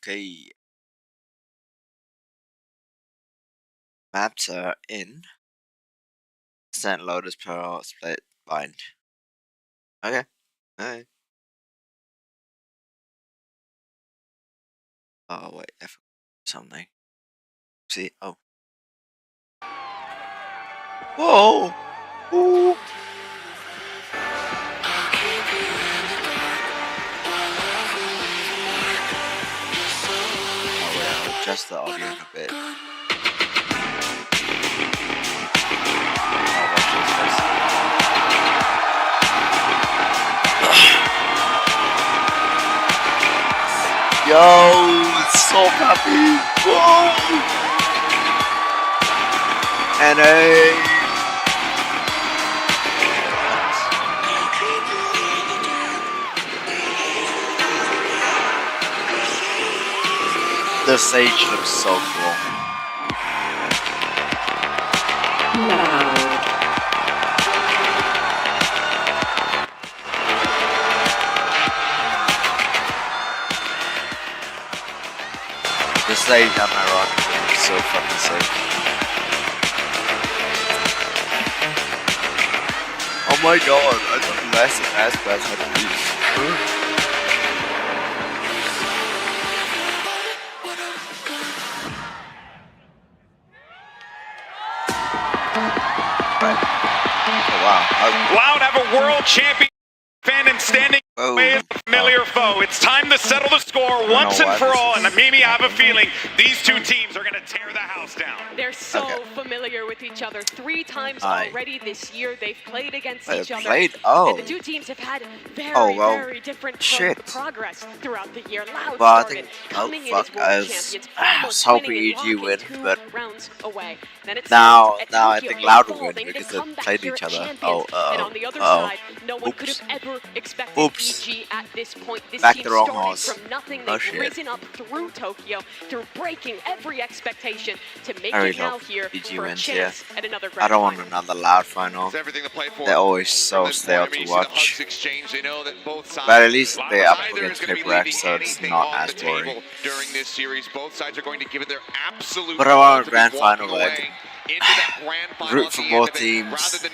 Okay. Maps are in. St. Lotus Pearl split bind. Okay. Alright. Oh wait, I forgot something. See, oh. Whoa! Ooh. Oh wait, I'll adjust the audio in a bit. Yo, it's so happy! Whoa! NA! The stage looks so cool. The stage on my rocket game is so fucking sick. Oh my god, I thought less and less bats had these. Loud have a world champion fan and standing away as a familiar foe. It's time to settle the score once and for all. And Mimi, I have a feeling these two teams are going to tear the house down. They're so familiar with each other. 3 times already this year they've played against each other. And the two teams have had very different progress throughout the year. Loud started coming in as world champions, almost winning and walking 2 rounds away. Then it's now I think Loud will win because they played each other. And on the other side, no one could have ever expected EG at this point. This team started from nothing. They've risen up through Tokyo, through breaking every expectation to make it now here for a chance at another grand I don't want final. another Loud final. They're always so stale to watch. But at least they're up against Paper-X, so it's not as boring. During this series, both sides are going to give it their absolute. But I want a grand final where I can root for both teams,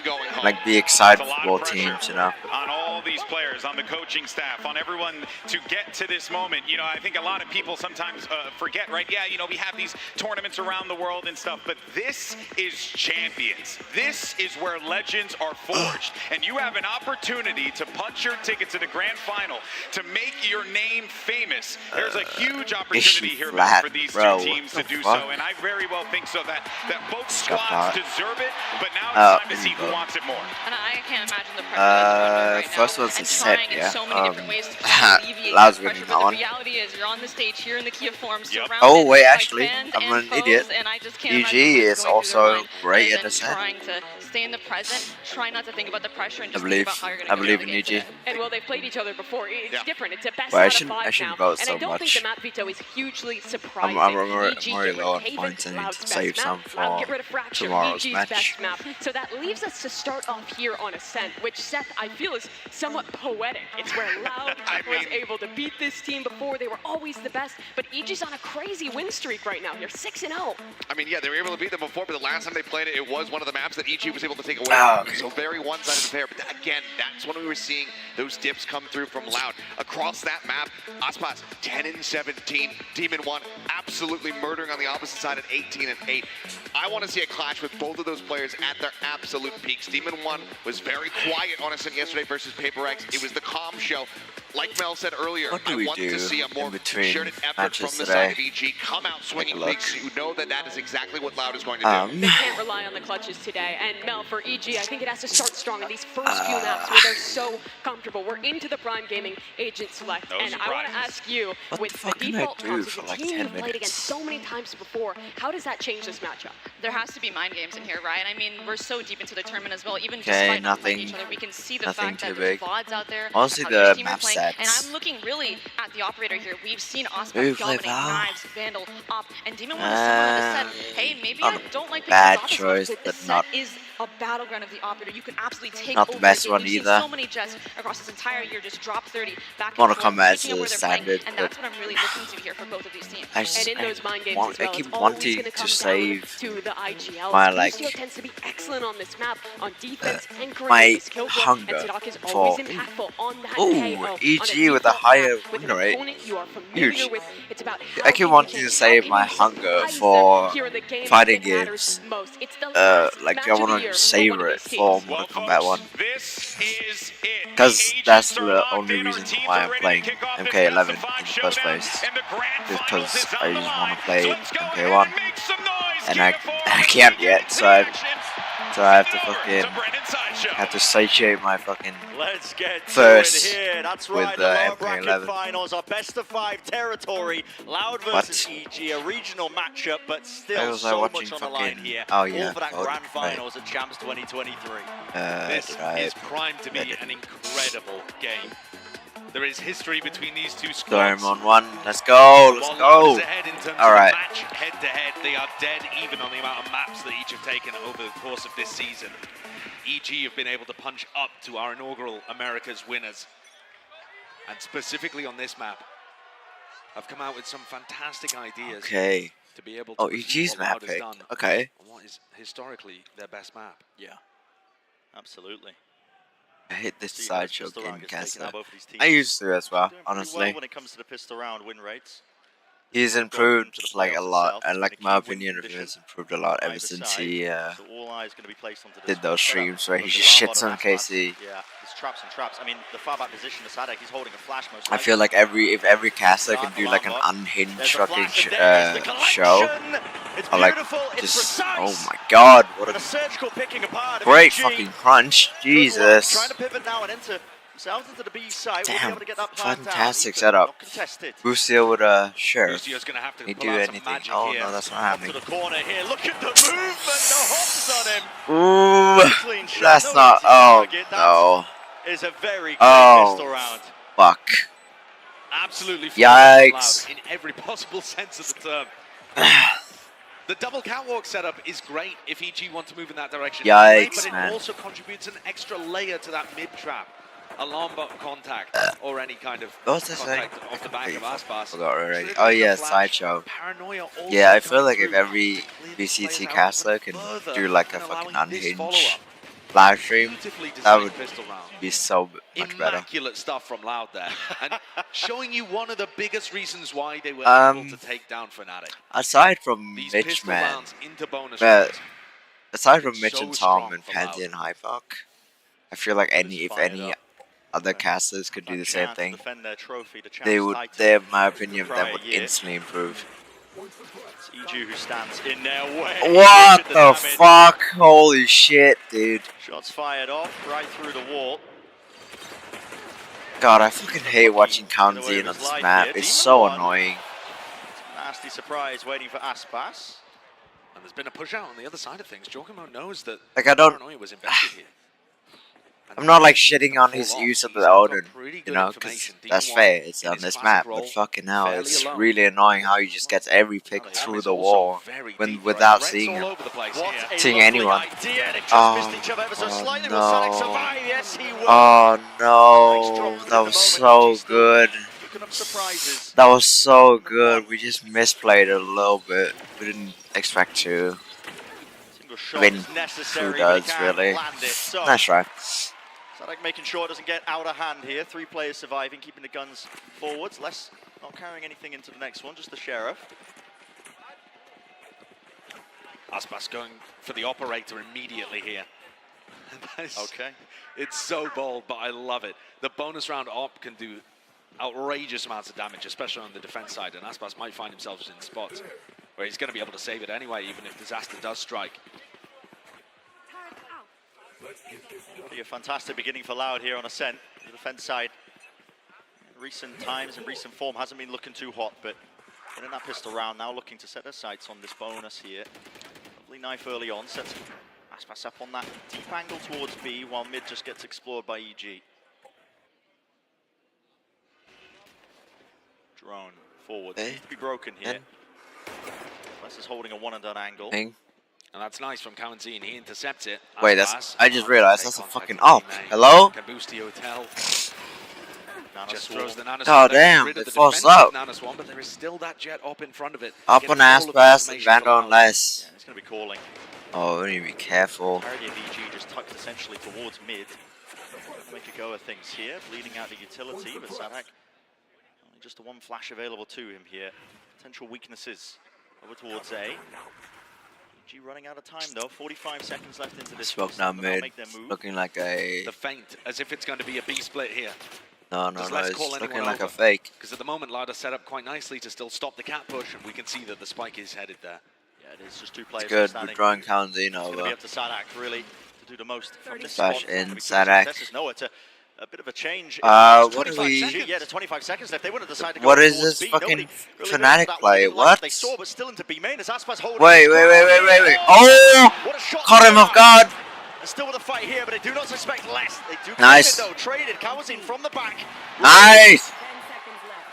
like be excited for both teams, you know. On all these players, on the coaching staff, on everyone to get to this moment. You know, I think a lot of people sometimes forget, right? Yeah, you know, we have these tournaments around the world and stuff, but this is Champions. This is where legends are forged. And you have an opportunity to punch your ticket to the grand final, to make your name famous. There's a huge opportunity here for these two teams to do so, and I very well think so that both squads deserve it, but now it's time to see who wants it more. And I can't imagine the pressure right first now. one's a set, in so many different ways to alleviate Loud's that pressure, winning but that one. the reality is you're on the stage here in the Kia Forum, surrounded Oh wait, by actually, fans I'm and an foes, idiot. and I just can't EG imagine is also great at the set. trying to stay in the present, try not to think about the pressure, and I just believe, think about how you're going to believe in EG. And well, they've played each other before. It's different. It's a best Well, I out of shouldn't 5 now. vote And so I don't much. think the map veto is hugely surprising. I'm EG already get low rid on of points. I Haven, need Loud's to best save map. some Loud for get rid of Fracture, tomorrow's EG's match. best map. So that leaves us to start off here on Ascent, which Seth, I feel, is somewhat poetic. It's where Loud was able to beat this team before. They were always the best, but EG's on a crazy win streak right now. They're 6-0. I mean, yeah, they were able to beat them before, but the last time they played it, it was one of the maps that EG was able to take away. So very one-sided affair. But again, that's when we were seeing those dips come through from Loud. Across that map, Aspas 10-17, Demon 1 absolutely murdering on the opposite side at 18-8. I want to see a clash with both of those players at their absolute peaks. Demon 1 was very quiet on Ascent yesterday versus Paper-X. It was the calm show. Like Mel said earlier, What do I we want do to see a more in between concerted effort matches from the today? side of EG. Come out swinging big, so you know that that is exactly what Loud is going to do. They can't rely on the clutches today. And Mel, for EG, I think it has to start strong in these first few maps where they're so comfortable. We're into the Prime Gaming Agent Select. And I want to ask you, with the default comps, with the team you've played against so many times before, how does that change this matchup? There has to be mind games in here, right? I mean, we're so deep into the tournament as well. Even despite not playing each other, we can see the fact that there's VODs out there. Honestly, how the each team are map playing sets. And I'm looking really at the operator here. We've seen Aspas dominate Knives, Vandal, Op, and Demon One is someone that said, hey, maybe I don't like bad picking choice, but but the not set is a battleground of the operator. You can absolutely take not over the best the game. one We've either. seen so many Jets across this entire year just drop 30 back Mortal and forth, Kombat picking up where is they're standard, playing, and that's what I'm really looking to here for both of these teams. And in those mind games as well, I keep it's wanting always going to come save to the IGL. my like tends to be excellent on this map on defense, my hunger for EG with a higher win rate. Huge. I keep wanting to save my hunger for fighting games. Like I want to savor it for Mortal Kombat 1. Because that's the only reason why I'm playing MK11 in the first place. Because I just want to play MK1. And I can't yet, so I have to fucking satiate my fucking thirst with MK11. Finals are best of 5 territory. Loud versus EG, a regional matchup, but still so much on the line here. Oh yeah, all for that grand finals at Champs 2023. This is primed to be an incredible game. There is history between these two squads. Storm on 1. Let's go. Let's go. All right. Head to head, they are dead even on the amount of maps that each have taken over the course of this season. EG have been able to punch up to our inaugural America's winners. And specifically on this map, I've come out with some fantastic ideas to be able to EG's map pick. Okay. On what is historically their best map. Yeah. Absolutely. I hate this sideshow in Kessler. I used to as well, honestly. Well when it comes to the pistol round win rates. He's improved like a lot, and like my opinion of him has improved a lot ever since he did those streams where he just shits on KC. Yeah, it's traps and traps. I mean, the far back position, the Sadek, he's holding a flash most I feel like if every caster can do like an unhinged fucking show, or like just oh my god, what a great fucking crunch, Jesus! Trying to pivot now and enter. Into the B side. Damn, fantastic setup. Busio with a Sheriff. Can he do anything? Oh no, that's not happening. To the corner here. Look at the movement. The hops on him. Ooh, that's not. Oh no. Is a very good pistol round. Fuck. Absolutely. Yikes. In every possible sense of the term. The double catwalk setup is great if EG want to move in that direction. Yikes, but it also contributes an extra layer to that mid trap. Alarm bot contact or any kind of contact off the back of Aspas. Already. Oh yeah, sideshow. Yeah, I feel like if every VCT caster can do like a fucking unhinged live stream, that would be so much better. Immaculate stuff from Loud there, and showing you one of the biggest reasons why they were able to take down Fnatic. Aside from Mitch, man, aside from Mitch and Tom and Pansy and Hyfuck, I feel like if any other casters could do the same thing, they would, in my opinion, them would instantly improve. It's EG who stands in their way. What the fuck? Holy shit, dude. Shots fired off right through the wall. God, I fucking hate watching County on this map. It's so annoying. Nasty surprise waiting for Aspas. And there's been a push out on the other side of things. Giacomo knows that like I don't. Paranoia was invested here. I'm not like shitting on his use of the Odin, you know, because that's fair, it's on this map, but fucking hell, it's really annoying how he just gets every pick through the wall without seeing him, seeing anyone. Oh no, that was so good. That was so good, we just misplayed it a little bit, we didn't expect to win. Who does, really? Nice try. Sadek making sure it doesn't get out of hand here. 3 players surviving, keeping the guns forwards. Less not carrying anything into the next one, just the Sheriff. Aspas going for the operator immediately here. Okay. It's so bold, but I love it. The bonus round op can do outrageous amounts of damage, especially on the defense side, and Aspas might find himself in spots where he's going to be able to save it anyway, even if disaster does strike. A fantastic beginning for Loud here on Ascent. The defense side, in recent times and recent form, hasn't been looking too hot, but in that pistol round now looking to set their sights on this bonus here. Lovely knife early on, sets Aspas up on that deep angle towards B, while mid just gets explored by EG. Drone forward. Needs to be broken here. Less is holding a one and done angle. And that's nice from Kawanzin. He intercepts it. Wait, that's. I just realized that's a fucking. Oh, hello? Just throws the Nana God damn, they forced up. But there is still that jet up in front of it. Up on Aspas and Vandal on less. Yeah, he's going to be calling. Oh, we need to be careful. Parity of EG just tucked essentially towards mid. Make a go of things here, bleeding out the utility, but Sadak only just the one flash available to him here. Potential weaknesses over towards A. EG running out of time though, 45 seconds left into this. Smoke down mid, looking like a... The feint, as if it's going to be a B split here. No, it's looking like a fake. Because at the moment, Lauda set up quite nicely to still stop the cat push, and we can see that the spike is headed there. Yeah, it is just two players. It's good, we're drawing Kawanzin over. It's going to be up to Sadak, really, to do the most from this Flash spot. in, Sadak. No, it's a bit of a change. What are we... Yeah, there's 25 seconds left. They wouldn't decide to go. What is this fucking Fnatic play? What? They saw, but still into B main as Aspas holding. Wait. Oh! Caught him off guard! And still with a fight here, but they do not suspect less. They do nice. It, though. Traded. Kawanzin from the back. Nice!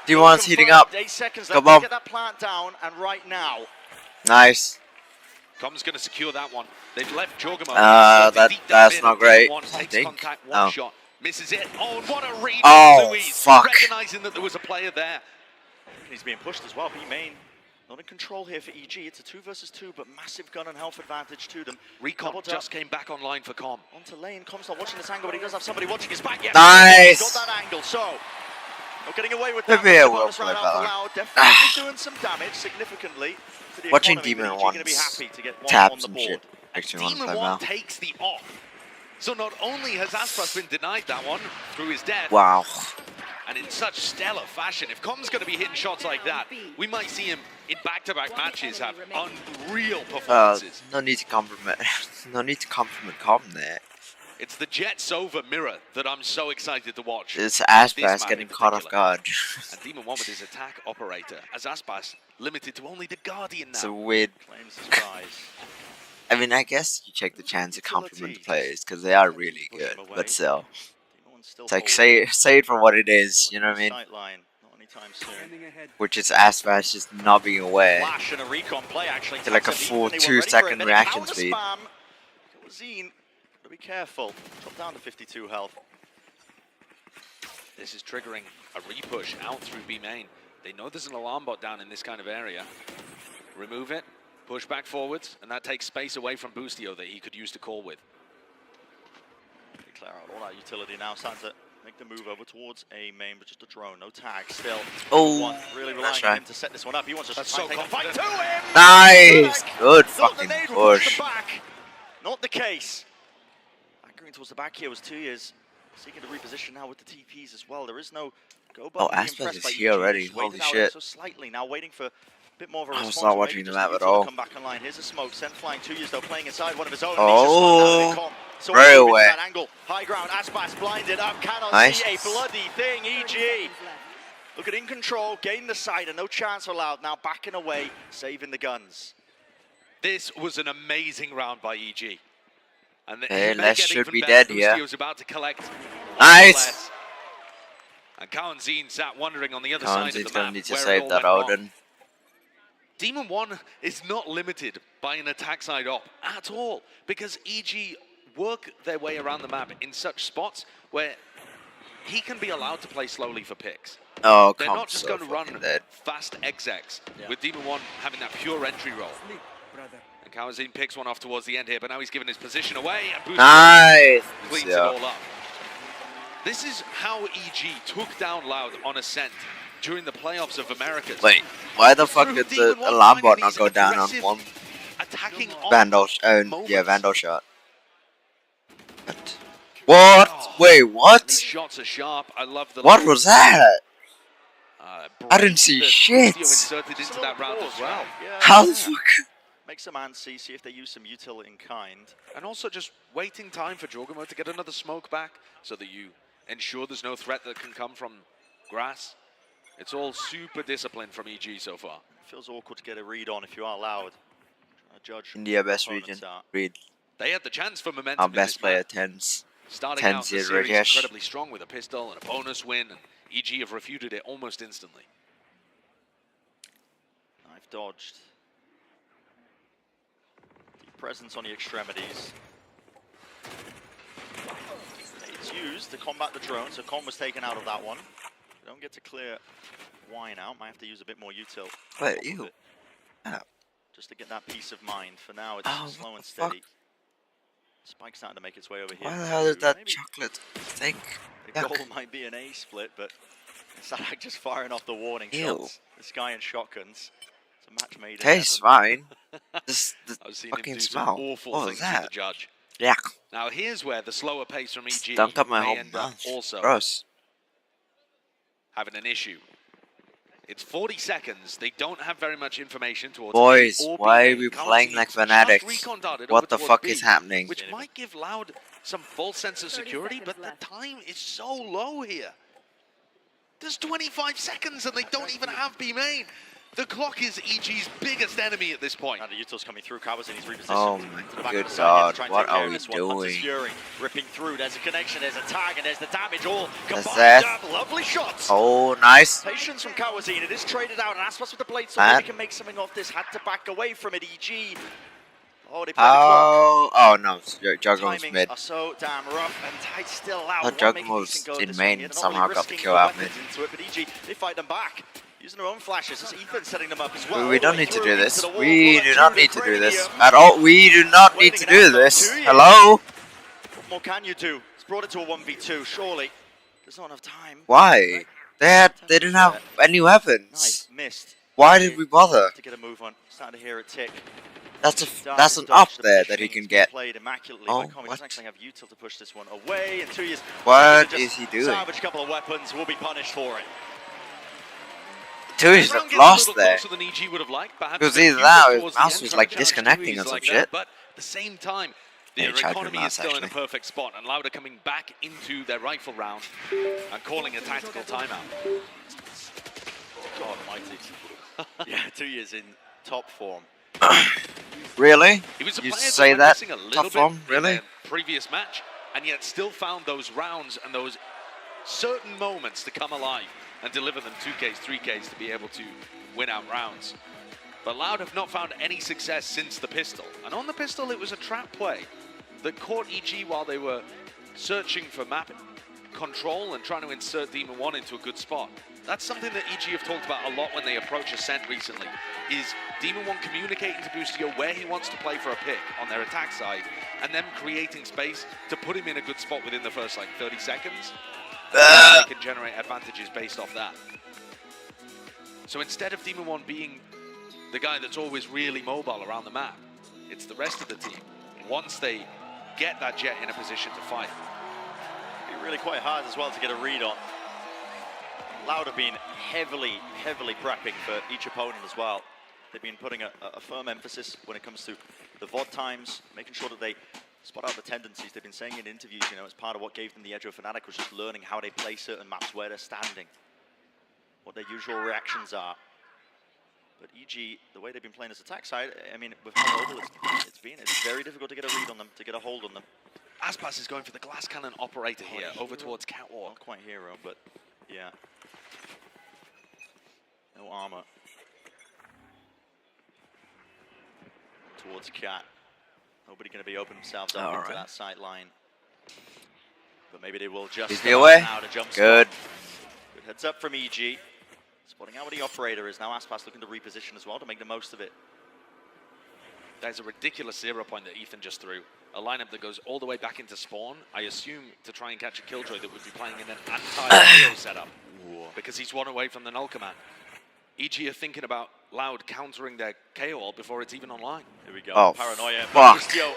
D1's heating up. 8 seconds left. Come on. Get that plant down, and right now. Nice. Com's going to secure that one. They've left Jorgamo. That's not great. I think. One shot. Misses it. Oh, what a read. Louise, fuck. Recognizing that there was a player there. He's being pushed as well. B main. Not in control here for EG. It's a 2 versus 2, but massive gun and health advantage to them. Recon just came back online for Com. Onto lane. Com's not watching this angle, but he does have somebody watching his back. Yeah, nice. He's got that angle, so not getting away with that. Maybe well played by definitely doing some damage significantly. To the watching economy, Demon One taps and shit. Actually, Demon One takes the off. So not only has Aspas been denied that one through his death. Wow. And in such stellar fashion, if Com's going to be hitting shots like that, we might see him in back-to-back matches have unreal performances. No need to compliment. No need to compliment Com there. It's the Jet Sova mirror that I'm so excited to watch. It's Aspas getting caught off guard. And Demon One with his attack operator, as Aspas limited to only the Guardian now. It's a weird. Claims his rise. I mean, I guess you take the chance to compliment the players because they are really good, but still. It's like, say it for what it is, you know what I mean? Which is Aspas just not being aware. Flash and a recon play actually. To like a full 2-second reaction speed. Zine, gotta be careful. Drop down to 52 health. This is triggering a repush out through B main. They know there's an alarm bot down in this kind of area. Remove it, push back forwards, and that takes space away from Boostio that he could use to call with. Clear out all that utility now. Starting to make the move over towards A main, but just a drone, no tag still. Oh, really relying on him to set this one up. He wants to fight to him. Nice, good fucking push. Not the case. Anchoring towards the back here was 2 years. Seeking to reposition now with the TPs as well. There is no go button. Oh, Aspas is here already. Holy shit. So slightly now, waiting for a bit more of a response. I was not watching the map at all. Come back online. Here's a smoke. Sent flying 2 years though, playing inside one of his own. Oh. So very away. That angle. High ground. Aspas blinded up. Cannot see a bloody thing. EG. Look at in control. Gain the side and no chance allowed. Now backing away. Saving the guns. This was an amazing round by EG. And Les should be dead here. Was about to collect. Nice. And Kawanzin sat wondering on the other side of the map. Gonna need to save that Odin. Demon One is not limited by an attack side op at all, because EG work their way around the map in such spots where he can be allowed to play slowly for picks. Oh, they're not just going to run fast execs with Demon One having that pure entry roll. And Kawanzin picks one off towards the end here, but now he's given his position away and nice. Cleans it all up. This is how EG took down Loud on Ascent during the playoffs of Americas. Wait, why the fuck did the alarm bot not go down on one Vandal? Vandal shot. What? Oh, wait, what? These shots are sharp. I love the. What was that? I didn't see shit. Inserted into that round as well. Yeah, how the fuck? Make some antsy, see if they use some util in kind. And also just waiting time for Jorgamo to get another smoke back so that you ensure there's no threat that can come from grass. It's all super disciplined from EG so far. It feels awkward to get a read on if you are Loud. Judge India best region. Read. They had the chance for momentum. Our best player, Tens. Starting out the series incredibly strong with a pistol and a bonus win, and EG have refuted it almost instantly. Knife dodged. Deep presence on the extremities. It's used to combat the drone, so Con was taken out of that one. We don't get to clear Wine out. Might have to use a bit more util. Wait, you? Oh. Just to get that peace of mind. For now, it's slow and steady. Spike's starting to make its way over here. Why the hell is that chocolate thing? The goal might be an A split, but Sadak just firing off the warning shots. This guy in shotguns. It's a match made. Tastes fine. This I've seen fucking him do smell. some awful What things was that? to the judge. Yeah. Now here's where the slower pace from EG Dumped up my may whole end up mouth. also Gross. having an issue. It's 40 seconds. They don't have very much information towards Boys, A or B. why are we Callum playing Team like just fanatics? recon darted What over the towards fuck B, is happening? Which might give Loud some false sense of security, but the time is so low here. There's 25 seconds and they don't even have B main. The clock is EG's biggest enemy at this point. And the util's coming through. Cowers in his reposition. Oh my good god, what are we doing? Fury ripping through. There's a connection, there's a tag, and there's the damage all combined that? up. Lovely shots. Oh, nice. Patience from Kawazine. It is traded out, and Aspas with the blade, so Man. they can make something off this. Had to back away from it, EG. Oh, they play the clock. Oh no, Juggernaut's Timings mid. are so damn rough, and tight still out. Thought Wanna make a Juggernaut's decent go in this main one here. They're not somehow really got the risking kill the out weapons into it, but EG, they fight them back. Using their own flashes. This is Ethan setting them up as well. We don't need to do this. We do Bullet not through need the to do this cranium. at all. We do not need to do this. Hello? What more can you do? It's brought it to a 1v2, surely. There's not enough time. Why? They didn't have any weapons. Nice, missed. Why did we bother? To get a move on. Starting to hear it tick. That's an Dodge up the there that he positioning. can It's get. Played immaculately Oh, by Comic. what? Doesn't actually have util to push this one away. In 2 years, What just is he doing? Salvage a couple of weapons. Will be punished for it. Tui's Round gets lost a little there. closer than EG would have liked. Perhaps Because a either few that or bits his towards the mouse end, was trying like to challenge disconnecting Tui's or some like shit. that, but at the same time, the Yeah, he tried to economy is mouse, still in a actually. perfect spot, and Lauda coming back into their rifle round and calling a tactical timeout. God almighty. Yeah, 2 years in top form. Really? He was a You player that say went that? missing a little Top bit form? in Really? their previous match, and yet still found those rounds and those certain moments to come alive and deliver them 2Ks, 3Ks to be able to win out rounds. But Loud have not found any success since the pistol. And on the pistol, it was a trap play that caught EG while they were searching for map control and trying to insert Demon 1 into a good spot. That's something that EG have talked about a lot when they approach Ascent recently, is Demon 1 communicating to Boostio where he wants to play for a pick on their attack side, and then creating space to put him in a good spot within the first, 30 seconds. They can generate advantages based off that. So instead of Demon 1 being the guy that's always really mobile around the map, it's the rest of the team. Once they get that Jet in a position to fight. It'd be really quite hard as well to get a read on. Loud have been heavily prepping for each opponent as well. They've been putting a firm emphasis when it comes to the VOD times, making sure that they spot out the tendencies. They've been saying in interviews, as part of what gave them the edge of Fnatic was just learning how they play certain maps, where they're standing, what their usual reactions are. But EG, the way they've been playing this attack side, I mean, with how mobile it's very difficult to get a read on them, to get a hold on them. Aspas is going for the glass cannon operator here, over towards Catwalk. Not quite hero, but yeah. No armor. Towards Cat. Nobody going to be opening themselves up into that sight line. But maybe they will just Easy away. now to jump Good. spot. Good heads up from EG. Spotting out where the operator is. Now Aspas looking to reposition as well to make the most of it. There's a ridiculous 0 point that Ethan just threw. A lineup that goes all the way back into spawn, I assume to try and catch a Killjoy that would be playing in an anti-hero setup. Because he's one away from the null command. EG are thinking about Loud countering their KO before it's even online. Here we go. Oh, Paranoia. fuck. Boostio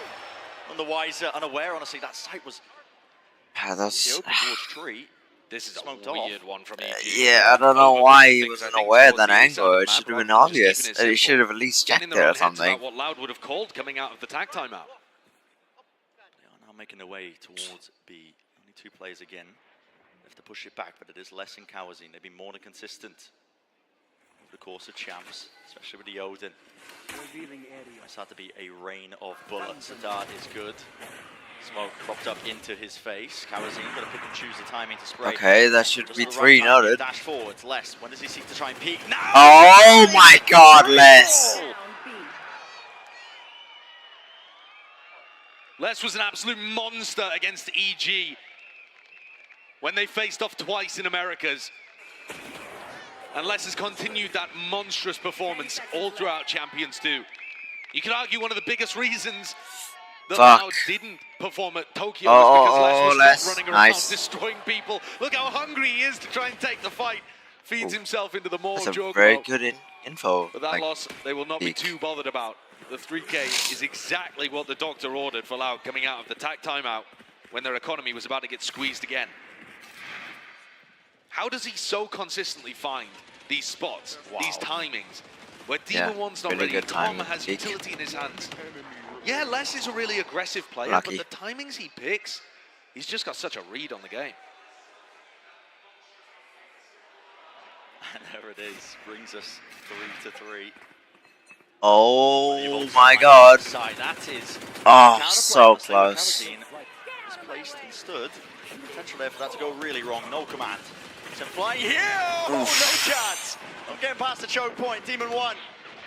on the wiser, unaware. Honestly, that sight was That's... open towards tree. This is Smoked a off. weird one from EG. Yeah, I don't know why he wasn't aware that angle. It should have been obvious. He should have at least checked it or something. What Loud would have called coming out of the tag timeout. They are now making their way towards B. Only 2 players again. They have to push it back, but it is less in Kawazine. They've been more than consistent over the course of champs, especially with the Odin. It's hard to be a rain of bullets. The dart is good. Smoke cropped up into his face. Kawazin got to pick and choose the timing to spray. Okay, that should Just be the 3 right time to noted. dash forwards. Les, when does he seek to try and peek? No! Oh my god, Les! Les was an absolute monster against EG when they faced off twice in Americas. And Les has continued that monstrous performance all throughout Champions 2. You could argue one of the biggest reasons that Loud didn't perform at Tokyo was because Les was not running around destroying people. Look how hungry he is to try and take the fight. Feeds himself into the maw. That's a very good info. But that loss, they will not be too bothered about. The 3K is exactly what the doctor ordered for Loud coming out of the TAC timeout when their economy was about to get squeezed again. How does he so consistently find these spots, these timings, where Demon One's not ready, Tom has utility in his hands? Yeah, Les is a really aggressive player, but the timings he picks, he's just got such a read on the game. And there it is, brings us 3-3. Oh my god. That is so close. Is placed and stood. Potential there for that to go really wrong. No command. It's a fly here. Oh, no chance. I'm getting past the choke point. Demon One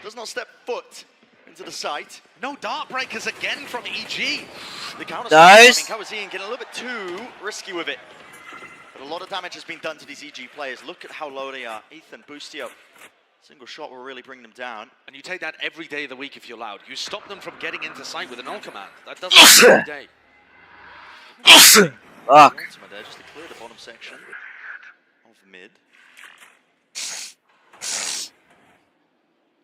does not step foot into the site. No dart breakers again from EG. The counter nice. Kawazin getting a little bit too risky with it. But a lot of damage has been done to these EG players. Look at how low they are. Ethan, Boostio. Single shot will really bring them down. And you take that every day of the week if you're Loud. You stop them from getting into sight with an ult command. That doesn't happen every day. Fuck. There just to clear the bottom section of mid.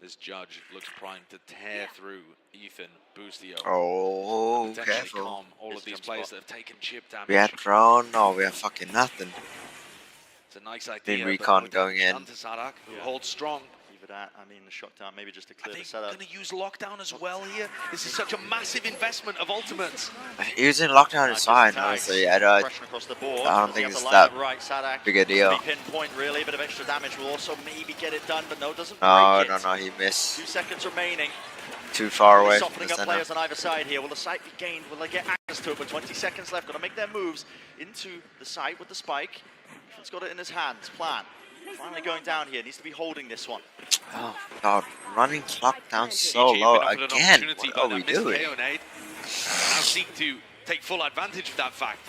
This Judge looks primed to tear through Ethan, Boostio. Oh, potentially careful. calm all of these players that have taken chip damage. We had drone? No, we have fucking nothing. It's a nice idea. Then recon going in. Zarak, who holds strong. Either that, I mean, the shot down, maybe just to clear the Are setup. they going to use lockdown as well here? This is such a massive investment of ultimates. Using lockdown is fine, honestly. I don't think it's that big a deal. Pinpoint, really, a bit of extra damage will also maybe get it done, but no, doesn't No, break it. no, he missed. 2 seconds remaining. Too far away from Softening the up center. players on either side here. Will the site be gained? Will they get access to it? With 20 seconds left, got to make their moves into the site with the spike. He's got it in his hands. Plan. Finally going down here. Needs to be holding this one. Oh god, running clock down so low again. What are we doing? Now seek to take full advantage of that fact.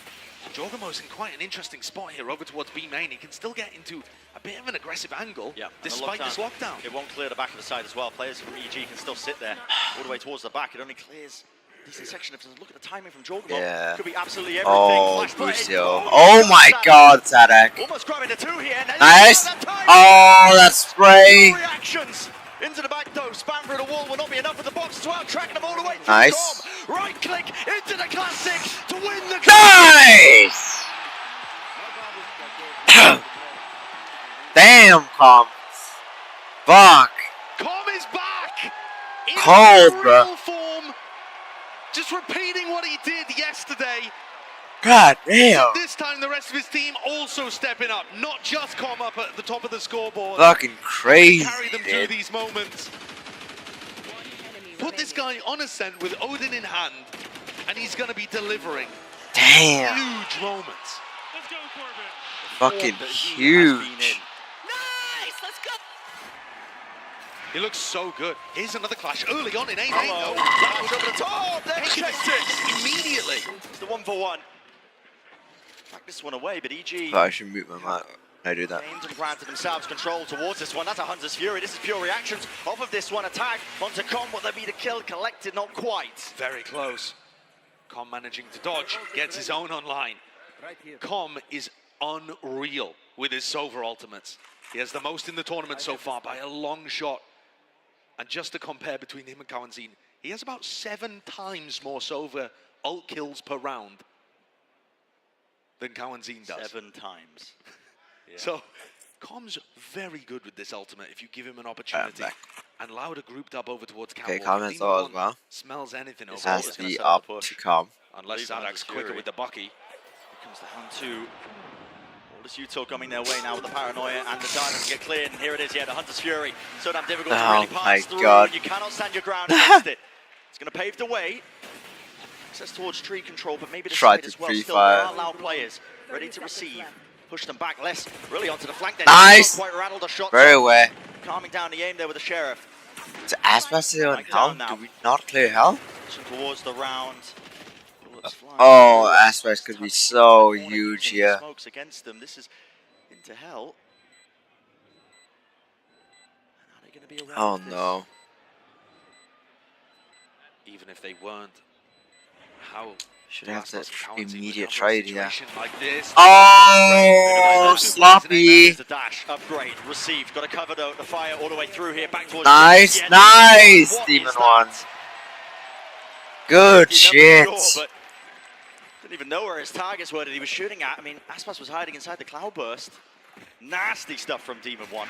Jorgamo's in quite an interesting spot here over towards B main. He can still get into a bit of an aggressive angle despite this lockdown. It won't clear the back of the side as well. Players from EG can still sit there all the way towards the back. It only clears a decent section. If you look at the timing from Jorgamo, could be absolutely everything. Oh, Boostio. Oh my god, Zadak. Almost grabbing the 2 here. Nice. Oh, that spray. Reactions into the back though. Spam through the wall will not be enough for the box to out-track them all the way through. Nice. Right click into the classic to win the Nice. Damn, Com. Fuck. Com is back. Cold, bro. Form. Just repeating what he did yesterday. God damn. This time the rest of his team also stepping up, not just Com up at the top of the scoreboard. Fucking crazy. Carry them through these moments. Put this guy on ascent with Odin in hand, and he's going to be delivering. Damn. Huge moments. Let's go, Corbin. Fucking huge. Nice, let's go. He looks so good. Here's another clash early on in 8-8 though. though. Over the top. There he gets it. Immediately. It's the 1-for-1. Back this one away, but EG. Oh, I should mute my mic. I do that. Gained and granted themselves control towards this one. That's a Hunter's Fury. This is pure reactions off of this one. Attack onto Com. Will there be the kill collected? Not quite. Very close. Com managing to dodge, gets his own online. Com is unreal with his Sova ultimates. He has the most in the tournament so far by a long shot. And just to compare between him and Kawazin, he has about 7 times more Sova ult kills per round than Kawazin does. 7 times. Yeah. So, Com's very good with this ultimate if you give him an opportunity. And Loud are grouped up over towards Catwalk. Okay, comments all as well. Smells anything over. This has to be up to come. Unless Zadak's quicker with the Bucky. Here comes the Hunt 2. All this Util coming their way now with the Paranoia and the Diamond to get cleared. And here it is, the Hunter's Fury. So damn difficult to really pass through. God. You cannot stand your ground against it. It's going to pave the way. Access towards tree control, but maybe the Try side to as well. free Still, there fire. are Loud players ready to receive. Push them back. Less really onto the flank there. Nice. Not quite rattled a shot. Very aware. Calming down the aim there with the Sheriff. To Aspas still in hell? now. Do we not clear hell? Pushing towards the round. Oh, Aspas could be so huge here. Smokes against them. This is into hell. Are they going to be around Oh this? no. Even if they weren't, how Should have Aspas to counting with immediate cover trade here. situation like this. Oh, sloppy. There's a dash, upgrade, received. Got to cover the fire all the way through here. Back towards Nice, yeah, nice, what Demon is One. that? Good You shit. never saw, but didn't even know where his targets were that he was shooting at. I mean, Aspas was hiding inside the Cloudburst. Nasty stuff from Demon One.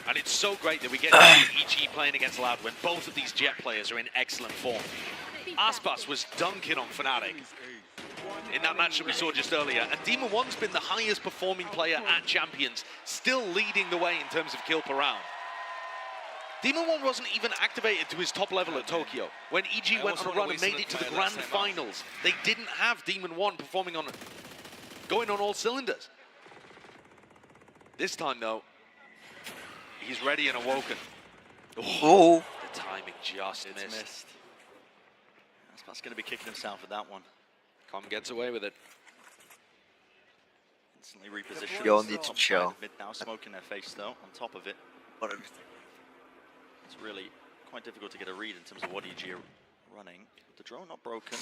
And it's so great that we get to see EG playing against Loud when both of these Jet players are in excellent form. Aspas was dunking on Fnatic in that match that we saw just earlier, and Demon One's been the highest performing player at Champions, still leading the way in terms of kill per round. Demon One wasn't even activated to his top level at Tokyo. When EG went on a run and made it to the grand finals, they didn't have Demon One performing on, going on all cylinders. This time though, he's ready and awoken. Oh. The timing just missed. Aspas going to be kicking himself at that one. Com gets away with it. Instantly repositioned. You'll need to chill. Mid now, smoke in their face though, on top of it. It's really quite difficult to get a read in terms of what EG are running. The drone not broken.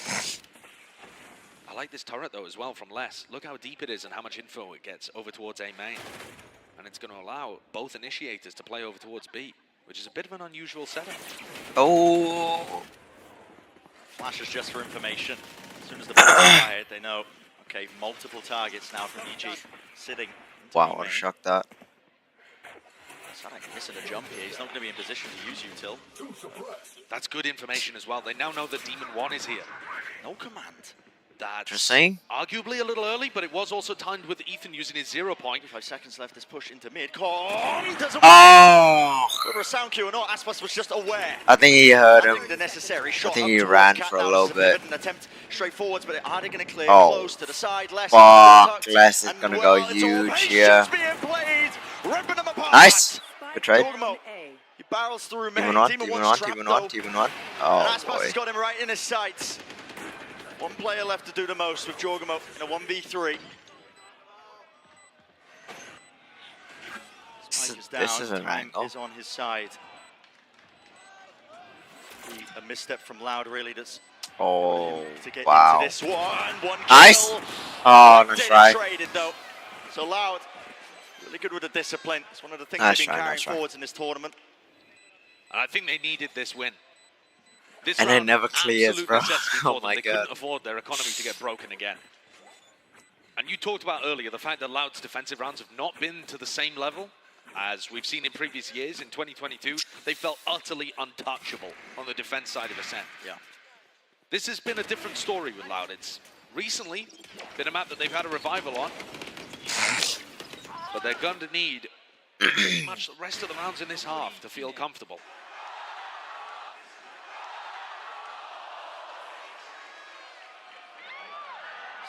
I like this turret though as well from Les. Look how deep it is and how much info it gets over towards A main. And it's going to allow both initiators to play over towards B, which is a bit of an unusual setup. Oh. Flashes just for information. As soon as the ball is fired, they know, okay, multiple targets now from EG sitting. Wow, what a shock that. Sadak missing a jump here. He's not going to be in position to use util. That's good information as well. They now know that Demon One is here. No command. That's Just saying. arguably a little early, but it was also timed with Ethan using his 0 point. 5 seconds left. This push into mid. Doesn't Oh. whether a sound cue or not, Aspas was just aware. I think he heard him. The necessary shot. I think up he towards ran Cat for a now. little This is bit. An attempt straight forwards, but are they going to clear Oh. close to the side? Less. Fuck, Les is And gonna well, go it's huge ovations here. being played, ripping them apart. Nice. Good trade. Jorgmo, he barrels through main. Demon One, Demon Demon One's One, trapped, Demon One, though. Demon One. And Oh Aspas boy. has got him right in his sights. One player left to do the most with Jorgmo in a 1v3. Spike is down. This is an Time angle. is on his side. A misstep from Loud, really. That's Oh, to get wow. into this one. One Nice. kill. Oh, nice Did try. traded though. So Loud, really good with the discipline. It's one of the things Nice they've been try, carrying nice try. forwards in this tournament. And I think they needed this win. This And it round, never clears, absolute bro. necessity for Oh them. my They God. couldn't afford their economy to get broken again. And you talked about earlier the fact that Loud's defensive rounds have not been to the same level as we've seen in previous years. In 2022, they felt utterly untouchable on the defense side of Ascent. Yeah. This has been a different story with Loud. It's recently been a map that they've had a revival on, but they're going to need pretty much the rest of the rounds in this half to feel comfortable.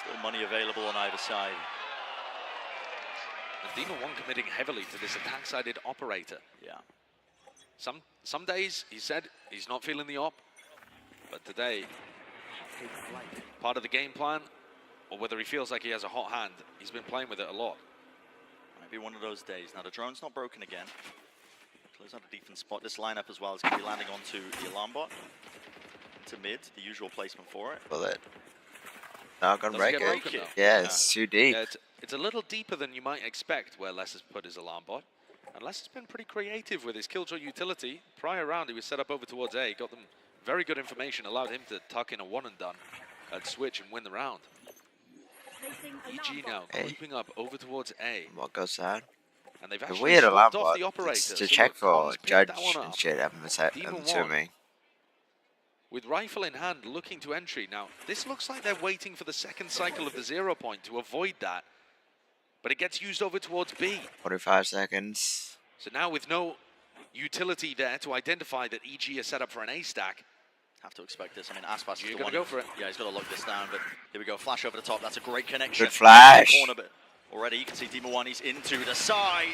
Still money available on either side. And Demon One committing heavily to this attack-sided operator. Yeah. Some days he said he's not feeling the op, but today, part of the game plan, or whether he feels like he has a hot hand, he's been playing with it a lot. Might be one of those days. Now the drone's not broken again. Close out a decent spot. This lineup as well is going to be landing onto the alarm bot. To mid, the usual placement for it. Will it? Not gonna Doesn't break get it. broken, though. Yeah, it's too deep. Yeah, it's a little deeper than you might expect where Les has put his alarm bot. And Les has been pretty creative with his Killjoy utility. Prior round, he was set up over towards A, got them very good information, allowed him to tuck in a one and done at switch and win the round. EG now creeping up over towards A. What goes that? And they've The actually weird alarm swapped off bot the operator. to So check look, for Com's picked judge that one and up. shit happens to Demon me. With rifle in hand, looking to entry. Now, this looks like they're waiting for the second cycle of the 0 point to avoid that. But it gets used over towards B. 45 seconds. So now with no utility there to identify that EG is set up for an A stack, Have to expect this. I mean, Aspas is You're the one. gonna go for it. Yeah, he's got to lock this down. But here we go. Flash over the top. That's a great connection. Good flash. Corner, but already you can see Demon One. He's into the side.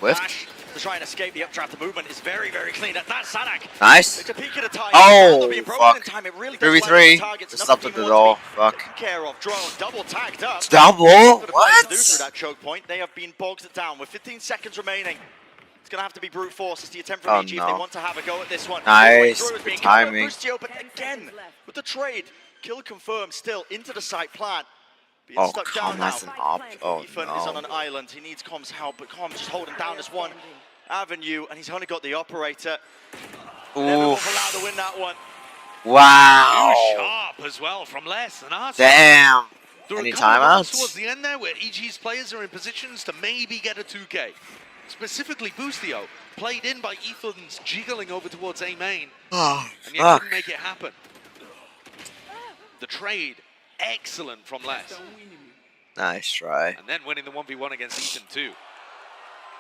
Whiffed. Flash to try and escape the updraft. The movement is very, very clean. That's Sanak. Nice. It's a peek at a time. Oh, Being broken fuck. in time. It really does 3v3. targets. Just stopped at the door. Fuck. Care of drone double tagged up. Double? To do What? through that choke point. They have been bogged down with 15 seconds remaining. It's going to have to be brute force. It's the attempt from EG if they want to have a go at this one. Nice. Through, being Timing. Boostio, but again, with the trade, kill confirmed still into the site plant. Being Oh, stuck Com down now. has an op. Oh, Ethan is on no. an island. He needs Com's help, but Com just holding down this one avenue, and he's only got the operator. Never will Oof. allow to win that one. Wow. Sharp as well from Les and Arts. Damn. There are Any a couple of moments timeouts? towards the end there where EG's players are in positions to maybe get a 2K. Specifically, Boostio, played in by Ethan's jiggling over towards A main, Oh, and yet fuck. couldn't make it happen. The trade, excellent from Les. Nice try. And then winning the 1v1 against Ethan too.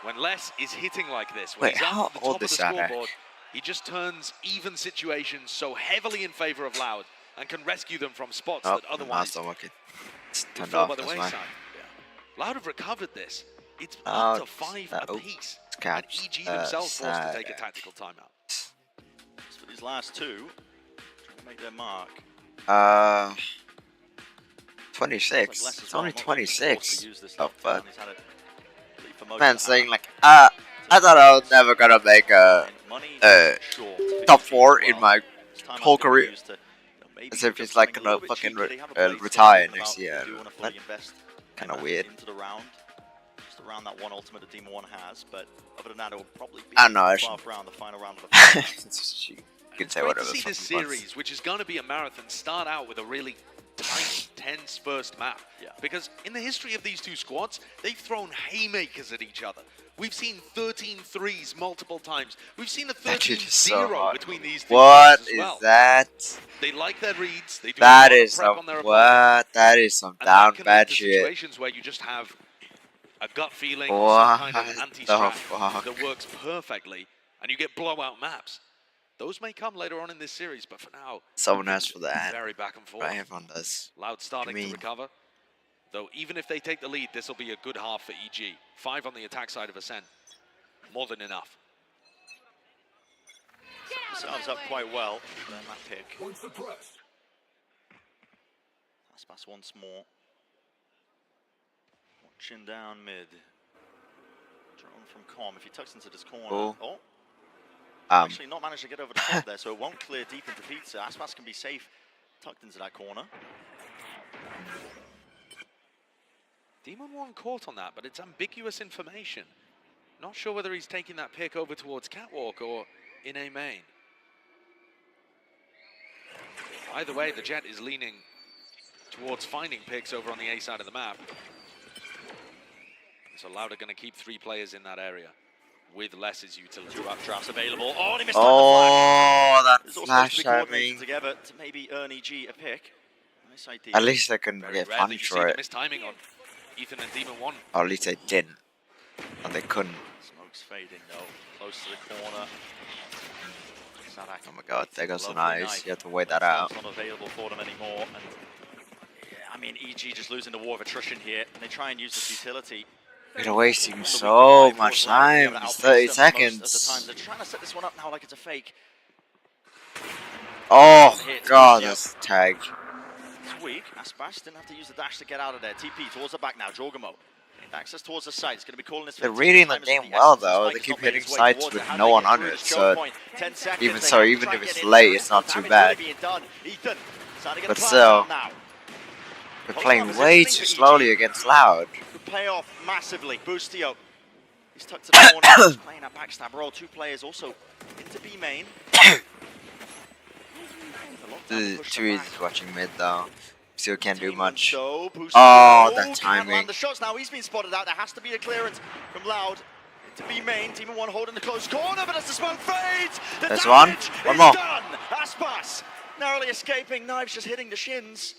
When Les is hitting like this, when Wait, he's how up at the old top of is the that scoreboard, he just turns even situations so heavily in favor of Loud and can rescue them from spots Oh, that otherwise not working. It's would turned fall off. by the That's wayside. fine. Loud have recovered this. It's Oh, up to 5 oh, apiece. And caps, EG themselves forced to sad. take a tactical timeout. So for these last two, trying to make their mark. 26. Like It's only 26. Oh, fuck. Man Man saying like, I thought I was never gonna make a top 4 in my whole career. As if he's like gonna fucking retire next year. Kind of weird. Into the round. Just around that one ultimate that Demon One has, but other than that, it will probably be I don't know. the 12th round, the final round of the You can It's say great whatever to the see this fuck you want. series, which is going to be a marathon, start out with a really tight, tense first map. Yeah. Because in the history of these two squads, they've thrown haymakers at each other. We've seen 13 threes multiple times. We've seen a That shit 13-0 is so hard. between these two What teams as is well. that? They like their reads. They do That a lot is of prep some on their opponent. what? That is some And down that can bad lead to shit. situations where you just have a gut feeling, What some kind of the anti-strat fuck? that works perfectly, and you get blowout maps. Those may come later on in this series, but for now, Someone asked for that. very back and forth. Right, everyone does. Loud starting to mean? recover. Though even if they take the lead, this will be a good half for EG. 5 on the attack side of Ascent. More than enough. Sounds up quite well. Then that pick. Aspas once more. Watching down mid. Drone from Com. If he tucks into this corner. Oh. Actually not managed to get over the top there, so it won't clear deep into pizza. Aspas can be safe tucked into that corner. Demon One caught on that, but it's ambiguous information. Not sure whether he's taking that pick over towards Catwalk or in A main. Either way, the Jet is leaning towards finding picks over on the A side of the map. So Loud are going to keep 3 players in that area with Less's utility. 2 updrafts available. Oh, they missed out the flash. Oh, that It's all supposed to flash be at coordinated me. together to maybe earn EG a pick. Nice idea. At least I couldn't Very get rarely punished you see for the it. mistiming on Ethan and Demon One. Or at least they didn't. But they couldn't. Smoke's fading though. Close to the corner. Sadak. Oh my god, there goes the Lovely nice. knife. You have to wait that That's out. not available for them anymore. And yeah, I mean, EG just losing the war of attrition here, and they try and use this utility. You're wasting so much time. It's 30 seconds. Most of the time. They're trying to set this one up now like it's a fake. Oh god, that's tagged. It's weak. Aspas didn't have to use the dash to get out of there. TP towards the back now. Jorgamo. Access towards the side. It's going to be calling this. They're reading the game well though. They keep hitting sites with no one on it. So even if it's late, it's not too bad. But still, they're playing way too slowly against Loud. Could pay off massively. Boostio. He's tucked to the corner. He's playing that backstab roll. 2 players also into B main. The 2 is watching mid though. Still can't do much. Oh, that can't timing. land the shots now. He's been spotted out. There has to be a clearance from Loud into B main. Demon One holding the close corner, but as the smoke fades, the There's one. damage One is more. done. Aspas narrowly escaping. Knives just hitting the shins.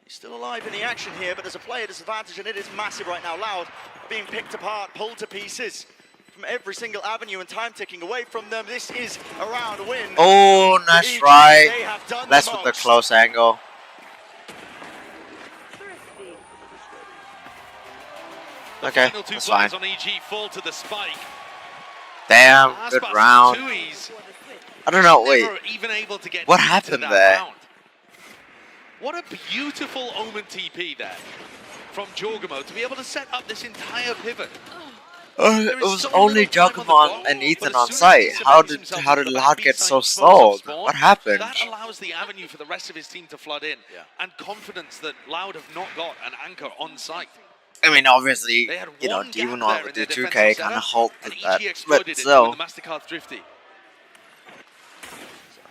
He's still alive in the action here, but there's a player disadvantage, and it is massive right now. Loud being picked apart, pulled to pieces. from every single avenue and time ticking away from them. This is a round win. Oh, nice right. That's with the close angle. Okay, that's fine. On EG fall to the spike. Damn, good round. I don't know, wait. Even able to get what happened there? Round. What a beautiful Omen TP there from Jorgamo to be able to set up this entire pivot. It was only Juggermon and Ethan on site. How did Loud get so slowed? What happened? That allows the avenue for the rest of his team to flood in, and confidence that Loud have not got an anchor on site. I mean, obviously, you know, Demon One with the 2K kind of halted that, but still. MasterCard Thrifty.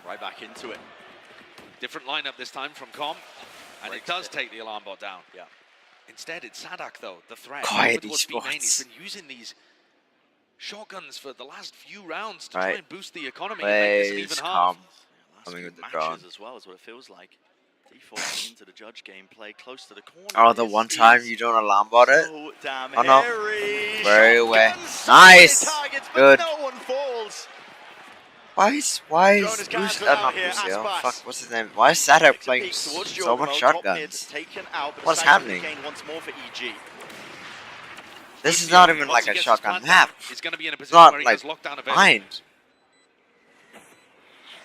Right back into it. Different lineup this time from Com, and it does take the alarm bot down. Yeah. Instead, it's Sadak though, the threat. Quiet He's esports. been using these shotguns for the last few rounds to try and boost the economy. Please come. Coming with the drone as well is what it feels like. Defaulting into the judge gameplay, close to the corner. Oh, the one time you don't alarm bot it? So damn oh no. hairy. Very well. Nice. Targets, good. No one falls. Why is not Lucio? Fuck, what's his name? Why is Sadak playing so much shotguns? What's happening? This is not even like a shotgun map. It's not like behind.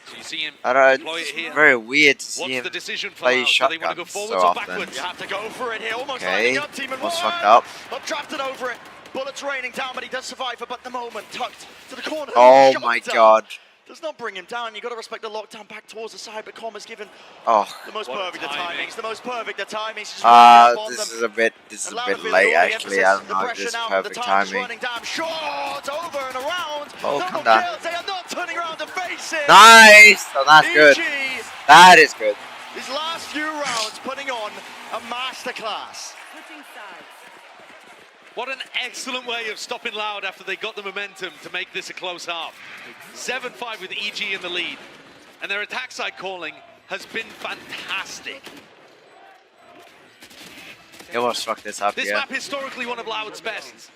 So you see him it's very weird to see him play shotguns so often. You have to go for it here, almost okay, up, almost fucked up. Trapped it over it. Bullets raining down, but he does survive. But the moment tucked to the corner. Oh my god. Does not bring him down. You got to respect the lockdown back towards the side, but Com has given the most perfect of timings. The most perfect of timings. This is a bit late actually. I don't know if this is perfect timing. Short over and around. Oh, come down. They are not turning around to face it. Nice. So that's good. That is good. These last few rounds putting on a masterclass. What an excellent way of stopping Loud after they got the momentum to make this a close half. 7-5 with EG in the lead. And their attack side calling has been fantastic. It was fuck this up, This map historically one of Loud's best.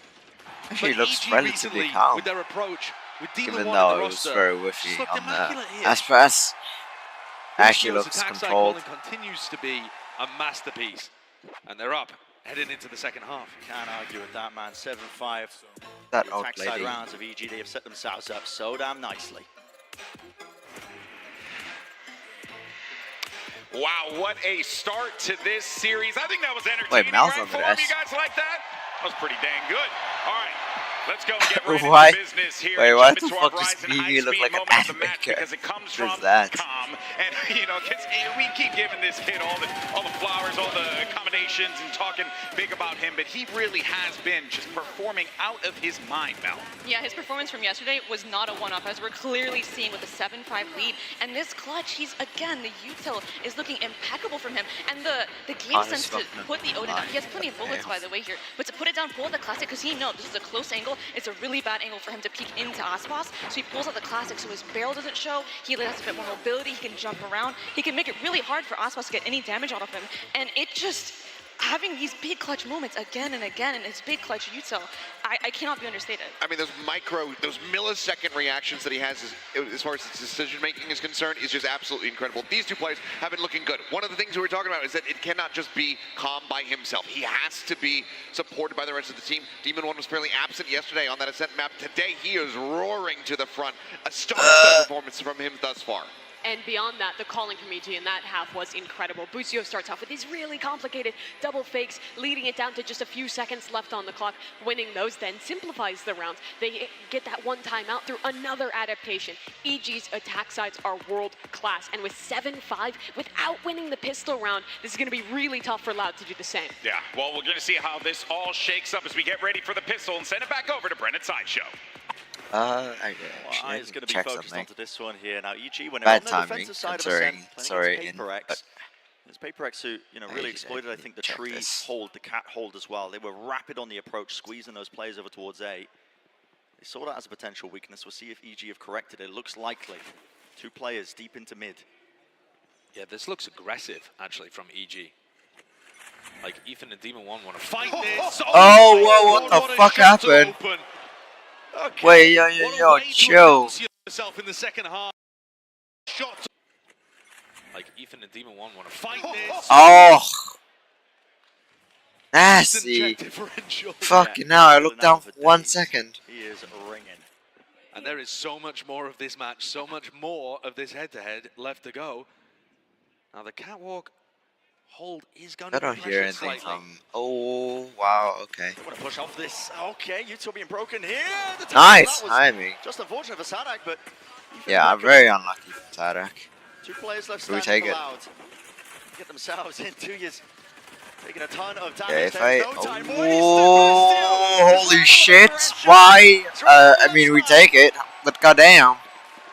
Actually looks relatively calm. With their approach, with Demon even One though on the it was roster, very whiffy on the Aspas. actually looks controlled. Continues to be a masterpiece. And they're up. Heading into the second half. Can't argue with that, man. 7-5. That the old attack lady. side rounds of EG, they have set themselves up so damn nicely. Wow, what a start to this series. I think that was entertaining. Wait, Mal's right? on the S. You guys like that? That was pretty dang good. All right. Let's go and get right Why? into business here. Wait, why the fuck does does BB look like an anime character? Because it comes What from is that? Com, and you know, we keep giving this kid all the flowers, all the accommodations, and talking big about him, but he really has been just performing out of his mind, Mel. Yeah, his performance from yesterday was not a one-off, as we're clearly seeing with the 7-5 lead. And this clutch, he's again, the util is looking impeccable from him, and the game sense to put the Odin down. He has plenty of bullets, by the way, here, but to put it down, pull the classic, because he knows this is a close angle. It's a really bad angle for him to peek into Aspas, so he pulls out the classic so his barrel doesn't show. He has a bit more mobility, he can jump around. He can make it really hard for Aspas to get any damage out of him, and it just, having these big clutch moments again and again in his big clutch util, I cannot be understated. I mean, those millisecond reactions that he has as far as his decision making is concerned is just absolutely incredible. These two players have been looking good. One of the things we were talking about is that it cannot just be Com by himself. He has to be supported by the rest of the team. Demon One was fairly absent yesterday on that Ascent map. Today, he is roaring to the front. A star-studded performance from him thus far. And beyond that, the calling from EG in that half was incredible. Busio starts off with these really complicated double fakes, leading it down to just a few seconds left on the clock. Winning those then simplifies the rounds. They get that one timeout through another adaptation. EG's attack sides are world class. And with 7-5, without winning the pistol round, this is going to be really tough for Loud to do the same. Yeah, well, we're going to see how this all shakes up as we get ready for the pistol and send it back over to Brennan Sideshow. I is going to be focused onto this one here. Now, EG, when bad they're on the timing, defensive side considering, of Ascent, sorry, it's PaperX who, really exploited, I think, the tree hold, the cat hold as well. They were rapid on the approach, squeezing those players over towards A. They saw that as a potential weakness. We'll see if EG have corrected it. It looks likely. 2 players deep into mid. Yeah, this looks aggressive, actually, from EG. Like, Ethan and Demon One want to fight this. Oh, whoa, what the fuck happened? Okay. Wait, yo, chill. Yourself in the second half. Shot. Like Ethan and Demon One want to fight this. Oh, nasty. Fucking hell, I looked down for 1 second. He is ringing. And there is so much more of this match, so much more of this head-to-head left to go. Now the catwalk hold is going to be I don't hear anything from. Oh, wow, okay. Want to push off this. Okay, Yuto being broken here. Nice timing. Just unfortunate for Sadak, but. Yeah, I'm very unlucky for Sadak. 2 players left. Do we take it? Get themselves in 2 years. Taking a ton of damage. Okay, if oh, holy shit! Why? I mean, we take it, but goddamn.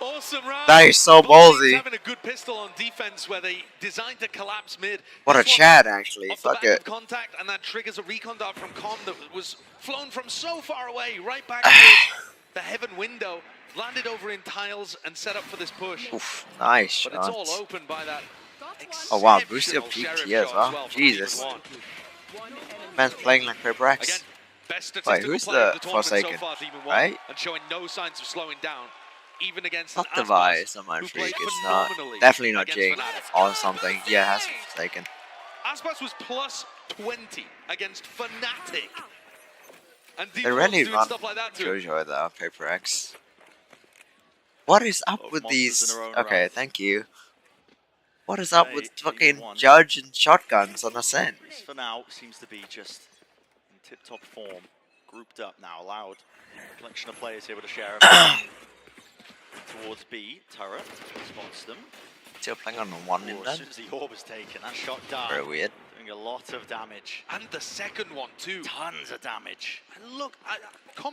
Awesome round. That is so ballsy. Having a good pistol on defense where they designed to collapse mid. What a chat, actually. Fuck it. Contact, and that triggers a recon dart from Com that was flown from so far away, right back to the heaven window, landed over in tiles and set up for this push. Oof, nice but shot. it's all open by that. Oh wow, Boostio peaked here as well. Jesus. Man's playing like Paper Rex. Again, best wait, who's the Forsaken? So far, right? And showing no signs of slowing down. Even against not Device on my freak, it's not. Definitely not Jing or something. Yeah, it has Forsaken. Aspas was plus 20 against Fnatic. And they really run stuff like that too. Jojo though, Paper X. What is up with these? Okay, thank you. What is up with fucking Judge and shotguns on Ascent? For now, seems to be just in tip-top form. Grouped up now, Loud. Collection of players here with a share of towards B. Turret spots them. Still playing on one in as soon as the orb is taken, that shot down. Very weird. Doing a lot of damage. And the second one too. Tons of damage. And look,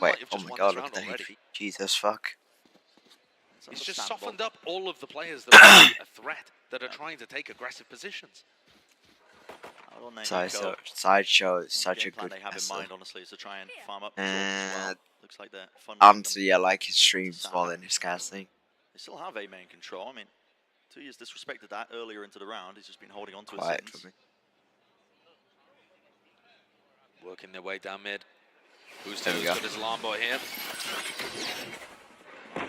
wait, oh my god, look at the HP. Jesus fuck. It's just softened up all of the players that are a threat, that are trying to take aggressive positions. Sideshow is such a good they have in mind, honestly, is to try and farm up. Looks like they're fun. Honestly, I like his streams more than his casting. They still have A main control. I mean, 2 years disrespected that earlier into the round. He's just been holding on to it since. Working their way down mid. Who's good as Lambo here?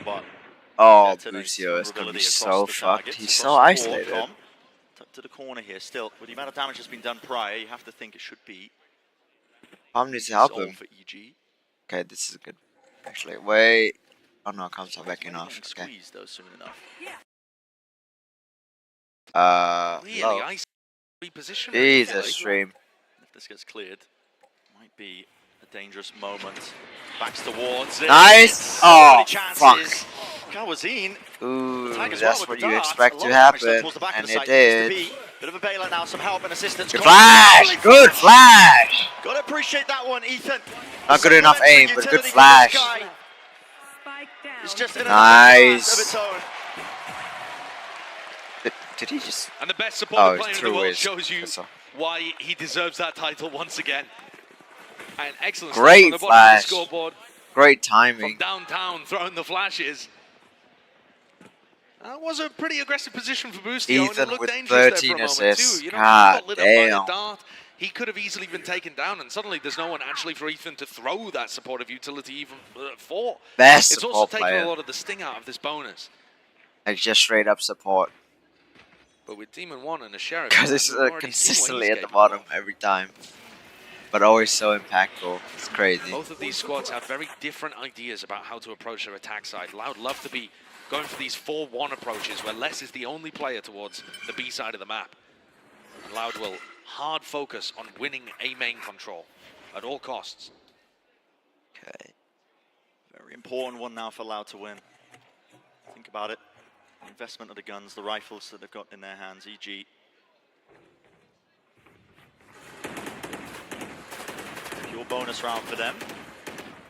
But oh, Boostio is going to be so fucked. He's so isolated. Tucked to the corner here still. With the amount of damage that's been done prior, you have to think it should be. Palm needs to help him. For EG. Okay, this is good. Actually, wait. Oh no, comes back enough. Okay. Squeeze though soon enough. Really ice reposition. Jesus, stream. If this gets cleared, might be a dangerous moment. Backs towards it. Nice! Oh, fuck. Kawazine. Ooh, that's what you expect to happen, and it did. Bit of a bailout now, some help and assistance. Good flash! Good flash! Gotta appreciate that one, Ethan. Not good enough aim, but good flash. It's just nice. Did he just... And the best supporting player in the world his shows you why he deserves that title once again. And excellent great on the flash. Scoreboard. Great timing. From downtown, throwing the flashes. That was a pretty aggressive position for Boostio. Ethan and with dangerous 13 there for a assists. Too. You know, God lit damn. up by the dart. He could have easily been taken down, and suddenly there's no one actually for Ethan to throw that supportive utility even for. Best it's support also taken player. a lot of the sting out of this bonus. Like just straight up support. But with Demon 1 and a Sheriff, because it's consistently at the bottom every time. But always so impactful. It's crazy. Both of these squads have very different ideas about how to approach their attack side. Loud love to be going for these 4-1 approaches where Les is the only player towards the B side of the map. And Loud will hard focus on winning A main control at all costs. Okay. Very important one now for Loud to win. Think about it. The investment of the guns, the rifles that they've got in their hands, EG. Pure bonus round for them.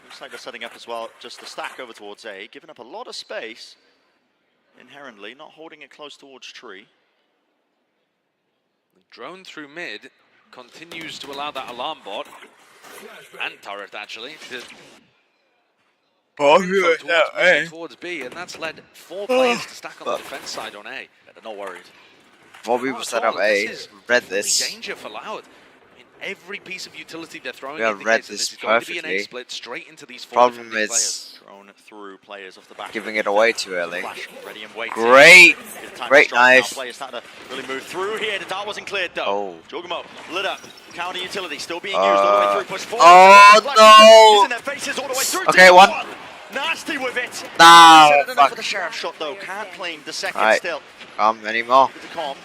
Looks like they're setting up as well just to stack over towards A, giving up a lot of space inherently, not holding it close towards tree. The drone through mid continues to allow that alarm bot and turret actually to towards B, and that's led 4 players to stack on the defense side on A. Yeah, they're not worried. 4 people set up A. Read this. Danger for Loud. I mean, Every piece of utility they're throwing We have read this this is going to be an perfectly. A-split straight into these 4 Problem defending players. is Thrown through players off the back. giving it away too early. Flash ready and waiting. Great, Good time to great strike now. knife. Players starting to really move through here. The dart wasn't cleared though. Oh. Jogamo lit up. Counter utility still being used all the way through. Push forward. Oh no! In their faces all the way through. Okay, one. Nasty with it. No, Set it enough fuck. for the sheriff shot though. Can't claim the second Right. still. Anymore. Good to calm.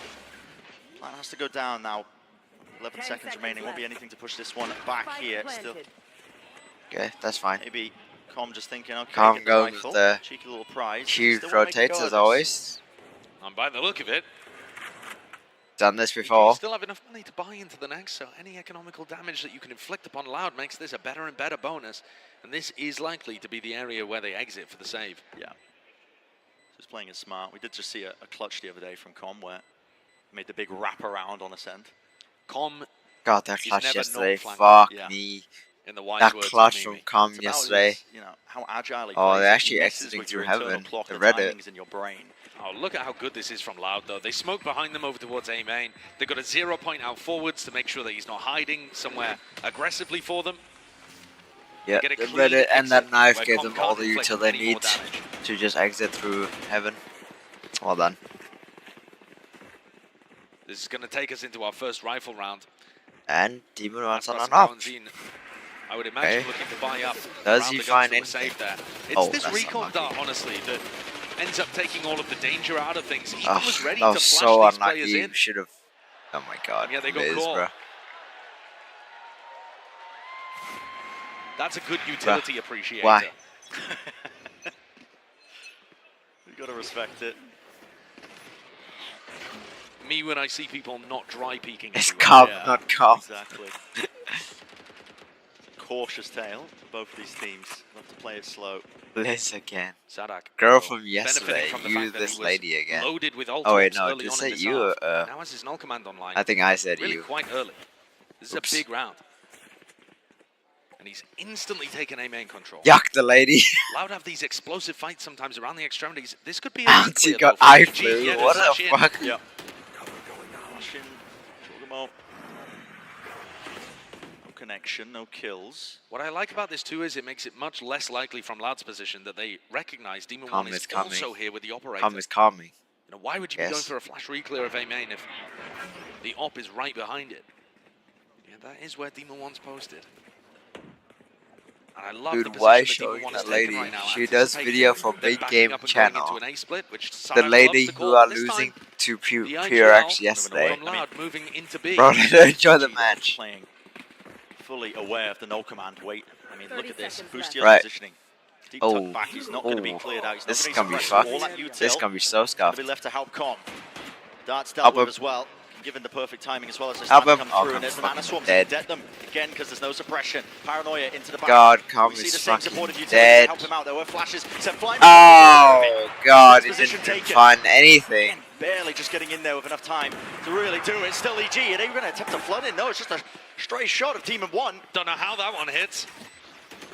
Plan has to go down now. 11 seconds remaining. Won't be anything to push this one back here. Still, Okay, that's fine. maybe Com just thinking, okay, Com get goes rifle. with the cheeky little prize. huge Still wanna make a rotates go as at always. And by the look of it, Done this you before. still have enough money to buy into the next, so any economical damage that you can inflict upon Loud makes this a better and better bonus. And this is likely to be the area where they exit for the save. Yeah. Just playing it smart. We did just see a clutch the other day from Com where he made the big wrap around on ascent. Com God, that He's clutch never yesterday. not flanked. Fuck Yeah. me. in the wise That words of clutch from Mimi. Com It's about yesterday. his, you know, how agile he Oh, plays. they're He actually messes exiting with through your internal heaven. clock, The the Reddit. timings in your brain. Oh, look at how good this is from Loud, though. They smoke behind them over towards A main. They've got a 0 point out forwards to make sure that he's not hiding somewhere aggressively for them. Yeah, Get a the clean Reddit and that exit knife where gave Com them all can't the inflict util they any more need damage. to just exit through heaven. Well done. This is going to take us into our first rifle round. And Demon runs on Aspas and up. Kawanzin, I would imagine Okay. looking to buy up. Does around he the guns find that were anything? saved there. It's Oh, this that's recon unlucky. dart, honestly, that ends up taking all of the danger out of things. He Ugh, was ready that to was flash so these unlucky. players in. You should have. Oh my god. Yeah, they got Liz, caught. bro. That's a good utility appreciator. Why? You gotta respect it. Me when I see people not dry peeking. It's everywhere. calm, Yeah, not calm. Exactly. Cautious tale. Both of these teams love to play it slow. Liz again. Sadak, Girl though, from benefiting yesterday, from the you fact that this he was lady again. Loaded with Oh wait, ultimates no, early did on say in this you, half. Now has his null command online. I think I said really you. quite early. This Oops. is a big round. And he's instantly taken A main control. Yuck, the lady. Loud to have these explosive fights sometimes around the extremities. This could be a Bounty clear, got though, for eye EG. flu. Yeah, What slash the in. fuck? Yep. Flash in. Jogamo. No connection, no kills. What I like about this too is it makes it much less likely from Loud's position that they recognize Demon Calm 1 is is coming. also here with the operator. Calm is calming. You know, why would you be Yes. going for a flash re-clear of A main if the op is right behind it? Yeah, that is where Demon 1's posted. And I love the Dude, why position that showing Demon 1 is that taking lady? right now. She does anticipating video for them Big backing Game up and going Channel. into an A-split, which The Sadak lady loves to who call. are This losing time, to the IGL PRX yesterday. from Loud moving into B. Bro, they enjoy the match. Playing fully aware of the no command wait. I mean, look at this. 30 Boost seconds your Right. positioning. Deep Oh. tuck back. He's not going to be Oh. cleared out. He's This is not gonna going be to fucked. all that util. This is gonna be so Going scuffed. to be left to help Com. Darts Help dealt with him. as well. Given the perfect timing as well as they Help start to him. come Oh, through. I'm And there's the fucking mana swarms. dead. Dead them again because there's no suppression. Paranoia into the back. God, Com We see is the same fucking supported utility to dead. help him out. There were flashes. Sent flying. Oh god, he Position didn't taken. find anything. Again, barely just getting in there with enough time to really do it. Still EG. Are they going to attempt to flood in? No, it's just a stray shot of Demon 1. Don't know how that one hits.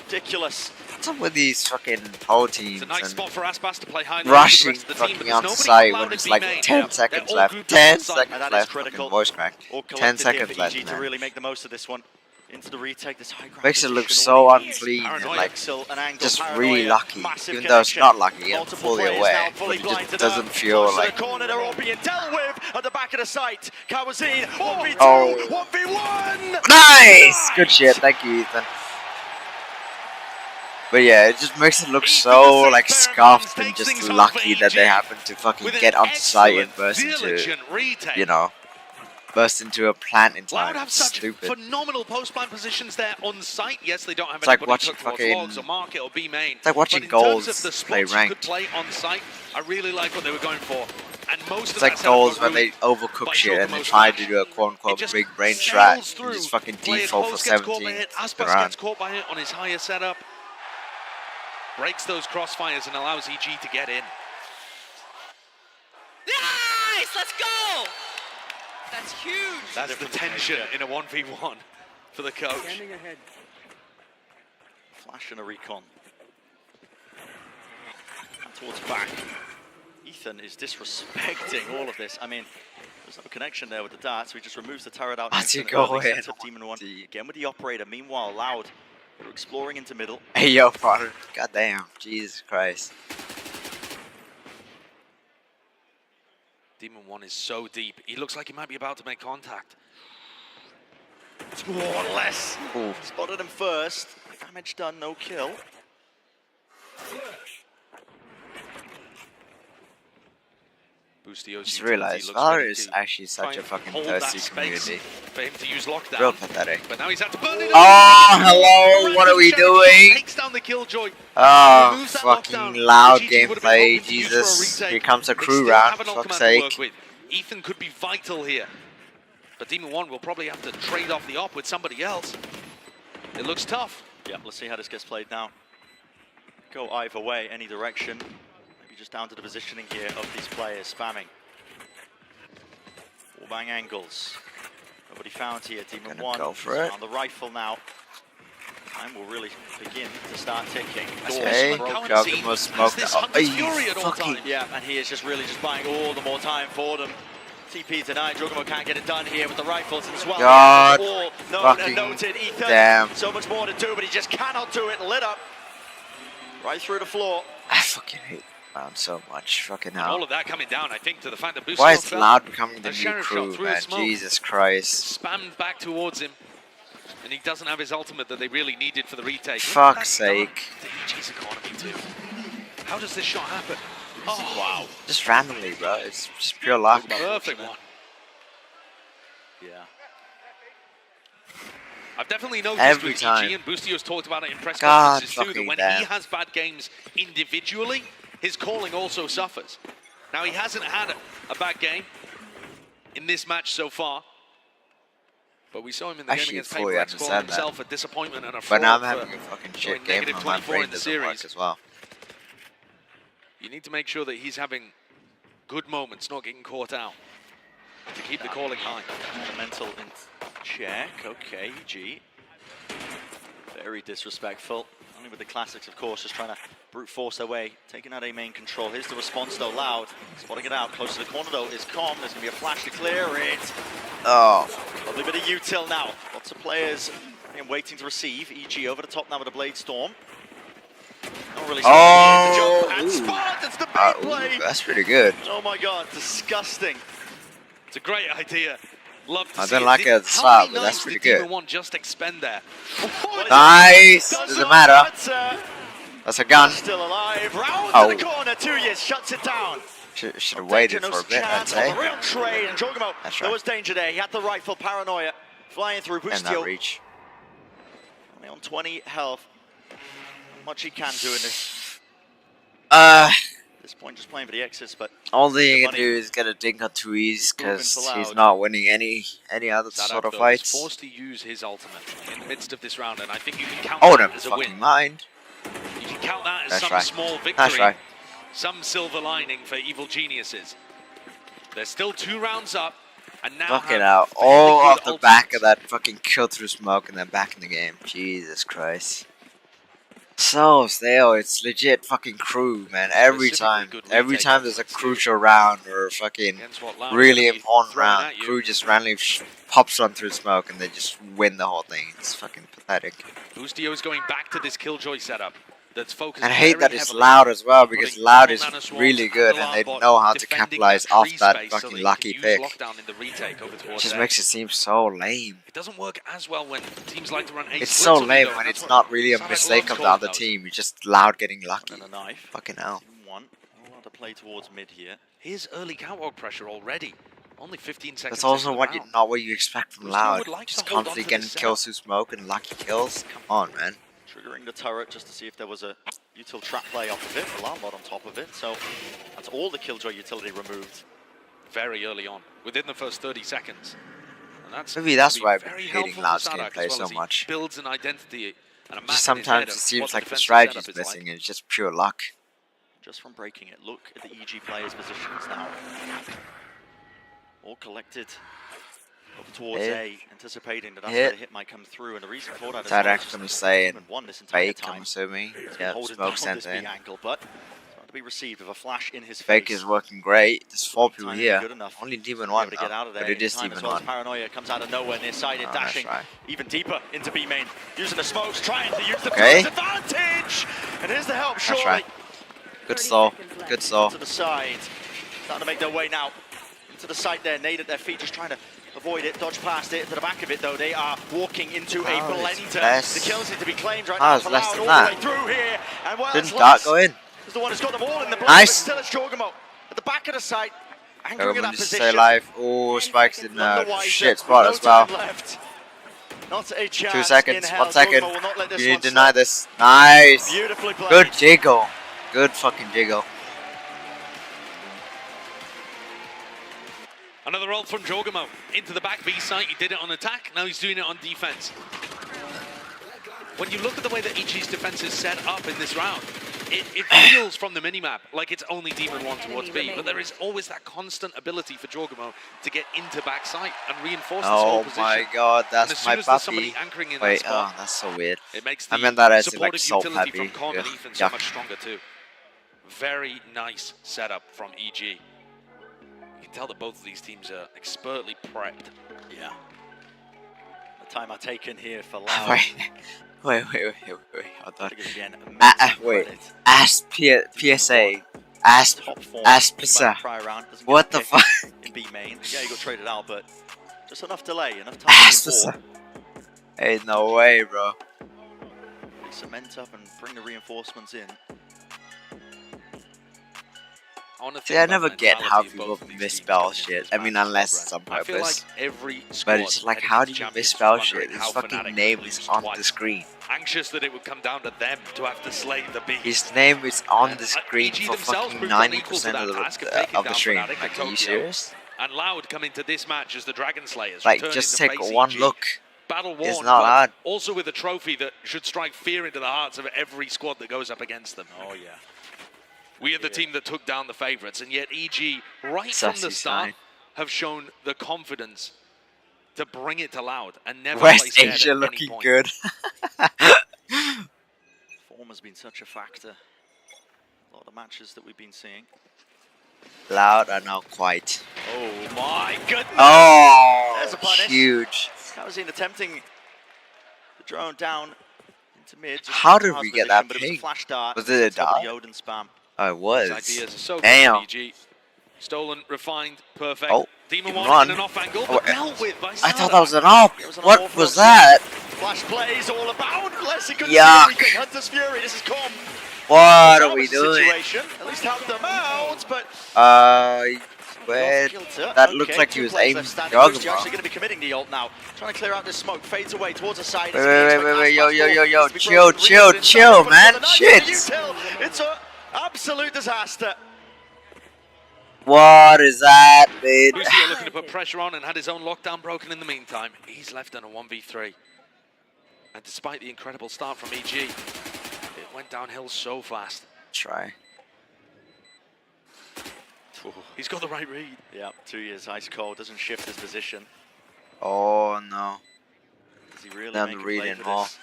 Ridiculous. What's up with these fucking whole teams It's a nice and spot for Aspas to play high low rushing with the rest of the team, fucking but on there's nobody site allowed when to it's be like made. 10 They're seconds all left. grouped up 10 on site, seconds and that is left. critical. Fucking voice crack. All 10 collective here seconds for left, EG to man. really make the most of this one. Into the retake, this high ground Makes it look position, so all he needs. unclean and Paranoia, like Pixel, an angle, just Paranoia, really lucky. massive Even though it's connection. not lucky, I'm Multiple fully players aware. now But fully it blinded just doesn't up. feel Close to like. the corner, they're all being dealt with at the back of the site. Kawazin, 1v2, Oh. 1v1. Nice! Good shit, thank you, Ethan. But yeah, it just makes it look so like scuffed and just lucky that they happen to fucking With an get on site and excellent, burst into, diligent retake. you know, burst into a plant in Loud time. have such Stupid. phenomenal post-plant positions there on site. Yes, they don't have It's like anybody watching cooked towards fucking- logs or market or B main. It's like watching but in goals terms of the play spots you ranked. could play on site, I really like what they were going for. And most It's of like that setup goals got when they ruined overcook by shit and they Shogumo's try to flash. do a quote It unquote just big brain sails strat and through. just fucking Player default for close gets caught by 17 it. Aspas around. gets caught by it on his higher setup. Breaks those crossfires and allows EG to get in. Nice! Let's go! That's huge. That's the tension in a 1v1 for the coach. Flash and a recon. And towards back. Ethan is disrespecting all of this. I mean, there's no connection there with the dart, so he just removes the turret out. That's it, go ahead. Demon One again with the operator. Meanwhile, Loud, they're exploring into middle. Hey, yo, father. Goddamn. Jesus Christ. Demon One is so deep. He looks like he might be about to make contact. More or less. Ooh. Spotted him first. Damage done, no kill. Boostio's Just realized Valor is actually such a fucking thirsty community. For him to use lockdown. Real pathetic. But now he's had to burn it. Oh, hello. What are we doing? Takes down the Killjoy. Oh, fucking Loud gameplay. Jesus. Here comes a crew round. For fuck's sake. Ethan could be vital here. But Demon One will probably have to trade off the op with somebody else. It looks tough. Yeah, let's see how this gets played now. Go either way, any direction. Maybe just down to the positioning here of these players spamming. Wallbang angles. Nobody found here. Demon One go for it. on the rifle now. Time will really begin to start ticking. Okay, Juggernaut must smoke fucking. Yeah, and he is just really just buying all the more time for them. TP tonight, Juggernaut can't get it done here with the rifles as well. God, all known fucking and noted. Ethan, damn. so much more to do, but he just cannot do it. Lit up right through the floor. I fucking hate Loud so much. Fucking hell. All of that coming down, I think, to the fact that Boostio Why is fell. Loud becoming the As new Sheriff shot crew, through man? the smoke. Jesus Christ. Spammed back towards him. And he doesn't have his ultimate that they really needed for the retake. Fuck's sake. EG's economy too. How does this shot happen? Oh, wow. Just randomly, bro. It's just pure luck. Perfect one. Yeah. I've definitely noticed Every with time. EG, and Boostio's talked about it in press God conferences too, that fucking when damn. he has bad games individually, his calling also suffers. Now, he hasn't had a bad game in this match so far, but we saw him in the game Actually, against fully Paperex calling understand that. himself a disappointment and a But fraud now I'm for having a fucking shit going game negative and my 24 brain in the doesn't work series. as well. You need to make sure that he's having good moments, not getting caught out, to keep the calling high. The mental in check. Okay, EG. Very disrespectful. Only with the classics, of course, just trying to brute force their way, taking out A main control. Here's the response, though. Loud, spotting it out. Close to the corner, though, is Com. There's going to be a flash to clear it. Oh. Lovely bit of util now. Lots of players waiting to receive. EG over the top now with a Blade Storm. Not really Oh, to jump and ooh. spot. It's the bait blade. That's pretty good. Oh my god, disgusting. It's a great idea. Love to I see don't it. like it at the How start, many but that's knives pretty did Demon good. One just expend there? Nice. Doesn't matter. That's a gun. Still alive. Round Oh. to the corner. 2 years shuts it down. Should have waited for a bit, I'd say. Real trade. And Juggernaut, That's there right. was danger there. He had the rifle, paranoia, flying through. And that Boostio reach. only on 20 health. Not much he can do in this. Uh, At this point, just playing for the exits, but all thing he the can money do is get a dink on 2Es because moving to he's Loud. not winning any other Sadak, sort of though, fights. was forced to use his ultimate in the midst of this round, and I think you can count Oh, that never as a fucking win. mind. You can count that as That's some right. small victory, That's right. some silver lining for Evil Geniuses. There's still 2 rounds up, and now Fucking have out. fairly All good off the back ultimates. of that fucking kill through smoke and then back in the game. Jesus Christ. So stale. It's legit fucking crew, man. Every Specifically time. good Every retake time there's a options, too. crucial round or a fucking Against what Loud really are gonna be important throwing round, at you. crew just randomly pops one through smoke and they just win the whole thing. It's fucking pathetic. Boostio is going back to this Killjoy setup that's focused And I hate very that it's heavily Loud as well because putting Loud double is mana swarms really and good alarm and they bot know how to defending capitalize that off tree that space so fucking that you lucky can pick. use lockdown in the retake over It towards just A. makes it seem so lame. It doesn't work as well when teams like to run ace It's splits so on you, lame though, when and it's that's not what really a Sadak mistake loves of the calling other those. team. You're just Loud getting lucky. and a knife. Fucking hell. One. A lot to play towards mid here. Here's early catwalk pressure already. Only 15 seconds. That's also into what the you, round. not what you expect from Boostio Loud. would like Just to hold on constantly to getting this kills through smoke and lucky kills. Come on, man. Triggering the turret just to see if there was a util trap play off of it. Alarm bot on top of it. So that's all the Killjoy utility removed. Very early on, within the first 30 seconds. And that's Maybe that's gonna be why I've been very hating helpful Loud's for Sadak gameplay as so as he much. builds an identity and a map Just in his head sometimes of it seems what like the defensive strategy's setup is missing like. and it's just pure luck. Just from breaking it. Look at the EG players' positions now. All collected up towards Hit. A, anticipating that that's Hit. where the hit might come through. And the reason for that is Sadak just gonna say and won this entire fake, time. I'm assuming. He's been Yeah, holding smoke down sent this big in. angle, but to be received with a flash in his Fake face. is working great. There's 4 people Timing here. good enough. Only Demon 1 to get out of there but it is in time Demon as well. 1. Paranoia comes out of nowhere, near-sided, Oh, dashing nice try. even deeper into B main, using the smokes, trying to use the Okay. first advantage. And here's the help, Nice surely. try. Good stall. Good stall. To the side, starting to make their way now into the side there. Nade at their feet, just trying to avoid it, dodge past it. To the back of it though, they are walking into a Oh, it's blender. less. The kills need to be claimed right Oh, now it's for less Loud than all that. the way through here. And well, Didn't Dark go in? is the one who's got them all in the blender, Nice. but still it's Jorgamo at the back of the site, anchoring in that Just position. stay alive. Oh, Spike's in Wonder-Wiser, shit spot no as well. time left. Not a chance 2 seconds. in hell. 1 second. Jorgamo will not let this You need one to deny slip. this. Nice. Beautifully played. Good jiggle. Good fucking jiggle. Another ult from Jorgamo into the back B site. He did it on attack. Now he's doing it on defense. When you look at the way that EG's defense is set up in this round, it feels from the minimap like it's only Demon 1 towards B, but there is always that constant ability for Jorgamo to get into back site and reinforce this whole Oh position. my god, And as that's soon my as there's somebody puppy. anchoring in Wait, that spot, oh, that's so weird. it makes I the meant that as in, supportive like, Salt utility Happy. from Con Yeah. and Ethan Yeah. so much stronger too. Very nice setup from EG. You can tell that both of these teams are expertly prepped. Yeah. The time I've taken here for Loud. Wait. Hold on. Again, Wait. Ask PSA. Ask top form. PSA. Prior round, doesn't get What the picked fuck? in B main. Yeah, he got traded out, but just enough delay, enough time Ask to PSA. Hey, no way, bro. cement up and bring the reinforcements in. See, I never get how people misspell shit. I mean, unless it's on I feel like purpose. every But it's like, how do you misspell shit? His fucking name is on the screen. Anxious that it would come down to them to have to slay the beast. His name is on the And, screen EG for themselves fucking proved unequal to 90% that of task the taking down stream. Fnatic and Like, are you Tokyo. serious? And Loud come into this match as the Dragon Slayers. Like, returning just to take face one EG. look. Battle It's won, not but hard. also with a trophy that should strike fear into the hearts of every squad that goes up against them. Oh, yeah. We are the team that took down the favourites, and yet EG, right from the Sassy start, sign. have shown the confidence to bring it to Loud and never West play scared Asia at any looking point. good. Form has been such a factor. A lot of the matches that we've been seeing. Loud are not quite. Oh my goodness! Oh, There's a punish. huge. That was in attempting the drone down into mid. just How did hard we get position, that but it was a ping? flash dart. Was it a Top of dart? the Odin spam. Oh, it was. His ideas are so good Damn. from EG. Stolen, refined, perfect. Oh, Demon Demon 1 one. in an off angle, Oh, but dealt with by I Sada. thought that was an op. It was an What unorthodox was that? Flash plays all about. Leslie couldn't Yuck. see anything. Hunter's Fury. This is calm. What are we doing? Situation. At least help them out, but Wait. Kilter. That looked like he two was players aiming left standing. Jorgamo. Who's actually going to be committing the ult now. Trying to clear out this smoke. Fades away towards the side. Wait, yo, chill, man. Shit. It's an absolute disaster. What is that, dude? Lucio looking to put pressure on and had his own lockdown broken in the meantime. He's left on a 1v3. And despite the incredible start from EG, it went downhill so fast. Try. He's got the right read. Yeah, 2 years ice cold. Doesn't shift his position. Oh no. Does he really Down make the a read play and for all. this?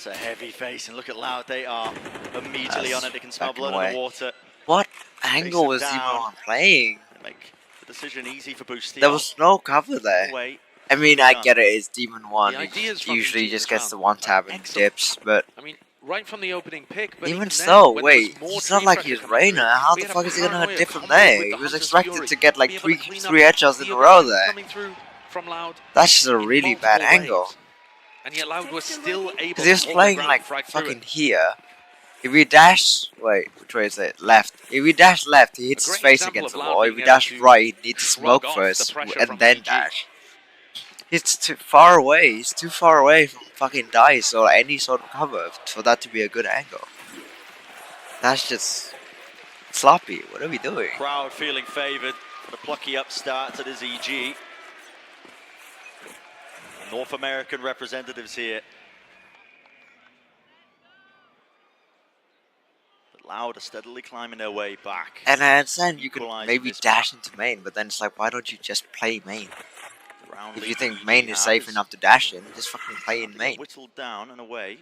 That's a heavy face, and look at Loud. They are immediately That's on it. They can smell backing blood away. in the water. What angle was down. Demon playing? They make the decision easy for Boosty. There was no cover there. Away. I mean, I get it. It's Demon 1. The He ideas from usually EG just this gets the round one are tap and excellent. dips, but I mean, right from the opening pick, but even then, so, when there was wait, more it's not team like pressure he's coming Reyna. through, How we the had fuck is he gonna have a Paranoia different combo with day? the He was Hunter's expected Fury. to get like Be able three to clean up headshots in the a row aggression there. coming through from Loud That's just a in really bad multiple angle. ways. And yet Loud was still able Because to he was hold playing their like ground right through fucking it. here. If we dash, wait, which way is it? Left. If we dash left, he hits A his great face example against the of Loud wall. If being we able dash to right, he needs to shrug smoke off first the pressure and from then EG. dash. He's too far away. He's too far away from fucking dice or any sort of cover for that to be a good angle. That's just sloppy. What are we doing? Crowd feeling favoured for the plucky upstart to this EG. North American representatives here. But Loud are steadily climbing their way back. And I understand you could Equalize maybe this dash into main, but then it's like, why don't you just play main? The round If lead you think EG main is safe has enough to dash in, just fucking play in main. Whittled down and away.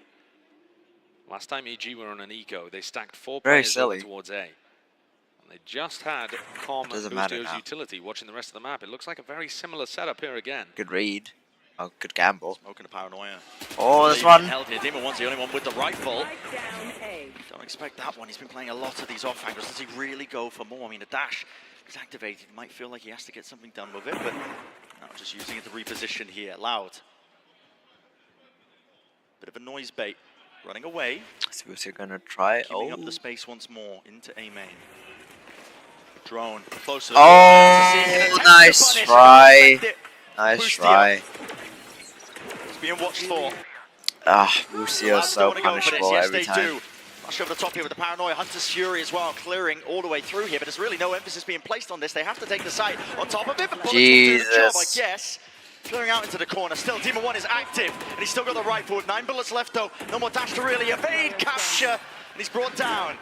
Last time EG were on an eco, they stacked 4 Very players silly. over towards A. And they just had Com and Doesn't matter Boostio's now. utility watching the rest of the map. It looks like a very similar setup here again. Good read. Oh, good gamble. Smoking a paranoia. Oh, this Leaving one. Held here. Demon One's the only one with the rifle. Don't expect that one. He's been playing a lot of these off angles. Does he really go for more? I mean, a dash is activated. He might feel like he has to get something done with it, but no, just using it to reposition here. Loud. Bit of a noise bait. Running away. So what's he gonna try? Giving Oh. up the space once more into A main. Drone close to the Oh, nice try. Nice try. It's being watched for. Ah, Lucio's so Don't wanna go for this. punishable Yes, every they time. do. Rush over the top here with the paranoia. Hunter's Fury as well, clearing all the way through here, but there's really no emphasis being placed on this. They have to take the site on top of it, but Bullets will do the job, I Jesus. guess. Clearing out into the corner. Still, Demon One is active, and he's still got the rifle with 9 bullets left, though. No more dash to really evade capture, and he's brought down.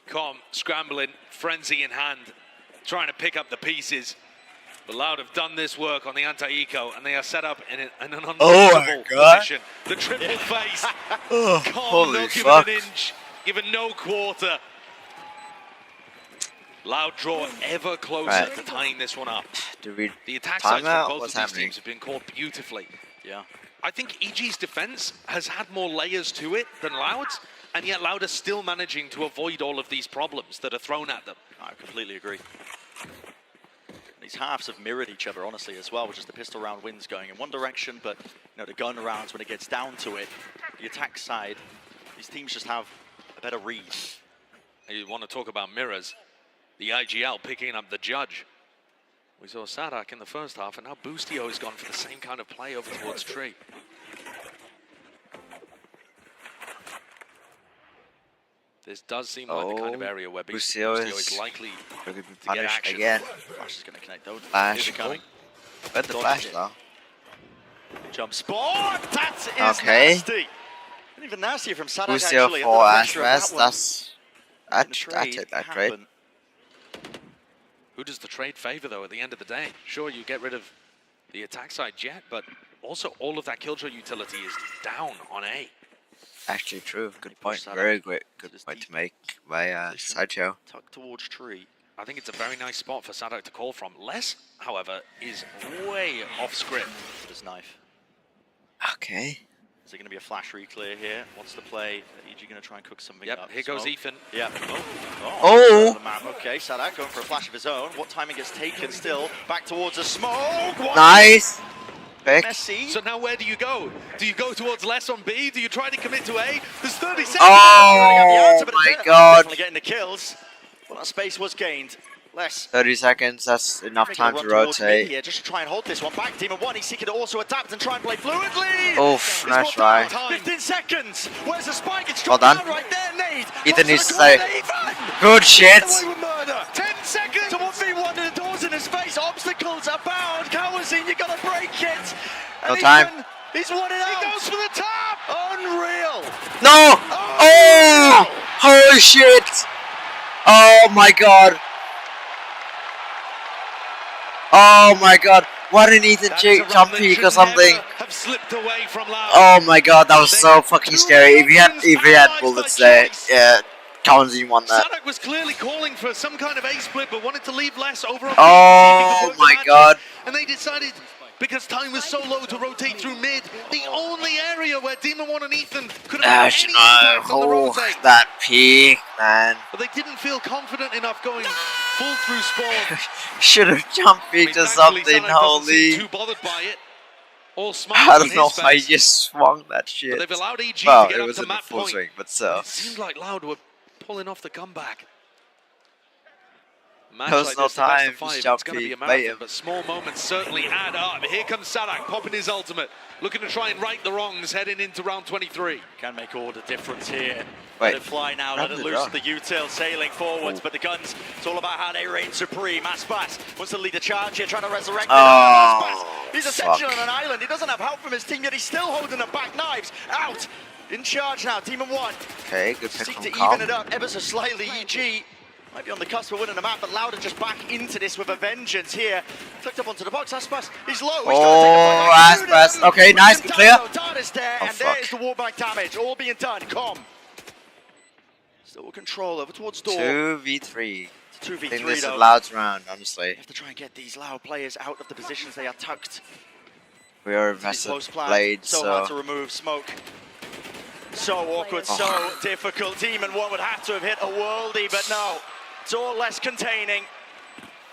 Com scrambling, frenzy in hand, trying to pick up the pieces. But Loud have done this work on the anti-eco, and they are set up in an unbelievable position. The triple face. Oh, Com holy not given fuck. an inch, given no quarter. Loud draw ever closer Right. to tying this one up. Do we The attack sides timeout? from both What's of these happening? teams have been called beautifully. Yeah. I think EG's defense has had more layers to it than Loud's, and yet Loud are still managing to avoid all of these problems that are thrown at them. I completely agree. These halves have mirrored each other, honestly, as well, which is the pistol round wins going in one direction, but the gun rounds, when it gets down to it, the attack side, these teams just have a better read. You want to talk about mirrors, the IGL picking up the judge. We saw Sadak in the first half, and now Boostio has gone for the same kind of play over towards Tree. This does seem like the kind of area where Boostio is likely Could be to get punished action. again. Flash is going to connect, though. Flash. Is it coming? Where'd the Dodged flash it. though? Jump spot! That is Okay. nasty! And even nastier from Sadak, Lucio actually. for under the Ash pressure of that West. one. That's And the I trade take that trade. happened. Who does the trade favor, though, at the end of the day? Sure, you get rid of the attack side jet, but also all of that killjoy utility is down on A. Actually true. Good He point. pushed that Very up great. to Good this point deep to make by position. Sideshow. Tucked towards Tree. I think it's a very nice spot for Sadak to call from. Les, however, is way off script. With his knife. Okay. Is there going to be a flash re-clear here? What's the play? EG going to try and cook something Yep, up? here goes Smoke. Ethan. Yeah. Oh! The map. Okay, Sadak going for a flash of his own. What timing gets taken still? Back towards the smoke. What? Nice. Pick. Messi. So now where do you go? Do you go towards Les on B? Do you try to commit to A? There's 30 seconds. Oh my god. Definitely getting the kills. Well, that space was gained. Less. 30 seconds. That's enough time to rotate. Here, just to try and hold this one back. Demon One, he's seeking to also adapt and try and play fluidly. Oof, He's nice brought try. down. 15 seconds. Where's the spike? It's Well dropped done. down right there, Nate. Ethan Goes needs to to the say, corner, Ethan. good shit. Get away with murder. 10 seconds. To 1v1 to the doors in his face. Obstacles abound. Kawazin, you gotta break it. No And time. Ethan, he's won it out. He goes for the top. Unreal. No! Oh! Holy shit! Oh my god! Oh my god! Why didn't Ethan jump peek or something? Have slipped away from Loud. Oh my god, that was so fucking scary. If he had bullets there, yeah, Townsend won that. Sadak was clearly calling for some kind of A split, but wanted to leave Les over on B, Oh see if he could work my the magic. god. And they decided, because time was so low, to rotate through mid, the only area where Demon One and Ethan could have Ash, any no, impact on the oh, rotate. that peek, man. But they didn't feel confident enough going full through Spawn. Should have jump peeked or Thankfully, something, Sadak doesn't seem holy. too bothered by it. All smart I on don't know his why he face. just swung that But shit. they've allowed EG Well, to get it up was to in the map full point. swing, but still. It seemed like Loud were pulling off the comeback. Match There was like no this, the best time of to five, jump it's going to be a peek, bait marathon, him. but small moments certainly add up. Here comes Sadak popping his ultimate, looking to try and right the wrongs heading into round 23. Can make all the difference here. Wait, Let it fly now, let it grab the loose. drone. The util sailing forwards, but the guns, it's all about how they reign supreme. Aspas wants to lead the charge here, trying to resurrect it. Oh, Aspas, he's essentially fuck. on an island. He doesn't have help from his team, yet he's still holding the back knives. Out, in charge now, Demon One. Okay, good pick Seek from to Calm. even it up ever so slightly. EG Might be on the cusp of winning a map, but Loud are just back into this with a vengeance here. Tucked up onto the box. Aspas, he's low. Oh, Aspas. Okay, nice and clear. There, and there's the wallbang damage, all being done. Com. Still control over towards door. 2v3. It's 2v3 I think this though. is Loud's round, honestly. You have to try and get these Loud players out of the positions they are tucked. We are invested blade, so hard to remove smoke. So awkward, so difficult. Demon 1 would have to have hit a worldie, but no. It's all less containing.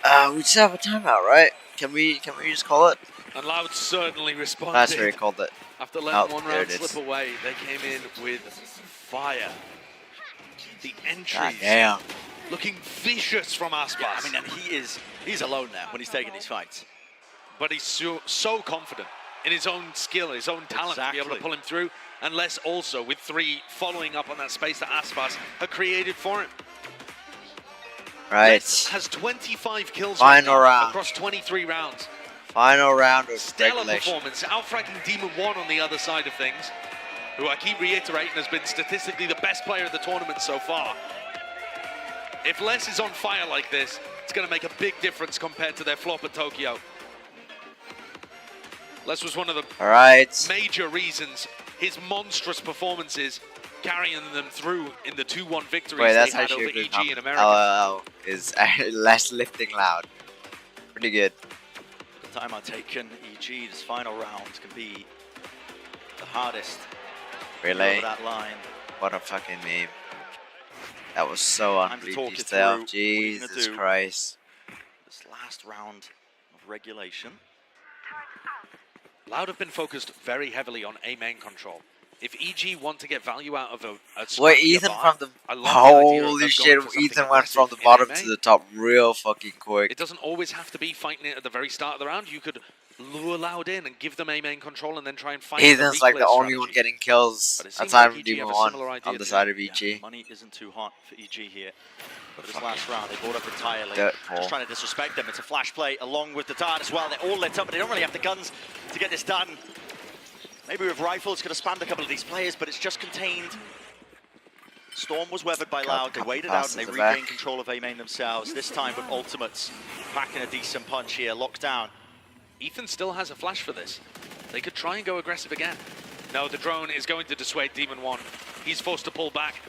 We just have a timeout, right? Can we just call it? And Loud certainly responded. That's where he called it. After letting one round slip away, they came in with fire. The entries looking vicious from Aspas. Yeah, I mean, and he's alone there when he's taking these fights. But he's so confident in his own skill, his own talent to be able to pull him through. And Les also with 3 following up on that space that Aspas had created for him. Right. Les has 25 kills Final round. across 23 rounds. Final round of Stellar regulation. performance. Outfracking Demon 1 on the other side of things, who I keep reiterating has been statistically the best player of the tournament so far. If Les is on fire like this, it's going to make a big difference compared to their flop at Tokyo. Les was one of the major reasons his monstrous performances carrying them through in the 2-1 victories they had over EG in America. LOL is less lifting Loud. Pretty good. The time I've taken, EG's final round can be the hardest. Really? Over that line. What a fucking meme. That was so unbelievable yourself. Jesus Christ. This last round of regulation. Loud have been focused very heavily on A main control. If EG want to get value out of a wait, Ethan from the holy shit, Ethan went from the bottom to the top real fucking quick. It doesn't always have to be fighting it at the very start of the round. You could lure Loud in and give them A main control and then try and fight. Ethan's like the only one getting kills aside from Demon 1 on the side of EG. Yeah, money isn't too hot for EG here. But this last round, they brought up entirely. Just trying to disrespect them. It's a flash play along with the dart as well. They're all lit up, but they don't really have the guns to get this done. Maybe with rifles, could have spanned a couple of these players, but it's just contained. Storm was weathered by Loud. They waited out and they regained control of A main themselves. This time with ultimates, packing a decent punch here, locked down. Ethan still has a flash for this. They could try and go aggressive again. No, the drone is going to dissuade Demon 1. He's forced to pull back.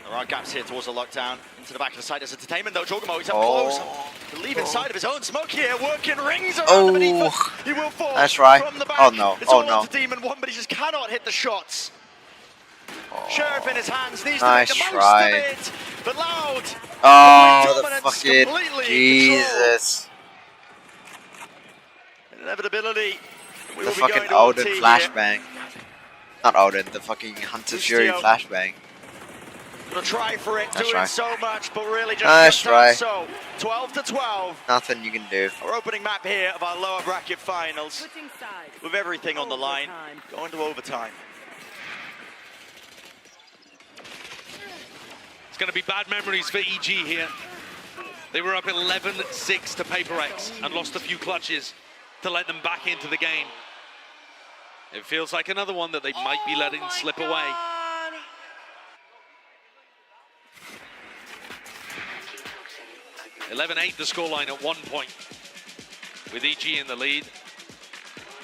There are gaps here towards the lockdown. Into the back of the side as entertainment though. Jorgamo, he's up close. To leave inside of his own smoke here. Working rings around the beneath. He will fall from the back. Oh no. It's all up to Demon 1, but he just cannot hit the shots. Sheriff in his hands needs to make the most of it. But Loud. Oh, the fucking Jesus. Inevitability. The fucking Odin flashbang. Not Odin, the fucking Hunter Fury flashbang. Gonna try for it, doing so much, but really just so 12 to 12. Nothing you can do. Our opening map here of our lower bracket finals. With everything on the line, going to overtime. It's going to be bad memories for EG here. They were up 11-6 to Paper X and lost a few clutches to let them back into the game. It feels like another one that they might be letting slip away. 11-8 the scoreline at 1 point, with EG in the lead.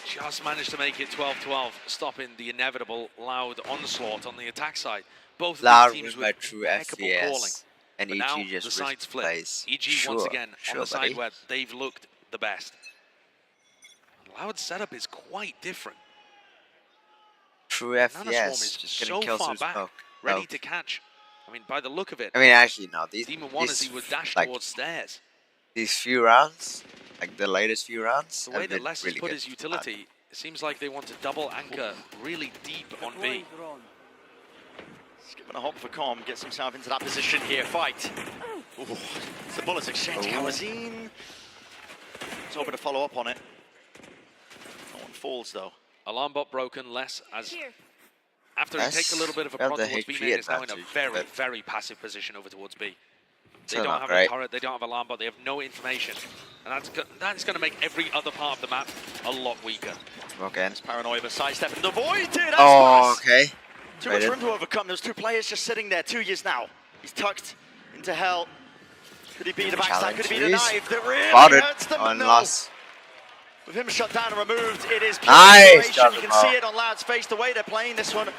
Just managed to make it 12-12, stopping the inevitable Loud onslaught on the attack side. Both Loud teams with my true FPS, and but EG just the sides flip. plays. EG once again on the side where they've looked the best. Loud's setup is quite different. True FPS, just getting kills through smoke. Ready to catch. I mean, by the look of it, I mean, actually, no. Demon 1 as he would dash towards stairs. These few rounds, like the latest few rounds, the way that Les has put his utility, it seems like they want to double anchor really deep on B. Skipping a hop for Com, gets himself into that position here. Fight. Ooh, it's the bullets exchange. Kawazine. He's hoping to follow up on it. No one falls though. Alarm bot broken. Les as after he takes a little bit of a prod towards B main, is now in a very, very passive position over towards B. They don't have a turret, they don't have alarm bot, they have no information. And that's going to make every other part of the map a lot weaker. Okay. It's paranoia, but sidestepping avoided. Oh, okay. Too much room to overcome. There's two players just sitting there. 2 years now. He's tucked into hell. Could he be the backside? Could he be the knife that really Spotted hurts them? on No. loss. With him shut down and removed, it is pure Nice. desperation. You can see it on Loud's face, the way they're playing this one.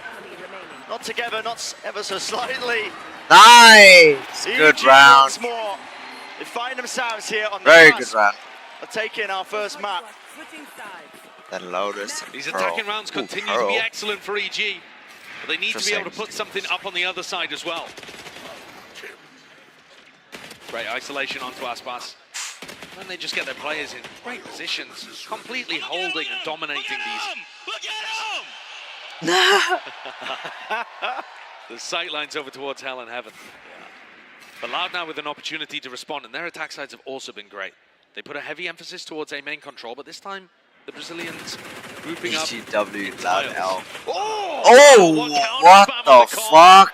Not together, not ever so slightly. Nice. Good EG round. Once more. They find themselves here on the Very cusp good round. of taking our first map. Then Lotus. These attacking rounds continue to be excellent for EG. But they need to be able to put something up on the other side as well. Great isolation onto Aspas. And they just get their players in great positions, completely holding and dominating these. Look at him! The sight lines over towards hell and heaven. But Loud now with an opportunity to respond, and their attack sides have also been great. They put a heavy emphasis towards A main control, but this time the Brazilians grouping up. EGW Loud L. Oh, what the fuck?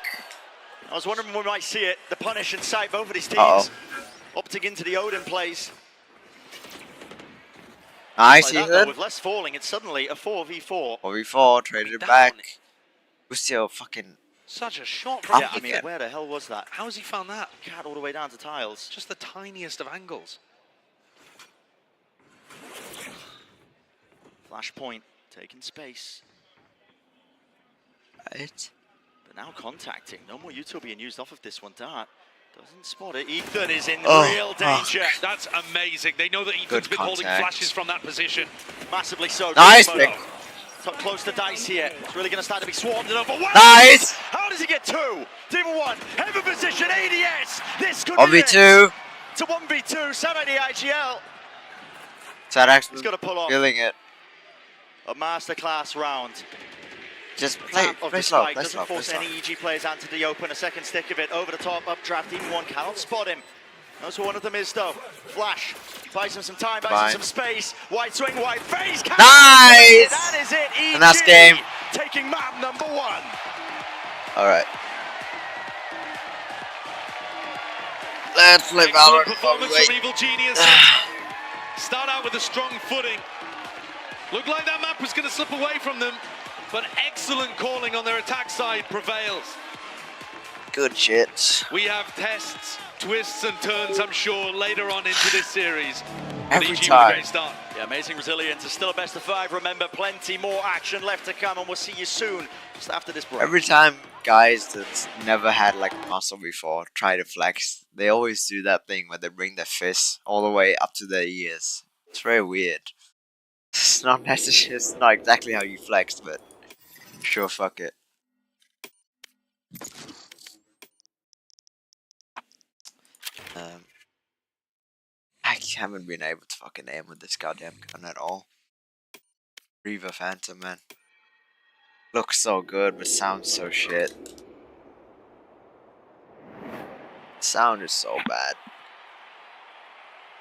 I was wondering when we might see it. The punish in sight, both of these teams opting into the Odin plays. Nice, Like Ethan. with less falling, it's suddenly a 4v4. 4v4, traded it back. Lucio fucking. Such a shot from Yeah, I mean, where the hell was that? How has he found that? Cat all the way down to tiles. Just the tiniest of angles. Flashpoint taking space. Right. But now contacting. No more util being used off of this one. Dart doesn't spot it. Ethan is in real danger. That's amazing. They know that Ethan's been holding flashes from that position. Massively so. Nice pick. Close to Dice here. It's really going to start to be swarmed over. Nice. How does he get two? Demon 1, heavy position, ADS. This could 1v2. It's a 1v2. Saturday IGL. Sadax He's got to pull off feeling it. a masterclass round. Just play slow, play doesn't slow, play force slow. any EG players out to the open. A second stick of it over the top, updraft. Demon 1 cannot spot him. Knows who one of them is though. Flash buys him some time, buys him some space. White swing, white face. Nice! That is it. EG And that's game. taking map number 1. All right. Let's play Valorant. Performance from Evil Genius. Start out with a strong footing. Looked like that map was going to slip away from them, but excellent calling on their attack side prevails. Good shit. We have tests, twists and turns, I'm sure, later on into this series. Every EG with a time. great start. Yeah, amazing resilience. It's still a best of 5. Remember, plenty more action left to come, and we'll see you soon, just after this break. Every time guys that's never had like muscle before try to flex, they always do that thing where they bring their fists all the way up to their ears. It's very weird. It's not necessarily, it's not exactly how you flex, but sure, fuck it. I haven't been able to fucking aim with this goddamn gun at all. Reaver Phantom, man. Looks so good, but sounds so shit. Sound is so bad.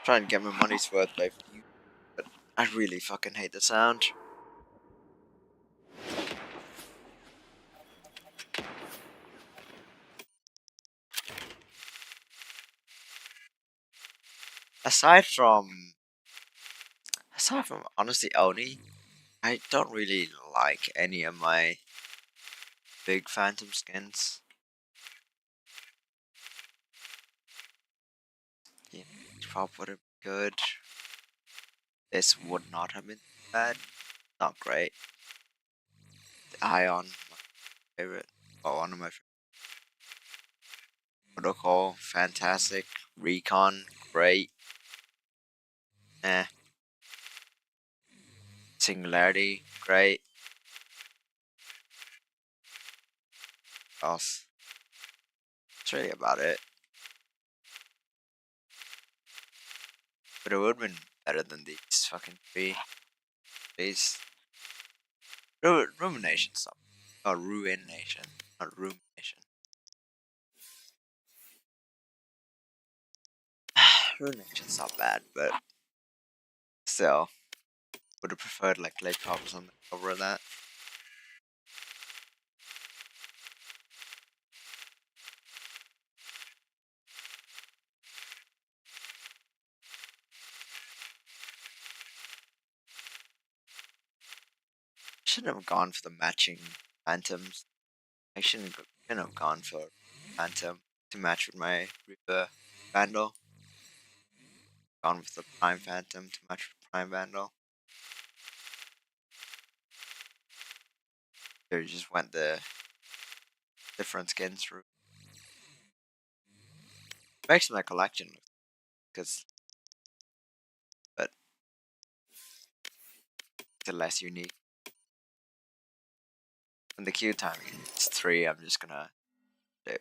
Trying to get my money's worth, but I really fucking hate the sound. Aside from honestly Oni, I don't really like any of my big Phantom skins. Yeah, Drop would have been good. This would not have been bad. Not great. The Ion, my favorite. Well, one of my favorite. Protocol, fantastic. Recon, great. Singularity, great. Else. That's really about it. But it would have been better than these fucking 3. These. Rumination stuff. Oh, Ruination. Not Rumination. Ruination's not bad, but still. Would have preferred like Lake Pop or something over that. Shouldn't have gone for the matching Phantoms. I shouldn't have gone for Phantom to match with my Reaper Vandal. Gone with the Prime Phantom to match with Prime Vandal. Here you just went the different skins route. Makes my collection because, but it's less unique. When the queue timing is 3, I'm just gonna do.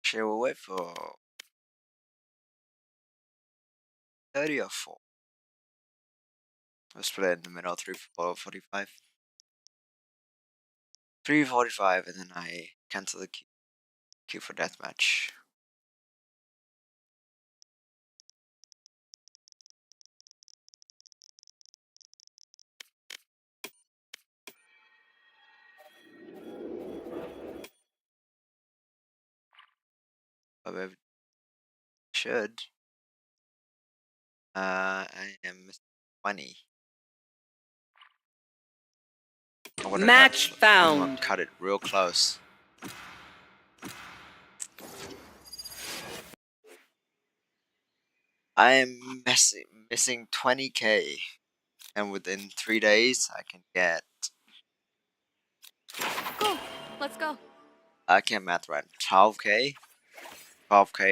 Actually, we'll wait for 30 or 4. Let's put it in the middle, 3:45. 3:45, and then I cancel the queue for deathmatch. I should. I am 20. Match found. I'm gonna cut it real close. I am missing 20k, and within 3 days I can get. Go. Let's go. I can't math right. 12k,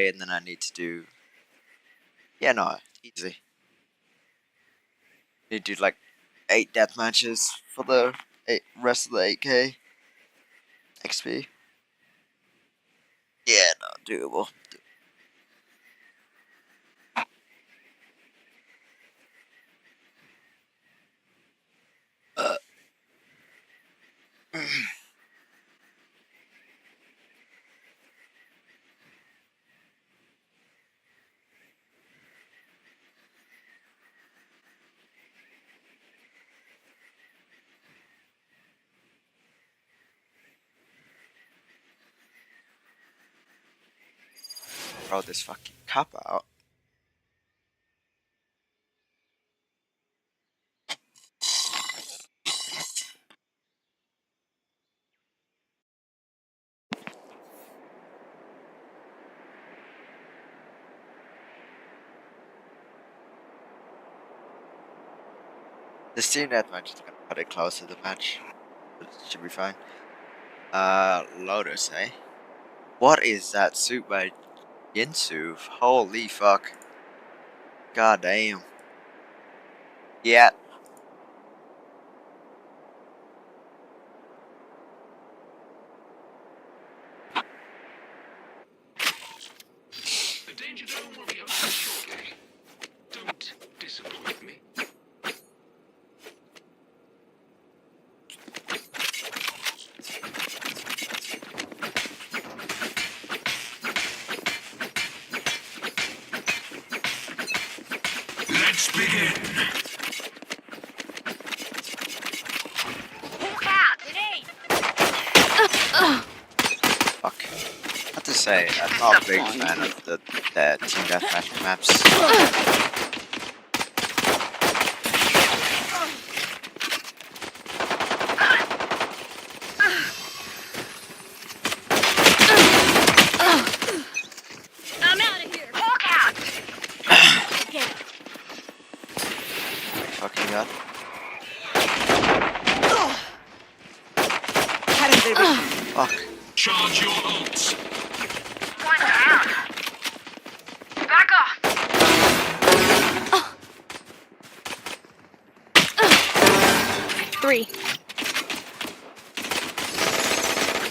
and then I need to do. Yeah, no, easy. Need to do like 8 death matches for the rest of the 8k XP. Yeah, no, doable. Throw this fucking cup out. The team deathmatch is gonna cut it close to the match. But it should be fine. Lotus, eh? What is that suit by Yinsu? Holy fuck. God damn. Yeah. The Danger Dome will be open shortly. Don't disappoint me. Let's begin. Fuck. I have to say, I'm not a big fan of the team deathmatch maps. I'm out of here. Walk out. Okay. Fucking god. Fuck. Charge your ults. One down. Back off. Three.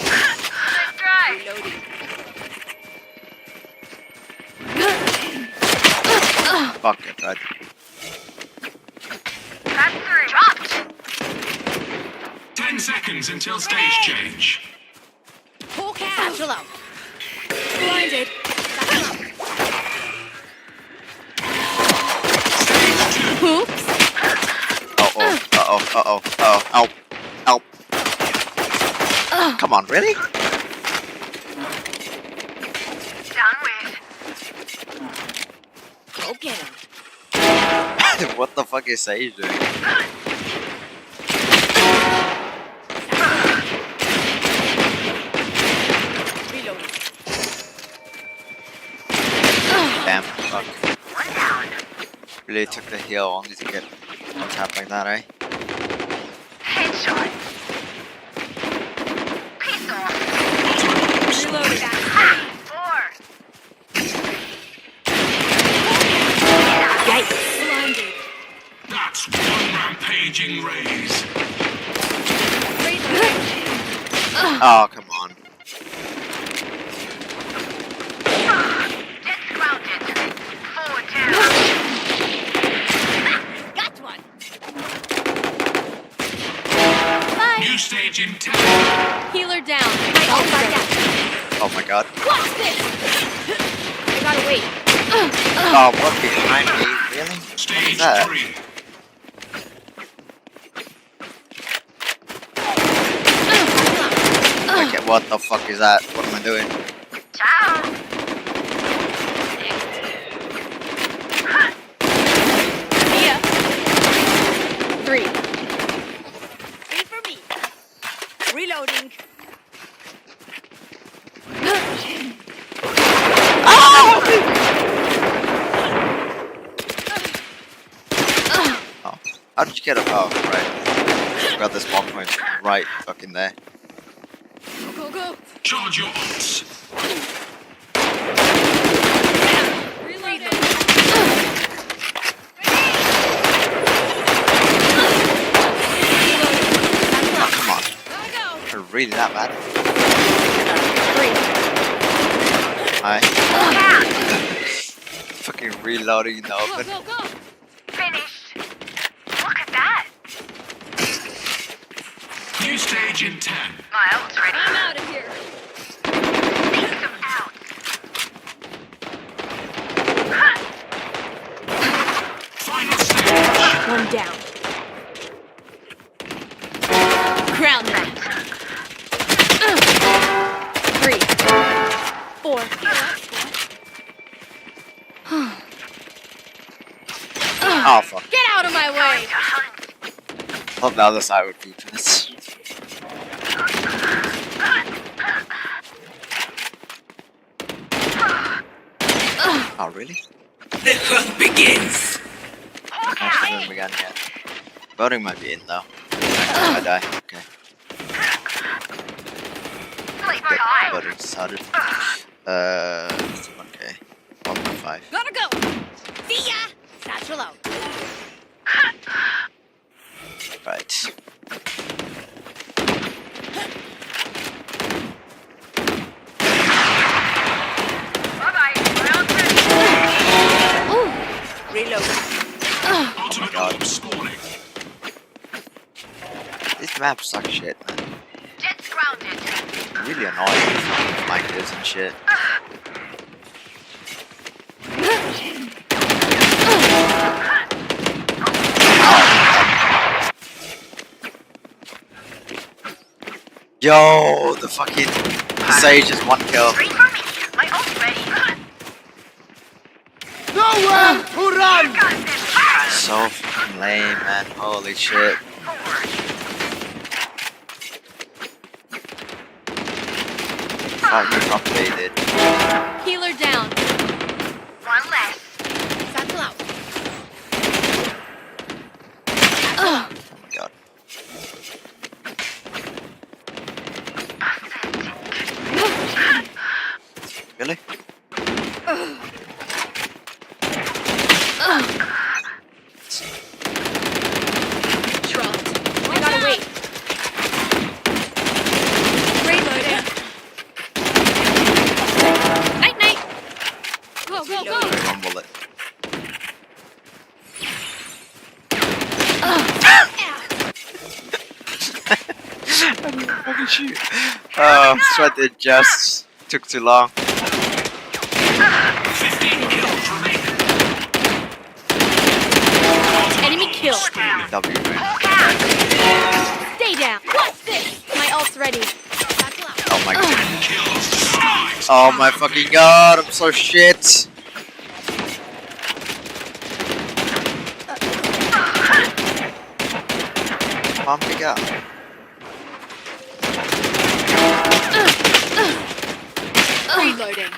Nice try. Reloading. Fuck it, right? That's 3. Dropped. 10 seconds until stage change. Hawk out. Satchel out. Blinded. Satchel out. Oops. Come on, really? Go get him. What the fuck is Sage doing? Reloading. Damn, fuck. Really took the heal only to get on tap like that, eh? Headshot. Piss off. Reloading. 4. Yikes. Blinded. That's one rampaging raise. Oh, come on. Death grounded. 4 down. Got one. New stage in 10. Healer down. My ult ready. Oh my god. Watch this. I gotta wait. Oh, what behind me? Really? What is Stage that? 3. Okay, what the fuck is that? What am I doing? Ciao. Mia. 3. 3 for me. Reloading. Oh, how did you get up? Oh, right. Got this spawn point right fucking there. Go, go, go. Charge your ults. Reloading. Oh, come on. Gotta go. They're really that bad. 3. Hi. Fucking reloading in the Go, open. go, go. Finished. Look at that. New stage in 10. My ult's ready. I'm out of here. Take them out. Final stage. One down. Crown them. 3. 4. Oh, fuck. Get out of my way. To hunt. Thought the other side would be for this. Oh, really? The hunt begins. Hawk Actually, out. hasn't begun yet. Voting might be in though. I die. Okay. Sleep Good. tight. Voting started. Okay. 1.5. Gotta go. See ya. Satchel out. Right. Bye-bye. Round 3. Ooh. Reload. Ultimate God. orb spawning. These maps suck shit, man. Jets grounded. Really annoying with fucking flankers and shit. Yo, the fucking Sage is 1 kill. 3 for me. My ult's ready. Nowhere to run! Got this. So fucking lame, man. Holy shit. 4. Fucking updated. Healer down. 1 less. Satchel out. Oh my god. Really? Dropped. I gotta wait. Reloading. Night, night. Go, go, go. Rumble it. Fucking shoot. Oh, tried to adjust. Took too long. 15 kills remaining. Enemy kill. W, man. Hawk out. Stay down. What's this? My ult's ready. Satchel out. Oh my god. Kills destroyed. Oh my fucking god, I'm so shit. can't pick up. Reloading.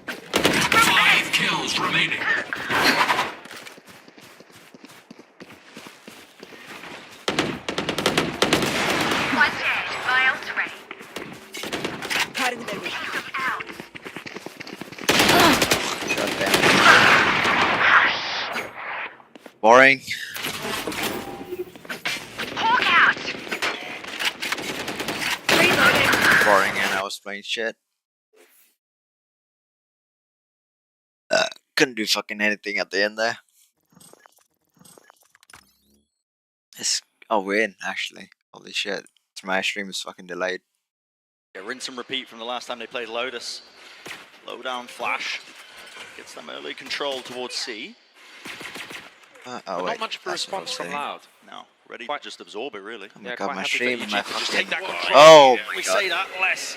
5 kills remaining. One dead. My ult ready. Out. God damn. Boring. Hawk out. Boring, and I was playing shit. Couldn't do fucking anything at the end there. It's a win, actually. Holy shit. My stream is fucking delayed. Yeah, rinse and repeat from the last time they played Lotus. Low down flash. Gets them early control towards C. Oh, But wait. not much of a That's what I response was from saying. Loud. No, ready to just absorb it, really. Oh my Yeah, god, quite my happy for stream, EG my to just fucking... take that control. Oh We my say god. that less.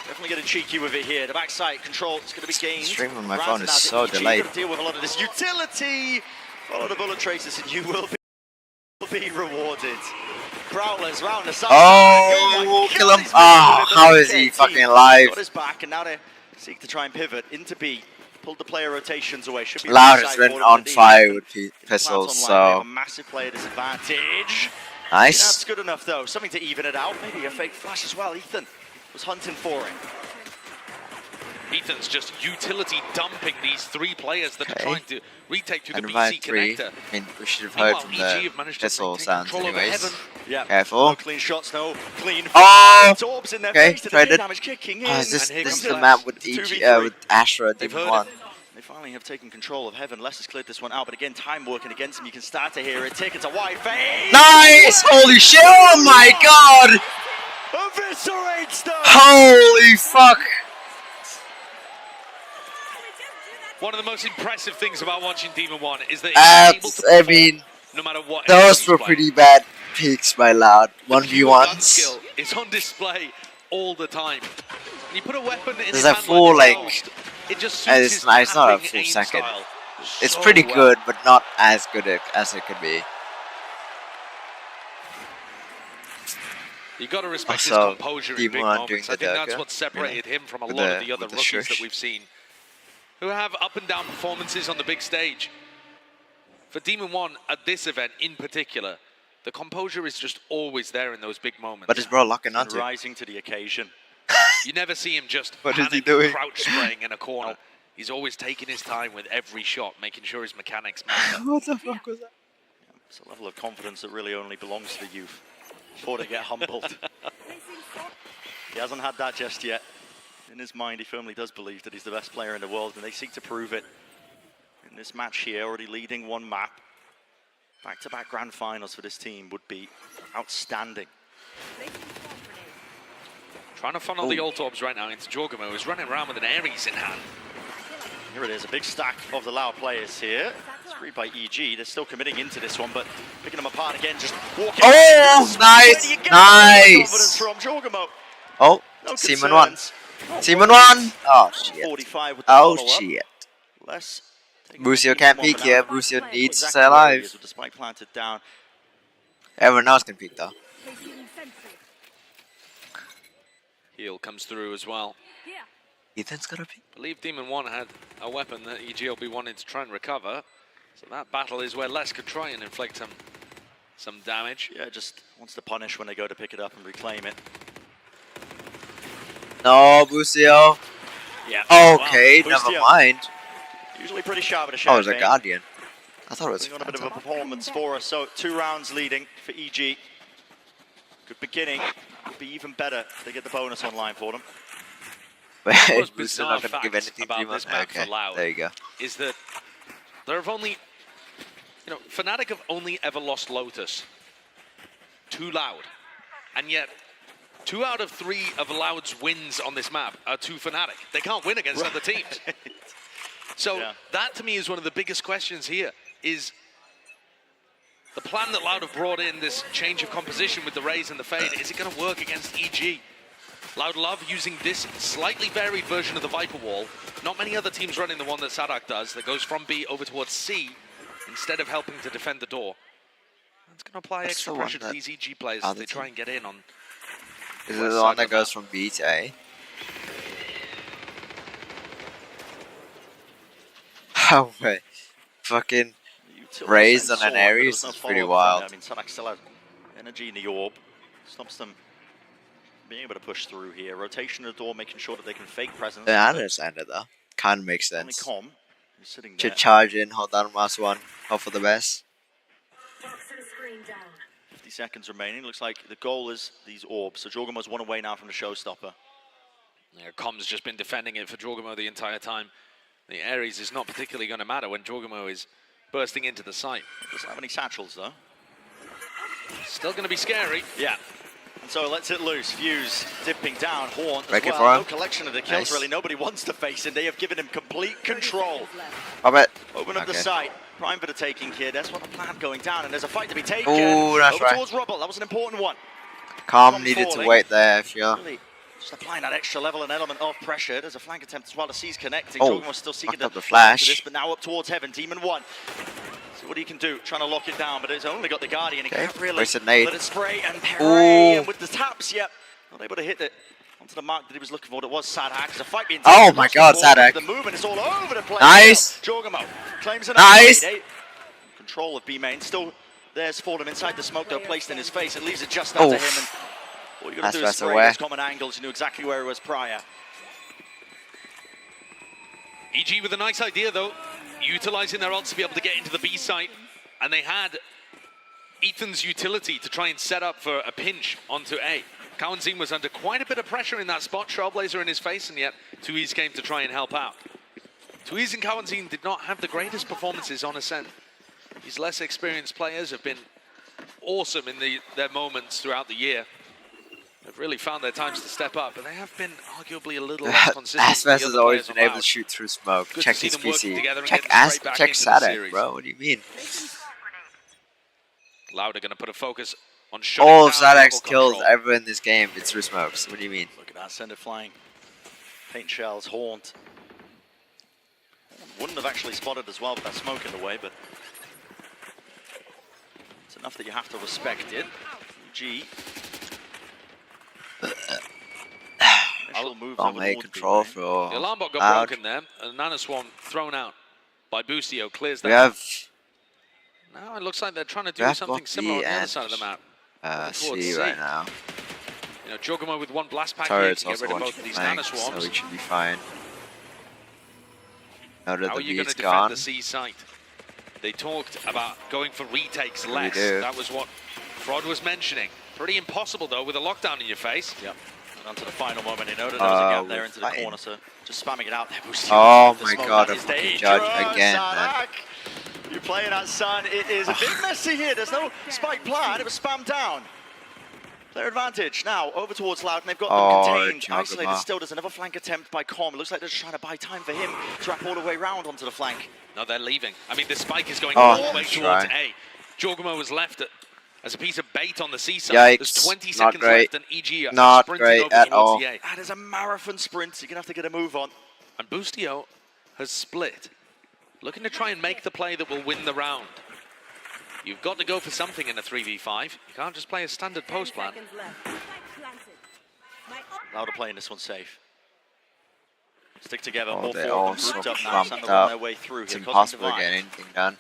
Definitely getting cheeky with it here. The backside control is going to be gained. Stream on my Rounds phone it is out to so EG. delayed. You've got to deal with a lot of this utility. Follow the bullet traces and you will be rewarded. Prowlers round the side. Oh, kill him. Ah, how is he fucking alive? Got his back and now they seek to try and pivot into B. Pulled the player rotations away. Should be Loud inside has been forward on D. fire with pistols, Plants online. They have so a massive player disadvantage. nice. That's good enough though. Something to even it out. Maybe a fake flash as well. Ethan was hunting for it. Ethan's just utility dumping these 3 players that are Okay. trying to retake to the And BC Revive 3. connector. I mean, we should have heard from Meanwhile, EG the have managed to pistol maintain sounds control over anyways. Heaven. Yeah. Careful. No clean shots, no clean. Oh! Orbs in their Okay, face to the tried it. damage kicking in. Oh, is this, And here this comes is the Les. map with It's EG, 2v3. with Astra, They've Demon heard 1. it. They finally have taken control of Heaven. Les has cleared this one out, but again, time working against him. You can start to hear it tick. It's a wide fade. Nice! Holy shit! Oh my god! Eviscerates them. Holy fuck! One of the most impressive things about watching Demon 1 is that he's able to I perform mean, no matter what. those he's were playing. pretty bad peaks by Loud. Gun 1v1s. skill is on display all the time. When you put a weapon in There's his a hand full, like like- this, it just And suits it's his not a tapping full aim second. style It's so pretty well. good, but not as good as it could be. You got to respect his Also, composure in Demon big 1 doing moments. the I think that's Durga, what separated him from a With lot of the- the other with the rookies that shush. we've seen, who have up and down performances on the big stage. For Demon 1 at this event in particular, the composure is just always there in those big moments. But is bro locking And onto? rising to the occasion. You never see him just What is he panic, doing? crouch spraying in a corner. He's always taking his time with every shot, making sure his mechanics match up. What the fuck was that? It's a level of confidence that really only belongs to the youth before they get humbled. He hasn't had that just yet. In his mind, he firmly does believe that he's the best player in the world, and they seek to prove it in this match here, already leading one map. Back-to-back grand finals for this team would be outstanding. Trying to funnel the ult orbs right now into Jorgamo, who's running around with an Ares in hand. Here it is, a big stack of the Loud players here. It's read by EG. They're still committing into this one, but picking them apart again, just walking. Oh, nice, Confidence nice. from Jorgamo. Oh, No Seaman 1. concerns. Seaman 1! Oh shit. 45 with the Oh follow-up. shit. Less. Brucio can't peek here. Brucio needs to stay Exactly where he alive. is with the spike planted down. Everyone else can peek though. Heal comes through as well. Ethan's gotta peek. I believe Demon 1 had a weapon that EG will be wanting to try and recover. So that battle is where Les could try and inflict some damage. Yeah, just wants to punish when they go to pick it up and reclaim it. No, Brucio. Yeah. Okay, Wow. never Brucio, mind. Usually pretty sharp at a Oh, shot. it was a Guardian. I thought it was Putting on a bit of a Phantom. performance for us. So 2 rounds leading for EG. Good beginning. Could be even better if they get the bonus online for them. Wait, most Brucio bizarre not gonna give facts anything about to you, this man? map for Okay, Loud there you go. is that there have only, Fnatic have only ever lost Lotus to Loud. And yet, 2 out of 3 of Loud's wins on this map are to Fnatic. They can't win against other teams. So Yeah. that to me is one of the biggest questions here, is the plan that Loud have brought in, this change of composition with the Raze and the Fade, is it going to work against EG? Loud love using this slightly varied version of the Viper Wall. Not many other teams running the one that Sadak does, that goes from B over towards C, instead of helping to defend the door. It's going to apply extra pressure to these EG players as they try and get in on. Is it the one that goes from B to A? Oh wait, fucking raised on an Ares is pretty wild. I mean, Sadak still has energy in the orb, stops them being able to push through here. Rotation of the door, making sure that they can fake presence. Yeah, I understand it though. Kind of makes Only sense. Com is sitting there. Should charge in, hold down mouse 1, hope for the best. 50 seconds remaining. Looks like the goal is these orbs. So Jorgamo's one away now from the showstopper. Yeah, Com's just been defending it for Jorgamo the entire time. The Ares is not particularly going to matter when Jorgamo is bursting into the site. Doesn't have any satchels though. Still going to be scary. Yeah. And so lets it loose. Fuse dipping down. Horn as Break it well. for No collection of the kills really. Nobody wants to face him. They have given him complete control. I bet. Open up the site. Prime for the taking here. That's what the plan going down. And there's a fight to be taken. Ooh, that's Over right. towards Rubble. That was an important one. Com needed to wait there, if you're... Really just applying that extra level and element of pressure. There's a flank attempt as well. The C's connecting. Oh, Jorgamo's still seeking fucked up the the flash. this, but now up towards Heaven. Demon 1. See what he can do. Trying to lock it down, but it's only got the Guardian. He can't really wasted nade. let it spray. And Perret with the taps, yep. Not able to hit it onto the mark that he was looking for. It was Sadak. There's a fight being Oh my god, Sadak. The movement is all over the place. Nice. Jorgamo claims an Nice. Control of B-Main. Still there's Fordham inside the smoke though, placed in his face. It leaves it just out to him. And all you got to do is spray those common angles. You knew exactly where he was prior. EG with a nice idea though, utilizing their ults to be able to get into the B site, and they had Ethan's utility to try and set up for a pinch onto A. Kawanzin was under quite a bit of pressure in that spot, Trailblazer in his face, and yet Tuiz came to try and help out. Tuiz and Kawanzin did not have the greatest performances on Ascent. These less experienced players have been awesome in their moments throughout the year. They've really found their times to step up, but they have been arguably a little less consistent. Aspas has always been able to shoot through smoke. Good Check to see his them working PC. together and Check getting straight back check into the Sadak, series. bro. What do you mean? Loud are going to put a focus on shutting All of down Sadak's local kills control. ever in this game, it's through smokes. What do you mean? Look at that, send it flying. Paint shells, Haunt. Wouldn't have actually spotted as well with that smoke in the way, but it's enough that you have to respect it. G. Initial moves I'll over make towards control B-Main. for The alarm bot got Loud. broken there, and Nanoswarm thrown out by Boostio clears that. We have Now it looks like they're trying to we do have something both similar on B the other and side of the map. towards C C. right now. You know, Jorgamo with one blast pack here Turret's can get rid also of both watching of these flanks, so Nanoswarms. we should be fine. Now that How the are you B going is to defend gone, the C site? They talked about going for retakes We less. do. That was what Frod was mentioning. Pretty impossible though with a lockdown in your face. Yep. And onto the final moment, he noted there was a gap there into the fighting. corner, so just spamming it out there. Oh The my smoke, god, that a is fucking judge dangerous, again, man. Sadak. You're playing at Sun. It is a bit messy here. There's no spike plan. It was spammed down. Player advantage now over towards Loud, and they've got them contained, Jogama. isolated still. There's another flank attempt by Com. It looks like they're just trying to buy time for him to wrap all the way round onto the flank. No, they're leaving. I mean, the spike is going Oh, all the way that's towards right. A. Jorgamo was left as a piece of bait on the seaside. Yikes, There's 20 not seconds great. left, and EG are Not sprinting great over at towards all. the A. That is a marathon sprint. You're going to have to get a move on. And Boostio has split, looking to try and make the play that will win the round. You've got to go for something in a 3v5. You can't just play a standard post plan. Loud are playing this one safe. Stick together. Oh, All they're four all of them grouped so up now, clumped starting to run up. their way through It's here. impossible to get anything done.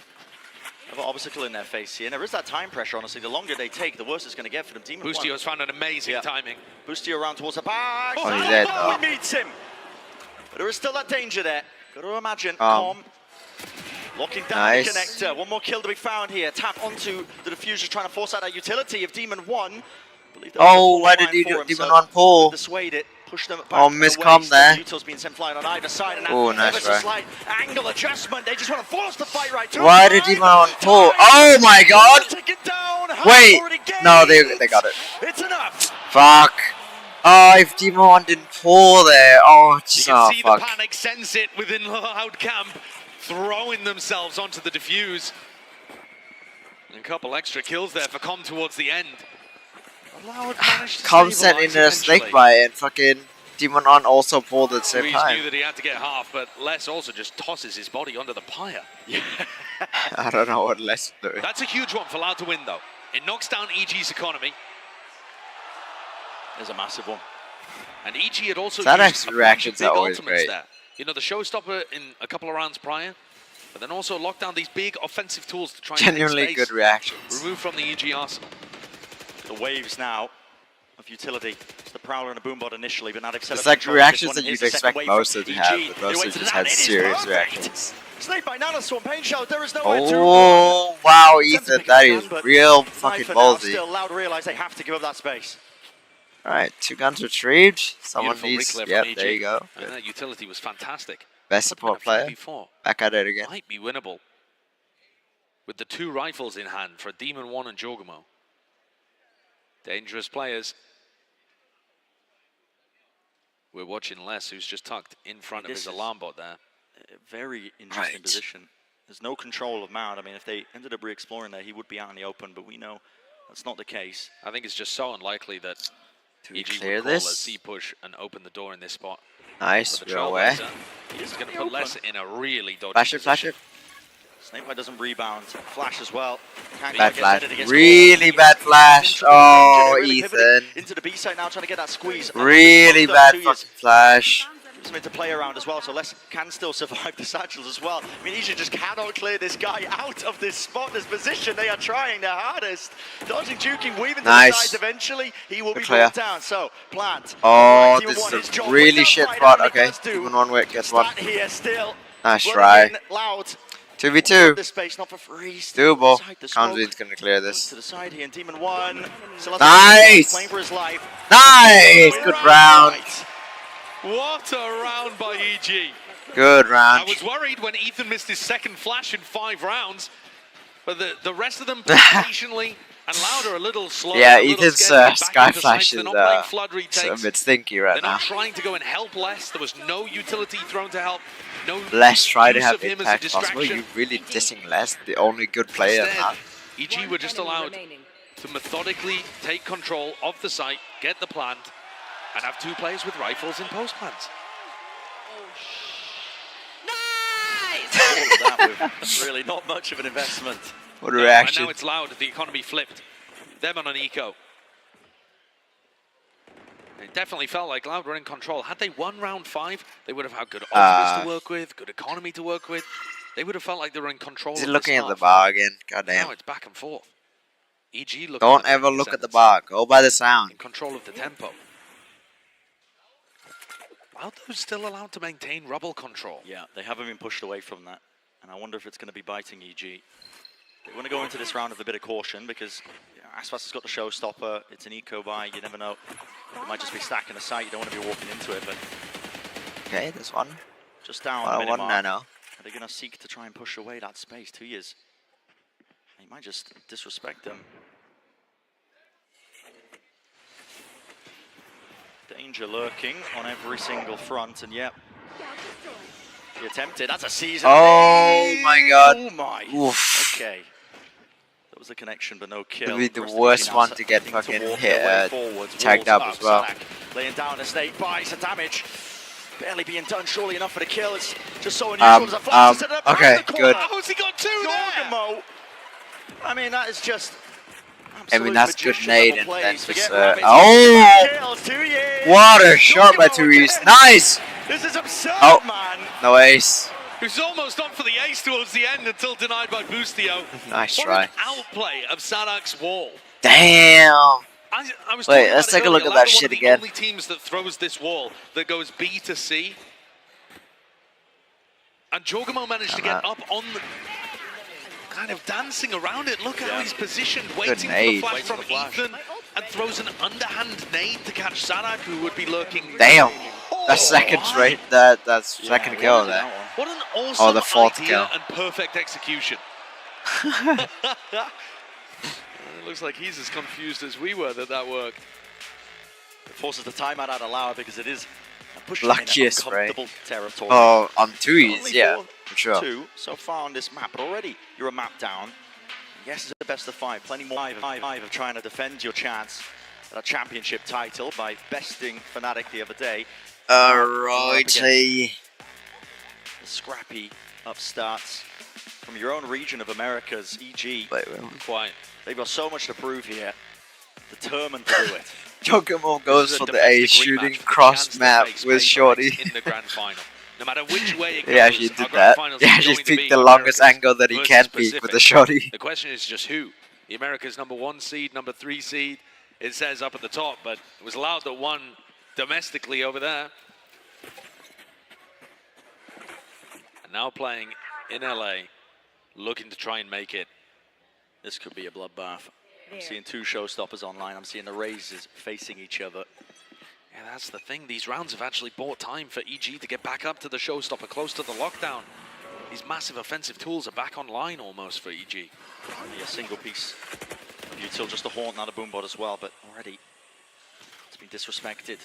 Have an obstacle in their face here. And there is that time pressure, honestly. The longer they take, the worse it's going to get for them. Demon Boostio has found an amazing timing. Boostio around towards the back. Oh, he's dead, though. He meets him. But there is still that danger there. Got to imagine. Com locking down Nice. the connector. One more kill to be found here. Tap onto the diffuser, trying to force out that utility of Demon 1. Oh, why did Demon 1 pull? Dissuade it. Push them back Oh, away. miscom Still there. Util's being sent flying on either side. And Oh, nice ever so try. slight angle adjustment. They just want to force the fight right to Why him. did Demon 1 pull? Oh my god! Take it down. Wait! Already gained. No, they got it. It's enough. Fuck! Oh, if Demon 1 didn't pull there, oh, You just, can oh, see fuck. the panic sense it within Loud Camp, throwing themselves onto the diffuse. And a couple extra kills there for Com towards the end. Loud managed to Com sent in stabilize a snake eventually. bite and fucking Demon 1 also pulled at the same Ruiz time. knew that he had to get half, but Les also just tosses his body onto the pyre. I don't know what Les doing. That's a huge one for Loud to win, though. It knocks down EG's economy. There's a massive one. And EG had also Zadak's used a reactions bunch of are big always ultimates great. there. You know, the showstopper in a couple of rounds prior, but then also locked down these big offensive tools to try and Genuinely take good space, reactions. removed from the EG arsenal. The waves now of utility. It's the Prowler and a Boombot initially, but now they've set It's up like control of this reactions one. that Here's you'd the second expect wave most from to have, EG. but They most went have to just that. had It is serious perfect. reactions. Snake by Nanostorm, Pain Shell, there is nowhere to Oh, wow, Attempt to Ethan, pick that up a is gun, but real Knife fucking for now, ballsy. Still, Loud realize they have to give up that space. Alright, 2 guns retrieved. Someone Beautiful needs. reclip Yep, from EG. there you go. And that utility was fantastic. Best support And a player. 5v4 Back at it again. might be winnable with the 2 rifles in hand for Demon 1 and Jorgamo. Dangerous players. We're watching Les, who's just tucked in front of his alarm bot there. A very interesting position. There's no control of Mount. I mean, if they ended up re-exploring there, he would be out in the open, but we know that's not the case. I think it's just so unlikely that we EG clear would call this? a C push and open the door in this spot. Nice, But the we're away. Trailblazer is going to put Les in a really dodgy Flash it, flash it. Snakebite doesn't rebound. Flash as well. Can't Bad get flash. it against Really Gordon. bad flash. Oh, Really pivoting Ethan. into the B side now, trying to get that squeeze. Really bad fucking flash. Something to play around as well, so Les can still survive the satchels as well. I mean, EG just cannot clear this guy out of this spot, this position. They are trying their hardest. Dodging, juking, weaving to the Nice. sides. Eventually, he will be clear. brought down. So, Plant. Oh, Team this one, his is job a really without shit fight, spot. and he Okay, does do. even one wit gets one. Stat here still. Nice Running try. in Loud. 2v2. This space, not for free. Still Doable. inside the smoke. Kanzuin's gonna clear Goes this. to the side here, and Demon 1. Nice! Playing for his life. Nice! Good round. What a round by EG. Good I round. was worried when Ethan missed his second flash in 5 rounds, but the rest of them patiently and Louder a little slow. Yeah, a little Ethan's scared to get back sky into flash sights. They're is not playing flood a retakes. bit stinky right They're now. not trying to go and help Les. There was no utility thrown to help. No Les try to use have of him as a impact possible. distraction. You really dissing Les, the only good player. Instead, EG were just allowed to methodically take control of the site, get the plant, and have 2 players with rifles in post plants. All of that with really not much of an investment. What a And reaction. now it's Loud. The economy flipped. Them on an eco. It definitely felt like Loud were in control. Had they won round 5, they would have had good ultimates to work with, good economy to work with. They would have felt like they were in control. Is he of looking this at the half. bar again? Goddamn. Now it's back and forth. EG looking Don't like ever they're look at the in bar. Go by the sound. control of the tempo. Loud though still allowed to maintain rubble control. Yeah, they haven't been pushed away from that. And I wonder if it's going to be biting EG. They want to go into this round with a bit of caution because Aspas has got the showstopper. It's an eco buy. You never know. It might just be stacking a site. You don't want to be walking into it, but Okay, this one. just down the 101 minute mark. nano. Are they going to seek to try and push away that space? 2 years. He might just disrespect them. Danger lurking on every single front, and yep. He attempted. That's a season. Oh my god. Oh my. Oof. Okay. That was a connection, but no kill. Could be the rest of worst team one now to get starting fucking walk hit, their way forwards. tagged Walls up as well. Sadak laying down a snake, buys the damage. Barely being done, surely enough for the kill. It's just so unusual. There's a flash to set it up okay, behind the corner. good. How's he got 2 there? Jorgamo. I mean, that is just. I mean, that's good magician nade, level and then plays. just, Forget rabbits. oh! Kills, 2 years. What a shot by 2 East. Nice! This is absurd, Oh. man. No ace. He was almost on for the ace towards the end until denied by Boostio. Nice What try. an outplay of Sadak's wall. Damn! I was Wait, talking let's about take it a look earlier. at that Loud are one shit of the again. only teams that throws this wall that goes B to C. And Jorgamo managed to get up on the... kind of dancing around it. Look how he's positioned, waiting for the nade. flash Waits from for the flash. Ethan, and throws an underhand nade to catch Sadak, who would be lurking. Damn! Oh, That's second straight. That's second kill there. What an awesome the fourth idea kill. and perfect execution. It looks like he's as confused as we were that worked. It forces the timeout out aloud because it is pushing Luckiest, in right? uncomfortable territory. Oh, on 2 E's, Only yeah, for for sure. 2 so far on this map, but already you're a map down. Yes, it's a best of 5. Plenty more five of trying to defend your chance at a championship title by besting Fnatic the other day. Alrighty. The scrappy upstarts. from your own region of Americas, EG. Quite. They've got so much to prove here. Determined to do it. Giacomo goes for the A shooting cross map with Shorty. In the grand final. No matter which way it goes, He actually did that. He actually picked the longest angle that he can pick with the Shorty. The question is just who? The America's #1 seed, #3 seed. It says up at the top, but it was Loud that won domestically over there. And now playing in LA, looking to try and make it. This could be a bloodbath. I'm seeing two showstoppers online. I'm seeing the Razors facing each other. Yeah, that's the thing. These rounds have actually bought time for EG to get back up to the showstopper, close to the lockdown. These massive offensive tools are back online almost for EG. Only a single piece of util, just a Haunt, not a Boombot as well, but already it's been disrespected.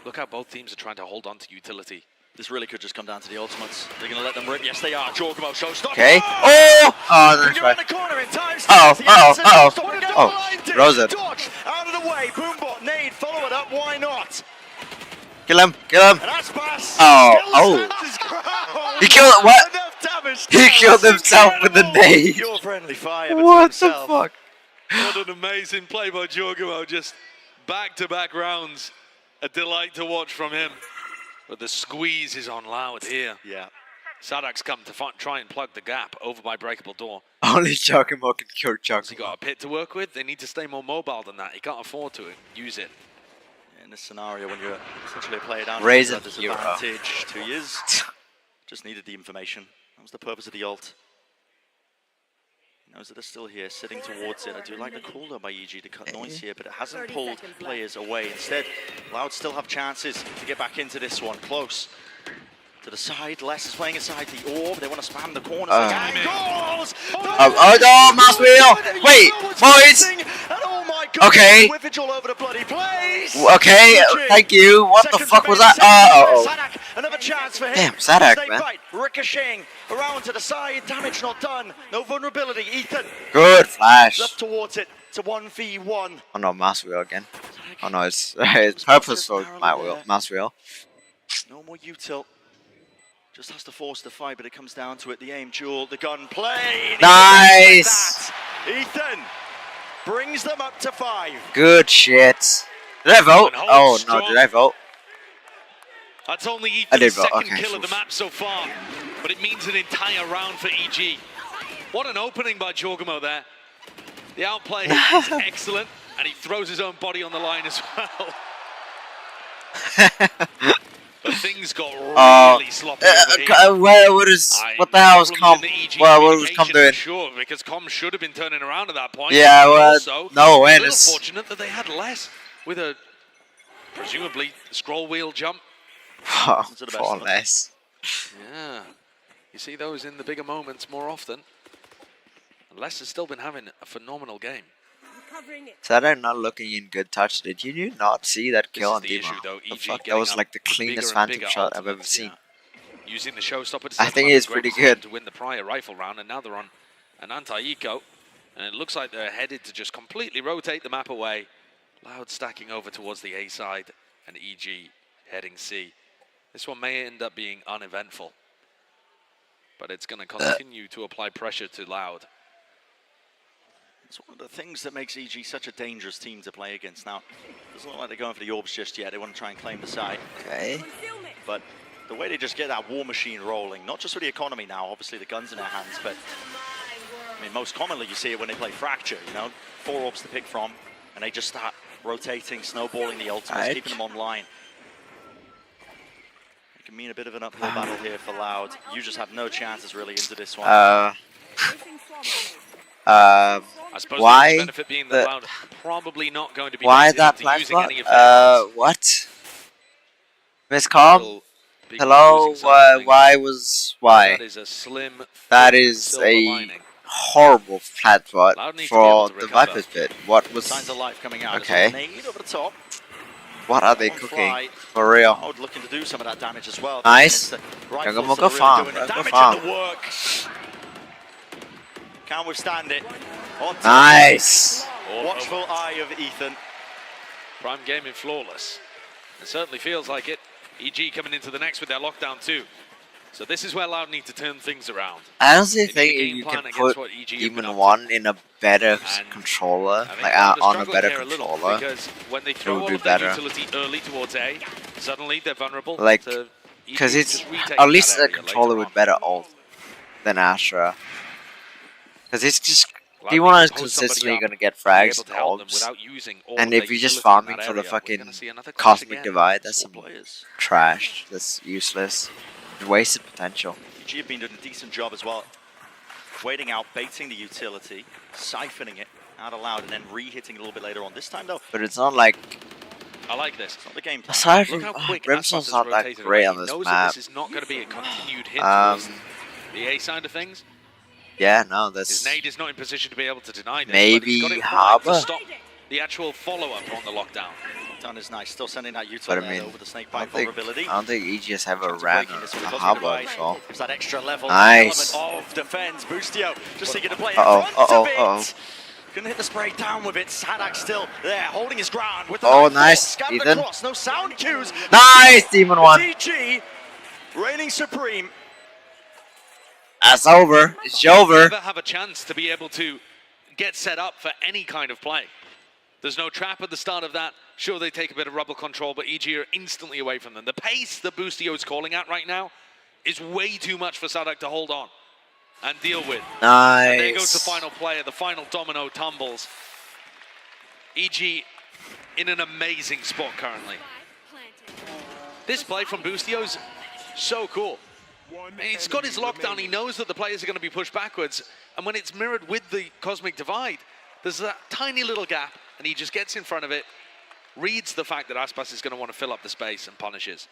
Look how both teams are trying to hold on to utility. This really could just come down to the ultimates. They're going to let them rip. Yes, they are. Giacomo showstopper. Okay. Oh! Oh, that's right. Oh, Rosa. Out of the way. Boombot, nade, follow it up. Why not? Kill him. Kill him. And Aspas Oh. He killed what? He killed himself with the nade. Your friendly fire. What the fuck? What an amazing play by Giacomo. Just back-to-back rounds. A delight to watch from him. But the squeeze is on Loud here. Yeah. Sadak's come to try and plug the gap over by breakable door. Only Giacomo can kill Giacomo. He got a pit to work with. They need to stay more mobile than that. He can't afford to use it. In this scenario, when you're essentially a player down, Raise at disadvantage, 2 years. Just needed the information. That was the purpose of the ult. He knows that they're still here, sitting towards it. I do like the call though by EG to cut noise here, but it hasn't pulled players away. Instead, Loud still have chances to get back into this one. Close to the side. Les is playing inside the orb. They want to spam the corners. Goals! Oh, mouse wheel! Wait, boys! Okay. All over the bloody place. Okay, thank you. What the fuck was that? Sadak, another chance for him. Damn, Sadak, man. Ricocheting around to the side. Damage not done. No vulnerability. Ethan. Good flash. Up towards it. To 1v1. Oh no, mouse wheel again. Oh no, it's purposeful. Mouse wheel. No more util. Just has to force the fight, but it comes down to it. The aim duel, the gun play. Nice. Ethan brings them up to 5. Good shit. Did I vote? Oh no, did I vote? That's only Ethan's second kill of the map so far, but it means an entire round for EG. What an opening by Giacomo there. The outplay is excellent, and he throws his own body on the line as well. But things got really sloppy. What the hell was Com? Well, what was Com doing? Sure, because Com should have been turning around at that point. Yeah, well, also, no A awareness. little fortunate that they had less with a presumably scroll wheel jump. Oh, for less. Yeah, you see those in the bigger moments more often. And Les has still been having a phenomenal game. Sadak not looking in good touch. Did you not see that kill on Dima? The fuck? That was like the cleanest phantom shot I've ever seen. Using the showstopper to I think it's pretty good to win the prior rifle round, and now they're on an anti-eco, and it looks like they're headed to just completely rotate the map away. Loud stacking over towards the A side, and EG heading C. This one may end up being uneventful, but it's going to continue to apply pressure to Loud. It's one of the things that makes EG such a dangerous team to play against. Now, it doesn't look like they're going for the orbs just yet. They want to try and claim the side. Okay. But the way they just get that war machine rolling, not just for the economy now, obviously the gun's in their hands, but I mean, most commonly you see it when they play Fracture, you know, 4 orbs to pick from, and they just start rotating, snowballing the ultimates, keeping them online. It can mean a bit of an uphill battle here for Loud. You just have no chances really into this one. I suppose why the benefit being that Loud probably not going to be why that black spot? What? Miss Com? Hello? Why? That is a slim. That is a horrible flat spot for the Viper's pit. What was? Signs of life coming out. Okay. Over the top. What are they cooking? For real? I would looking to do some of that damage as well. Nice. Go farm. Go farm. Can't withstand it. Nice. Watchful eye of Ethan. Prime gaming flawless. It certainly feels like it. EG coming into the next with their lockdown too. So this is where Loud need to turn things around. I honestly think you can put Demon 1 in a better controller, like on a better controller, because when they it throw would all be of their better. utility early towards A, suddenly they're vulnerable. Like, to because EG it's just retaking at least that a area controller later with on. better ult than Astra. Because it's just Loud D1 needs is to host somebody consistently up, going to get be able frags to help them and orbs. without using all And of if their you're just utility in farming that for the area. We're fucking gonna see another clash Cosmic again. Divide, that's Four some players. trash. That's useless. Wasted potential. EG have been doing a decent job as well. Waiting out, baiting the utility, siphoning it out aloud, and then re-hitting it a little bit later on. This time though, But it's not like, I like this. it's not the game plan. aside Look from how quick Brimstone's Aspas not has that rotated great away. on He this knows that map. this is not going to be a continued hit towards the A side of things. Yeah, no, His that's nade is not in position to be able to deny this. maybe but he's got it right Harbor. to stop the actual follow-up on the lockdown. Done is nice, still sending that But utility I mean, over the snake I bite don't vulnerability. think EGS have a Chance of ran breaking this or with a Cosmic Harbor Divide. before. Gives that extra level Nice. element of defense. Boostio just seeking to play in Uh-oh, front of it. uh-oh. Gonna hit the spray down with it. Sadak still there, holding his ground with the Oh, right nice, foot. Scattered Ethan. across, no sound cues. Nice, Demon 1. DG reigning supreme. That's over. It's over. Never have a chance to be able to get set up for any kind of play. There's no trap at the start of that. Sure, they take a bit of rubble control, but EG are instantly away from them. The pace that Boostio is calling at right now is way too much for Sadak to hold on and deal with. Nice. And there goes the final player, the final domino tumbles. EG in an amazing spot currently. This play from Boostio's so cool. He's got his lockdown, he knows that the players are going to be pushed backwards, and when it's mirrored with the Cosmic Divide, there's that tiny little gap, and he just gets in front of it, reads the fact that Aspas is going to want to fill up the space, and punishes.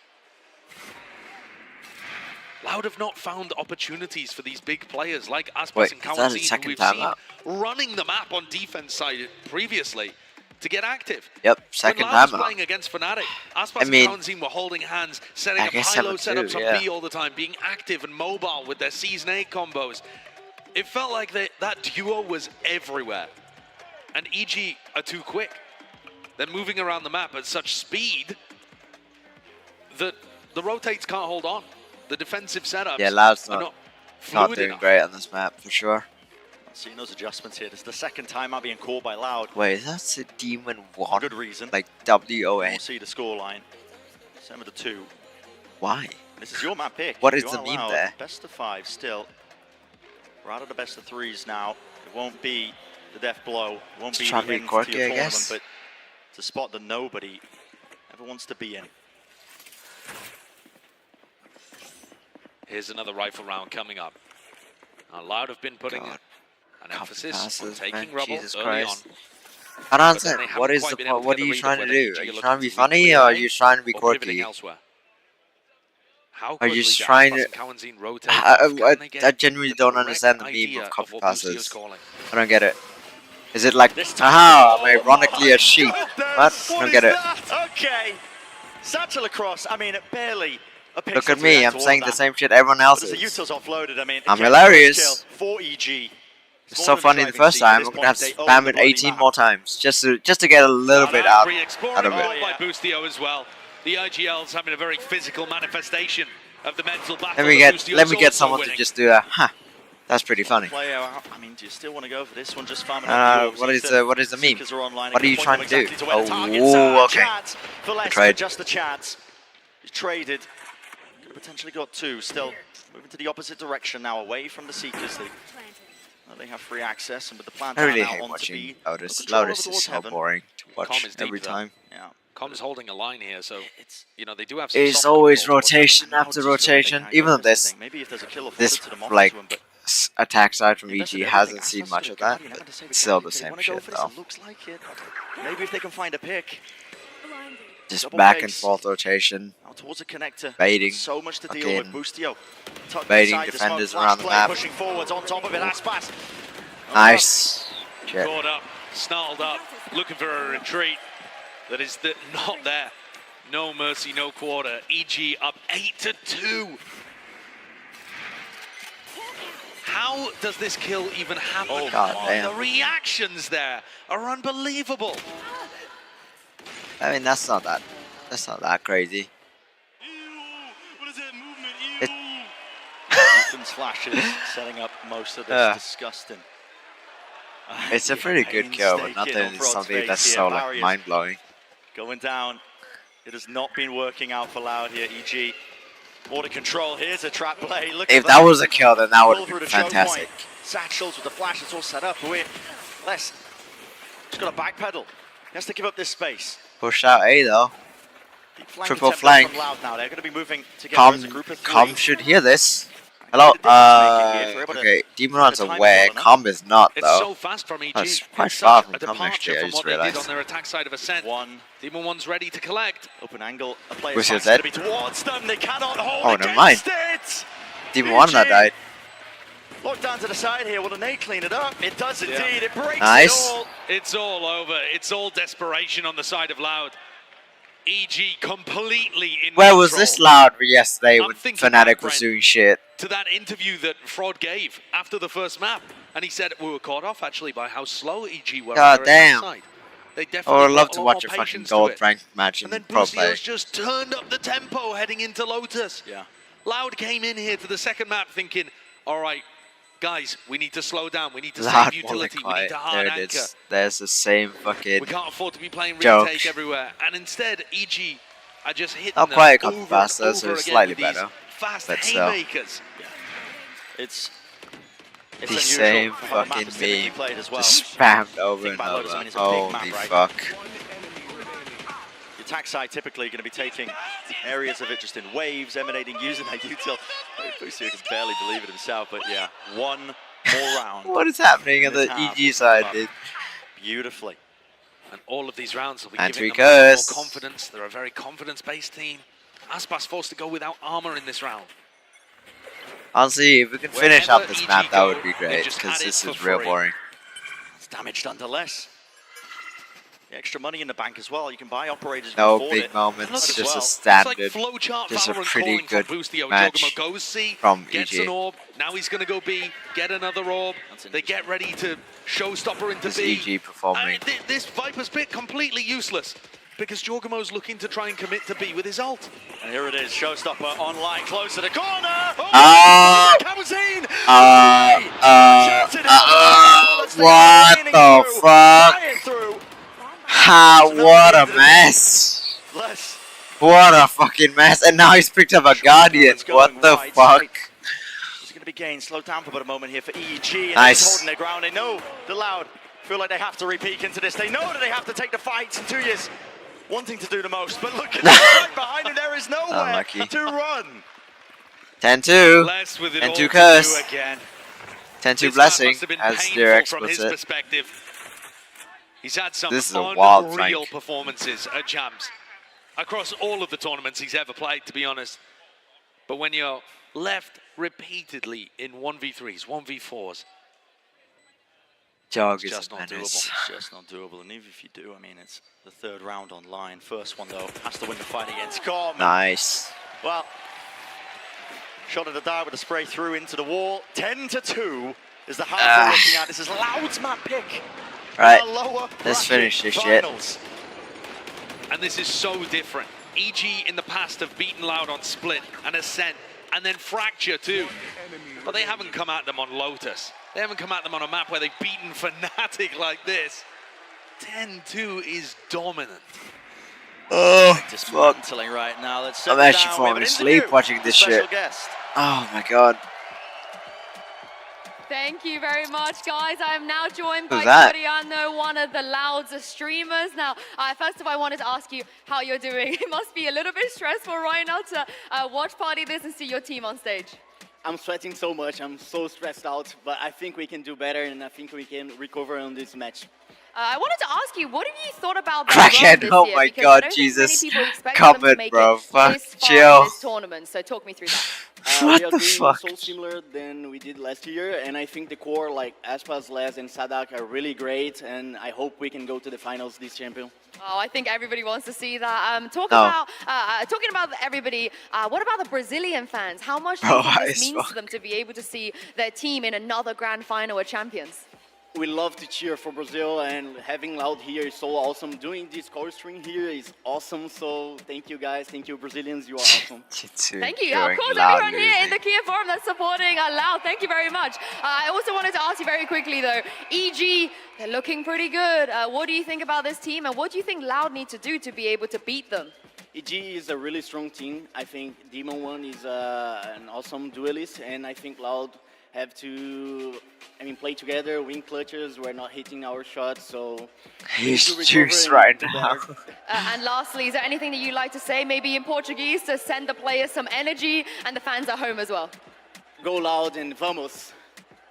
Loud have not found opportunities for these big players like Aspas Wait, and is that the Kawanzin, who second we've time seen now? running the map on defense side previously to get active. Yep, second when Loud was time now. playing against Fnatic, Aspas I mean, and Kawanzin were holding hands, setting I up guess high-low seven setups too, on yeah. B all the time, being active and mobile with their Season 8 combos. It felt like that duo was everywhere. And EG are too quick. They're moving around the map at such speed that the rotates can't hold on. The defensive setups Yeah, Loud's are not fluid doing enough. great on this map for sure. Seeing those adjustments here. This is the second time out being called by Loud. Wait, is that a Demon 1? Good reason. Like W-O-N. We'll see the scoreline. 7-2. Why? This is your map pick. What is You the are meme Loud. there? Best of 5 still. We're out of the best of 3s now. It won't be the death blow. It won't Just be trying the to be end quirky, to your I tournament, guess. but it's a spot that nobody ever wants to be in. Here's another rifle round coming up. Now, Loud have been putting God. an emphasis on Passes, taking man. rubble Jesus early Christ. on. I don't But then understand. they What haven't is quite the been able point? to What get are the you read of trying to whether do? EG Are you looking trying to be to funny recreate or are you trying to be or pivoting quirky? elsewhere? How Are you quickly just do trying Aspas to- and Kawanzin rotate? Can they get I genuinely the don't correct understand the meme idea of copy what Boostio's passes. calling? I don't get it. Is it like, This time- aha, I'm Oh ironically my a sheep? goodness, What? I don't get it. Okay. Satchel across. I mean, barely a pixel Look at to me, react I'm to all saying of the that. same shit everyone else But as the is. utils offloaded, I mean, I'm again, hilarious. first kill for EG. It's so funny the first time, I'm gonna have to spam it 18 more times just to get a little bit out of Exploring it. by Boostio as well. The IGL's having a very physical manifestation of the mental battle. Let me that get Boostio's get also someone winning. to just do a that's pretty funny. Player out. I mean, do you still want to go for this one? Just farming up the orbs. What is the meme? Seekers are online. What are you Point trying them to do? exactly where the targets Oh, are. okay. Chads for less Betrayed. than just the Chads. He's traded. Could have potentially got 2. Still moving to the opposite direction now, away from the Seekers. They have free access, and with the plant I really now hate onto watching B, Loudus. control over Loudus is towards so heaven. boring to Com watch is deep every though. time. Yeah. Com's holding a line here, so It's they do have some It's soft always control. rotation Now after just don't think rotation. I Even know though this this thing. Maybe if there's a kill afforded this to them, offer like to him, but attack side from invested EG everything. hasn't seen Aspas much to of the that, Guardian, but having to save it's still the They same wanna go shit for this, though. it looks like it. Maybe if they can find a pick. Just Double back and pace. forth rotation, Now towards a connector. baiting, So much to deal with. fucking Boostio. Tucked baiting inside the smoke, defenders flash around the play, map. Pushing forwards on top of it. Aspas. Nice. Shit. Caught up, snarled up, looking for a retreat that is not there. No mercy, no quarter. EG up 8-2. How does this kill even happen? Oh, God my. damn. The reactions there are unbelievable. I mean, that's not that crazy. Distance flashes setting up most of this disgusting. It's a pretty good kill, but nothing is something that's so like mind-blowing. Going down. It has not been working out for Loud here, EG. Water control, here's a trap play. Look If that was a kill, then that would have been fantastic. Satchels with the flash, it's all set up. Les, just got to backpedal. He has to give up this space. Push out A though. Triple flank. Loud now. They're going to be moving together as a group of 3. Com should hear this. Hello, okay, Demon Run's aware, Com is not though. It's so fast from EG. It's quite far from Com actually, I just realized. On their attack side of Ascent. Demon 1's ready to collect. Open angle, a player Which is going to be towards them, they cannot hold never mind. it! Demon 1 that died. Locked down to the side here, will the nade clean it up? It does indeed, it breaks nice. it all. It's all over, it's all desperation on the side of Loud. EG completely in Where control. was this Loud yesterday when Fnatic was Brent, doing shit? To that interview that Fraud gave after the first map, and he said we were caught off actually by how slow EG were. God on their damn. side. They definitely I would love to brought watch a lot more fucking patience to gold it. ranked match And in then pro play. Bruceo's just turned up the tempo heading into Lotus. Yeah. Loud came in here to the second map thinking, all right, guys, we need to slow down. We need to Loud save wasn't utility. We quiet. need to hard There anchor. it is. There's the same fucking We can't afford to be playing joke. retake everywhere. And instead, EG are just hitting I'll them play a couple over faster, and so over it's again slightly with these better. fast But still. haymakers. It's the unusual same for how the map fucking is typically meme, played as well. just spammed over Think and about Lotus, I over. mean, it's a big Holy map, right? fuck. The attack side typically going to be taking areas of it just in waves, emanating, using that util. Busio can barely believe it himself, but yeah, one more round. What is happening on the EG side, dude? Beautifully. And all of these rounds will be And giving we them more curse. confidence. They're a very confidence-based team. Aspas forced to go without armor in this round. Honestly, if we can finish Wherever up this EG map, that go, would be they great, just because add it this for is real free. boring. It's damage done to less. The extra money in the bank as well. You can buy operators. No before big it. moments, As just well. a standard, It's like flowchart just a Valorant pretty calling good from Boostio. match Jogamo goes C, from gets EG. an orb. Now he's going to go B, get another orb. They get ready to showstopper into This B. EG performing. This Viper's Pit completely useless because Jorgamo's looking to try and commit to B with his ult. And here it is, showstopper online, close to the corner. What the fuck? Ha, what a mess. What a fucking mess. And now he's picked up a Guardian. What the fuck? It's going to be gained. Slow down for about a moment here for EG. And Nice. they're holding their ground. They know the Loud feel like they have to repeat into this. They know that they have to take the fights in 2 years. Wanting to do the most, but look at that right behind him. There is nowhere Unlucky. to run. 10-2. Les with it all 10-2 to curse. do again. 10-2 This blessing, must have been as painful Direct from puts his it. perspective. He's had some This is a wild unreal flank. performances at Jams across all of the tournaments he's ever played, to be honest. But when you're left repeatedly in 1v3s, 1v4s, Jog It's is just a not doable. menace. It's just not doable. And even if you do, I mean, it's the third round online. First one, though, has to win the fight against Com. Nice. Well, shot at the dart with a spray through into the wall. 10-2 is the half we're looking at. This is Loud's map pick. Right, In the lower let's bracket finish this shit. finals. and this is so different. EG in the past have beaten Loud on Split and Ascent, and then Fracture too. But they haven't come at them on Lotus. They haven't come at them on a map where they've beaten Fnatic like this. 10-2 is dominant. Oh, fuck. Dismantling right now. Let's I'm settle actually down. We have falling an asleep interview watching with this a special shit. guest. Oh my god. Thank you very much, guys. I am now joined Who's by that? Coriano, one of the Loud's streamers. Now, first of all, I wanted to ask you how you're doing. It must be a little bit stressful right now to watch party this and see your team on stage. I'm sweating so much. I'm so stressed out, but I think we can do better, and I think we can recover on this match. I wanted to ask you, what have you thought about the Crackhead, run this oh year? my Because god, I don't Jesus. think many people expected them to Comment, make bro. it Fuck, this far chill. in this tournament. So talk me through that. What we are the doing fuck? so similar than we did last year, and I think the core like Aspas, Les, and Sadak are really great, and I hope we can go to the finals this champion. Oh, I think everybody wants to see that. Talking about everybody, what about the Brazilian fans? How much do you think this means to them to be able to see their team in another grand final with champions? we love to cheer for Brazil, and having Loud here is so awesome. Doing this call stream here is awesome. So thank you guys, thank you Brazilians, you are awesome. Thank you. Of course, everyone here in the Kia Forum that's supporting Loud. Thank you very much. I also wanted to ask you very quickly though, EG, they're looking pretty good. What do you think about this team, and what do you think Loud need to do to be able to beat them? EG is a really strong team. I think Demon One is an awesome duelist, and I think Loud have to, play together, win clutches. We're not hitting our shots, so he's juice right now. And lastly, is there anything that you'd like to say, maybe in Portuguese, to send the players some energy and the fans at home as well? Go Loud and vamos.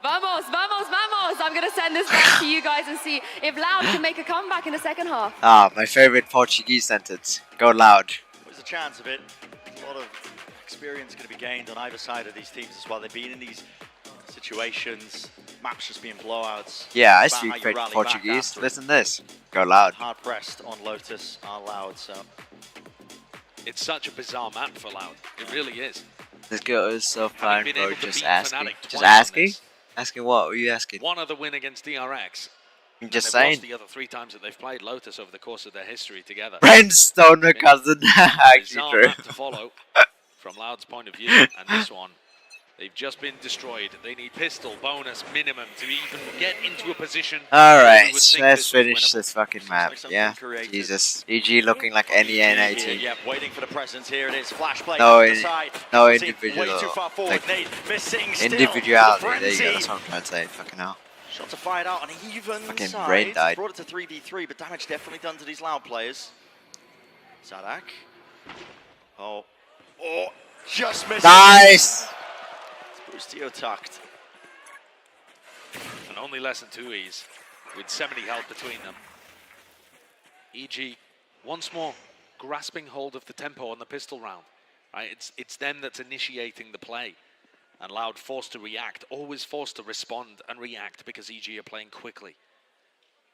Vamos, vamos, vamos! I'm going to send this back to you guys and see if Loud can make a comeback in the second half. Ah, my favorite Portuguese sentence. Go Loud. There's a chance of it. A lot of experience going to be gained on either side of these teams as well. They've been in these situations, maps just being blowouts. Yeah, I speak great Portuguese. Listen to this. Go Loud. Hard pressed on Lotus are Loud, so. It's such a bizarre map for Loud. It really is. This girl is so fine, bro. Just asking. Just asking? Asking what? What are you asking? One other win against DRX. I'm just saying. Lost the other 3 times that they've played Lotus over the course of their history together. Brandstoner cousin. Actually true. Map to follow from Loud's point of view, and this one, they've just been destroyed. They need pistol bonus minimum to even get into a position. Alright, let's finish this fucking map. Yeah, Jesus. EG looking like any NA team. Yeah, waiting for the presence. Here it is. Flash play. No individual. Like, missing individuality. There you go. That's what I'm trying to say. Fucking hell. Shots are fired out on even fucking side. brain died. Brought it to 3v3, but damage definitely done to these Loud players. Sadak. Oh, just missed. Nice. Boostio tucked. And only less than 2 E's, with 70 health between them. EG, once more, grasping hold of the tempo on the pistol round. Right? It's them that's initiating the play. And Loud forced to react, always forced to respond and react because EG are playing quickly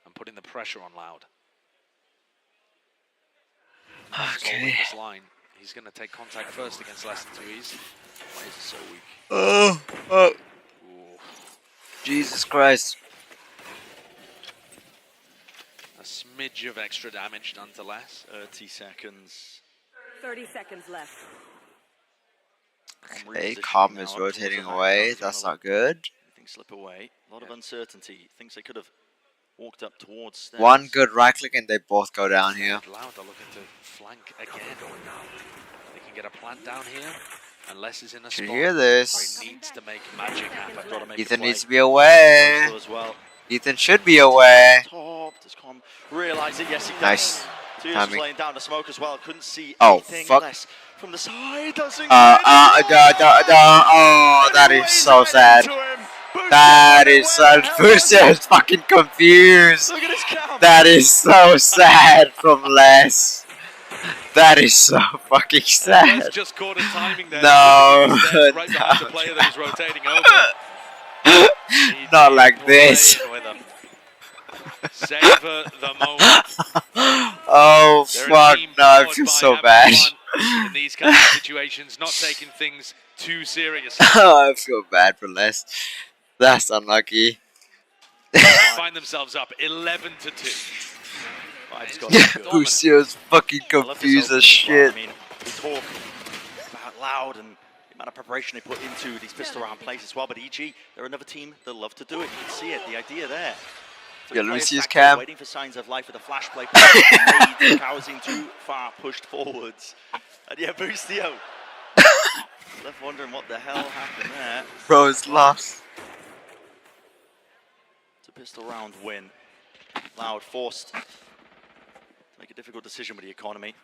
and putting the pressure on Loud. Okay. This line, he's going to take contact first against less than 2 E's. Why is it so weak? Oh. Jesus Christ. A smidge of extra damage done to less. 30 seconds. 30 seconds left. Okay, Calm is rotating away. That's not good. Things slip away. A lot of uncertainty. Thinks they could have walked up towards stairs. One good right click and they both go down here. Loud are looking to flank again. They can get a plant down here. Unless is in a spot. You hear this? He needs to make magic happen. Ethan needs to be away. Ethan should be away. Top. Does Calm realize it? Yes, he does. Nice. Timing. Laying down the smoke as well. Couldn't see anything less from the side. Doesn't oh, that is so sad. That is so. Boostio is fucking confused. Look at his count. That is so sad from Les. That is so fucking sad. Les just caught his timing there. No. Right behind the player that he's rotating over. Not like this. Savor the moment. Oh fuck, no, I feel so bad. In these kind of situations, not taking things too seriously. I feel bad for Les. That's unlucky. Find themselves up 11-2. Boostio's fucking confused as shit. I mean, we talk about Loud and the amount of preparation they put into these pistol round plays as well, but EG, they're another team that love to do it. You can see it, the idea there. Yeah, let me see his cam. Waiting for signs of life with a flash play. Housing too far, pushed forwards. And yeah, Boostio. Left wondering what the hell happened there. Bro, it's lost. It's a pistol round win. Loud forced to make a difficult decision with the economy.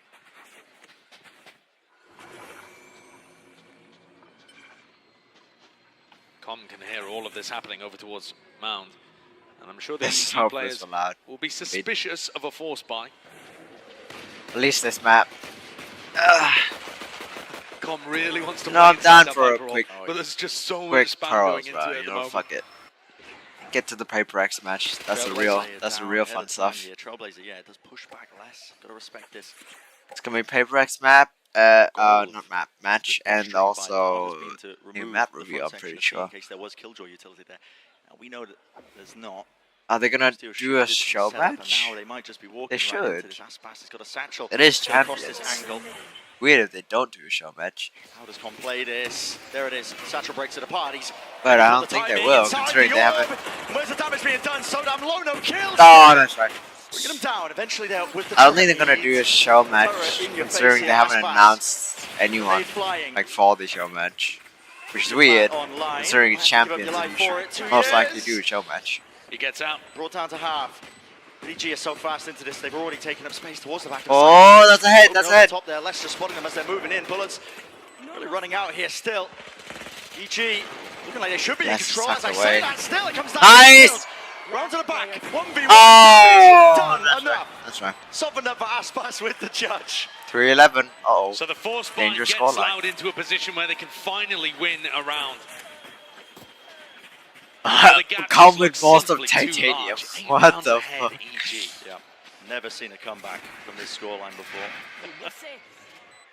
Com can hear all of this happening over towards Mound. And I'm sure the players will be suspicious of a force buy. At least this map. Com really wants to. No, I'm down for a quick. But there's just so much spam going into it at the moment. Fuck it. Get to the Paper X match. That's the real. That's the real fun stuff. Yeah, Trailblazer. Yeah, it does push back less. Gotta respect this. It's gonna be Paper X map. Not map match, and also new map review. I'm pretty sure. In case there was Killjoy utility there. Now we know that there's not. Are they gonna do a show match? Now they might just be walking They right into should. this. Aspas has got a satchel. It is across champions. this angle. Weird if they don't do a show match. How does Con play this? There it is. Satchel breaks it apart. He's But I don't think they will, considering they haven't. Where's the damage being done? Sodam Lono kills. Oh, that's right. Bringing him down. Eventually, they're with the. I don't think they're gonna do a show match, considering they haven't announced anyone like for the show match, which is weird, considering it's champions and should most likely do a show match. He gets out. Brought down to half. BG is so fast into this, they've already taken up space towards the back of the Oh, that's a head, that's a head. Top there, Leicester spotting them as they're moving in. Bullets really running out here still. EG looking like they should be in control as I say that. Still, it comes down. Nice! Round to the back. 1v1. Oh, Done. that's Enough. right. That's right. Softened up for Aspas with the judge. 3-11. Uh-oh. So the force fight Dangerous gets scoreline. Loud into a position where they can finally win a round. Come with most of titanium. What the fuck? Yeah, never seen a comeback from this scoreline before.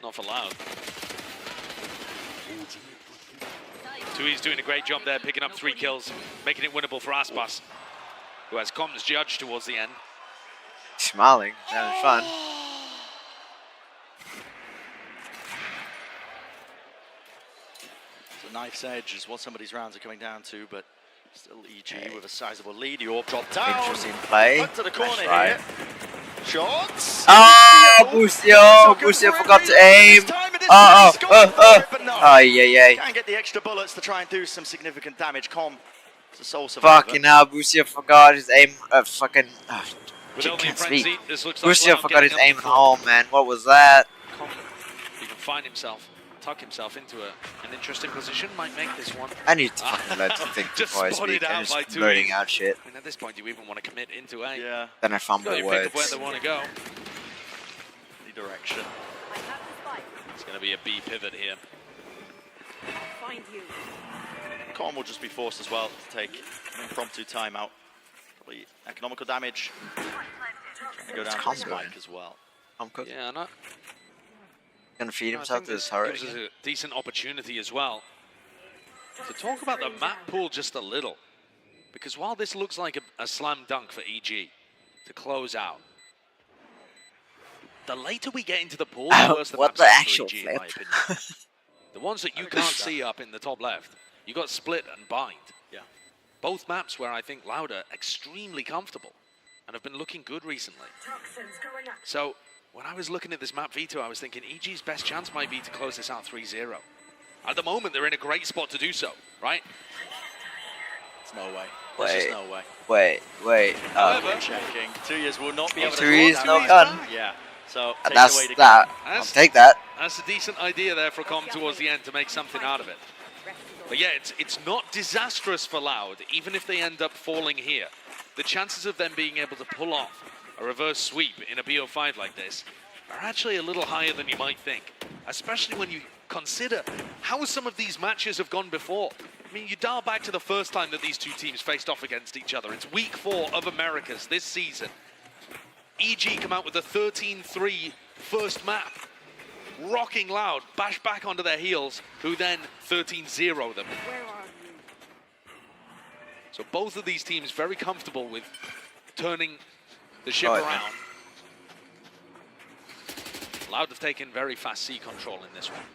Not for Loud. Tui's doing a great job there, picking up 3 kills, making it winnable for Aspas, who has comms judged towards the end. Smiling, having fun. So knife's edge is what some of these rounds are coming down to, but still EG with a sizable lead. The orb dropped down. Interesting play. Up to the corner Nice here. Shots. Oh, Boostio forgot to aim. Oh, yeah. Can't get the extra bullets to try and do some significant damage. Com is a sole survivor. Fucking hell, Boostio forgot his aim. Fucking. Can't speak. Boostio forgot his aim at home, man. What was that? He can find himself, tuck himself into an interesting position, might make this one. I need to fucking learn to think before I speak. I'm just blurting out shit. I mean, at this point, do you even want to commit into A? Yeah. Then I fumble You words. think of where they want to go. Any direction. It's going to be a B pivot here. Find you. Com will just be forced as well to take an impromptu timeout. Probably economical damage. Trying to go down to the spike as well. Yeah, not. Gonna feed I himself think to this this hurry. gives us a decent opportunity as well to talk about the map pool just a little, because while this looks like a slam dunk for EG to close out, the later we get into the pool, the worse the What maps the get for actual EG, in flip? my opinion. The ones that you can't see up in the top left, you got Split and Bind. Yeah. Both maps where I think Loud are extremely comfortable and have been looking good recently. So when I was looking at this map veto, I was thinking EG's best chance might be to close this out 3-0. At the moment, they're in a great spot to do so, right? There's no way. There's just no way. Wait. However, checking. 2 years will not be able to 2 years, call no that. gun. Yeah. So take That's away the that. gun. I'll take that. That's a decent idea there for Com towards the end to make something out of it. But yeah, it's not disastrous for Loud, even if they end up falling here. The chances of them being able to pull off a reverse sweep in a BO5 like this are actually a little higher than you might think, especially when you consider how some of these matches have gone before. I mean, you dial back to the first time that these two teams faced off against each other. It's week 4 of Americas this season. EG come out with a 13-3 first map, rocking Loud, bash back onto their heels, who then 13-0 them. So both of these teams very comfortable with turning the ship around. Loud have taken very fast C control in this one.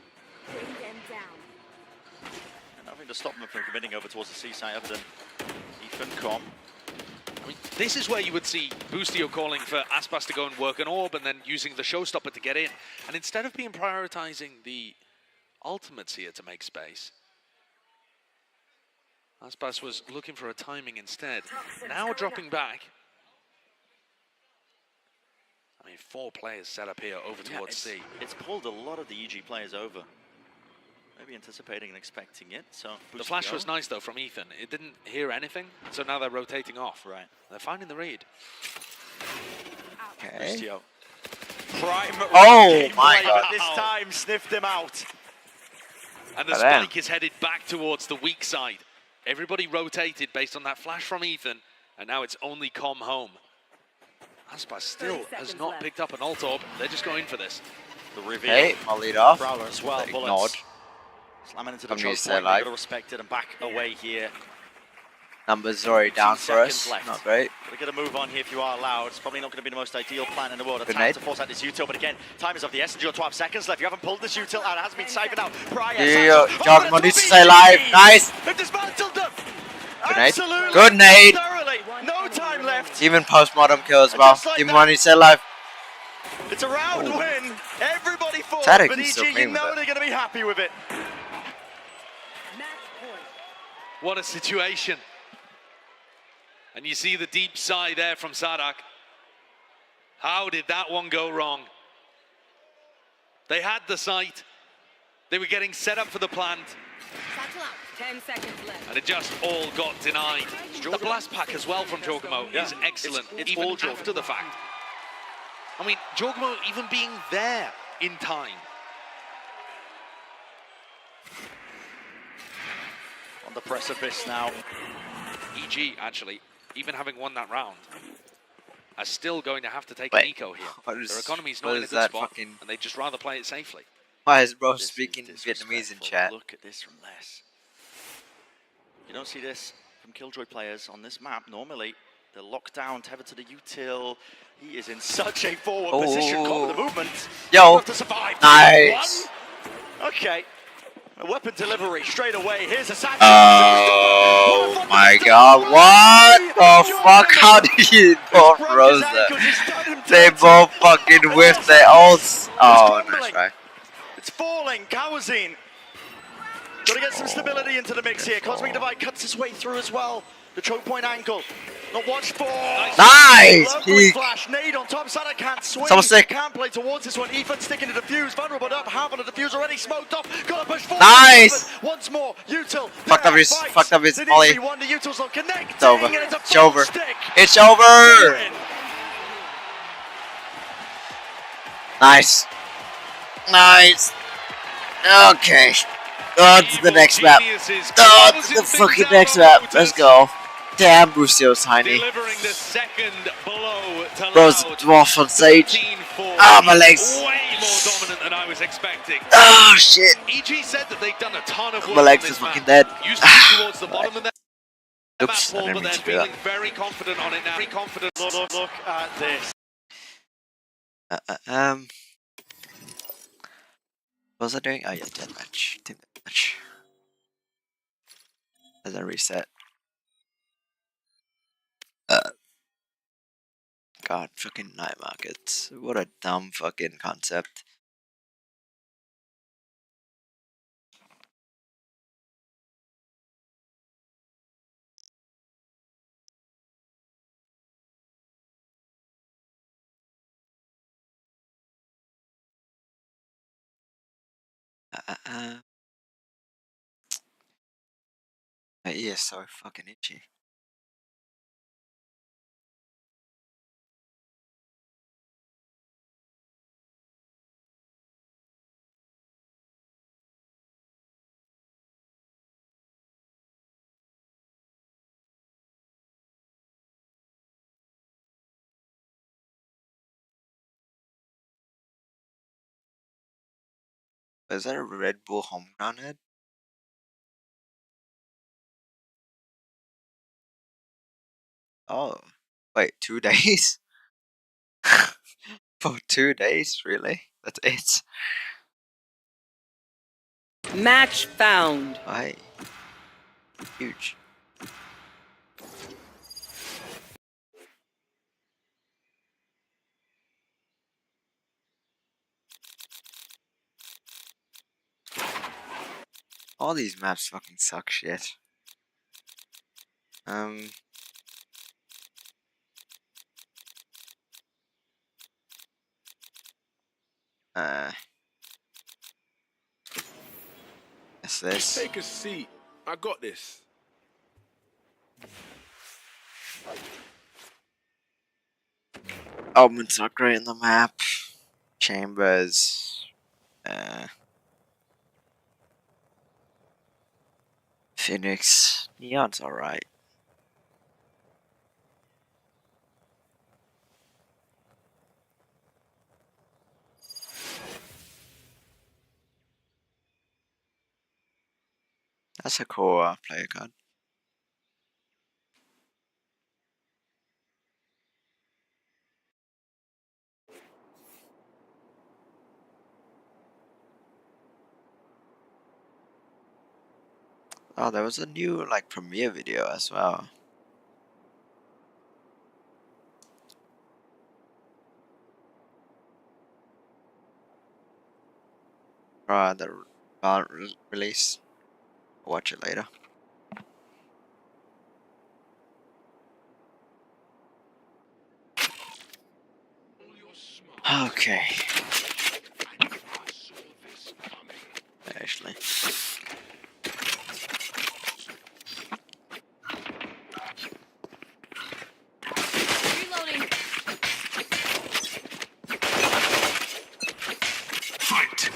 And nothing to stop them from committing over towards the seaside other than Ethan Com. I mean, this is where you would see Boostio calling for Aspas to go and work an orb and then using the showstopper to get in. And instead of being prioritizing the ultimates here to make space, Aspas was looking for a timing instead. Now dropping back. I mean, 4 players set up here over towards C. It's pulled a lot of the EG players over. Maybe anticipating and expecting it. So The flash was nice though from Ethan. It didn't hear anything, so now they're rotating off. Right. They're finding the read. Okay. Boostio. Prime Oh my god. This time sniffed him out. And the spike is headed back towards the weak side. Everybody rotated based on that flash from Ethan, and now it's only Com home. Aspas still has not picked up an ult orb. They're just going for this. The reveal. Hey, I'll lead off. Prowler as well. Ignored. Slamming into the I'm choke used to point. that, You've got to respect it and back away here. Numbers already down for us. Left. Not great. Gotta get a move on here if you are allowed. It's probably not going to be the most ideal plan in the world. Grenade. To force out this util, but again, time is of the essence. You've got 12 seconds left. You haven't pulled this util out. It hasn't been siphoned out. Prior. Jogma needs to stay alive. Nice. They've dismantled them. Grenade. Absolutely. Good nade. Thoroughly. No time left. Even post-mortem kill as well. Demon 1 needs to stay alive. It's a round win. Everybody falls, Tadic but is still EG, you clean with know it. they're going to be happy with it. What a situation. And you see the deep sigh there from Sadak. How did that one go wrong? They had the site. They were getting set up for the plant. 10 seconds left. And it just all got denied. The blast pack as well from Jogamo is excellent, It's even all Jogamo. after the fact. I mean, Jogamo even being there in time. On the precipice now. EG, actually, even having won that round, are still going to have to take Wait, an eco here. what is- Their economy's what not in a is good that spot, fucking- and they'd just rather play it safely. Why is bro This is speaking Vietnamese in disrespectful. chat? Look at this from Les. You don't see this from Killjoy players on this map. Normally, they're locked down, tethered to the util. He is in such a forward position. Caught with the movement. Yo. To survive. Nice. One. Okay. A weapon delivery straight away. Here's a sack. Oh my god, what the fuck? How did you both rose that? They both fucking whiffed their ults. Oh, nice try. It's falling. Kawazine. Got to get some stability into the mix here. Cosmic Divide cuts his way through as well. The choke point angle. Not watched for. Nice! Peak. Flash. Nade on top. Sada can't swing. Someone sick. Can't play towards this one. Ethan sticking to defuse. Vulnerable up. Half on the defuse already smoked off. Got to push forward. Nice! Once more. Util. Fucked up his molly. The Util's not connecting. It's over. And it's a It's over. stick. It's over! Nice. Nice. Okay. On to the next map. On to the fucking next map. Let's go. Damn, Brucio's tiny. Delivering the second blow to Bro's Loud. dwarf on stage. 13-4. Ah, my legs. Way more dominant than I was expecting. Oh, shit. EG said that they've done a ton of work My legs on are this fucking map. dead. Used to be towards the bottom of their Oops, I map pool, didn't but mean they're to do that. feeling very confident on it now. Very confident. Look at this. What was I doing? Oh yeah, deathmatch. Team deathmatch. As I reset. God, fucking night markets. What a dumb fucking concept. My ear is so fucking itchy. Is that a Red Bull home ground head? Oh, wait, 2 days? For 2 days, really? That's it. Match found. Hey, huge. All these maps fucking suck shit. What's this? Take a seat. I got this. Elements not great in the map. Chambers. Phoenix. Neon's alright. That's a cool player card. Oh, there was a new like premiere video as well. The release. Watch it later. Okay. Actually. Reloading. Fight.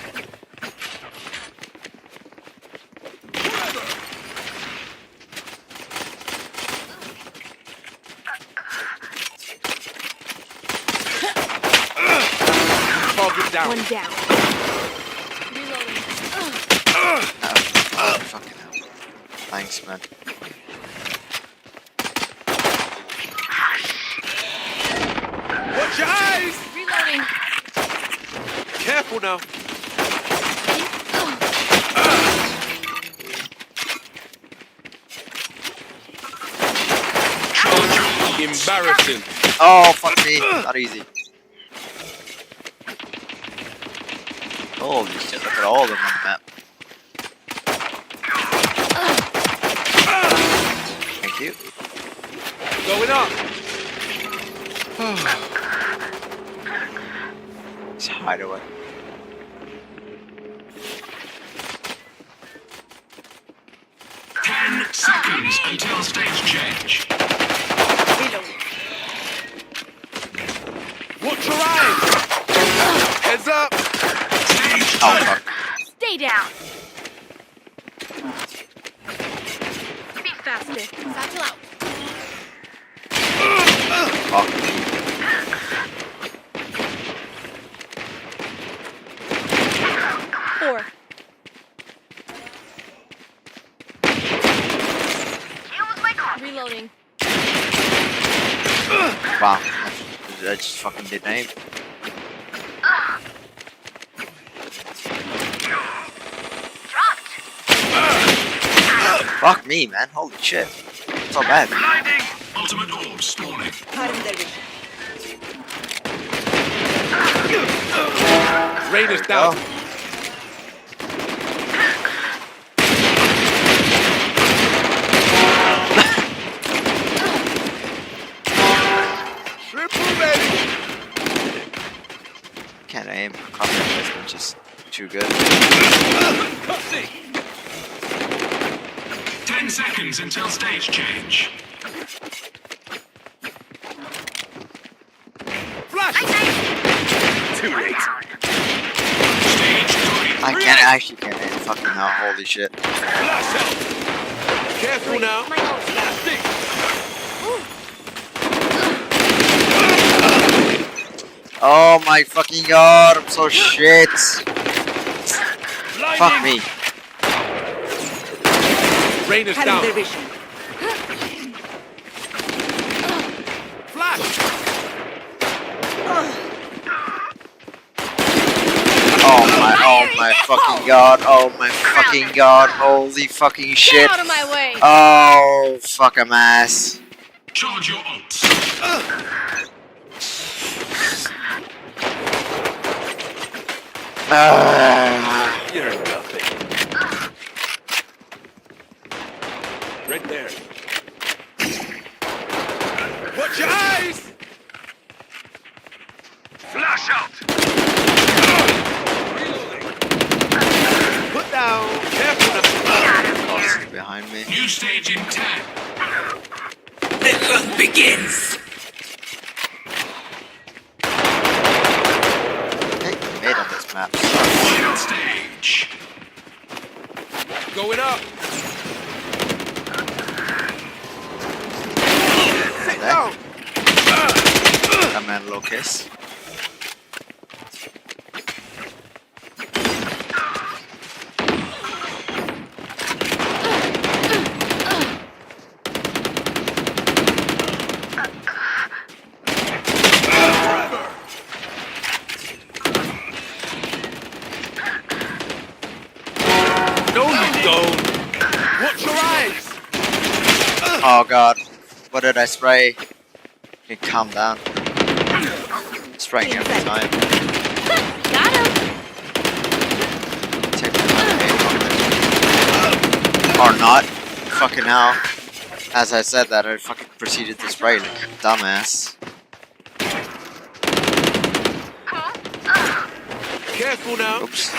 Target down. One down. Reloading. Fucking hell. Thanks, man. Watch your eyes! Reloading. Careful now. Embarrassing. Oh, fuck me. Not easy. Holy shit, look at all of them on the map. Thank you. Going up. Let's hide away. Seconds until stage change. Watch your eyes. Heads up. Oh, fuck. Stay down. Be faster. Satchel out. Fuck me. Four. Reloading. Wow. I just fucking did aim. Fuck me, man. Holy shit. It's so bad. Blinding. Ultimate orb spawning. Rain is down. Triple baby. Can't aim. Combat placement just too good. 10 seconds until stage change. Flash. Too late. Stage 3. I can't actually can't aim. Fucking hell. Holy shit. Flash out. Careful now. Blasting. Oh my fucking god. I'm so shit. Fuck me. Rain is down. Flash. Oh my fucking god. Oh my fucking god. Holy fucking shit. Get out of my way. Oh, fuck a ass. Charge your ults. You're nothing. Right there. Watch your eyes! Flash out. Put down. Careful now. Boss is behind me. New stage in 10. The hunt begins. Hey, made on this map. Final stage. Going up. Sit There. down. Come in, Lucas. No, you don't. Watch your Oh god. What did I spray? Okay, calm down. Spraying every time. Got him. Take or not. Fucking hell. As I said that, I fucking proceeded to spray like a dumbass. Careful now. Oops.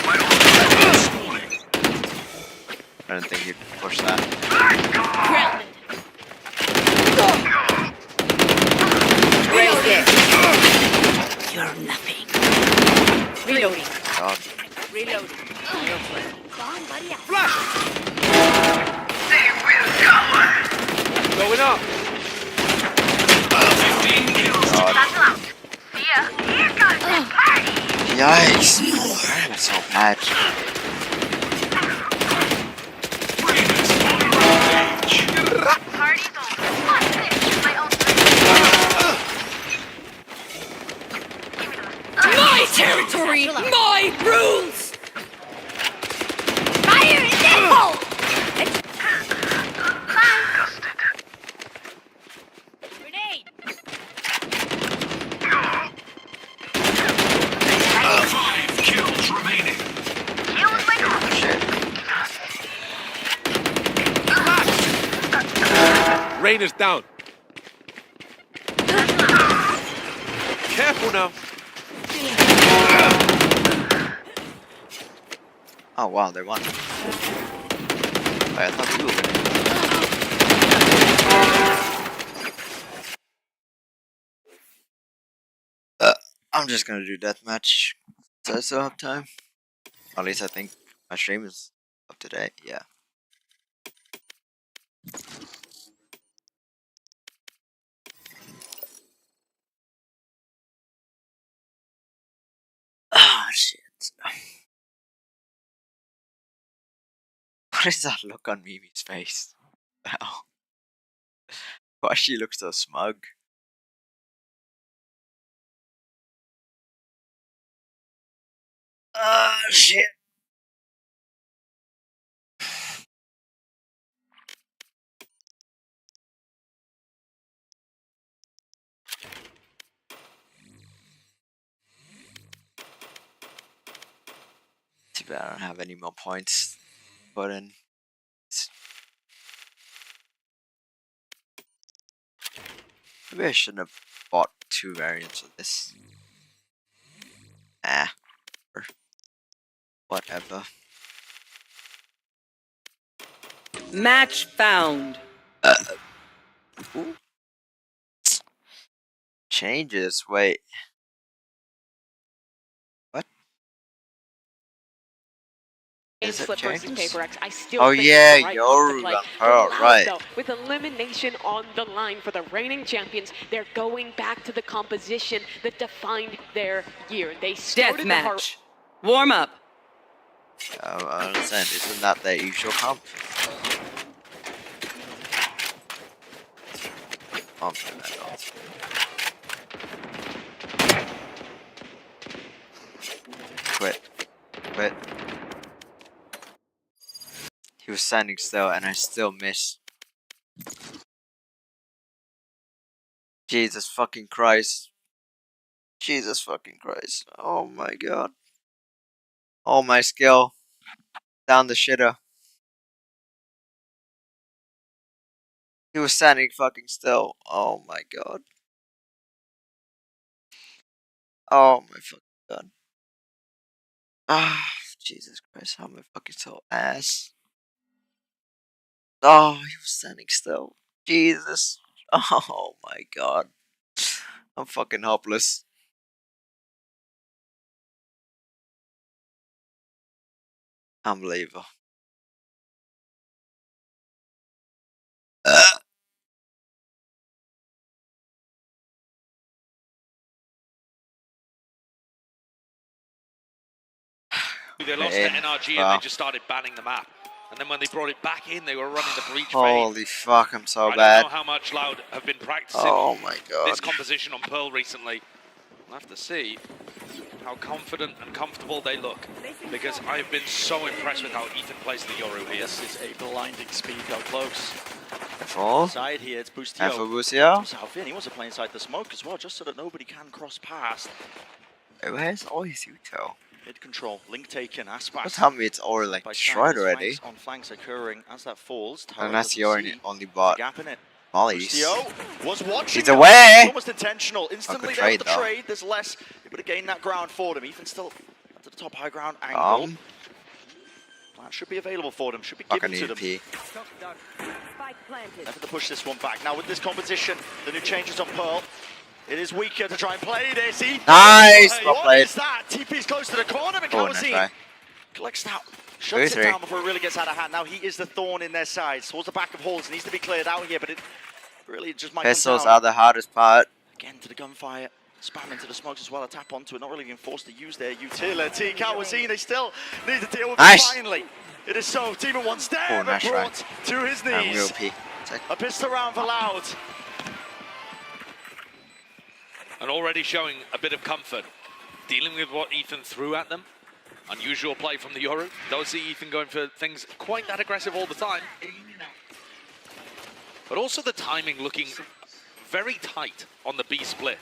I didn't think you'd push that. You're nothing. Reloading. God. Reloading. Flash! Going up. 15 kills. God. Yikes! That's so bad. My territory, my rules. Fire in the hole. Grenade. 5 kills remaining. Reyna's down. Careful now. Oh wow, they won. Wait, I thought you were winning. I'm just gonna do deathmatch. So I still have time. At least I think my stream is up to date. Yeah. Ah, shit. What is that look on Mimi's face? Wow. Why she looks so smug? Ah, shit. Too bad I don't have any more points. But in. Maybe I shouldn't have bought 2 variants of this. Ah. Or whatever. Match found. Ooh. Changes. Wait. What? Is it versus Paper X. I still oh think yeah, it's the right Yoru move to play. and Pearl, Loud, right. though, with elimination on the line for the reigning champions, they're going back to the composition that defined their year. They started the Deathmatch. Warm up. I understand. Isn't that their usual comp? I'll turn that off. Quit. Quit. He was standing still and I still missed. Jesus fucking Christ. Jesus fucking Christ. Oh my god. Oh my skill. Down the shitter. He was standing fucking still. Oh my god. Oh my fucking god. Ah, Jesus Christ. How am I fucking so ass? Oh, he was standing still. Jesus. Oh my god. I'm fucking hopeless. Unbelievable. They lost to NRG and they just started banning the map. And then when they brought it back in, they were running the breach phase. Holy fuck, I'm so I bad. don't know how much Loud have been practicing oh my god. this composition on Pearl recently. We'll have to see. how confident and comfortable they look. Because I've been so impressed with how Ethan plays the Yoru here. This is a blinding speed, how close. Careful. Side here, it's Boostio. Careful, Boostio. He wants to play inside the smoke as well, just so that nobody can cross past. Where's always Yuto? Mid control, link taken, Aspas. Don't tell me it's all like destroyed already. On flanks occurring as that falls. And that's the only bot. Gap in it. Molly's. Boostio was watching. He's away. It's almost intentional. Instantly there's the trade. There's less. Able to gain that ground for them. Ethan still to the top high ground angle. Plan should be available for them. Should be given to them. Never to push this one back. Now with this competition, the new changes on Pearl. It is weaker to try and play this. Nice. Well what played. is that? TP's close to the corner, but Kawazine collects that. Shuts it down before it really gets out of hand. Now he is the thorn in their sides. Towards the back of Halls. It needs to be cleared out here, but it really just might Pistols are the hardest part. Again to the gunfire. Spam into the smokes as well. A tap onto it. Not really being forced to use their utility. Kawazine, they still need to deal with it finally. It is so. Demon one step brought to his knees. A pistol round for Loud. And already showing a bit of comfort. Dealing with what Ethan threw at them. Unusual play from the Yoru. Don't see Ethan going for things quite that aggressive all the time. But also the timing looking very tight on the B split.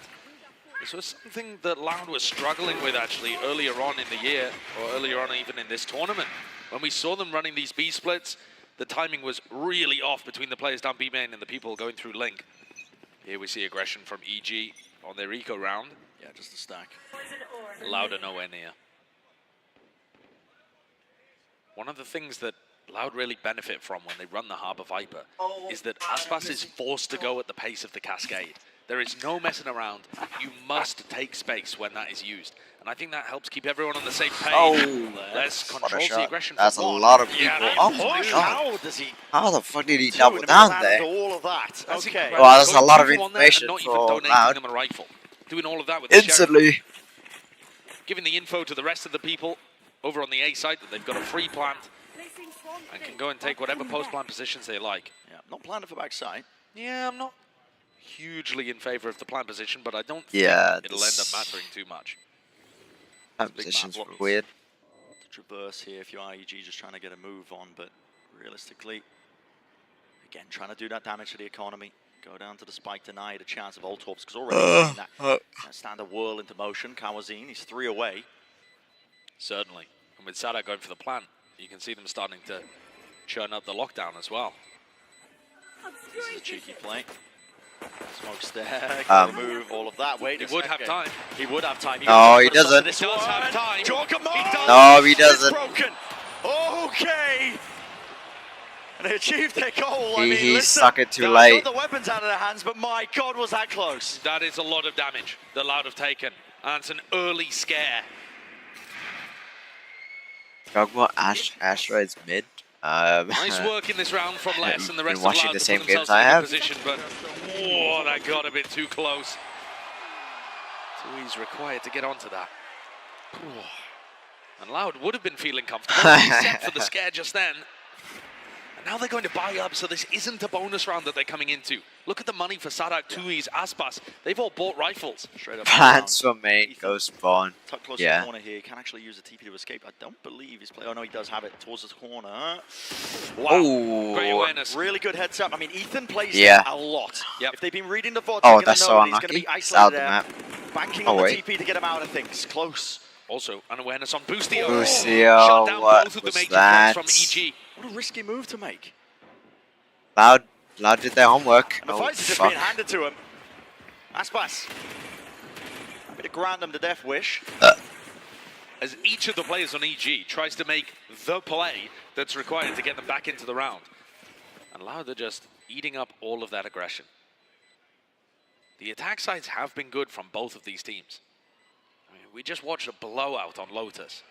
This was something that Loud was struggling with actually earlier on in the year, or earlier on even in this tournament. When we saw them running these B splits, the timing was really off between the players down B main and the people going through Link. Here we see aggression from EG on their eco round. Yeah, just a stack. Loud are nowhere near. One of the things that Loud really benefit from when they run the Harbor Viper is that Aspas is forced to go at the pace of the Cascade. There is no messing around. You must take space when that is used. And I think that helps keep everyone on the same page. Less controls the aggression. That's a lot of people. Oh my god. How the fuck did he double down there? All of that. Okay. Well, that's a lot of information for Loud. Them a rifle. Doing all of that with instantly. Giving the info to the rest of the people over on the A side that they've got a free plant and can go and take whatever post-plant positions they like. Yeah, not planning for backside. Yeah, I'm not hugely in favor of the plant position, but I don't think it'll end up mattering too much. Plant positions were weird. To traverse here if you are EG just trying to get a move on, but realistically, again, trying to do that damage to the economy. Go down to the spike, denied a chance of Oltorps, because already seen that standard whirl into motion. Kawazine, he's 3 away. Certainly. And with Sada going for the plant, you can see them starting to churn up the lockdown as well. This is a cheeky play. Smokestack, remove all of that. Wait, he would have time. He would have time. No, he doesn't. He does have time. No, he doesn't. Broken. Okay. And they achieved their goal. He stuck it too late. Got the weapons out of their hands, but my God, was that close. That is a lot of damage that Loud have taken. And it's an early scare. Gogma Asteroids mid. Nice work in this round from Les and the rest of watching Loud the to same put games themselves I in a have. position, but that got a bit too close. So he's required to get onto that. And Loud would have been feeling comfortable except for the scare just then. And now they're going to buy up, so this isn't a bonus round that they're coming into. Look at the money for Sadak, Tui's, Aspas. They've all bought rifles. Straight up. Plans for me, go spawn. Tuck close to the corner here. He can actually use a TP to escape. I don't believe he's playing. Oh no, he does have it towards the corner. Wow. Oh. Great awareness. Really good heads up. I mean, Ethan plays a lot. Yep. If they've been reading the VOD, Oh, that's so he's going to unlucky. be It's out isolated the there. map. Banking on the TP to get him out of things. Close. Also, an awareness on Boostio. Boostio, Shut down what both of the was major that? threats from EG. What a risky move to make. Loud did their homework. And the fights are just fuck. being handed to him. Aspas. Happy to grant them the death wish. As each of the players on EG tries to make the play that's required to get them back into the round. And Loud are just eating up all of that aggression. The attack sides have been good from both of these teams. I mean, we just watched a blowout on Lotus.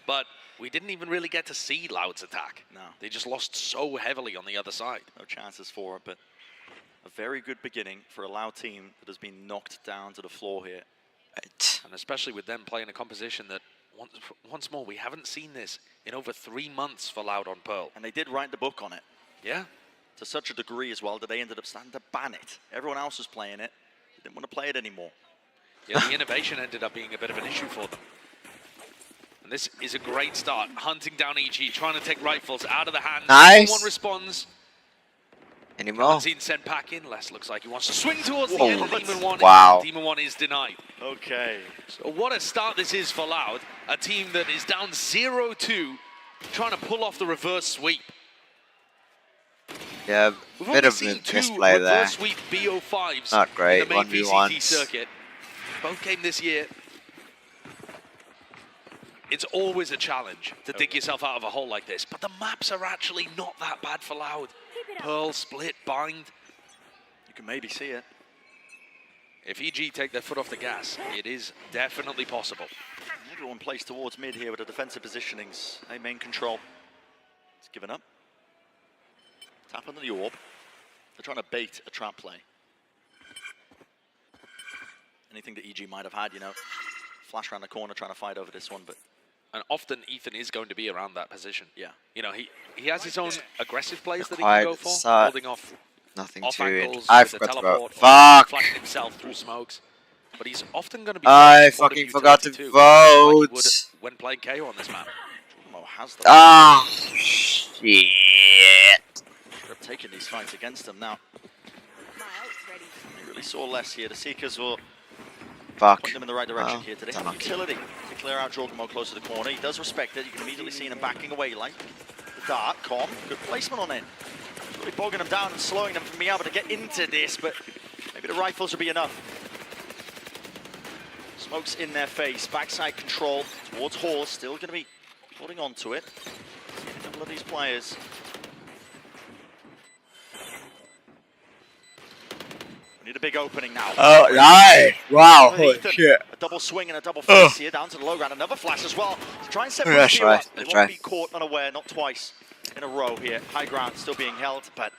But we didn't even really get to see Loud's attack. No. They just lost so heavily on the other side. No chances for it, but a very good beginning for a Loud team that has been knocked down to the floor here. And especially with them playing a composition that, once more, we haven't seen this in over 3 months for Loud on Pearl. And they did write the book on it. Yeah. To such a degree as well that they ended up starting to ban it. Everyone else was playing it. They didn't want to play it anymore. Yeah, the innovation ended up being a bit of an issue for them. And this is a great start. Hunting down EG, trying to take rifles out of the hands. Nice. One responds. Any more? Seen sent back in. Les looks like he wants to swing towards the end of Demon 1. Wow. Demon 1 is denied. Okay. So what a start this is for Loud. A team that is down 0-2, trying to pull off the reverse sweep. Yeah, We've bit only of seen a two misplay there. reverse sweep BO5s Not great, in the main 1v1s. PCT circuit. Both came this year. It's always a challenge to dig yourself out of a hole like this, but the maps are actually not that bad for Loud. Pearl, Split, Bind. You can maybe see it. If EG take their foot off the gas, it is definitely possible. Everyone plays towards mid here with the defensive positionings. They main control. It's given up. Tap under the orb. They're trying to bait a trap play. Anything that EG might have had, you know. Flash around the corner trying to fight over this one, but... And often Ethan is going to be around that position. Yeah. You know, he has his own aggressive plays that he Quiet can go for, start. holding off Nothing off to it. angles I with the forgot to teleport, vote. or Fuck! flashing himself through smokes. But he's often going to be... I fucking forgot to vote. Like he would when playing KO on this map. Has the Ah, shit. They've taken these fights against them now. We really saw less here. The Seekers will point them in the right direction here today. Utility to clear out Jorgamo close to the corner. He does respect it. You can immediately see him backing away like the dart. Com, good placement on it. Really bogging them down and slowing them from being able to get into this, but maybe the rifles will be enough. Smokes in their face. Backside control towards Hall. Still going to be holding on to it. A couple of these players. We need a big opening now. Oh, nice. Wow, holy shit. A double swing and a double face here, down to the low ground. Another flash as well. To try and set That's Brazil right. up. They That's won't right. be caught unaware, not twice in a row here. High ground still being held, but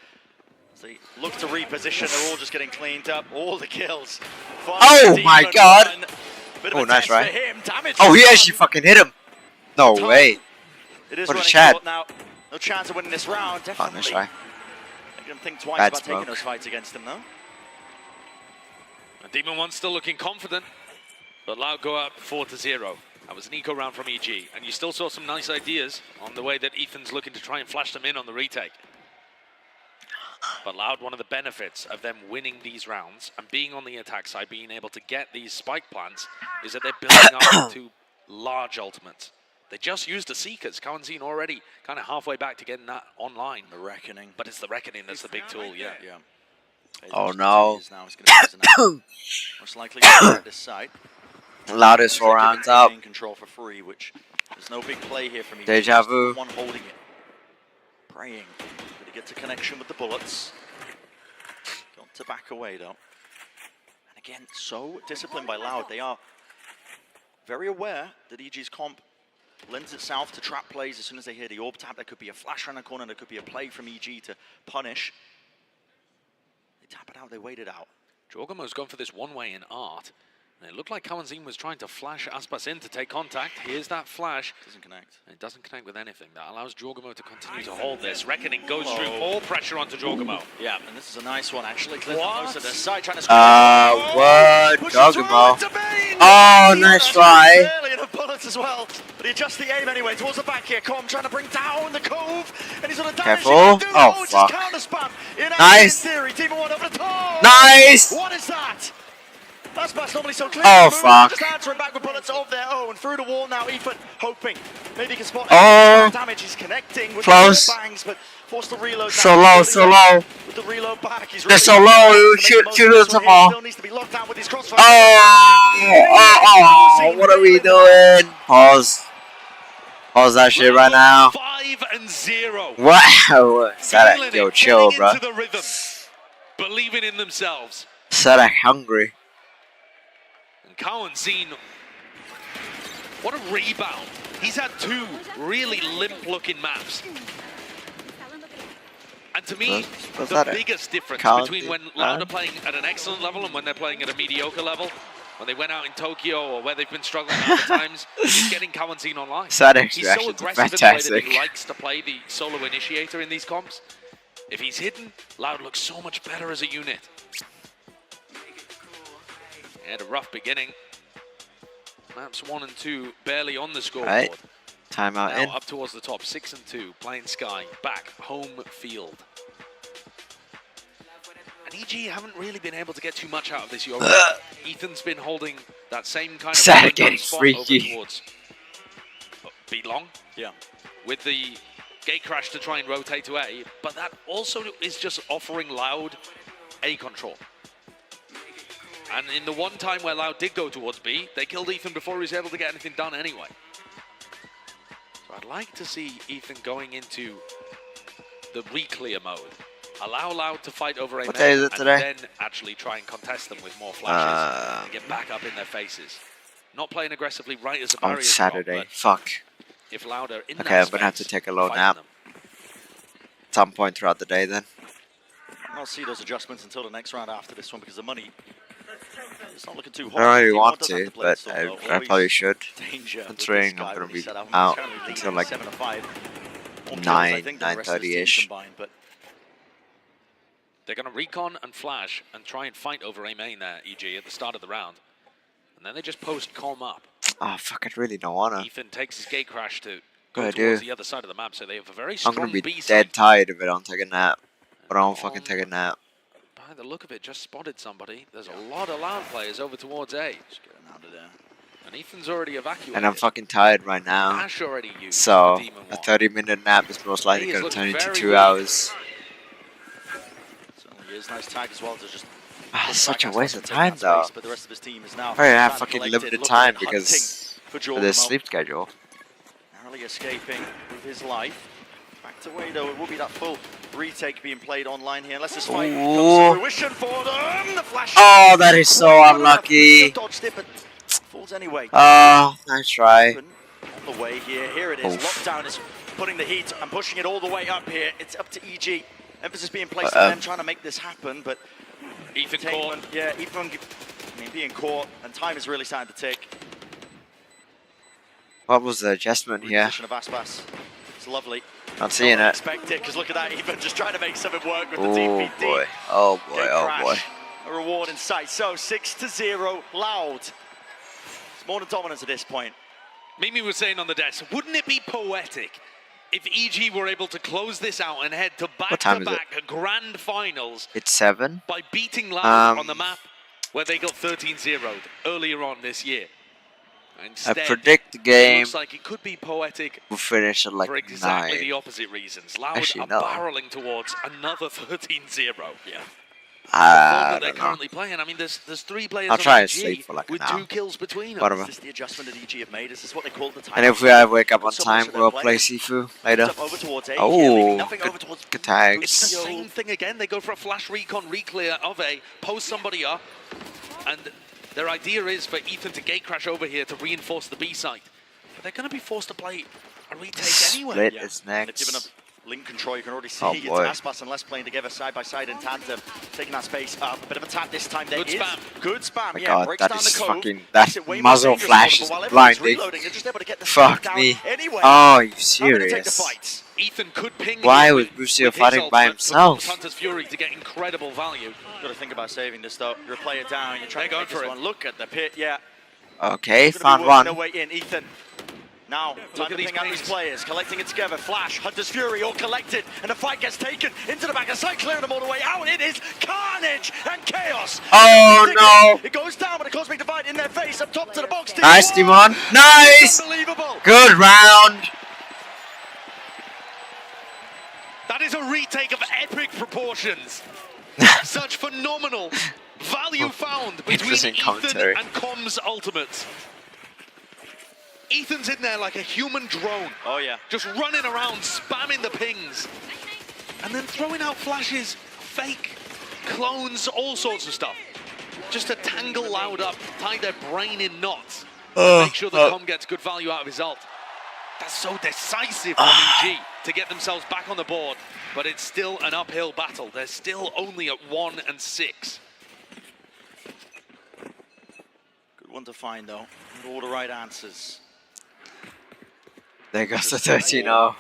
as they look to reposition, they're all just getting cleaned up. All the kills. Oh my god. Bit of Oh, a nice, test right? for him. Damage Oh, he done. actually fucking hit him. No way. It is What a running Chad. short now. No chance of winning this round. Oh, Definitely. nice, right? Make them think twice Bad about taking smoke. those fights against him, though. And Demon 1 still looking confident, but Loud go up 4-0. That was an eco round from EG, and you still saw some nice ideas on the way that Ethan's looking to try and flash them in on the retake. But Loud, one of the benefits of them winning these rounds and being on the attack side, being able to get these spike plants, is that they're building up to large ultimates. They just used the Seekers. Kawanzin already kind of halfway back to getting that online. The Reckoning. But it's the Reckoning that's the big tool, yeah. Yeah. Oh no. Now it's gonna be most likely at this side. Loudest 4 rounds up. Control for free, which there's no big play here from EG. Deja vu. One holding it. Praying that he gets a connection with the bullets. Got to back away though. And again, so disciplined by Loud. They are very aware that EG's comp lends itself to trap plays as soon as they hear the orb tap. There could be a flash around the corner, there could be a play from EG to punish. They tap it out, they wait it out. Jorgamo's gone for this one-way in art. And it looked like Kawanzin was trying to flash Aspas in to take contact. Here's that flash. Doesn't connect. And it doesn't connect with anything. That allows Jorgamo to continue to hold this. Reckoning goes through. All pressure onto Jorgamo. Yeah, and this is a nice one actually. Clear most of their side, trying to What? Jorgamo. Oh, nice try. Barely enough bullets as well. But he adjusts the aim anyway towards the back here. Com trying to bring down the cove. And he's on a damage. Careful. Oh, fuck. Nice. Theory. Demon 1 over the top. Nice. What is that? That's normally so clear. Oh, fuck. Just answering back with bullets of their own. Through the wall now, Ethan hoping. Maybe he can spot damage. He's connecting with Close. the bangs, but forced to reload. So low, so low. With the reload back, he's They're so low, shoot them all. Still needs to be locked down with his crossfire. Oh, what are we doing? Pause. Pause that shit right now. 5-0. Wow. Sadak, yo, chill, bro. Into the rhythm. Believing in themselves. Sadak hungry. And Kawanzin, what a rebound. He's had 2 really limp-looking maps. And to me, the biggest difference between when Loud are playing at an excellent level and when they're playing at a mediocre level, when they went out in Tokyo or where they've been struggling other times, is getting Kawanzin online. Sadek's He's so reactions are aggressive in the way that fantastic. he likes to play the solo initiator in these comps. If he's hidden, Loud looks so much better as a unit. They had a rough beginning. Maps 1 and 2 barely on the scoreboard. Right. Timeout Now in. up towards the top, 6 and 2, playing Sky, back, home field. And EG haven't really been able to get too much out of this Euro. Ethan's been holding that same kind of Sad getting spot freaky. over towards B long. Yeah. With the gate crash to try and rotate to A, but that also is just offering Loud A control. And in the one time where Loud did go towards B, they killed Ethan before he was able to get anything done anyway. So I'd like to see Ethan going into the re-clear mode. Allow Loud to fight over A What day is it and today? then actually try and contest them with more flashes and get back up in their faces. Not playing aggressively right as the barrier. On Saturday. Fuck. If Loud are in Okay, that I'm gonna have to space, take a low fighting nap. them. At some point throughout the day then. I'll see those adjustments until the next round after this one because the money, it's not looking too I hot. don't really T1 want does have to, play but Storm, I though. probably Always should. danger with Considering this guy I'm gonna when he's be set up. He's out currently leading until like 7-5. More kills, 9, I think, than the rest of his team 9:30ish. combined, but They're going to recon and flash and try and fight over A main there, EG, at the start of the round. And then they just post calm up. Oh fuck, I really don't wanna. Ethan takes his gate crash to Good go idea. towards the other side of the map, so they have a very I'm strong gonna be B side. dead tired if I don't take a nap. But I don't fucking take a nap. By the look of it, just spotted somebody. There's a lot of Loud players over towards A. just getting out of there. And Ethan's already evacuated. And I'm fucking tired right now. Ash already used So the Demon a One. 30-minute nap is most likely He is gonna turn looking into very 2 weak. hours. Certainly is. Nice tag as well to just Ah, such a back waste outside of the time space, though. But the rest of his team is now I have time fucking collected, limited looking time and because hunting for of Jordan the Mo. sleep schedule. Narrowly escaping with his life. Backed away though, it will be that full retake being played online here. Unless this fight comes Ooh. to fruition for them. The flash. Oh, that is so unlucky. Dodged it, but falls anyway. Oh, nice try. On the way here. Here it is. Oof. Lockdown is putting the heat and pushing it all the way up here. It's up to EG. Emphasis being placed on them trying to make this happen, but Ethan Takeman, caught. yeah, Ethan, being caught, and time is really starting to tick. What was the adjustment here? Position of Aspas. It's lovely. Not seeing it. Expect it, because look at that, Ethan just trying to make something work with the Oh DPD. boy. Oh boy. Gate Oh crash. boy. A reward in sight. So 6-0, Loud. It's more than dominance at this point. Mimi was saying on the desk, wouldn't it be poetic if EG were able to close this out and head to time is back-to-back grand finals It's 7. by beating Loud on the Um, map where they got 13-0'd earlier on this year? I Instead, predict the it game looks like it could be poetic will finish at like for exactly 9. the opposite reasons. Loud Actually, are no. barreling towards another 13-0. Yeah. I They're don't know. currently playing. I mean, there's 3 players I'll on try and EG sleep for like an with hour. 2 kills between them. Whatever. Is this the adjustment that EG have made? Is this what they call the time? And if we wake up on time, we'll play Sifu later. Over towards A, Oh, nothing over good, towards good It's tags. the same thing again. They go for a flash recon, re-clear of A, post somebody up, and their idea is for Ethan to gate crash over here to reinforce the B site. But they're going to be forced to play a retake anyway. Split Yeah. is They've given up next. link control. You can already see Oh, it's boy. Aspas and Les playing together side by side in tandem, taking that space up. Bit of a tap this time. There Good is spam. good spam. My yeah, God, breaks that down is the cove. fucking- Makes that it way more muzzle dangerous flash for them, is but while everyone's blinding. reloading, they're just able to get the Fuck down me. Anyway, Oh, are you having to take the serious? fight. Ethan could ping. Why here was with Busio his fighting by ultimate, himself? Hunter's Fury to get incredible value. Got to think about saving this though. You're a player down. You're trying They're to make going this for it. one. Look at the pit. Yeah. Okay, Gonna be found working their one. way in. Ethan. Now, time to at these ping out these pings. players, collecting it together. Flash, Hunter's Fury, all collected, and the fight gets taken into the back of the side, clearing them all the way out. It is carnage and chaos. Oh no! It goes down, but a cosmic divide in their face, up top to the box. Nice, Timon. Nice! Unbelievable. Good round. That is a retake of epic proportions. Such phenomenal value found between Interesting Ethan commentary. and Com's ultimates. Ethan's in there like a human drone, Oh yeah. just running around, spamming the pings, and then throwing out flashes, fake clones, all sorts of stuff. Just to tangle Loud up, tie their brain in knots, and make sure that Com gets good value out of his ult. That's so decisive from EG to get themselves back on the board, but it's still an uphill battle. They're still only at 1 and 6. Good one to find though. With all the right answers. There goes the 13-0.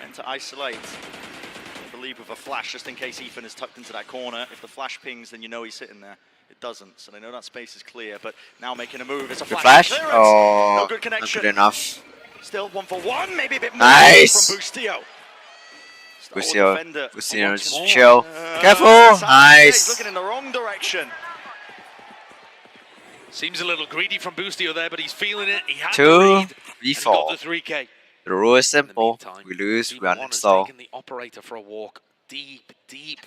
And to isolate. I believe with a flash, just in case Ethan is tucked into that corner. If the flash pings, then you know he's sitting there. it doesn't. So they know that space is clear, but now making a move. It's a flash. clearance. Oh, no good not connection. good enough. Still 1-for-1, maybe a bit more Nice. from Bustio. Bustio just chill. Careful. Nice. He's looking in the wrong direction. Seems a little greedy from Bustio there, but he's feeling it. He had the lead, and he got 2v4. the 3K. The rule is simple. We lose, we uninstall. Taking the operator for a walk deep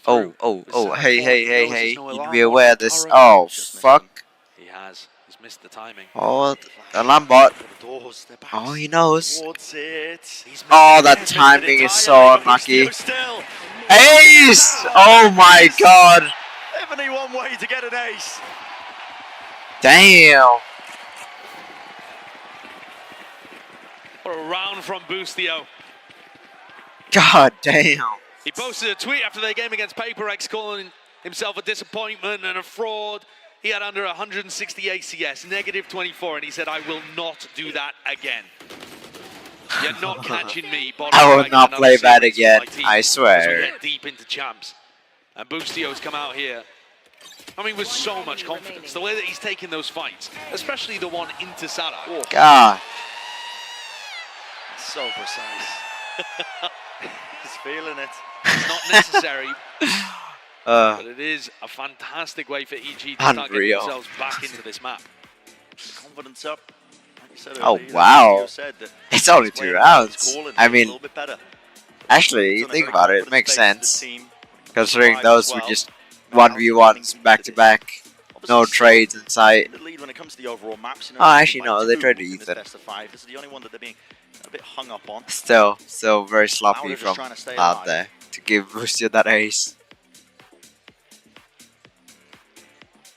Oh, through. hey. You need to be aware of this. Oh, fuck. He has. He's missed the timing. Oh, the Lambot. The doors, they're back Oh, he knows. towards it. He's Oh, that timing is so unlucky. Ace! Oh my god. Definitely one way to get an ace. Damn. What a round from Bustio. God damn. He posted a tweet after their game against PaperX calling himself a disappointment and a fraud. He had under 160 ACS, negative 24, and he said, I will not do that again. You're not catching me. I will not play that again, I swear. As we get deep into champs. And Bustio's come out here, I mean, with so much confidence. The way that he's taking those fights, especially the one into Sada. Oh. God. So precise. He's feeling it. It's not necessary. But it is a fantastic way for EG to start getting themselves back into this map. Confidence up. Like you said Oh, earlier, wow. said that It's only 2 rounds. I a mean, little bit better. actually, think about it. It makes sense. Considering those were just 1v1s back to back. No trades in sight. The lead when it comes to the overall maps, you know, Oh, actually, no, they traded in this Ethan. best of 5. This is the only one that they're being a bit hung up on. Still very sloppy Loud are just from trying to stay Loud alive. there to give Bustio that ace.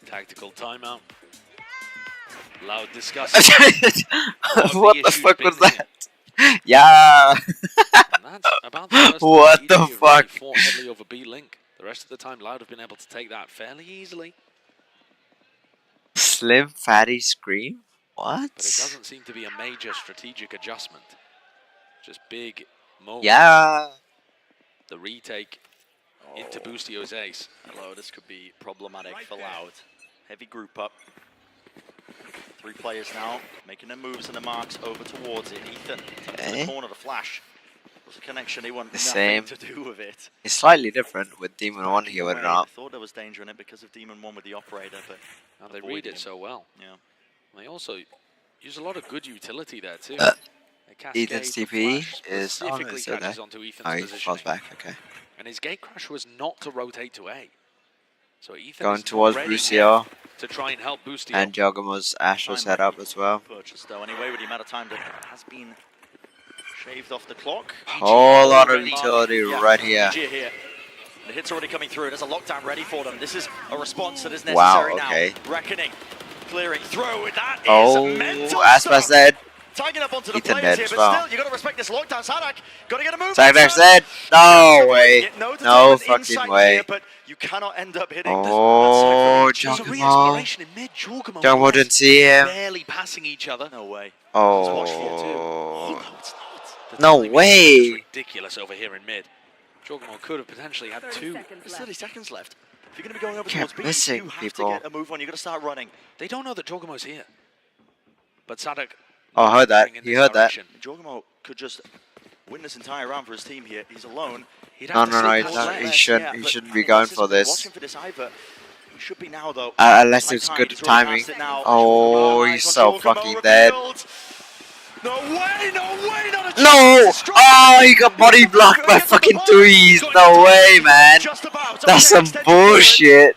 Tactical timeout. Loud discussion. What the fuck was that? Yeah. What the fuck? Fought heavily over B-Link. The rest of the time, Loud have been able to take that fairly easily. Slim fatty scream? What? But it doesn't seem to be a major strategic adjustment. Just big moments. Yeah. The retake into Bustio's ace. Hello, this could be problematic for Loud. Heavy group up. 3 players now making their moves and the marks over towards it. Ethan in the corner, the flash. Was a connection, he wanted The nothing same. to do with it. It's slightly different with Demon 1 here with it I up. thought there was danger in it because of Demon 1 with the operator, but Now they read it so well. Yeah. They also use a lot of good utility there too. Ethan's TP is specifically so there. catches onto Ethan's Oh, he positioning. falls back, okay. And his gate crash was not to rotate to A. So Ethan Going is towards already Bustio. to try and help Bustio. And Jogamo's Astral set up as well. Purchase though anyway with the amount of time that has been shaved off the clock. Whole lot of utility right here. EG here. The hit's already coming through. There's a lockdown ready for them. This is a response that is Wow, necessary okay. now. Reckoning, clearing through. That is Oh, mental Aspas stuff. dead. Tagging up onto the Ethan players dead here, as but well. still, you got to respect this lockdown. Sadak, got to get a move. Sadak dead. No way. No fucking way. Here, but you cannot end up hitting Oh, There's a Jogamo. re-exploration in mid. Jogamo Jogamo didn't see him. barely passing each other. No way. Oh. The No timing is way. ridiculous over here in mid. Jogamo could have potentially had 2. There's 30 seconds left. If you're going to be going over Kept towards B, missing you have people. to get a move on. You've got to start running. They don't know that Jogamo's here. But Sadak. Oh, I heard that. moving in He this heard that. direction. Jogamo could just win this entire round for his team here. He's alone. He'd No, have to no, stay no, close. he Yeah, shouldn't. He but shouldn't be going this for isn't this. watching for this either. He should be now though. Unless High it's tide, good he's already timing. past it now. Oh, Jogamo he's eyes so on Jogamo fucking dead. revealed. No way, not a chance. No! Strike. Oh, he got body blocked by fucking Tuis. No way, man. Just about. That's some Extended forward. bullshit.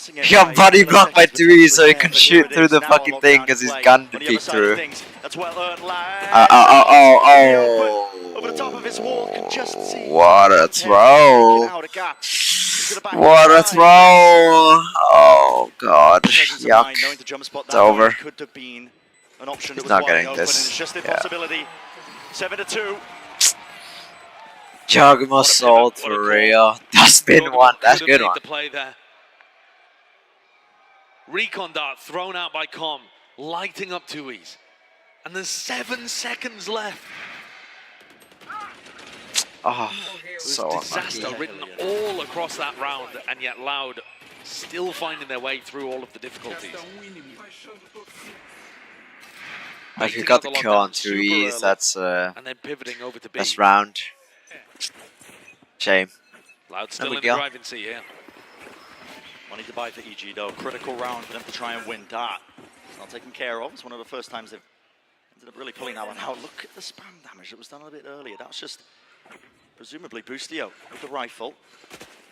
He got body blocked by Tuis so he can shoot through the fucking thing because his gun to peek through. That's well earned lag. Oh. Over the top of his wall, can just see. What a throw. Out a gap. Into the back What a of the throw. line. Oh, God. Presence of mind, knowing Yuck. to jump spot It's that way over. could have been an option He's that was not wide getting open, this. and it's just a Yeah. possibility. 7-2. Jogamo sold for real. That's been one. That's Could have good made one. the play there. Recon dart thrown out by Com, lighting up Tuis. And there's 7 seconds left. Oh, It was so disaster unlucky. written all across that round, and yet Loud still finding their way through all of the difficulties. If you got the kill on 2Es, that's and then pivoting over to B. that's round. Shame. Loud still in the driving seat here. Money to buy for EG though. Critical round for them to try and win. Dart. It's not taken care of. It's one of the first times they've ended up really pulling that one out. Look at the spam damage that was done a bit earlier. That was just presumably Boostio with the rifle.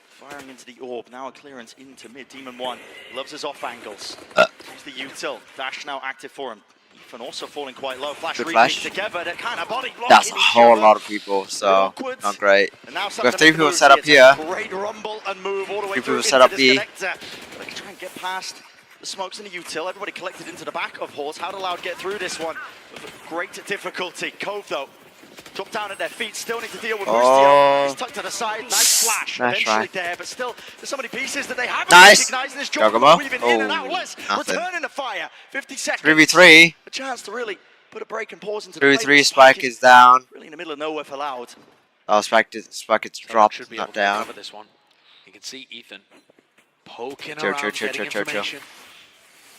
Firing into the orb. Now a clearance into mid. Demon 1 loves his off angles. He's the util. Dash now active for him. Ethan also falling quite low. Flash repeat together. That kind of body block. That's a whole lot of people, so not great. We have 3 people set up here. Great rumble and move all the way 3 through people set up B. They can try and get past the smokes in the util. Everybody collected into the back of Horse. How did Loud get through this one? With great difficulty. Cove though. Drop down at their feet, still need to deal with Boostio. He's tucked to the side, nice flash, eventually there, but still, there's so many pieces that they haven't recognized in this Joggermo. Weaving in and out, Wes, returning the fire, 50 seconds. 3v3. A chance to really put a break and pause into the 3v3, Spike is down. Really in the middle of nowhere for Loud. Oh, Spike is dropped, not down. Cover this one. You can see Ethan poking around, getting information.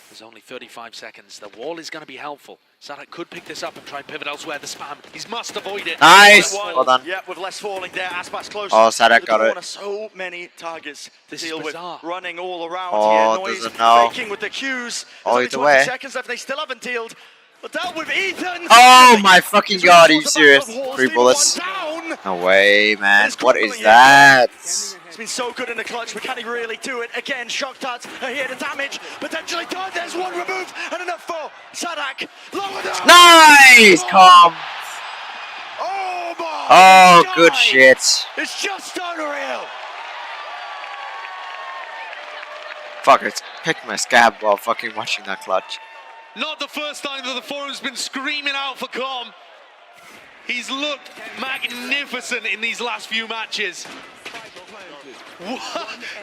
There's only 35 seconds. The wall is going to be helpful. Sadak could pick this up and try and pivot elsewhere. The spam, he must avoid it. Nice! Well done. Yeah, with less falling there. Aspas close. Oh, Sadak got it. So many targets to deal with. Running all around oh, here. Noise doesn't know. faking with the Qs. Oh, There's either 20 way. seconds left. They still haven't dealt. But dealt with Ethan. Oh my fucking god, are you serious? 3 bullets. No way, man. What is that? It's been so good in the clutch, but can he really do it? Again, shock darts are here to damage. Potentially done. There's one removed and enough for Sadak. Lower down. Nice! Calm. Oh my Oh, God. good shit. It's just unreal. Fuck, it's picking my scab while fucking watching that clutch. Not the first time that the forum's been screaming out for Calm. He's looked magnificent in these last few matches.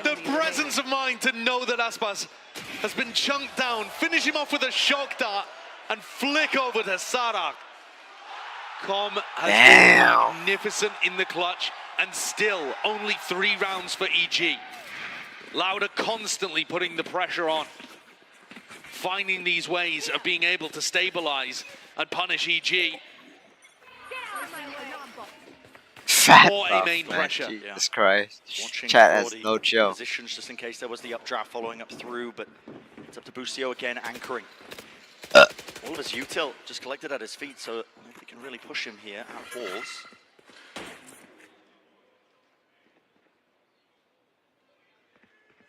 The presence of mind to know that Aspas has been chunked down, finish him off with a shock dart, and flick over to Sadak. Calm has been magnificent in the clutch, and still only 3 rounds for EG. Lauda constantly putting the pressure on, finding these ways of being able to stabilize and punish EG. Fat More buff, main man. pressure. Jesus Christ. Watching Chat has for the no chill. Positions just in case there was the updraft following up through, but it's up to Boostio again, anchoring. All of his util just collected at his feet, so nobody can really push him here at Halls.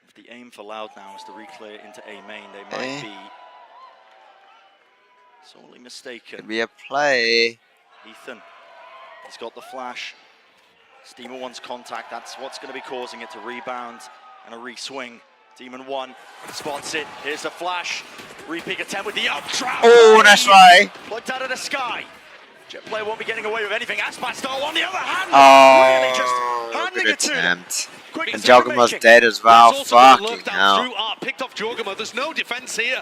If the aim for Loud now is to reclear into A main, they might be sorely mistaken. Could be a play. Ethan, he's got the flash. Steamer 1's contact, that's what's going to be causing it to rebound and a re-swing. Demon 1 spots it, here's the flash. Repeat attempt with the updraft. Oh, that's right. Looked out of the sky. Jet player won't be getting away with anything. Aspas though on the other hand. Really just handing good it to attempt. Quick And Joggermo's dead as well. Fucking hell. Picked off Joggermo, there's no defense here.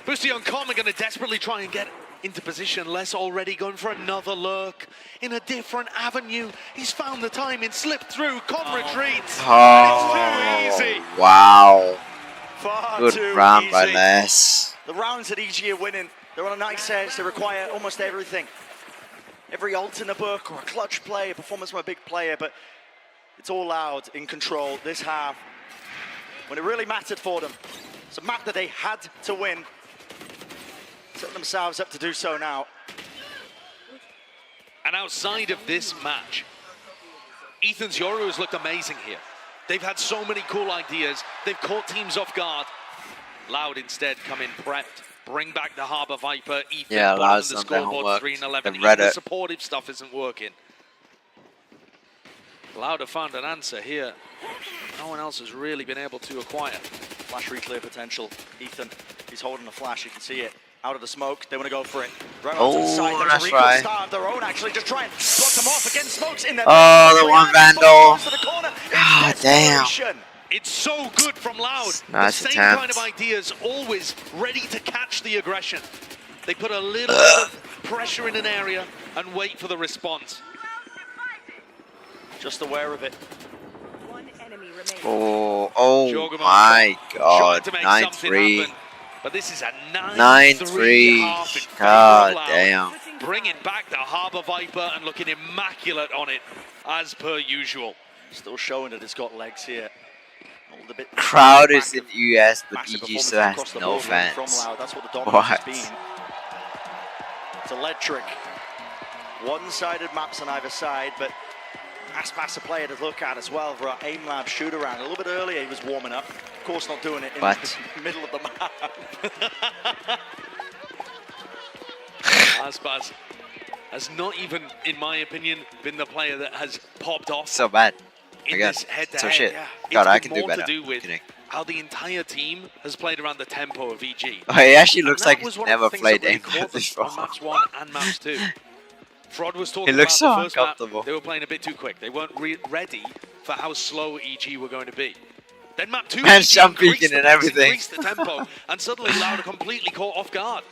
Boostio and Calm are going to desperately try and get into position. Les already going for another lurk in a different avenue. He's found the timing, slipped through, Calm retreats. Oh, it's too easy. wow. Far Good too round by easy. Les. The rounds that EG are winning, they're on a nice edge. They require almost everything. Every ult in the book or a clutch play, a performance from a big player, but it's all Loud in control this half. When it really mattered for them, it's a map that they had to win. Set themselves up to do so now. And outside of this match, Ethan's Yoru has looked amazing here. They've had so many cool ideas. They've caught teams off guard. Loud instead come in prepped. Bring back the Harbor Viper. Ethan bottom of the scoreboard, 3-11. Even the supportive stuff isn't working. Loud have found an answer here. No one else has really been able to acquire. Flash reclear potential. Ethan, he's holding the flash, you can see it. Out of the smoke, they want to go for it. Right onto the side, there's that's a recall right. star of their own actually, just try and block them off against smokes in there. Oh, the one Vandal. God damn. It's so good from Loud. Nice the same attempt. kind of ideas, always ready to catch the aggression. They put a little bit of pressure in an area and wait for the response. Just aware of it. Oh my god. 9-3. But this is a 9-3. God damn. Bringing back the Harbor Viper and looking immaculate on it, as per usual. Still showing that it's got legs here. Crowd is in the US, but EG still has no fans. That's what the dominance has been. It's electric. One-sided maps on either side, but Aspas a player to look at as well for our Aim Lab shoot around. A little bit earlier he was warming up. Of course not doing it in the middle of the map. Aspas has not even, in my opinion, been the player that has popped off. So bad. In this head-to-head. So shit. Yeah. God, I it's can do better. More to do with how the entire team has played around the tempo of EG. Oh, he actually looks like he's never played Aim Lab before. On maps 1 and maps 2. Frod was talking looks about so the first map. uncomfortable. They were playing a bit too quick. They weren't ready for how slow EG were going to be. Then map 2, and jumping and everything. Increased the tempo, and suddenly Loud are completely caught off guard.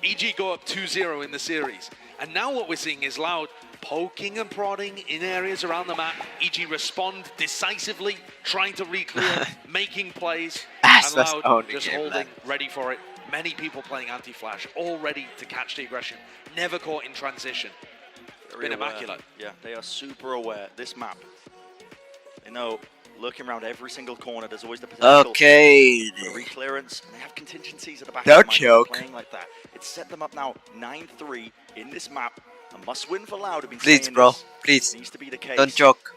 EG go up 2-0 in the series. And now what we're seeing is Loud poking and prodding in areas around the map. EG respond decisively, trying to re-clear, making plays. And Loud just holding, ready for it. Many people playing anti-flash, all ready to catch the aggression. Never caught in transition. Been immaculate. Yeah, they are super aware. This map, they know, looking around every single corner, there's always the potential for re-clearance. And they have contingencies at the back of the mind playing like that. It's set them up now 9-3 in this map. A must-win for Loud. Please, bro. Please. Needs to be the case. Don't joke.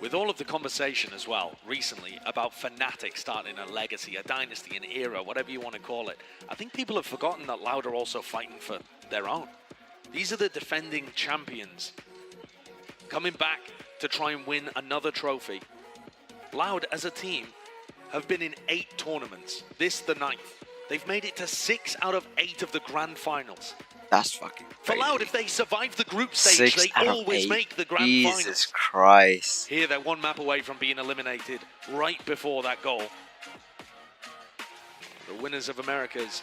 With all of the conversation as well recently about Fnatic starting a legacy, a dynasty, an era, whatever you want to call it, I think people have forgotten that Loud are also fighting for their own. These are the defending champions coming back to try and win another trophy. Loud as a team have been in 8 tournaments. This the 9th. They've made it to 6 out of 8 of the grand finals. That's fucking crazy. For Loud, if they survive the group stage, they always make the grand finals. Jesus Christ. Here, they're 1 map away from being eliminated right before that goal. The winners of Americas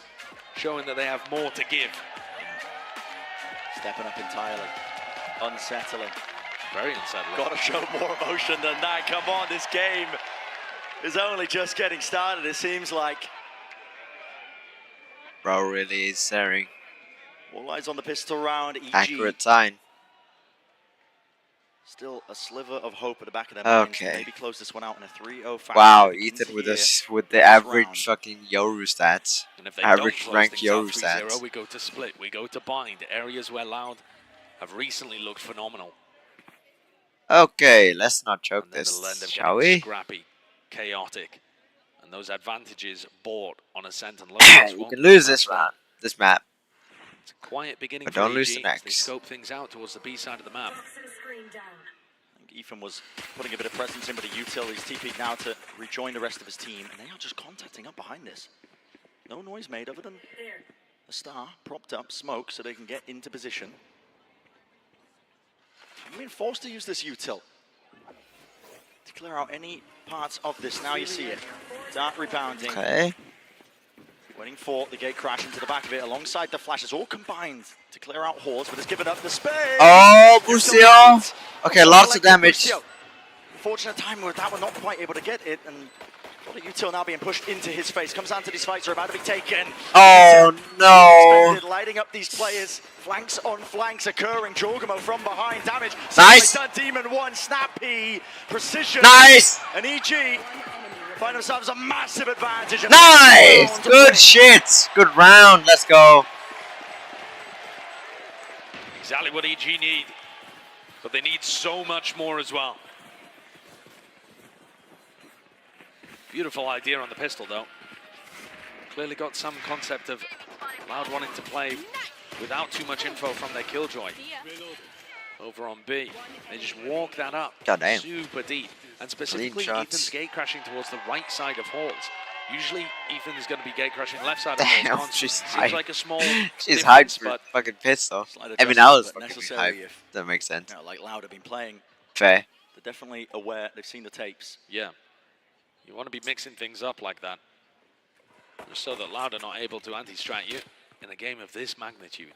showing that they have more to give. Stepping up entirely. Unsettling. Very unsettling. Got to show more emotion than that. Come on, this game is only just getting started, it seems like. Bro really is staring. All eyes on the pistol round. EG. Accurate sign. Still a sliver of hope at the back of their minds. Okay. Maybe close this one out in a 3-0 fashion. Wow, Ethan with the average fucking Yoru stats. And if they average ranked Yoru stats. We go to split, we go to bind. Areas where Loud have recently looked phenomenal. Okay, let's not choke And then this, the Lend of shall getting we? Scrappy, chaotic, and those advantages bought on Ascent and Load. You can lose this round, this map. It's a quiet beginning But for don't EG lose the as next. They scope things out towards the B side of the map. I think Ethan was putting a bit of presence in with the util. He's TP'd now to rejoin the rest of his team. And they are just contacting up behind this. No noise made other than a star propped up, smoke, so they can get into position. I'm being forced to use this util to clear out any parts of this. Now you see it. Dart rebounding. Okay. Waiting for the gate crash into the back of it alongside the flashes, all combined to clear out Hordes, but it's given up the space. Oh, Busio! Okay, lots of damage. Fortunate time with that one, not quite able to get it, and the util now being pushed into his face. Comes down to these fights are about to be taken. Oh no! Lighting up these players, flanks on flanks occurring. Jorgamo from behind, damage. Nice. Demon 1, snappy, precision. Nice. And EG find themselves a massive advantage. Nice! Good shit! Good round, let's go. Exactly what EG need, but they need so much more as well. Beautiful idea on the pistol, though. Clearly got some concept of Loud wanting to play without too much info from their Killjoy. Over on B. They just walk that up super deep. And specifically, Ethan's gate crashing towards the right side of Halls. Usually, Ethan's going to be gate crashing left side of Halls. Seems like a small she's hyped for fucking pistol. I mean, I was fucking hyped. That makes sense. You know, like Loud have been playing. Fair. They're definitely aware. They've seen the tapes. Yeah. You want to be mixing things up like that. Just so that Loud are not able to anti-strat you in a game of this magnitude.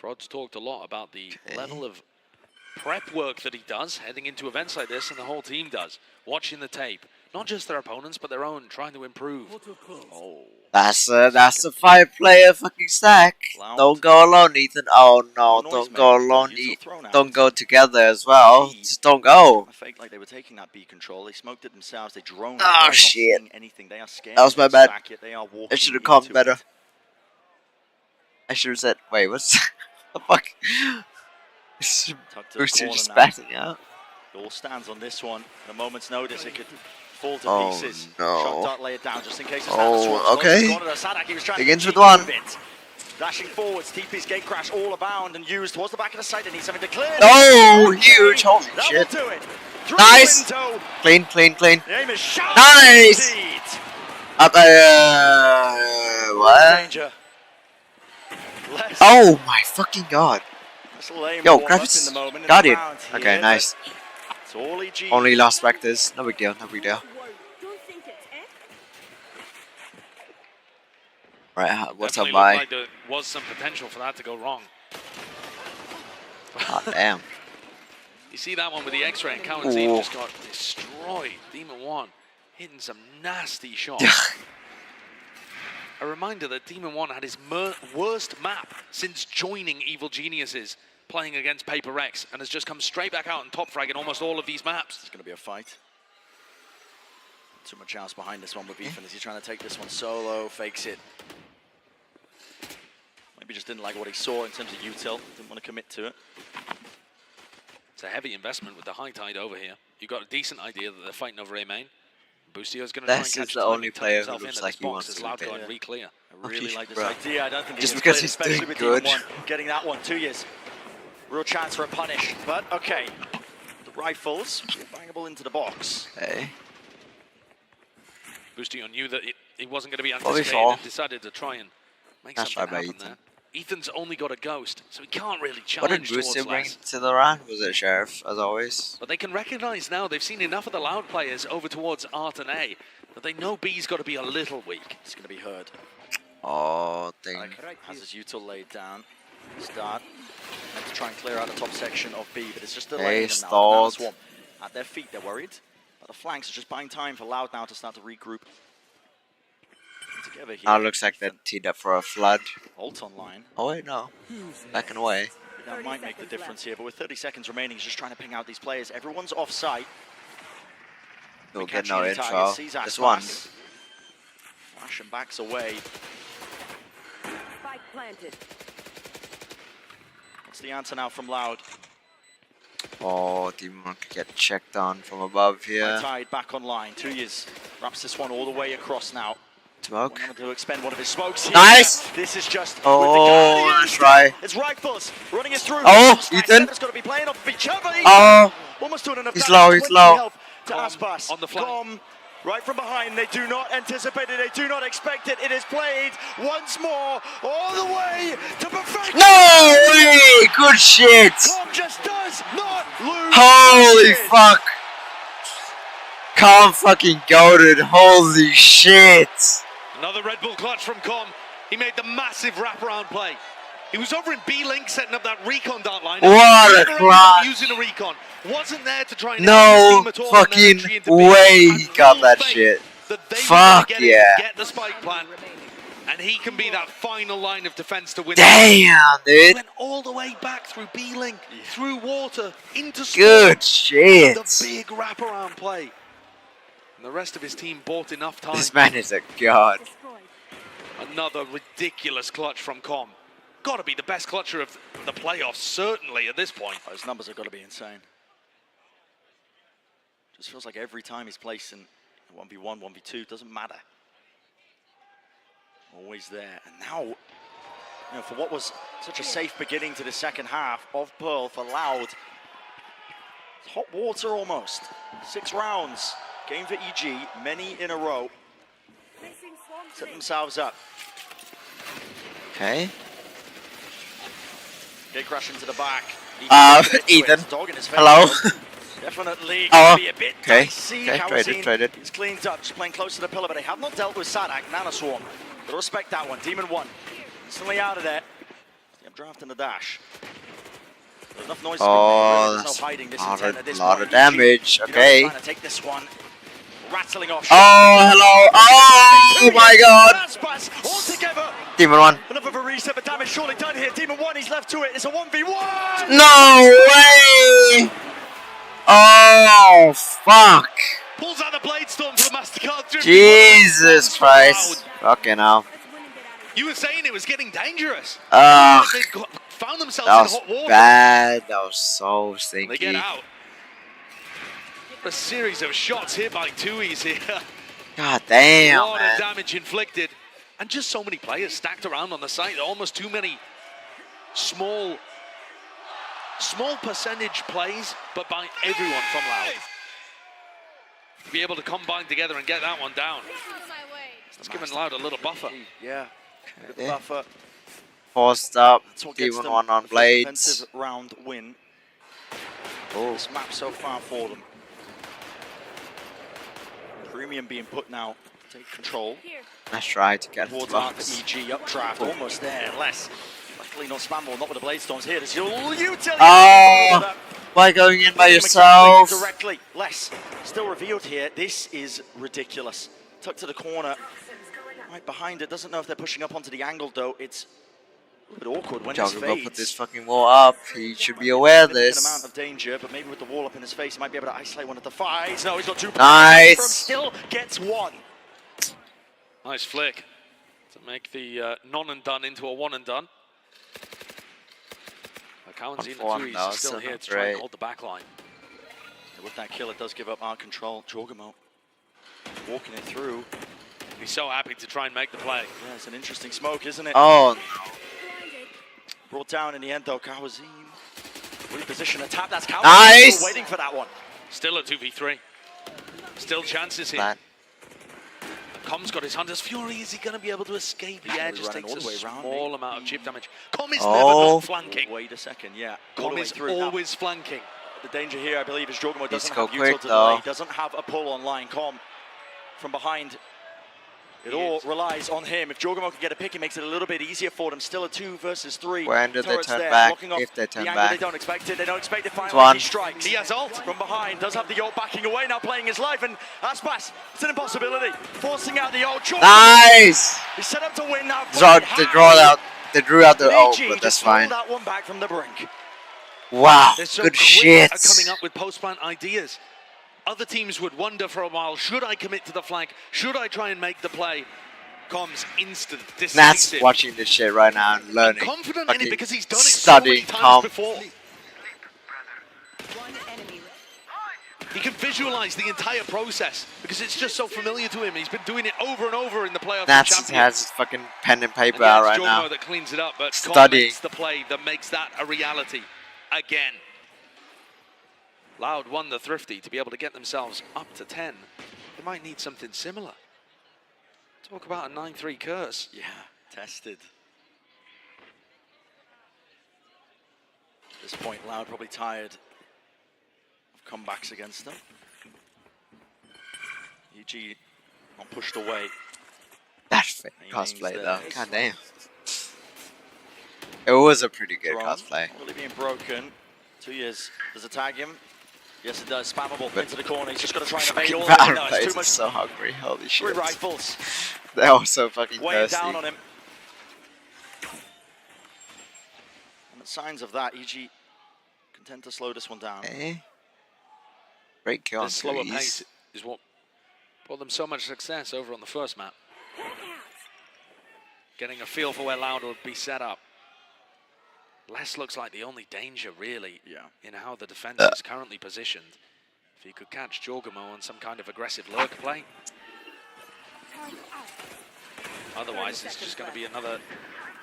Frod's talked a lot about the level of prep work that he does heading into events like this, and the whole team does, watching the tape. Not just their opponents, but their own, trying to improve. Oh. That's a 5-player fucking stack. Loud. Don't go alone, Ethan. Oh no, No don't noise, go mate. alone. Util thrown out. Don't go together as well. Just don't go. I faked like they were taking that B control. They smoked it themselves. They droned. Oh, They're not shit. seeing anything. They are scared. That was my bad. They are walking I should have calmed into better. it. I should have said, wait, what's the fuck? Tucked to the Booster corner just now. batting out. It all stands on this one. At a moment's notice, it could fall to Oh, pieces. no. Shot dart, lay it down just in case it's Oh, okay. Sadak, he was trying Begins to with keep one. it. Dashing forwards, TP's gate crash all abound and used towards the back of the site. It needs something to clear. Oh, huge. Holy That shit. will do it. Through Nice. the window. Clean, clean, clean. The aim is sharp. Nice. Indeed. Up, what? Danger. Less. Oh my fucking god. This little aim Yo, warm up grabs. in the moment, in Got the it. round Okay, here, nice. but it's all EG. Only lost vectors. No big deal, no big deal. Right, what's up, Definitely bye? looked like there was some potential for that to go wrong. Oh, damn. You see that one with the X-ray and Cowan team Ooh. just got destroyed. Demon 1 hitting some nasty shots. A reminder that Demon 1 had his worst map since joining Evil Geniuses playing against Paper Rex and has just come straight back out and top frag in almost all of these maps. It's going to be a fight. Too much house behind this one with Ethan as he's trying to take this one solo, fakes it. Maybe just didn't like what he saw in terms of util, didn't want to commit to it. It's a heavy investment with the high tide over here. You've got a decent idea that they're fighting over A main. Boostio's going to try and This catch is the time only and tuck player himself who in looks at like this he box wants as to Loud look go at and re-clear. I really like this Bro. idea. I don't think Just he's because played, he's especially doing with good. Demon 1 getting that one 2 years. Real chance for a punish, but okay. The rifles, bangable into the box. Hey. Boostio knew that he wasn't going to be What we anticipated saw. and decided to try and make That's something right by happen Ethan. there. Ethan's only got a ghost, so he can't really What challenge did Boostio towards bring less. to the round? Was it Sheriff, as always? But they can recognize now, they've seen enough of the Loud players over towards Art and A, that they know B's got to be a little weak. It's going to be heard. Oh, thing. Has his util laid down. Start. Meant to try and clear out the top section of B, but it's just delaying them now. stalled. Swarm. At their feet, they're worried. But the flanks are just buying time for Loud now to start to regroup. Together here. Now it looks like they're teed up for a flood. Ult online. Oh wait, no. Backing away. That might make the difference here, but with 30 seconds remaining, he's just trying to ping out these players. Everyone's off site. He'll Catching get no any info. targets, sees This Aspas. one. Flash and backs away. Spike planted. What's the answer now from Loud? Oh, Demon could get checked on from above here. Tide back online. 2 years. Wraps this one all the way across now. Smoke. Want to expend one of his smokes here. Nice! This is just Oh, with the Guardians. that's right. It's Rifles running it through. Oh, Ethan. It's got to be playing off each other. Oh. Almost doing enough He's damage. low, he's 20 low. health to Aspas. On the flank. Gom, right from behind. They do not anticipate it. They do not expect it. It is played once more all the way to perfection. No way! Good shit! Gom just does not lose. Holy it. fuck! Calm fucking goated. Holy shit! Another Red Bull clutch from Com. He made the massive wraparound play. He was over in B-Link setting up that recon dart line. What a Never ended up clutch. using a recon. Wasn't there to try and No team at all on their fucking entry into B. way Had he got full that faith shit. that they were Fuck gonna get yeah. it, get the spike plant, and he can be that final line of defense to win. Damn, He dude. went all the way back through B-Link, through water, into Good storm. shit. The big wraparound play. And the rest of his team bought enough time. This man is a god. Another ridiculous clutch from Com. Got to be the best clutcher of the playoffs, certainly at this point. Those numbers have got to be insane. Just feels like every time he's placed in 1v1, 1v2, doesn't matter. Always there. And now, you know, for what was such a safe beginning to the second half of Pearl for Loud, it's hot water almost. 6 rounds. Game for EG, many in a row. Set themselves up. Okay. Gate crash into the back. Ethan. Dog in his face. Hello. Definitely Oh, gonna be a bit okay. dicey. Okay, Kawazin traded. is cleaned up, just playing close to the pillar, but they have not dealt with Sadak. Nana Swarm. Gotta respect that one. Demon 1. Instantly out of there. I'm drafting the dash. There's enough noise Oh, to There's no hiding this that's a lot of damage. Okay. Trying to take this one. Rattling off. Oh, hello. Oh, my God. All together. Demon 1. Enough of a reset, but damage surely done here. Demon 1, he's left to it. It's a 1v1. No way. Oh, fuck. Pulls out the Blade Storm for the MasterCard. Jesus Christ. Fucking hell. You were saying it was getting dangerous. They found themselves that in was hot water. bad. That was so stinky. They get out. A series of shots hit by Tui's here. God damn, A lot man. of damage inflicted. And just so many players stacked around on the site. Almost too many small percentage plays, but by everyone from Loud. To be able to combine together and get that one down. It's giving Loud a little buffer. Yeah. Buffer. Forced up. That's what gets Demon them 1 on a blades. defensive round win. Oh. This map so far for them. Premium being put now. Take control. Let's try to get Towards the Arc box. EG updraft. Almost there. Less. Luckily not spammable. Not with the Blade Storms here. There's your utility. Oh, why going in by yourself? Directly. Less. Still revealed here. This is ridiculous. Tucked to the corner. Right behind it. Doesn't know if they're pushing up onto the angle though. It's a little bit awkward when his Juggernaut face. put this fucking wall up. He should be aware of Significant this. amount of danger, but maybe with the wall up in his face, he might be able to isolate one of the fights. No, he's got two. Nice. Still gets one. Nice flick to make the non and done into a one and done. Kawanzina and Tui's are still here to try and hold the back line. With that kill, it does give up our control. Jorgamo walking it through. He's so happy to try and make the play. Yeah, it's an interesting smoke, isn't it? Oh, Brought down in the end, though. Kawazim reposition a tap. That's Kawazim. Nice. Still waiting for that one. Still a 2v3. Still chances here. Com's got his Hunter's Fury. Is he going to be able to escape? Yeah, just takes a small amount of chip damage. Com is never not flanking. Wait a second, yeah. Com is always flanking. The danger here, I believe, is Jorgamo doesn't go have quick, util to though. delay. Doesn't have a pull on line. Com from behind. It all relies on him. If Jorgamo can get a pick, it makes it a little bit easier for them. Still a 2 versus 3. When do they Turrets turn there, back? blocking off If they turn the angle back. They don't expect it. They don't expect it. One. Finally, he strikes. He has ult. From behind, does have the ult backing away, now playing his life. And Aspas, it's an impossibility. Forcing out the ult. Jorgamo, Nice. he's set up to win now. They drew out the ult, EG but that's just fine. pulled that one back from the brink. Wow, They're so good quick shit. at coming up with post-plant ideas. Other teams would wonder for a while, should I commit to the flank? Should I try and make the play? Com's instant, Nat's decisive. watching this shit right now and learning. I'm confident in it because he's done it so studying many times Com. before. He can visualize the entire process because it's just so familiar to him. He's been doing it over and over in the playoffs. Nats has his fucking pen and paper And yeah, out it's right Jorgamo now. that cleans it up, but Com Studying. makes the play that makes that a reality again. Loud won the Thrifty to be able to get themselves up to 10. They might need something similar. Talk about a 9-3 curse. Yeah, tested. At this point, Loud probably tired of comebacks against them. EG not pushed away. That's fake cosplay though. God damn. It was a pretty good cosplay. Really being broken. 2 years. Does it tag him? Yes, it does. Spammable into the corner. He's just got to try and evade all of it. No, it's too much. So hungry. Holy shit. 3 rifles. They were so fucking Weighing thirsty. down on him. And the signs of that, EG content to slow this one down. Eh? Great kill on This slower Trees. pace is what brought them so much success over on the first map. Getting a feel for where Loud would be set up. Les looks like the only danger, really, in how the defense is currently positioned. If he could catch Jorgamo on some kind of aggressive lurk play. Otherwise, it's just going to be another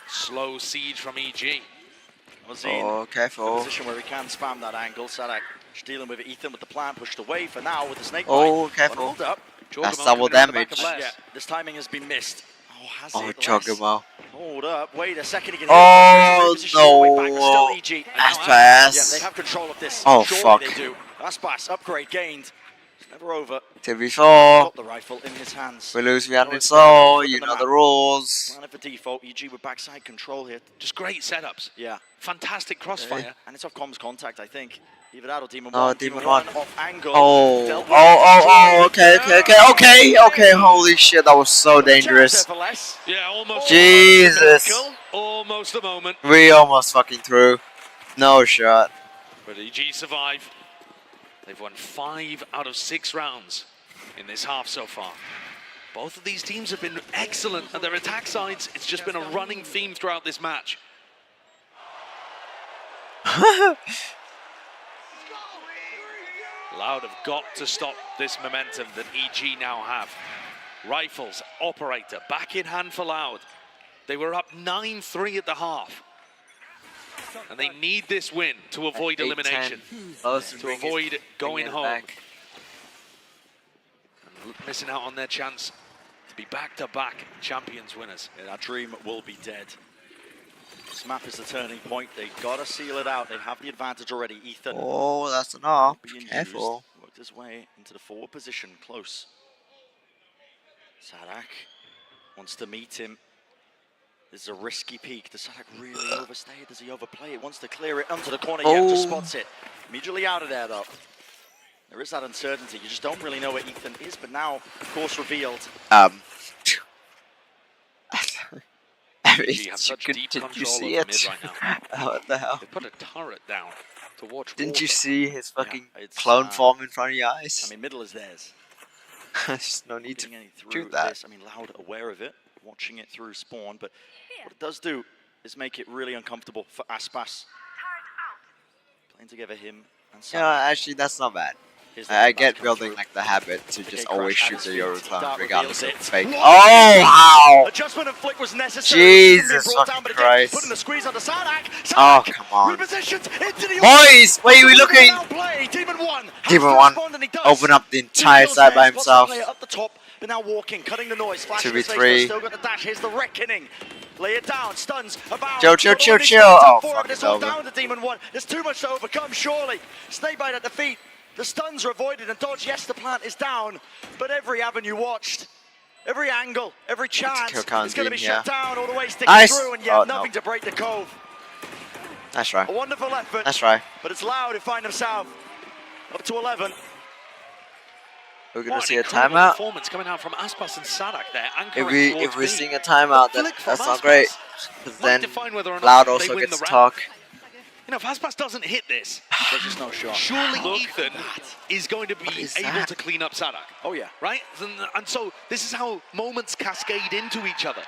slow siege from EG. Oh, careful. A position where he can spam that angle. Sadak just dealing with it. Ethan with the plan pushed away for now with the snake Oh, bite. careful. Hold up. That's Jorgamo double coming around the back damage. of Les. Yeah, this timing has been missed. Oh, has Oh, it? Les? Jorgamo. Hold up. Wait a second. He can Oh, no. Still EG. Aspas. Yeah, they have control of this. Oh, Surely fuck. They do. Aspas upgrade gained. It's never over. 2v4. Got the rifle in his hands. We lose, we uninstall. You know the rules. Planning for default. EG with backside control here. Just great setups. Yeah. Fantastic crossfire. Okay. And it's off comms contact, I think. Either that or Demon No, One. Demon One. Off angle. Okay. Holy shit, that was so dangerous. Yeah, almost. Jesus. Almost a moment. We almost fucking threw. No shot. But EG survive. They've won 5 out of 6 rounds in this half so far. Both of these teams have been excellent at their attack sides. It's just been a running theme throughout this match. Loud have got to stop this momentum that EG now have. Rifles, Operator, back in hand for Loud. They were up 9-3 at the half. And they need this win to avoid elimination, to avoid going home. And missing out on their chance to be back-to-back champions winners. Yeah, that dream will be dead. This map is the turning point. They gotta seal it out. They have the advantage already. Ethan. Oh, that's enough. Careful. Worked his way into the forward position, close. Sadak wants to meet him. This is a risky peek. Does Sadak really overstay it? Does he overplay it? Wants to clear it onto the corner. Yep, just spots it. Immediately out of there, though. There is that uncertainty. You just don't really know where Ethan is, but now, of course, revealed. Did you see it? Right now. What the hell? They put a turret down to watch. Didn't you see his fucking clone form in front of your eyes? I mean, middle is theirs. There's no need to do that. This. I mean, Loud aware of it, watching it through spawn, but what it does do is make it really uncomfortable for Aspas. Playing together him and Sam. Yeah, actually, that's not bad. I get building like the habit to just always shoot the Euroclone regardless of fake. Oh, how? Adjustment and flick was necessary. Jesus fucking Christ. Putting the squeeze onto Sadak. Oh, come on. Boys, where are we looking? Demon One open up the entire side by himself. Up the top, but now walking, cutting the noise. 2v3. Still got the dash. Here's the reckoning. Lay it down, stuns, about. Chill. Oh, fuck, it's over. Down to Demon One. There's too much to overcome, surely. Snakebite at the feet. The stuns are avoided and dodge. Yes, the plant is down, but every avenue watched, every angle, every chance is going to be shut down all the way sticking through, and yet nothing to break the cove. That's right. A wonderful effort. That's right. But it's Loud who find himself up to 11. We're going to see a timeout. Performance coming out from Aspas and Sadak there. If we're seeing a timeout, that's not great. Because then Loud also gets to talk. You know, if Aspas doesn't hit this, there's just no shot. Surely Ethan is going to be able to clean up Sadak. Oh, yeah. Right? And so this is how moments cascade into each other.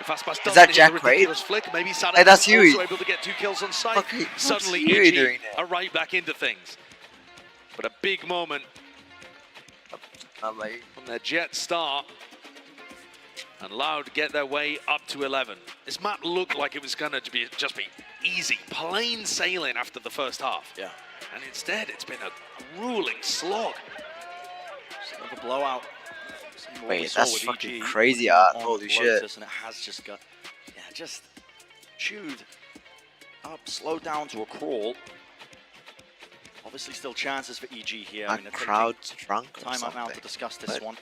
If Aspas doesn't that hit Jack a ridiculous flick, maybe Sadak that's is Huey. also able to get 2 kills on site. Suddenly, Huey EG are right back into things. But a big moment from their jet start. And Loud get their way up to 11. This map looked like it was going to just be easy, plain sailing after the first half. Yeah. And instead, it's been a grueling slog. Another blowout. Wait, that's fucking crazy art. Holy shit. And it has just got, just chewed up, slowed down to a crawl. Obviously still chances for EG here. A crowd's drunk or time out now something. to discuss this one.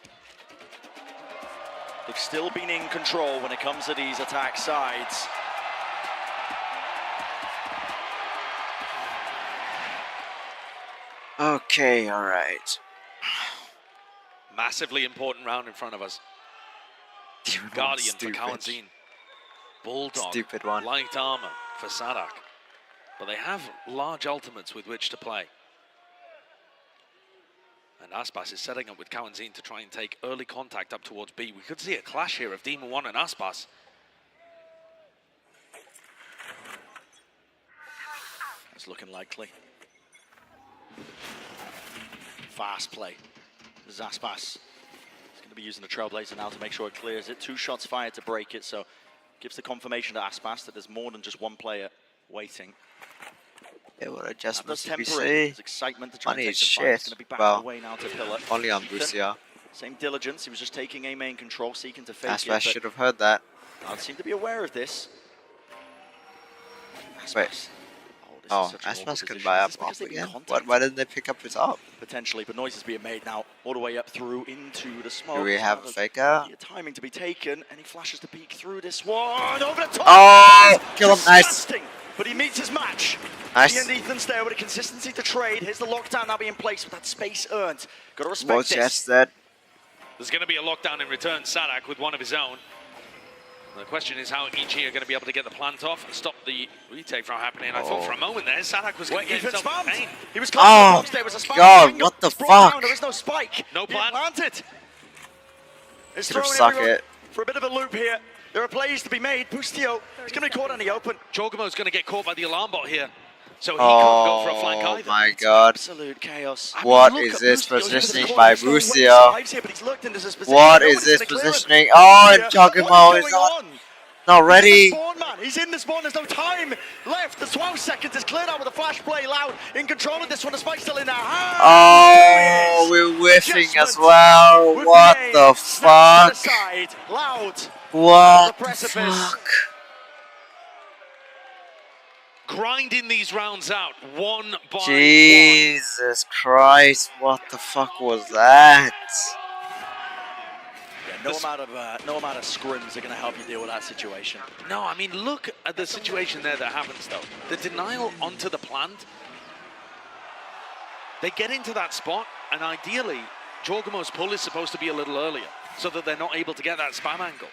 They've still been in control when it comes to these attack sides. Okay, alright. Massively important round in front of us. Guardian for Kalanzin. Bulldog. Stupid one. Light armor for Sadak. But they have large ultimates with which to play. And Aspas is setting up with Kalanzin to try and take early contact up towards B. We could see a clash here of Demon One and Aspas. It's looking likely. Fast play. This is Aspas. He's going to be using the Trailblazer now to make sure it clears it. 2 shots fired to break it, so gives the confirmation to Aspas that there's more than just one player waiting. Yeah, what adjustments did we see? There's excitement to try and take the fight. It's going to be back away now to Pillar. Only on Brucia. Same diligence. He was just taking A main control, seeking to fake it. Aspas should have heard that. I seem to be aware of this. Wait. Oh, this Oh, is such an awkward Aspas could position. buy Is up this because off they've been again. contacted? Why didn't they pick up his up? Potentially, but noise is being made now, all the way up through into the smoke. Do we have a There's faker? timing to be taken, and he flashes the peek through this one, over the top. Oh, kill him, nice. Disgusting, but he meets his match. Nice. He and Ethan's there with a consistency to trade. Here's the lockdown now being placed with that space earned. Got to respect What's this. just that? There's going to be a lockdown in return, Sadak with one of his own. The question is how EG are going to be able to get the plant off and stop the retake from happening. I thought for a moment there, Sadak was going to get himself in pain. He was close to the box. There was a spike. God, what the fuck? There was no spike. No plan. Planted. It's Should've throwing suck everyone it. for a bit of a loop here. There are plays to be made. Bustio is going to be caught in the open. Chocomo's going to get caught by the alarm bot here. So he can't go for a flank Oh either. my god. Absolute chaos. What is this positioning by Bustio? What is this positioning? Oh, and Chocomo is not ready. He's in the spawn, there's no time left. The 12 seconds is cleared out with a flash play. Loud in control of this one, the spike's still in their hands. Oh, we're whiffing as well. What the fuck? Loud. What the fuck? Grinding these rounds out, one by one. Jesus Christ, what the fuck was that? Yeah, no amount of scrims are going to help you deal with that situation. No, I mean, look at the situation there that happens, though. The denial onto the plant. They get into that spot, and ideally, Jorgamo's pull is supposed to be a little earlier, so that they're not able to get that spam angle.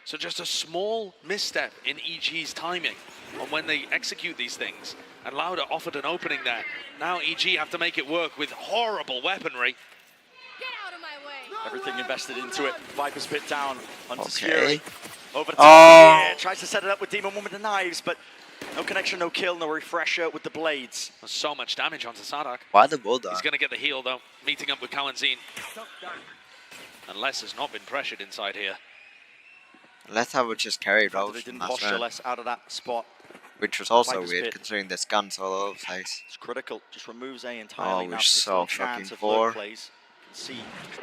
So just a small misstep in EG's timing on when they execute these things. And Lauda offered an opening there. Now EG have to make it work with horrible weaponry. Everything invested into it. Viper's Pit down. Hunter's Okay. Fury. Over the top here. Tries to set it up with Demon One with the knives, but no connection, no kill, no refresher with the blades. There's so much damage onto Sadak. Why the Bulldog? He's going to get the heal, though, meeting up with Kalanzin. Unless has not been pressured inside here. Let's have it just carried They out didn't from last posture round, less out of that spot. which was also Viper's weird Pit. considering there's guns all over the place. It's critical. Just removes A entirely. Oh, now we're for this so little fucking chance of poor. low plays. You can see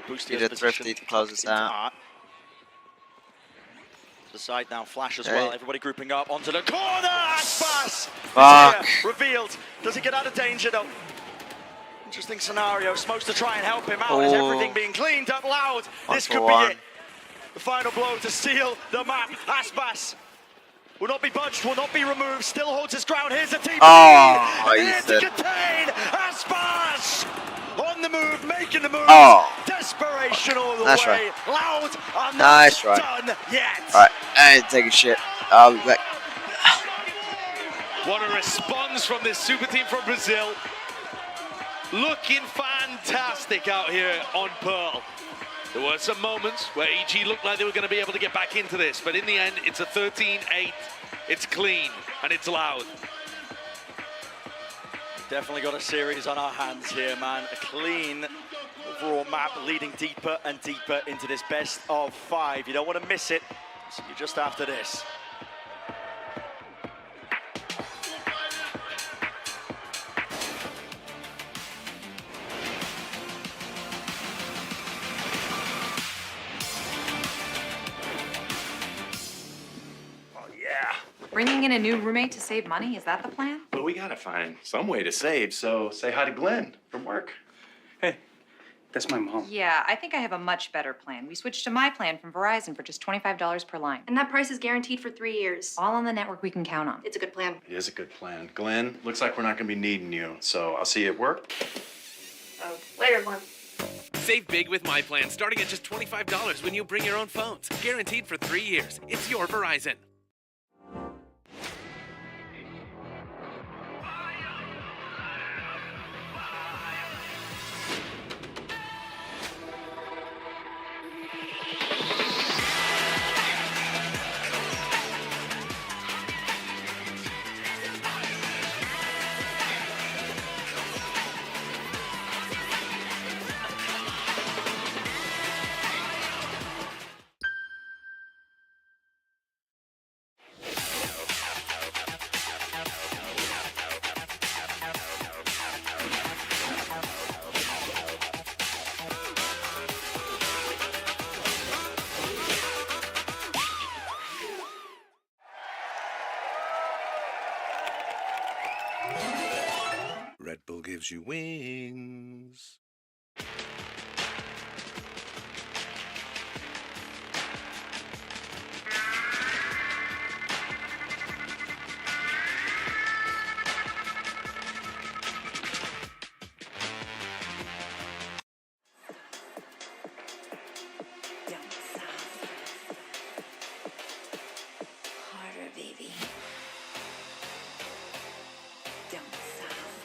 Bustio's Need a position Thrifty to close us into out. art. To the side now, Flash as Hey. well. Everybody grouping up onto the corner. Aspas! Fuck. Revealed. Does he get out of danger though? Interesting scenario. Smokes to try and help him out. Is everything being cleaned up? Loud. This could be it. The final blow to seal the map. Aspas will not be budged, will not be removed, still holds his ground. Here's a TP. Oh, Here he's to dead. contain Aspas on the move, making the move. Oh. Desperation all the Nice way. Loud are not Nice try. done yet. Alright, I ain't taking shit. I'll be back. What a response from this super team from Brazil. Looking fantastic out here on Pearl. There were some moments where EG looked like they were going to be able to get back into this, but in the end, it's a 13-8. It's clean, and it's Loud. Definitely got a series on our hands here, man. A clean overall map leading deeper and deeper into this best of 5. You don't want to miss it. See you just after this. Bringing in a new roommate to save money, is that the plan? But we gotta find some way to save, so say hi to Glenn from work. Hey, that's my mom. Yeah, I think I have a much better plan. We switched to my plan from Verizon for just $25 per line. And that price is guaranteed for 3 years. All on the network we can count on. It's a good plan. It is a good plan. Glenn, looks like we're not gonna be needing you, so I'll see you at work. Oh, later, Glenn. Save big with my plan, starting at just $25 when you bring your own phones. Guaranteed for 3 years. It's your Verizon. gives you wings. Harder, baby. Down south.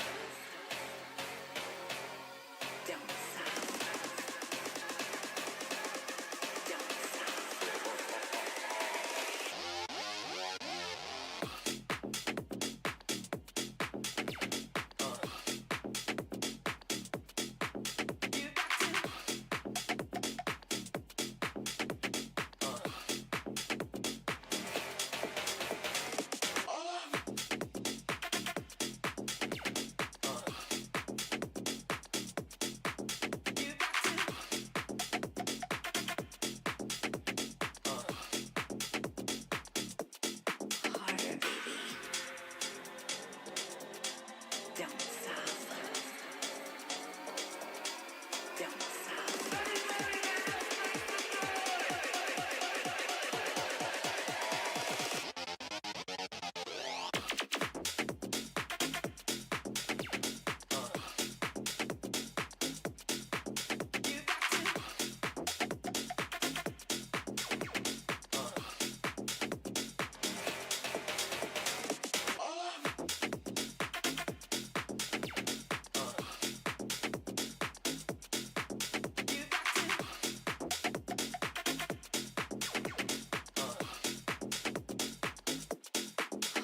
Down south. Down harder, baby. Down south. Down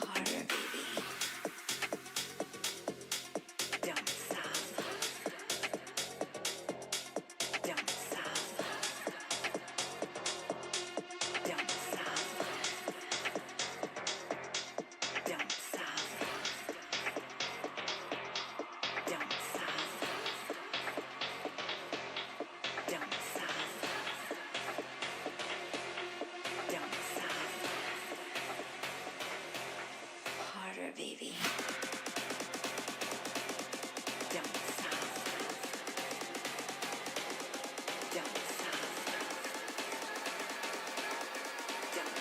harder, baby. Down south. Down south. Down south. Down south. Down south. Down south. Down south. Harder, baby. Down south. Down south. Down south.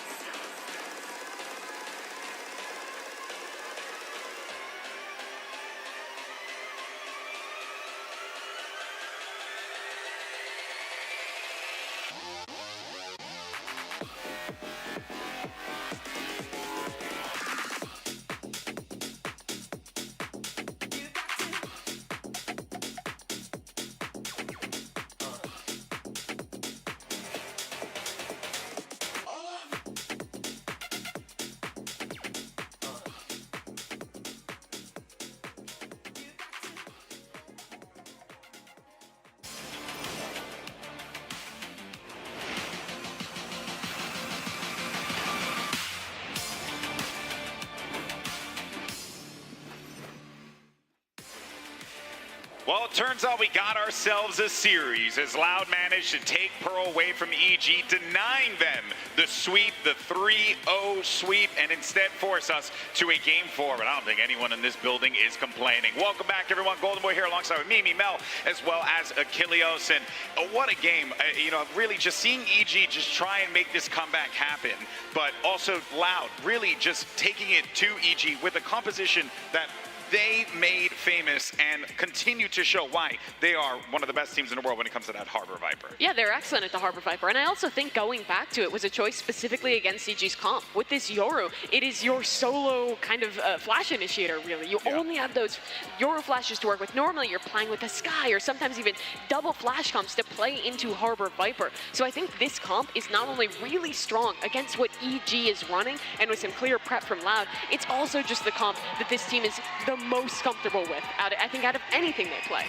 Well, it turns out we got ourselves a series as Loud managed to take Pearl away from EG, denying them the sweep, the 3-0 sweep, and instead force us to a Game 4. But I don't think anyone in this building is complaining. Welcome back, everyone. Golden Boy here alongside with Mimi, Mel, as well as Achilleos. And what a game. You know, really just seeing EG just try and make this comeback happen, but also Loud really just taking it to EG with a composition that they made famous and continue to show why they are one of the best teams in the world when it comes to that Harbor Viper. Yeah, they're excellent at the Harbor Viper. And I also think going back to it was a choice specifically against EG's comp. With this Yoru, it is your solo kind of flash initiator, really. You only have those Yoru flashes to work with. Normally, you're playing with a Sky or sometimes even double flash comps to play into Harbor Viper. So I think this comp is not only really strong against what EG is running and with some clear prep from Loud, it's also just the comp that this team is the most comfortable with, I think, out of anything they play.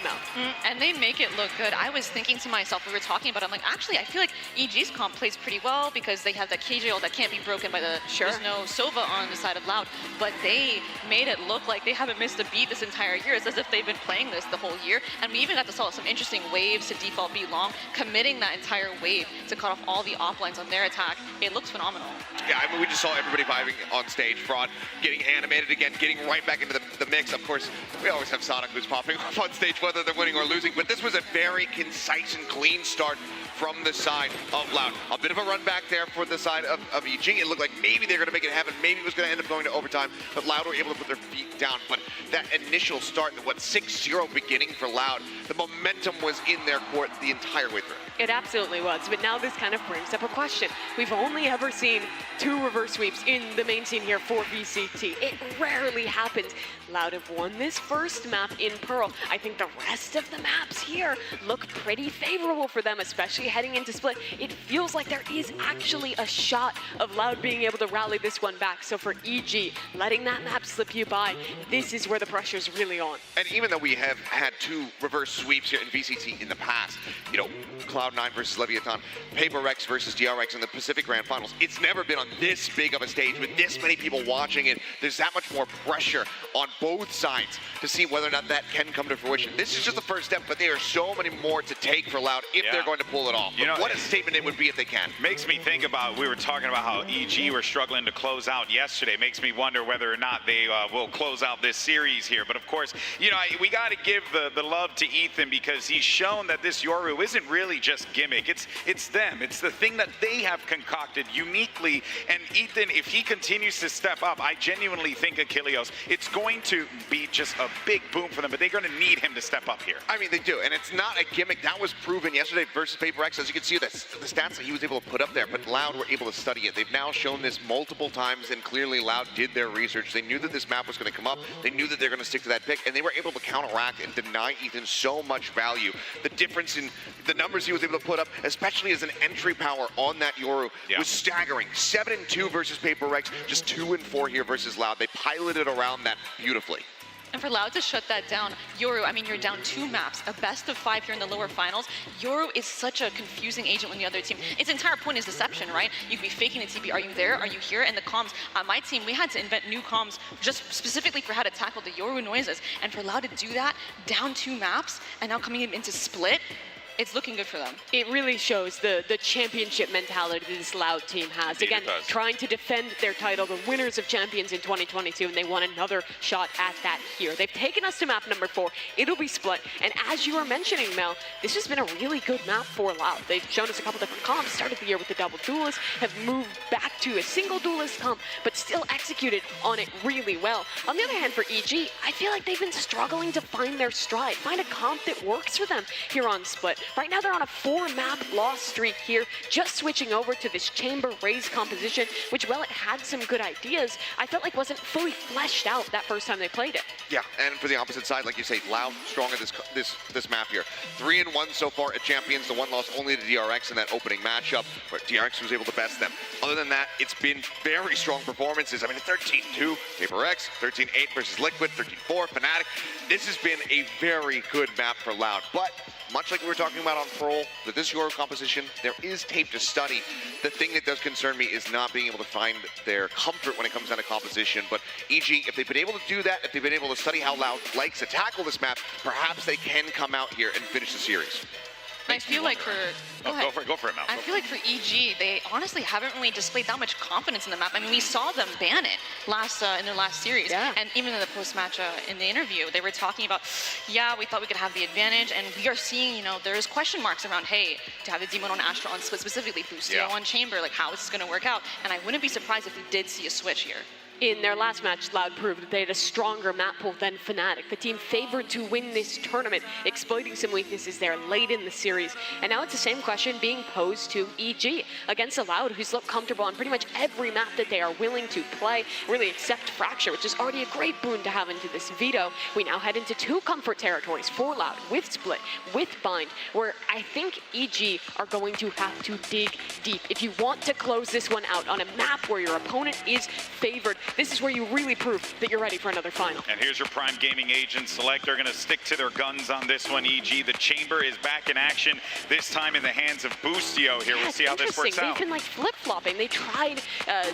And they make it look good. I was thinking to myself, we were talking about it, I'm like, actually, I feel like EG's comp plays pretty well because they have that KJL that can't be broken by the, there's no Sova on the side of Loud, but they made it look like they haven't missed a beat this entire year. It's as if they've been playing this the whole year, and we even got to saw some interesting waves to default B long, committing that entire wave to cut off all the off lines on their attack. It looks phenomenal. Yeah, I mean, we just saw everybody vibing on stage. Fraud getting animated again, getting right back into the mix. Of course, we always have Sonic who's popping up on stage, whether they're winning or losing. But this was a very concise and clean start from the side of Loud. A bit of a run back there for the side of EG. It looked like maybe they were going to make it happen. Maybe it was going to end up going to overtime. But Loud were able to put their feet down. But that initial start, the 6-0 beginning for Loud, the momentum was in their court the entire way through. It absolutely was, but now this kind of brings up a question. We've only ever seen 2 reverse sweeps in the main scene here for VCT. It rarely happens. Loud have won this first map in Pearl. I think the rest of the maps here look pretty favorable for them, especially heading into Split. It feels like there is actually a shot of Loud being able to rally this one back. So for EG, letting that map slip you by, this is where the pressure's really on. And even though we have had 2 reverse sweeps here in VCT in the past, you know, Cloud9 versus Leviathan, Paper Rex versus DRX in the Pacific Grand Finals, it's never been on this big of a stage with this many people watching it. There's that much more pressure on both sides to see whether or not that can come to fruition. This is just the first step, but there are so many more to take for Loud if they're going to pull it off. You know, what a statement it would be if they can. Makes me think about, we were talking about how EG were struggling to close out yesterday. Makes me wonder whether or not they will close out this series here. But of course, you know, we got to give the love to Ethan because he's shown that this Yoru isn't really just gimmick. It's them. It's the thing that they have concocted uniquely. And Ethan, if he continues to step up, I genuinely think Achilleos, it's going to be just a big boom for them, but they're going to need him to step up here. I mean, they do, and it's not a gimmick. That was proven yesterday versus Paper Rex. As you can see, the stats that he was able to put up there, but Loud were able to study it. They've now shown this multiple times, and clearly Loud did their research. They knew that this map was going to come up. They knew that they're going to stick to that pick, and they were able to counteract and deny Ethan so much value. The difference in the numbers he was able to put up, especially as an entry power on that Yoru, was staggering. 7-2 versus Paper Rex, just 2-4 here versus Loud. They piloted around that beautifully. And for Loud to shut that down, Yoru, I mean, you're down 2 maps, a best of 5 here in the lower finals. Yoru is such a confusing agent when the other team. Its entire point is deception, right? You could be faking the TP. Are you there? Are you here? And the comms, on my team, we had to invent new comms just specifically for how to tackle the Yoru noises. And for Loud to do that, down 2 maps, and now coming into Split, it's looking good for them. It really shows the championship mentality this Loud team has. Indeed, Again, trying to defend their title, the winners of champions in 2022, and they want another shot at that here. They've taken us to map number 4. It'll be Split. And as you were mentioning, Mel, this has been a really good map for Loud. They've shown us a couple different comps, started the year with the double duelist, have moved back to a single duelist comp, but still executed on it really well. On the other hand, for EG, I feel like they've been struggling to find their stride, find a comp that works for them here on Split. Right now, they're on a 4-map loss streak here, just switching over to this Chamber Raze composition, which, while it had some good ideas, I felt like wasn't fully fleshed out that first time they played it. Yeah, and for the opposite side, like you say, Loud strong at this map here. 3-1 so far at Champions. The 1 loss only to DRX in that opening matchup, where DRX was able to best them. Other than that, it's been very strong performances. I mean, 13-2 Paper Rex, 13-8 versus Liquid, 13-4 Fnatic. This has been a very good map for Loud, but much like we were talking about on Pearl, with this Yoru composition, there is tape to study. The thing that does concern me is not being able to find their comfort when it comes down to composition. But EG, if they've been able to do that, if they've been able to study how Loud likes to tackle this map, perhaps they can come out here and finish the series. I feel like for... Go for it, Mel. I feel like for EG, they honestly haven't really displayed that much confidence in the map. I mean, we saw them ban it in their last series. Yeah. And even in the post-match in the interview, they were talking about, yeah, we thought we could have the advantage. And we are seeing, you know, there's question marks around, hey, to have the Demon on Astra on Split specifically, Boostio on Chamber, like how is this going to work out? And I wouldn't be surprised if we did see a switch here. In their last match, Loud proved that they had a stronger map pool than Fnatic. The team favored to win this tournament, exploiting some weaknesses there late in the series. And now it's the same question being posed to EG against a Loud who's looked comfortable on pretty much every map that they are willing to play, really except Fracture, which is already a great boon to have into this veto. We now head into 2 comfort territories for Loud, with Split, with Bind, where I think EG are going to have to dig deep. If you want to close this one out on a map where your opponent is favored, this is where you really prove that you're ready for another final. And here's your Prime Gaming agent select. They're going to stick to their guns on this one, EG. The Chamber is back in action, this time in the hands of Boostio here. We'll see how this works out. They've been like flip-flopping. They tried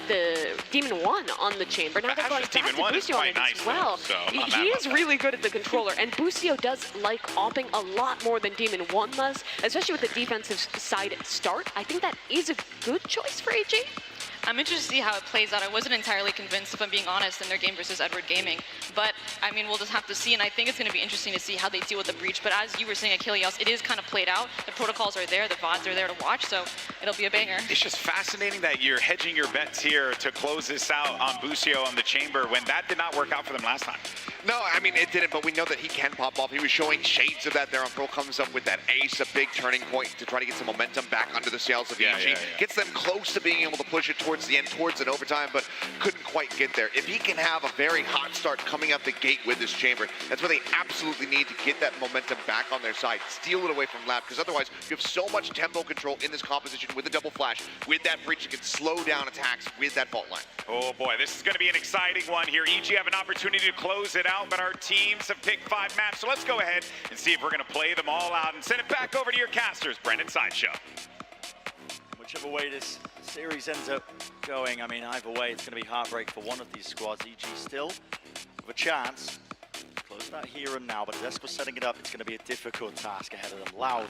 the Demon 1 on the Chamber. Now they're going back to Boostio on it as well. So he is really good at the controller, and Boostio does like opping a lot more than Demon 1 does, especially with the defensive side start. I think that is a good choice for EG. I'm interested to see how it plays out. I wasn't entirely convinced, if I'm being honest, in their game versus Edward Gaming. But, I mean, we'll just have to see, and I think it's going to be interesting to see how they deal with the breach. But as you were saying, Achilles, it is kind of played out. The protocols are there, the VODs are there to watch, so it'll be a banger. It's just fascinating that you're hedging your bets here to close this out on Busio on the chamber when that did not work out for them last time. No, I mean, it didn't, but we know that he can pop off. He was showing shades of that there. Pearl comes up with that ace, a big turning point to try to get some momentum back under the sails of EG. Gets them close to being able to push it towards the end, towards an overtime, but couldn't quite get there. If he can have a very hot start coming out the gate with this chamber, that's what they absolutely need to get that momentum back on their side. Steal it away from Lab, because otherwise you have so much tempo control in this composition with the double flash, with that breach, you can slow down attacks with that fault line. Oh boy, this is going to be an exciting one here. EG have an opportunity to close it out, but our teams have picked 5 maps, so let's go ahead and see if we're going to play them all out and send it back over to your casters, Brendan Sideshow. Whichever way this series ends up going, I mean, either way, it's going to be heartbreak for one of these squads. EG still with a chance. Close that here and now, but as Esper setting it up, it's going to be a difficult task ahead of them. Loud,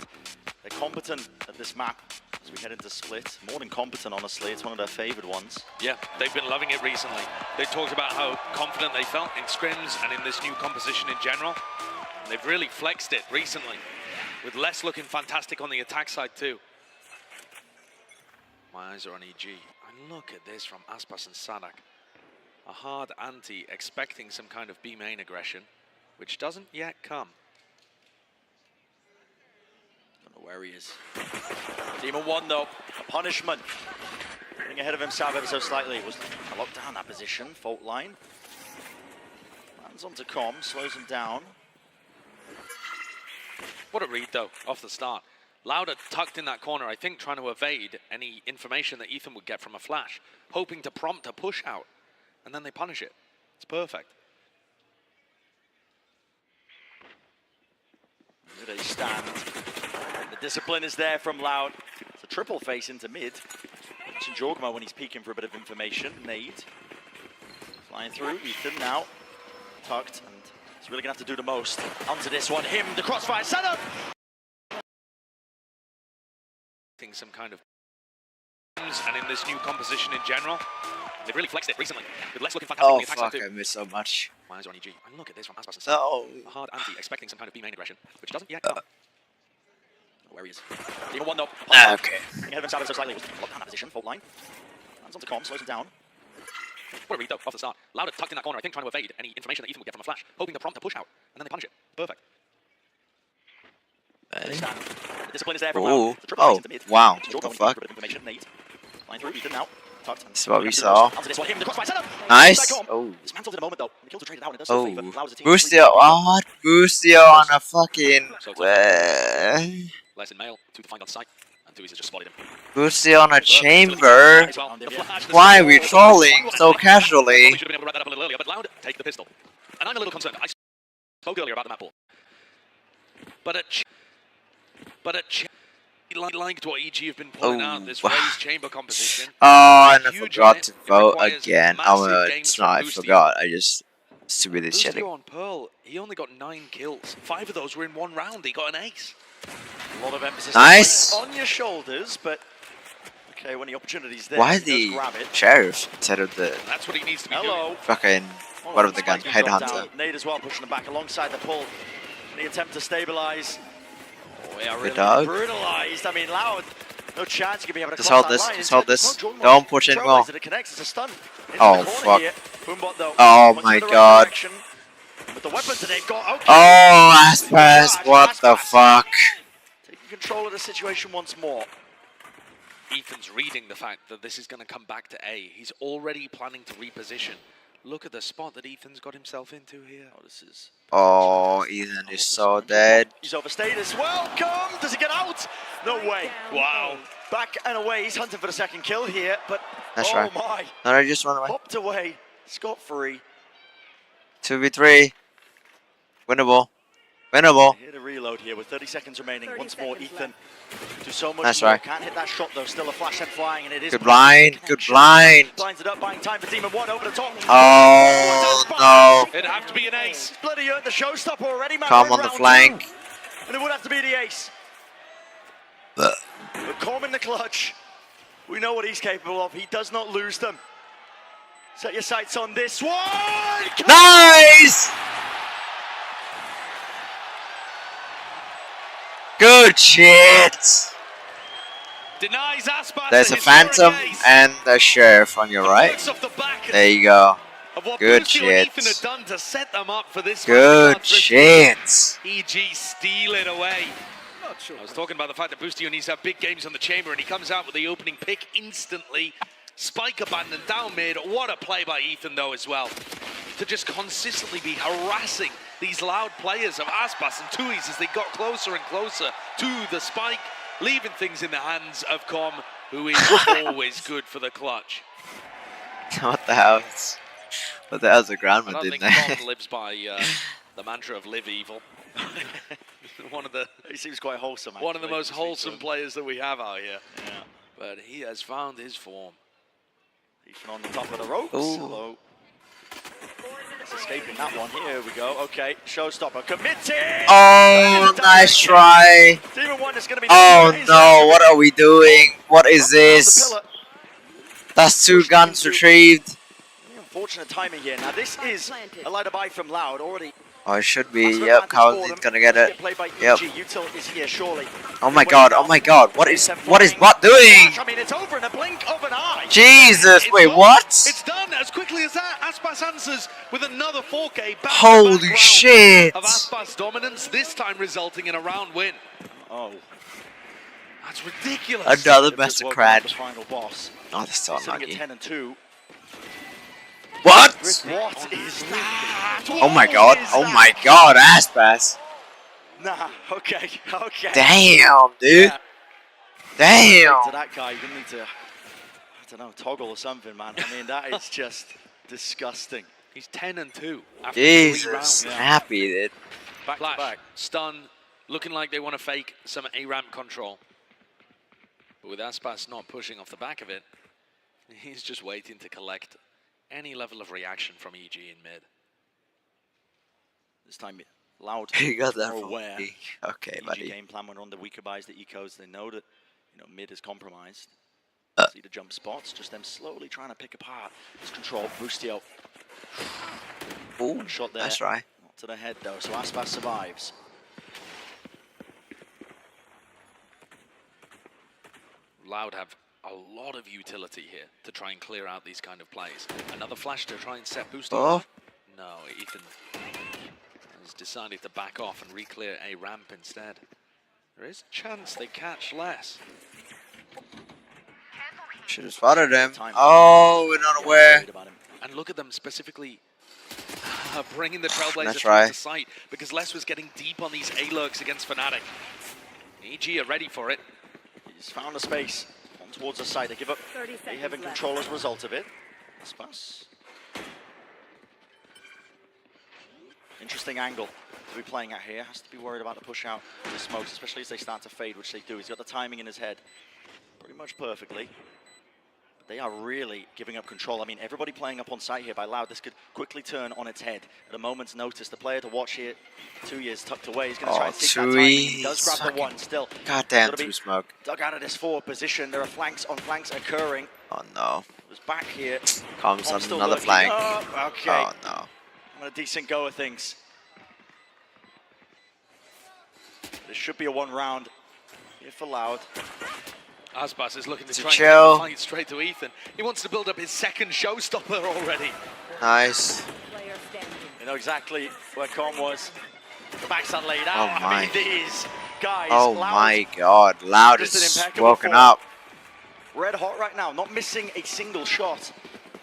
they're competent at this map as we head into Split. More than competent, honestly. It's one of their favored ones. Yeah, they've been loving it recently. They talked about how confident they felt in scrims and in this new composition in general. And they've really flexed it recently, with Les looking fantastic on the attack side too. My eyes are on EG. And look at this from Aspas and Sanak. A hard anti, expecting some kind of B main aggression, which doesn't yet come. Don't know where he is. Demon 1 though, a punishment. Getting ahead of himself ever so slightly. Was a locked down that position, fault line. Lands onto Com, slows him down. What a read though, off the start. Lauda tucked in that corner, I think trying to evade any information that Ethan would get from a flash, hoping to prompt a push out, and then they punish it. It's perfect. They stand. The discipline is there from Loud. It's a triple face into mid. Mention Jorgmo when he's peeking for a bit of information. Nade. Flying through. Ethan now tucked, and he's really going to have to do the most. Onto this one. Him, the crossfire setup. Some kind of and in this new composition in general, they've really flexed it recently. With Les looking fantastic. Oh fuck! I missed so much. My eyes are on EG. And look at this from Aspas and Sam. No. A hard anti, expecting some kind of B main aggression, which doesn't yet come. Where he is. Demon 1 though. Okay. Ahead of himself ever so slightly. Locked down that position. Fault line. Lands onto Com, slows him down. What a read though, off the start. Lauda tucked in that corner, I think trying to evade any information that Ethan would get from a flash, hoping to prompt a push out, and then they punish it. Perfect. The discipline is there from Ooh. Loud. The triple Oh, face into mid. wow. Jorgmo What the when he fuck? peeks for a bit of information. Nade. Flying through. Ethan now. Tucked. This is what we saw. Onto this one. Him, the crossfire setup. Nice. Oh. Dismantled in a moment though. The kill to trade it out, and it does so favor Loud as a team. Busio, what? Busio on a fucking... Les in mail, 2 to find on site, and 2 is just spotted him. Busio on a chamber? Why are we trolling so casually? Should have been able to wrap that up a little earlier, but Loud take the pistol. And I'm a little concerned. I spoke earlier about the map ball. But liked what EG have been pulling out, this raised chamber composition. Oh, and I forgot to vote again. It's not I forgot, I just really shitting. Busio on Pearl, he only got 9 kills. 5 of those were in 1 round, he got an ace. A lot of emphasis Nice. on your shoulders, but okay, when the opportunity's there, Why he does the grab it. sheriff instead of the That's what he needs to be doing. fucking, what of the gun, headhunter? Nade as well, pushing them back alongside the pull. In the attempt to stabilize. Oh, yeah, really dog. brutalized. I mean, Loud, no chance you could be able to Just cross hold that this, line. just hold this. Jorgmo Don't push it controls more. it connects, it's a stun. Into Oh, the corner fuck. here. Boombot, though, Oh went my in the right god. direction. With the weapons that they've got, okay. Oh, Aspas, what the fuck? Taking control of the situation once more. Ethan's reading the fact that this is going to come back to A. He's already planning to reposition. Look at the spot that Ethan's got himself into here. Oh, this is... Oh, Ethan is so dead. He's overstayed as well. Come! Does he get out? No way. Wow. Back and away. He's hunting for the second kill here, but That's oh right. my. No, I just run away. Popped away. Scot-free. 2v3. Winnable. Winnable. Here to reload here with 30 seconds remaining. Once more, Ethan. Do so much That's more. right. Can't hit that shot though. Still a flash head flying, and it is. Good blind. Good blind. Blinds it up, buying time for Demon 1 over the top. Oh, no. It'd have to be an ace. Bloody earned the showstopper already, man. Calm We're in on the round flank. 2. And it would have to be the ace. But Corm in the clutch. We know what he's capable of. He does not lose them. Set your sights on this one. Nice! Good shit. Denies Aspas. There's a Phantom and a Sheriff on your right. There you go. Good shit. Ethan had done to set them up for this Good shit. EG steal it away. I was talking about the fact that Boostio needs to have big games on the chamber, and he comes out with the opening pick instantly. Spike abandoned down mid. What a play by Ethan, though, as well. To just consistently be harassing these loud players of Aspas and Tuis as they got closer and closer to the spike, leaving things in the hands of Com, who is always good for the clutch. What the hell? What the hell's the Grandma I don't did think there? Com lives by the mantra of live evil. One of the He seems quite wholesome. one of the most wholesome players that we have out here. Yeah. But he has found his form. Ethan on the top of the ropes. Ooh. Hello. It's escaping that one. Here we go. Okay, showstopper committed. Oh, nice try. Demon 1 is going to be. Oh no, what are we doing? What is this? That's 2 guns retrieved. Unfortunate timing here. Now this is a lighter buy from Loud already. Oh, it should be. Yep, Cowardly's gonna get it. Yep. Util is here surely. Oh my god, oh my god. What is Bot doing? I mean, it's over in a blink of an eye. Jesus, wait, what? It's done as quickly as that. Aspas answers with another 4K. Holy shit. Of Aspas dominance, this time resulting in a round win. Oh. That's ridiculous. Another Massacrad. The final boss. Oh, that's so Sitting unlucky. at 10 and 2. What? What is that? Oh my god, oh my god, Aspas. Nah, okay. Damn, dude. Yeah. Damn. To that guy, you're gonna need to, I don't know, toggle or something, man. I mean, that is just disgusting. He's 10 and 2 after 3 rounds. Jesus, happy, dude. Back to back. Stun, looking like they want to fake some A-ramp control. But with Aspas not pushing off the back of it, he's just waiting to collect any level of reaction from EG in mid. This time, Loud. You got that more from aware. me. Okay, EG buddy. game plan went on the weaker buys, the ecos. They know that, mid is compromised. See the jump spots, just them slowly trying to pick apart this control. Boostio. Ooh, one shot there. that's right. Not to the head though, so Aspas survives. Loud have a lot of utility here to try and clear out these kind of plays. Another flash to try and set Boostio. Oh. No, Ethan has decided to back off and re-clear a ramp instead. There is a chance they catch less. Should have spotted him. Oh, we're not aware. And look at them specifically bringing the Trailblazer That's through right. to sight because Les was getting deep on these A-lurks against Fnatic. EG are ready for it. He's found a space on towards the side. They give up the heaven control as a result of it. Aspas. Interesting angle to be playing at here. Has to be worried about the push out of the smokes, especially as they start to fade, which they do. He's got the timing in his head pretty much perfectly. But they are really giving up control. I mean, everybody playing up on site here by Loud. This could quickly turn on its head at a moment's notice. The player to watch here, 2 years tucked away. He's going to try and take that timing. He does grab the one still. Goddamn, 2 smoke. Dug out of this forward position. There are flanks on flanks occurring. Oh no. Was back here. Comes on still another lurking. flank. Oh, okay. Oh no. On a decent go of things. This should be a 1 round here for Loud. Aspas is looking to try chill. and fight straight to Ethan. He wants to build up his second showstopper already. Nice. You know exactly where Com was. The backside laid out. Oh my. I mean, these guys. Oh Loud, my god. Loud just an is impeccable woken form. up. Red hot right now, not missing a single shot.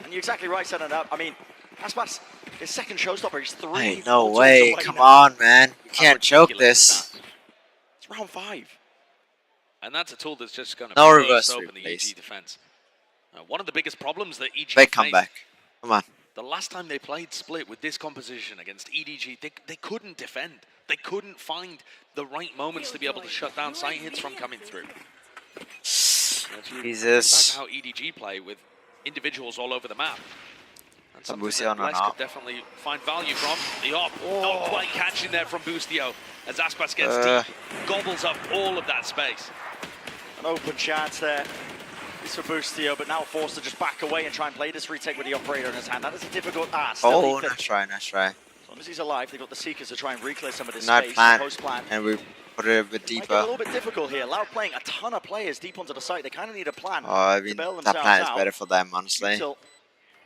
And you're exactly right setting it up. I mean, Aspas, his second showstopper, he's 3. Hey, no ultimates way. away Come now. on, man. You can't choke this. It's round 5. And that's a tool that's just going to No burst reverse open the replace. EG defense. One of the biggest problems that EG Big faced, comeback. Come on. the last time they played Split with this composition against EDG, they couldn't defend. They couldn't find the right moments to be able to shut down sight hits from coming through. Jesus. Back how EDG play with individuals all over the map. And something Boostio that on Les an op. could definitely find value from. The op, not quite catching there from Boostio as Aspas gets deep, gobbles up all of that space. An open chance there It's for Boostio, but now forced to just back away and try and play this retake with the operator in his hand. That is a difficult ask. Oh, nice try, nice try. As long as he's alive, they've got the Seekers to try and reclear some of this Not space. plant, Post-plant. and we put it a bit Might get a deeper. little bit difficult here. Loud playing a ton of players deep onto the site. They kind of need a plan. Oh, I to mean, bail that themselves plan is out. better for them, honestly. Util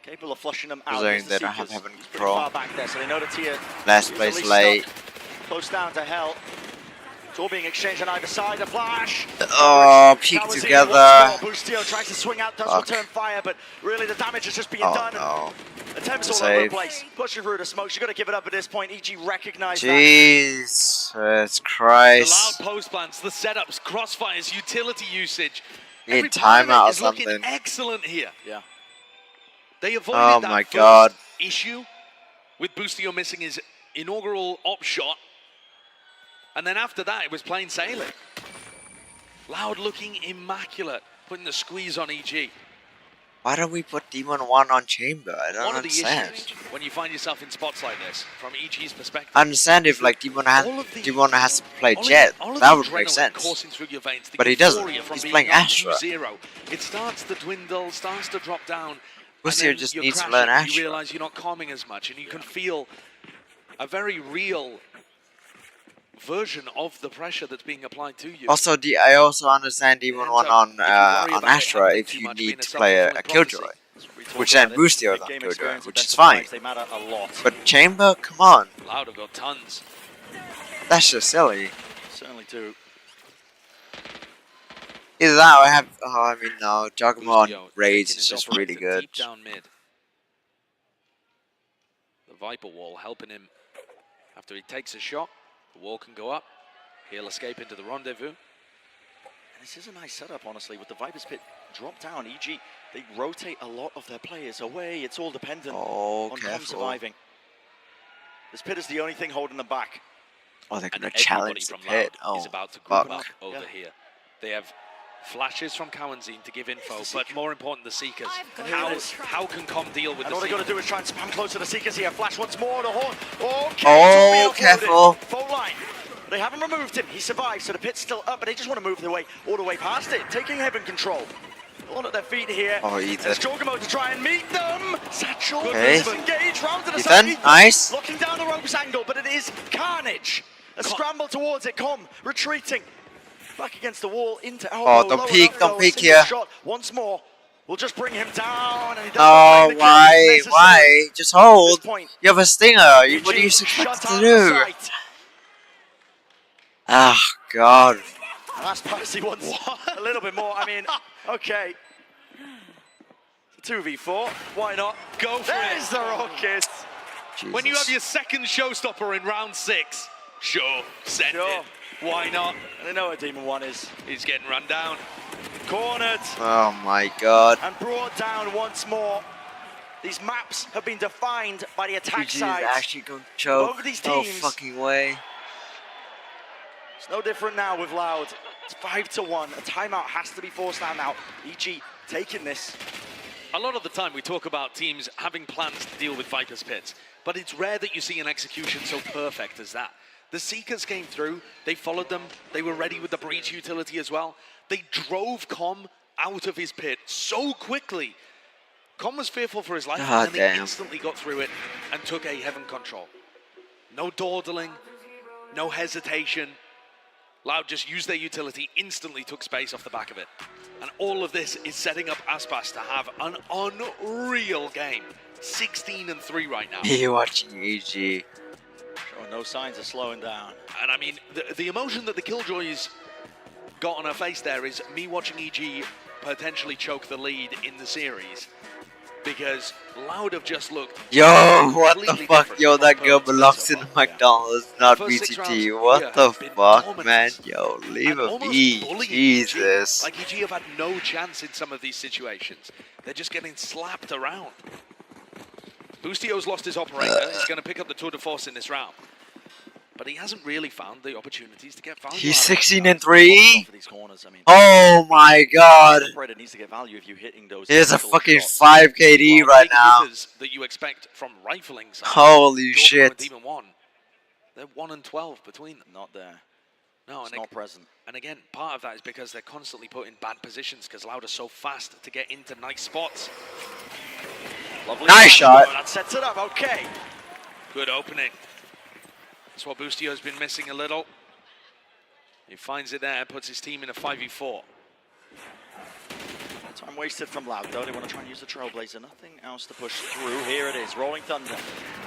capable of flushing them out. Considering against they the don't have Seekers. heaven He's pretty control. far back there, so they know the tier. Last is place at least late. stuck close down to hell. It's all being exchanged on either side. A flash. Oh, peek That was in together. once more. Boostio tries to swing out, does Fuck. return fire, but really the damage is just being Oh, done. no. Attempts all over the Save. place. Pushing through the smokes. You've got to give it up at this point. EG recognized that. Jesus The Christ. loud post plants, the setups, crossfires, utility usage. Need Every part of timeout it or is looking something. excellent here. Yeah. They avoided Oh that my first God. issue with Boostio missing his inaugural op shot. And then after that, it was plain sailing. Loud looking immaculate, putting the squeeze on EG. Why don't we put Demon 1 on Chamber? I don't One of the understand. issues when you find yourself in spots like this, from EG's perspective. I understand if like Demon has to play Jet, all of that the would make adrenaline sense. coursing through your veins, the But he doesn't. euphoria from He's being playing up Astra. 2-0. It starts to dwindle, starts to drop down. Boostio and then just you're needs to crashing, learn and Astra. You realize you're not calming as much, and you can feel a very real version of the pressure that's being applied to you. Also, I also understand Demon 1 on Astra if you need to play a Killjoy. Which then Boostio is on Killjoy, which is fine. They matter a lot. But Chamber, come on. Loud have got tons. That's just silly. Certainly do. Either that or I have, I mean, no, Giacomo on Boostio Raids taking is his just operator really good. Deep down mid. The Viper wall helping him after he takes a shot. The wall can go up. He'll escape into the rendezvous. And this is a nice setup, honestly, with the Viper's Pit drop down. EG, they rotate a lot of their players away. It's all dependent on them careful. surviving. This pit is the only thing holding them back. Oh, they're And going to everybody challenge the from pit. Loud Oh, is about to group fuck. up over here. They have flashes from Cowanzine to give info, but more important, the Seekers. How can Com deal with And the all they got to Seekers? do is try and spam close to the Seekers here. Flash once more, the horn. Okay, Oh, Torbjorn careful. uploaded. Full line. They haven't removed him. He survived, so the pit's still up, but they just want to move all the way past it, taking heaven control. A lot at their feet here. Oh, Ethan. It's Jorgamo to try and meet them. Satchel Okay. disengaged, round to the Ethan, side. nice. Locking down the ropes angle, but it is carnage. A scramble towards it. Com retreating. Back against the wall into elbow. Oh, don't lower peek, up don't goal, peek single here. Shot once more. We'll just bring him down. And he doesn't No, find the why? kill necessary. Why? Just At hold. this point, You have a stinger. What do you expect shut to out do? the sight. Ah, God. Last pass he wants a little bit more. I mean, okay. 2v4. Why not? Go for There's it. the rocket. When you have your second showstopper in round 6, sure, send it. Why not? And they know what Demon 1 is. He's getting run down. Cornered Oh, my God. and brought down once more. These maps have been defined by the attack PG is sides. actually going to choke. Both of these No teams. fucking way. It's no different now with Loud. It's 5-1. A timeout has to be forced out now. EG taking this. A lot of the time we talk about teams having plans to deal with Viper's Pits, but it's rare that you see an execution so perfect as that. The Seekers came through, they followed them, they were ready with the breach utility as well. They drove Com out of his pit so quickly. Com was fearful for his life, God and they damn. instantly got through it and took a heaven control. No dawdling, no hesitation. Loud just used their utility, instantly took space off the back of it. And all of this is setting up Aspas to have an unreal game. 16-3 right now. You're watching EG. Showing no signs of slowing down. And I mean, the emotion that the Killjoys got on her face there is me watching EG potentially choke the lead in the series. Because Loud have just looked Yo, what the completely fuck? different Yo, from that both girl teams belongs so in far. McDonald's, not First 6 BTT. rounds, What yeah, the have been fuck, dominant. man? Yo, leave And a almost be. bullying EG. Jesus. Like EG have had no chance in some of these situations. They're just getting slapped around. Boostio's lost his operator. He's going to pick up the tour de force in this round. But he hasn't really found the opportunities to get value. He's out of it. 16-3. For these corners, I mean, Oh my God. operator needs to get value if you're hitting those. Here's a single fucking shots. 5 KD right Big now. hitters that you expect from rifling side. Holy Jordan shit. and Demon 1. They're 1 and 12 between them. Not there. No, it's not present. And again, part of that is because they're constantly put in bad positions because Loud are so fast to get into nice spots. Lovely nice shot. That sets it up. Okay. Good opening. That's what Boostio's been missing a little. He finds it there, puts his team in a 5v4. Time wasted from Loud, though. They want to try and use the Trailblazer. Nothing else to push through. Here it is. Rolling Thunder.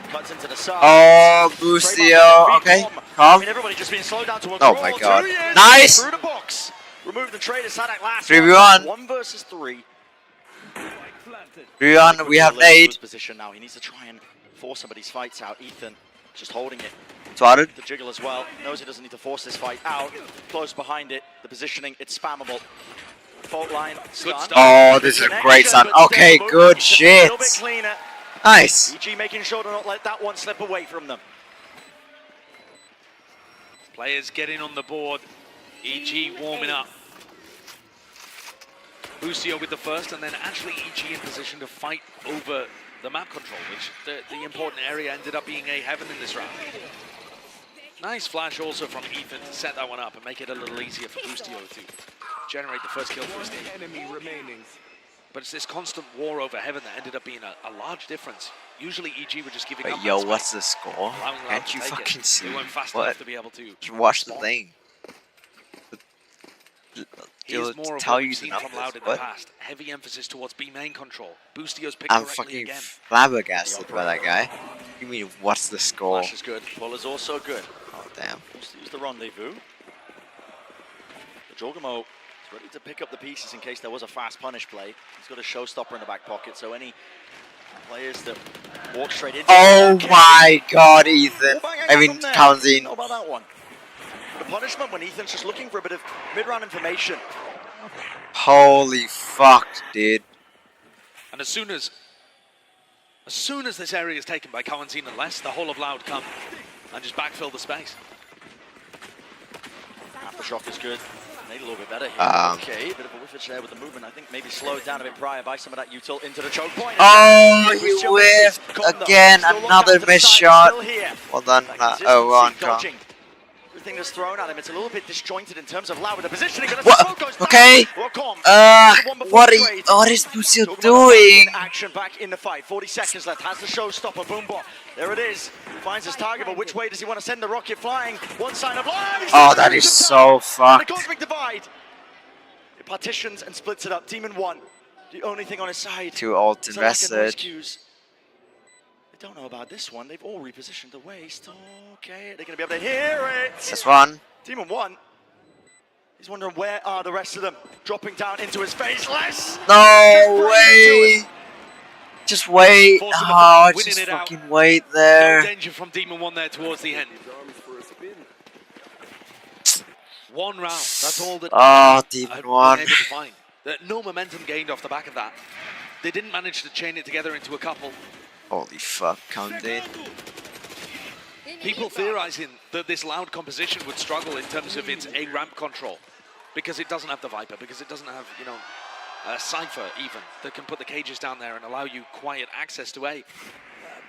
Cuts into the side. Oh, Boostio. Okay. I mean, everybody just being slowed down to a Oh crawl. my god. 2 years Nice. Through the box. Remove the trade. Sadak last 3v1. 1 versus 3. 3v1. We have nade. Position now. He needs to try and force somebody's fights out. Ethan just holding it. Swatted. The jiggle as well. Knows he doesn't need to force this fight out. Close behind it. The positioning. It's spammable. Fault line. Stun. Oh, this is a great stun. Okay, good shit. A little bit cleaner. Nice. EG making sure to not let that one slip away from them. Players getting on the board. EG warming up. Boostio with the first, and then actually EG in position to fight over the map control, which the important area ended up being a heaven in this round. Nice flash also from Ethan to set that one up and make it a little easier for Boostio to generate the first kill for his team. But it's this constant war over heaven that ended up being a large difference. Usually EG would just give it up. Yo, what's the score? Allowing Loud Can't to you take fucking it. see? They weren't fast What? enough to be able to Just watch the respond. thing. Here's more of tell what you we've the seen from numbers. Loud in the What? past. Heavy emphasis towards B main control. Boostio's picked I'm correctly fucking again. flabbergasted by that guy. You mean, what's the score? Flash is good. Pull is also good. Oh, damn. Wants to use the rendezvous. The Jorgamo is ready to pick up the pieces in case there was a fast punish play. He's got a showstopper in the back pocket, so any players that walk straight into Oh my god, Ethan. I mean, How Kalanzin. about that one? The punishment when Ethan's just looking for a bit of mid-round information. Holy fuck, dude. And as soon as this area is taken by Kalanzin and Les, the whole of Loud come and just backfill the space. Aftershock is good. Made a little bit better here. Okay, bit of a whiffage there with the movement. I think maybe slowed down a bit prior by some of that util into the choke point. Oh, he whiffed again. Another missed shot. Well done. Oh, on Dodging everything that's thrown at him. It's a little bit disjointed in terms of Loud with the positioning. What? Okay. What is Boostio doing? Action back in the fight. 40 seconds left. Has the showstopper. Boombot. There it is. Finds his target, but which way does he want to send the rocket flying? One sign of life. Oh, that is so fucked. The Cosmic Divide. It partitions and splits it up. Demon 1. The only thing on his side. Too old is a lack of noise invested. cues. I don't know about this one. They've all repositioned the waist. Okay, they're going to be able to hear it. That's one. Demon 1. He's wondering where are the rest of them. Dropping down into his face. Les. No way. Just wait. Oh, just it out. fucking wait there. No danger from Demon 1 there towards the end. One round. That's all that Oh, Demon 1. been able to find. No momentum gained off the back of that. They didn't manage to chain it together into a couple. Holy fuck, Kalanzin. People theorizing that this Loud composition would struggle in terms of its A ramp control because it doesn't have the Viper, because it doesn't have, you know, a Cypher even that can put the cages down there and allow you quiet access to A.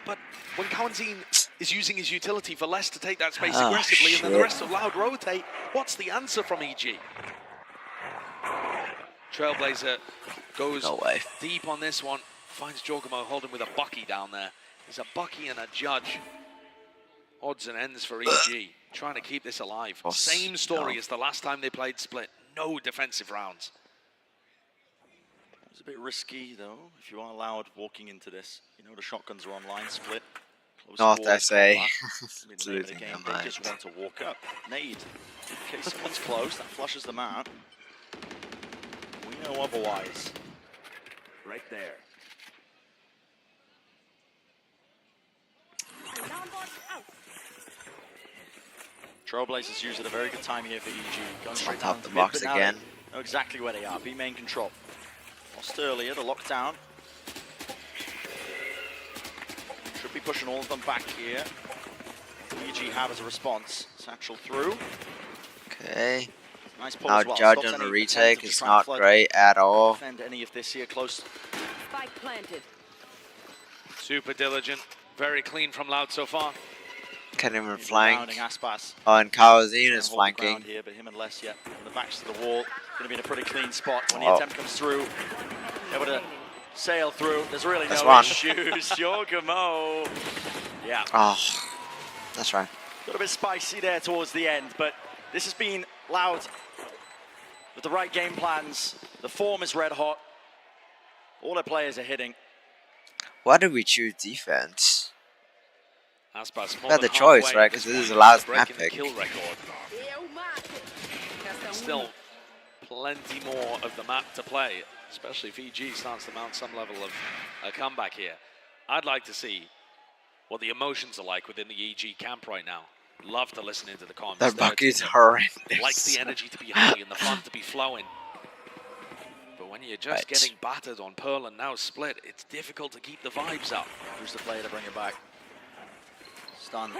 But when Kalanzin is using his utility for less to take that space aggressively and then the rest of Loud rotate, what's the answer from EG? Trailblazer goes deep on this one, finds Jorgamo holding with a Bucky down there. There's a Bucky and a Judge. Odds and ends for EG, trying to keep this alive. Same story as the last time they played Split. No defensive rounds. It's a bit risky though, if you are Loud walking into this. You know the shotguns are online, Split. Not SA. It's losing the game. They just want to walk up. Nade. In case someone's close, that flushes them out. We know otherwise. Right there. Trailblazers use it a very good time here for EG. Going straight top down the to box mid, but now again. they know exactly where they are. B main control. Lost earlier, the lockdown. Should be pushing all of them back here. EG have as a response. Satchel through. Okay. Nice pull Now as well. Judge Stops on the any retake attempt to is try and not flood great at all. defend any of this here close. Spike planted. Super diligent, very clean from Loud so far. Can't even flank. Aspas. Oh, and Kawazine is flanking. Here, but him and Les, yeah, from the backs to the wall. Going to be in a pretty clean spot when the Oh. attempt comes through. Able to sail through. There's really That's no one. issues. Yorgamo. Yeah. Oh, that's right. A little bit spicy there towards the end, but this has been Loud with the right game plans. The form is red hot. All their players are hitting. Why did we choose defense? Aspas We had the choice, right? Because this is the last map pick. Kill record. Still plenty more of the map to play, especially if EG starts to mount some level of a comeback here. I'd like to see what the emotions are like within the EG camp right now. Love to listen into the comments. That buck is horrendous. Likes the energy to be high and the fun to be flowing. But when you're just getting battered on Pearl and now Split, it's difficult to keep the vibes up. Who's the player to bring it back? Stun.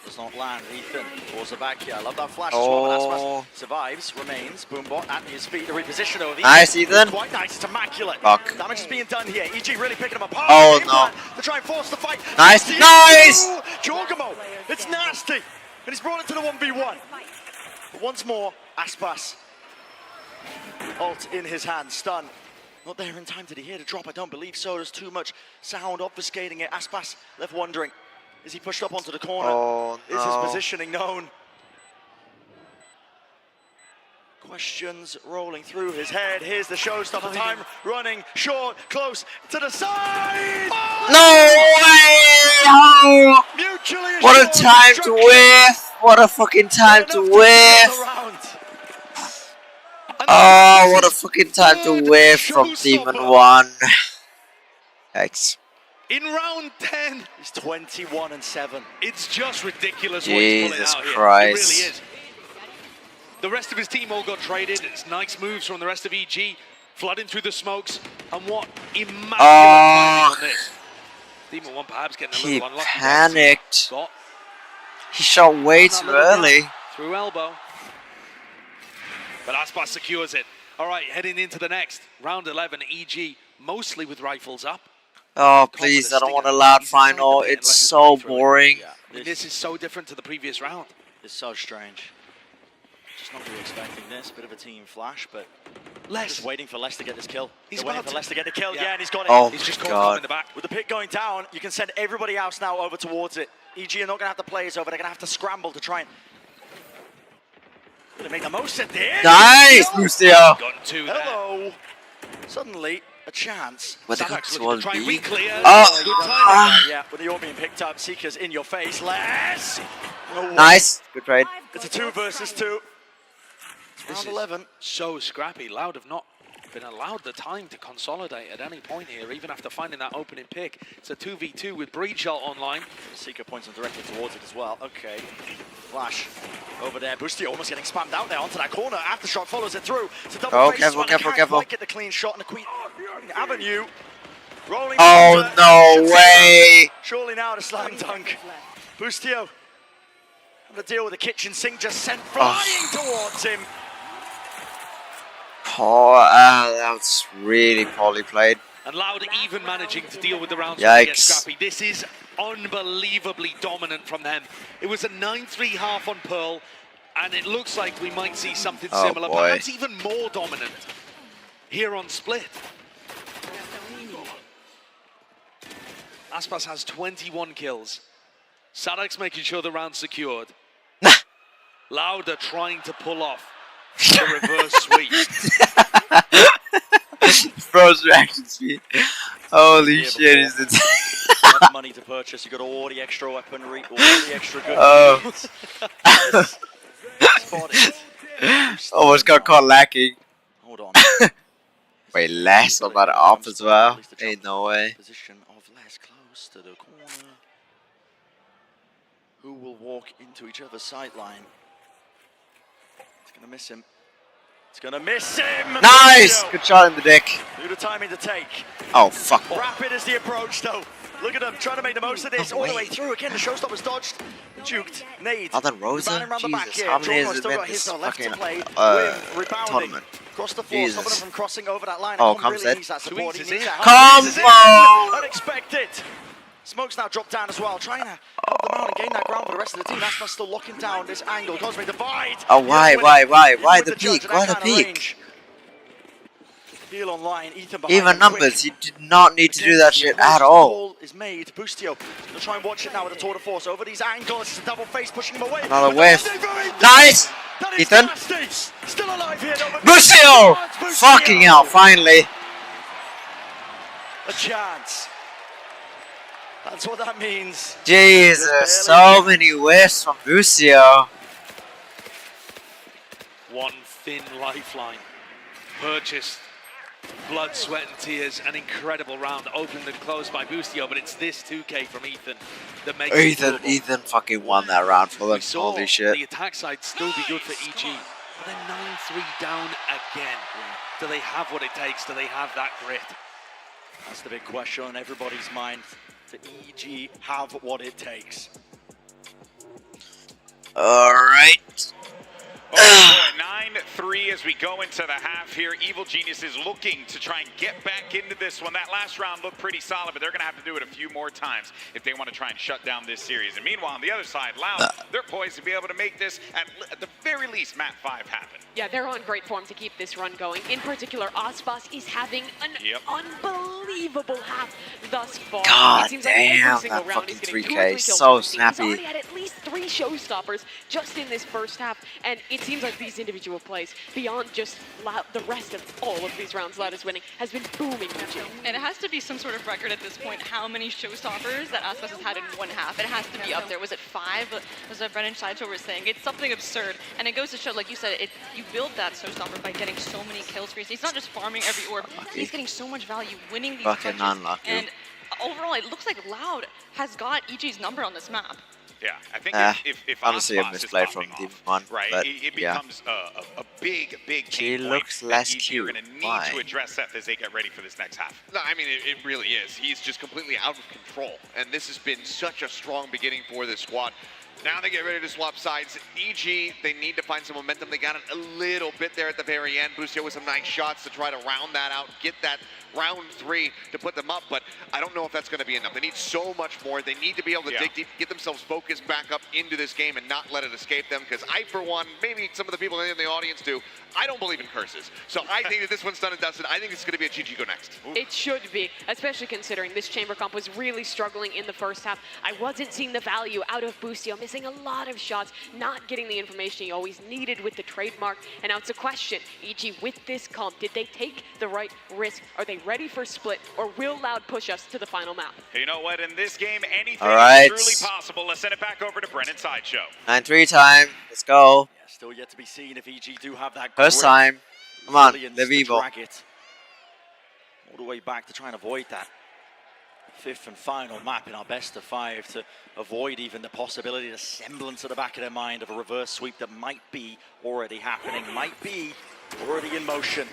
Does not land. Ethan towards the back here. I love that flash. Oh. Survives, remains. Boombot at his feet to reposition over. Nice, Ethan. Quite nice. It's immaculate. Fuck. Damage is being done here. EG really picking him apart. Oh, Game no. plan to try and force the fight. Nice. Nice. Jorgamo. It's nasty. And he's brought it to the 1v1. But once more, Aspas. Ult in his hand. Stun. Not there in time. Did he hear the drop? I don't believe so. There's too much sound obfuscating it. Aspas left wondering. Is he pushed up onto the corner? Oh, Is his no. positioning known? Questions rolling through his head. Here's the showstopper. Time running short, close to the side. No way! Oh. Mutually What a assured time to destruction. whiff! What a fucking time Enough to keep whiff! us around. Oh, what a fucking time to whiff from Demon 1. Yikes. In round 10, he's 21-7. It's just ridiculous what he's pulling Jesus out here. Christ. It really is. The rest of his team all got traded. It's nice moves from the rest of EG, flooding through the smokes. And what immaculate timing on this. Demon 1 perhaps getting a He little unlucky. panicked. Got He shot way too early. through elbow. But Aspas secures it. All right, heading into the next. Round 11, EG, mostly with rifles up. Oh, please, I don't want a loud final. It's so boring. I mean, this is so different to the previous round. It's so strange. Just not really expecting this. Bit of a team flash, but Les. just waiting for Les to get this kill. He's They're waiting about for to- Les to get the kill. Yeah. Yeah, and he's got it. Oh, He's just my caught him God. in the back. With the pick going down, you can send everybody else now over towards it. EG are not going to have the players over. They're going to have to scramble to try and make the most of this. Nice, Lucio. Got two there. Hello. Suddenly, a chance. What the Savax fuck looking to was try and B? re-clear. Oh. Good timing. Yeah, with the orb being picked up, Seekers in your face. Les. No way. Nice. Good trade. It's a 2 versus 2. This Round is 11. so scrappy. Loud have not been allowed the time to consolidate at any point here, even after finding that opening pick. It's a 2v2 with Breed Shot online. Seeker points him directly towards it as well. Okay. Flash over there. Boosty almost getting spammed out there onto that corner. Aftershock follows it through. It's a double Oh, face careful, one. They careful, can't careful. quite get the clean shot on the Queen Avenue. Rolling Oh, over. no way. Surely now the slam dunk. Boostio having to deal with the kitchen sink just sent flying towards him. Oh, that was really poorly played. And Loud even managing to deal with the rounds when they get Yikes. scrappy. This is unbelievably dominant from them. It was a 9-3 half on Pearl, and it looks like we might see something Oh, similar, boy. perhaps even more dominant here on Split. Aspas has 21 kills. Sadak's making sure the round's secured. Loud are trying to pull off the reverse sweep. Bro's reaction speed. Holy shit, is it? Enough money to purchase. You got all the extra weaponry, all the extra good. Oh. Spotted. Almost got caught lacking. Hold on. Wait, less on that off as well? Ain't no way. Position of Les close to the corner. Who will walk into each other's sideline? It's gonna miss him. It's gonna miss him. Nice! Good shot in the dick. Do the timing to take. Oh, fuck. Rapid is the approach, though. Look at them trying to make the most of this. Oh, all the way wait. through again. The showstopper's dodged, juked, nade. Oh, then Rosa? Rebounding around the back Jesus, here. how many Jordan has it still been got his this left to fucking play with rebounding. tournament? Across the floor, Jesus. stopping him from crossing over that line. Oh, Come comes really it. needs that support. He Tweets is needs in. that. Come Tweets is in. on! Unexpected. Smoke's now dropped down as well. Trying to them out and gain that ground for the rest of the team. Aspas still locking down this angle. Cosmic Divide. Oh, why the peak? Why the peak? Heal online. Ethan Even numbers, you did not need to do that shit at all. Is made. Boostio. They'll try and watch it now with a tour de force over these angles. It's a double face pushing him away. Another whiff. Nice! Ethan. Still alive here. Boostio! Fucking hell, finally. A chance. That's what that means. Jesus, so many whiffs from Boostio. One thin lifeline. Purchased. Blood, sweat and tears. An incredible round opened and closed by Boostio, but it's this 2K from Ethan that makes Ethan fucking won that round for them. Holy shit. The attack side still be good for EG, but they're 9-3 down again. Do they have what it takes? Do they have that grit? That's the big question on everybody's mind. To EG have what it takes. Alright. Oh, 9-3 as we go into the half here. Evil Genius is looking to try and get back into this one. That last round looked pretty solid, but they're going to have to do it a few more times if they want to try and shut down this series. And meanwhile, on the other side, Loud, they're poised to be able to make this, at the very least, map 5 happen. Yeah, they're on great form to keep this run going. In particular, Aspas is having an unbelievable half thus far. God it seems damn, like that fucking 3K, so so He's snappy. already had at least 3 showstoppers just in this first half, and it seems like these individual plays, beyond just the rest of all of these rounds Loud is winning, has been booming. And it has to be some sort of record at this point, how many showstoppers that Aspas has had in one half. It has to be up there. Was it 5? As Brennan Sideshow was saying, it's something absurd. And it goes to show, like you said, you build that showstopper by getting so many kills for you. He's not just farming every orb, he's getting so much value winning these Fucking clutches. unlucky. And overall, it looks like Loud has got EG's number on this map. Yeah, I think if honestly, a Aspas misplay is from popping Demon off, 1, right, but it yeah. becomes a big She pain point looks that less EG cute. are going to need Why? to address Seth as they get ready for this next half. No, I mean, it really is. He's just completely out of control. And this has been such a strong beginning for this squad. Now they get ready to swap sides. EG, they need to find some momentum. They got it a little bit there at the very end. Boostio with some nice shots to try to round that out, get that round 3 to put them up, but I don't know if that's going to be enough. They need so much more. They need to be able to dig deep, get themselves focused back up into this game and not let it escape them, because I, for one, maybe some of the people in the audience do, I don't believe in curses. So I think that this one's done and dusted. I think it's going to be a GG go next. It should be, especially considering this chamber comp was really struggling in the first half. I wasn't seeing the value out of Boostio, missing a lot of shots, not getting the information he always needed with the trademark. And now it's a question, EG, with this comp, did they take the right risk? Are they ready for split, or will Loud push us to the final map? You know what? In this game, anything Alright. is truly possible. Let's send it back over to Brennan Sideshow. 9-3 time. Let's go. Yeah, still yet to be seen if EG do have that First grit, time. Come on, resilience live to evil. drag it all the way back to try and avoid that 5th and final map in our best of 5, to avoid even the possibility, the semblance at the back of their mind of a reverse sweep that might be already happening, might be already in motion.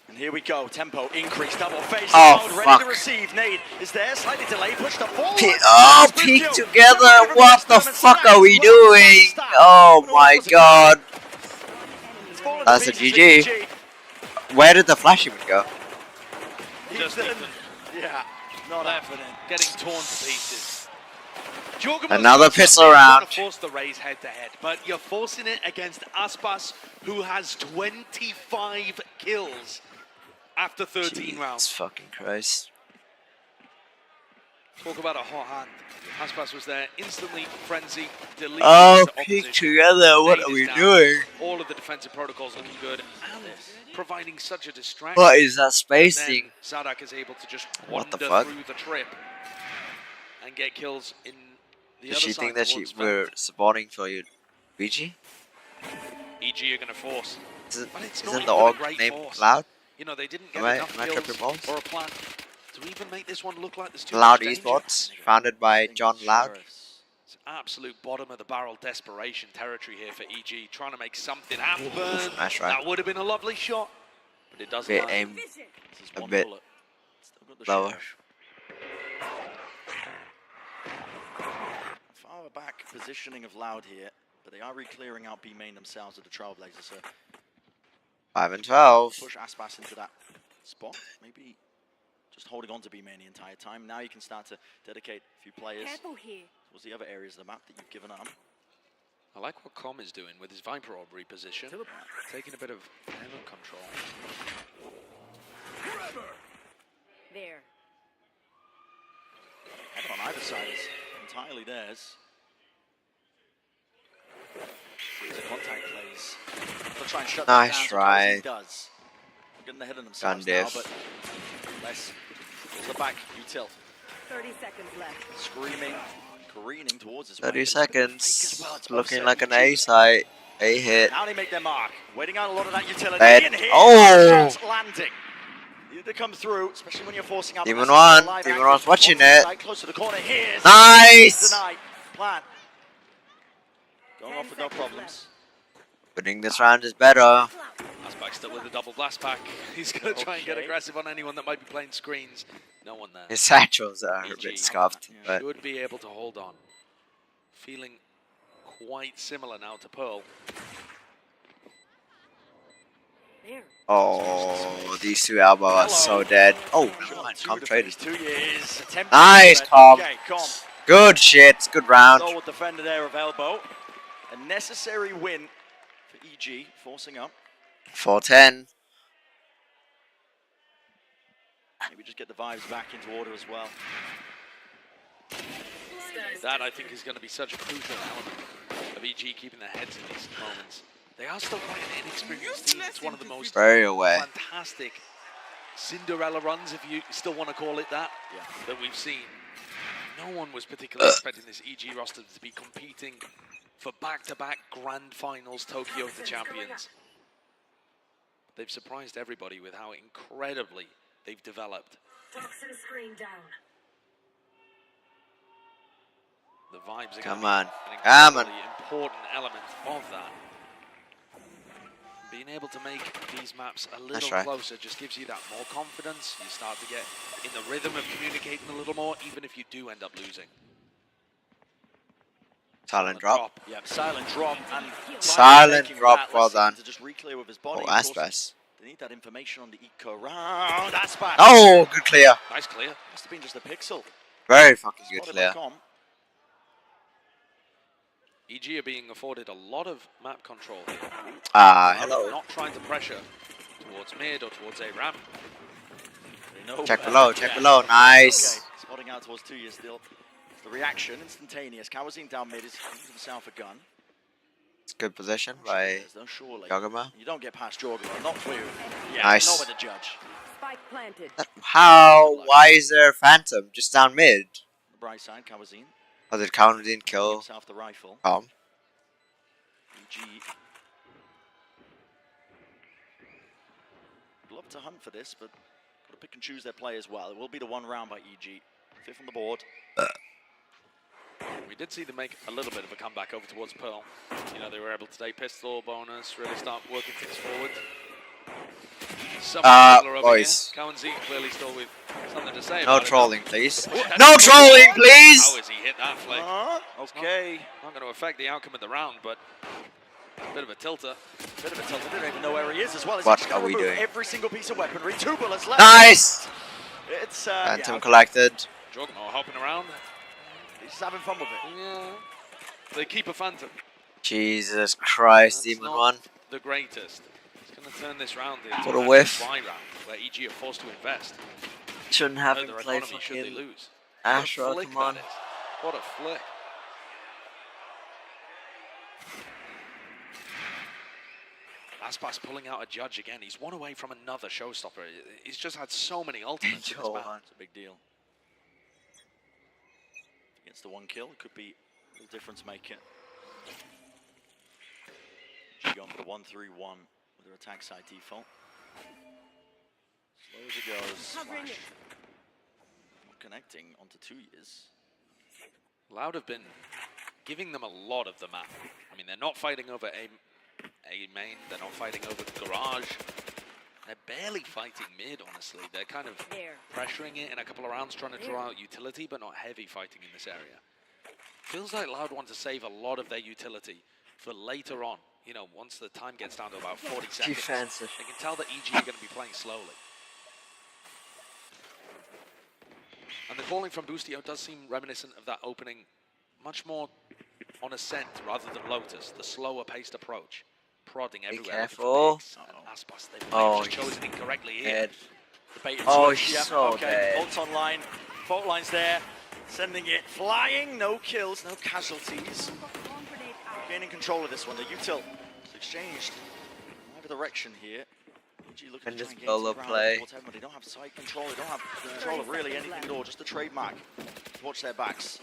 And here we go, tempo increase, double face, ready fuck. to receive. Nade is there, slightly delayed, pushed up forward. Peek together. What the fuck are we doing? Oh my god. That's a GG. Where did the flash even go? Just Ethan. Yeah, not happening. Getting torn to pieces. Another pistol round. To force the raise head to head, but you're forcing it against Aspas, who has 25 kills after 13 rounds. Fucking Christ. Talk about a hot hand. Aspas was there, instantly frenzy, deleted. Peek together. What are we doing? All of the defensive protocols looking good, and providing such a distraction. What is that spacing? Sadak is able to just What the wander fuck? through the trip and get kills in the Does other she side think that towards we're supporting for you, VG? EG are going to force. Isn't But it's the not even org a great named force. Loud? You know, they didn't get Am I enough tripping kills balls? or a plan to even make this one look like there's too Loud much danger. Esports, founded by John Loud. It's absolute bottom of the barrel desperation territory here for EG, trying to make something happen. That's right. That would have been a lovely shot, but it doesn't. Bit matter. aim This is a one bit bullet. lower. Far back positioning of Loud here, but they are re-clearing out B main themselves with the Trailblazers. So 5 and 12. push Aspas into that spot. Maybe just holding on to B main the entire time. Now you can start to dedicate a few players Careful here. towards the other areas of the map that you've given up. I like what Com is doing with his Viper Aubrey position, taking a bit of ammo control. There. Heaven on either side is entirely theirs. The contact plays. They'll try and shut them down. Nice try. Does. Getting ahead of themselves Gun now, diff. but less. Pulls the back, util. 30 seconds left. Screaming, careening towards his 30 way. seconds. Well, it's Looking offset. like an A site. A hit. Now they make their mark. Waiting out a lot of that utility. Dead. And here, Oh! shots landing. They come through, especially when you're forcing out. Demon 1. Demon 1's watching it. Right close to the corner. Here's Nice! denied. Plan. Going off with no problems. Winning this round is better. Aspak still with a double blast pack. He's going to try and get aggressive on anyone that might be playing screens. No one there. His satchels are a bit scuffed. But Should be able to hold on. Feeling quite similar now to Pearl. oh, these two elbow are so dead. Oh, man, Com traded. 2 years. Nice, Com. Okay, Com. Good shit. Good round. Solid defender there of elbow. A necessary win for EG, forcing up. 4-10. Maybe just get the vibes back into order as well. That, I think, is going to be such a crucial element of EG keeping their heads in these moments. They are still quite an inexperienced team. It's one of the most Very aware. fantastic Cinderella runs, if you still want to call it that, that we've seen. No one was particularly expecting this EG roster to be competing for back-to-back grand finals Tokyo of the Champions. They've surprised everybody with how incredibly they've developed. Toxin screen down. The vibes are Come going on. to be an Come on. incredibly important element of that. Being able to make these maps a little right. closer just gives you that more confidence. You start to get in the rhythm of communicating a little more, even if you do end up losing. Silent drop. Yeah, silent drop and Silent drop. Well done. To just re-clear with his body. Oh, Aspas. They need that information on the eco round. Aspas. Oh, good clear. Nice clear. Must have been just a pixel. Very fucking good Spotted clear. by Com. EG are being afforded a lot of map control here. Hello. Not trying to pressure towards mid or towards A ramp. They know Check better. below, check below. Nice. Okay. Spotting out towards 2 years still. The reaction, instantaneous. Kawazine down mid is to himself a gun. It's good position by There's no surely. Yogama. You don't get past Jorgama, not through. Yeah, Nice. nowhere to judge. Spike planted. How? Why is there a Phantom just down mid? The bright side, Kawazine. Oh, did Kawazine kill Himself the rifle. Com? EG. Would love to hunt for this, but got to pick and choose their play as well. It will be the one round by EG. Fifth on the board. We did see them make a little bit of a comeback over towards Pearl. You know, they were able to take pistol bonus, really start working things forward. Boys. Kawazine clearly still with something to say No about trolling, please. No trolling, please! How has he hit that flick? Okay. Not going to affect the outcome of the round, but a bit of a tilter. Bit of a tilt. They don't even know where he is as well. What He's are we removed doing? Every single piece of weaponry. 2 bullets left. Nice! It's Phantom collected. Jogmo hopping around. He's just having fun with it. Yeah. They keep a Phantom. Jesus Christ, That's Demon not 1. the greatest. It's going to turn this round into What a an whiff. Y round, where EG are forced to invest. Shouldn't have Hurt him their play economy should they fucking lose. Ashra, What a flick come on. that is. What a flick. Aspas pulling out a judge again. He's one away from another showstopper. He's just had so many ultimates in this match. It's a big deal. Against the 1 kill, it could be a little difference maker. She's going for the 1-3-1 with her attack side default. Slow as it goes. Flash. Not connecting onto 2 years. Loud have been giving them a lot of the map. I mean, they're not fighting over A main, they're not fighting over garage. They're barely fighting mid, honestly. They're kind of pressuring it in a couple of rounds, trying to draw out utility, but not heavy fighting in this area. Feels like Loud want to save a lot of their utility for later on. You know, once the time gets down to about 40 seconds, Defensive. they can tell that EG are going to be playing slowly. And the calling from Boostio does seem reminiscent of that opening much more on Ascent rather than Lotus, the slower paced approach. Prodding Be everywhere. careful. Aspas, they've Oh, just chosen incorrectly here. dead. The bait and Oh, switch, he's yeah, so okay. dead. Bolt's online. Fault line's there. Sending it flying. No kills, no casualties. Gaining control of this one. The util is exchanged. Either direction here. EG looking And to just try and gain solo some ground play. towards Heaven, but they don't have side control. They don't have control of really anything at all. Just a trademark. Watch their backs.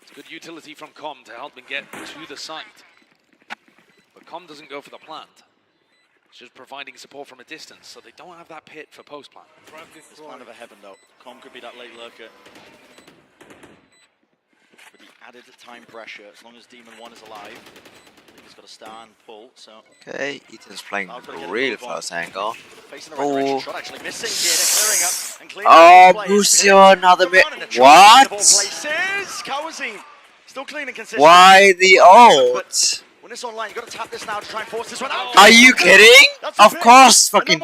It's good utility from Com to help them get to the site. But Com doesn't go for the plant. It's just providing support from a distance, so they don't have that pit for post-plant. This plan of a Heaven though. Com could be that late lurker. But the added time pressure, as long as Demon 1 is alive, I think he's got to star and pull, so... Okay, Ethan's playing Now he's gotta get a real move on. close angle. Facing the right direction, Oh, shot actually missing here, they're clearing up and cleaning oh, up the plays. Busio, another bit. What? What? Places. Kawazine still clean and consistent. Why the ult? When it's online, you got to tap this now to try and force this one out. Are you kidding? Of course, fucking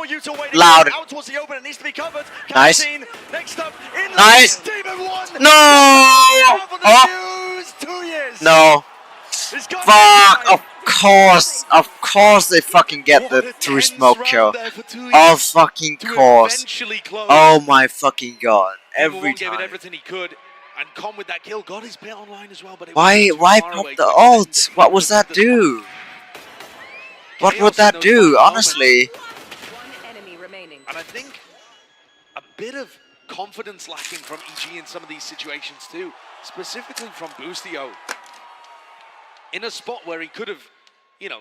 loud. Out towards the open, it needs to be covered. Nice. Kawazine, next up, in Nice. Demon 1. No. Oh. 2 years. No. It's got Fuck. Of course they fucking get the 3 smoke kill. Of fucking course. Oh my fucking god. Every Gave it time. everything he could, and Com with that kill got his bit online as well. But it Why pop the ult? What was that do? What would that do, honestly? And I think a bit of confidence lacking from EG in some of these situations too, specifically from Boostio. In a spot where he could have, you know,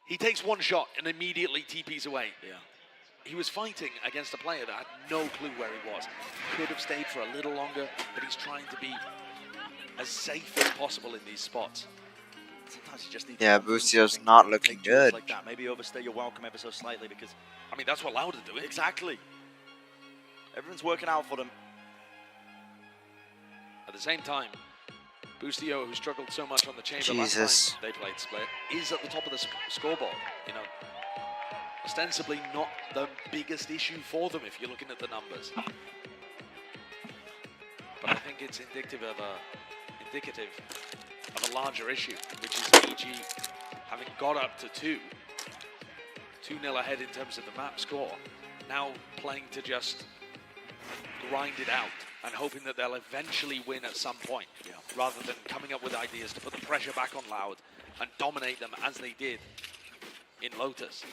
he takes one shot and immediately TPs away. Yeah. He was fighting against a player that had no clue where he was. Could have stayed for a little longer, but he's trying to be as safe as possible in these spots. Sometimes you just need Yeah, Boostio's not looking good. like that. Maybe overstay your welcome ever so slightly because... I mean, that's what Loud are doing. Exactly. Everyone's working out for them. At the same time, Boostio, who struggled so much on the chamber Jesus. last time they played Split, is at the top of the scoreboard. You know, ostensibly not the biggest issue for them if you're looking at the numbers. But I think it's indicative of a larger issue, which is EG having got up to 2-0 ahead in terms of the map score, now playing to just grind it out and hoping that they'll eventually win at some point, rather than coming up with ideas to put the pressure back on Loud and dominate them as they did in Lotus.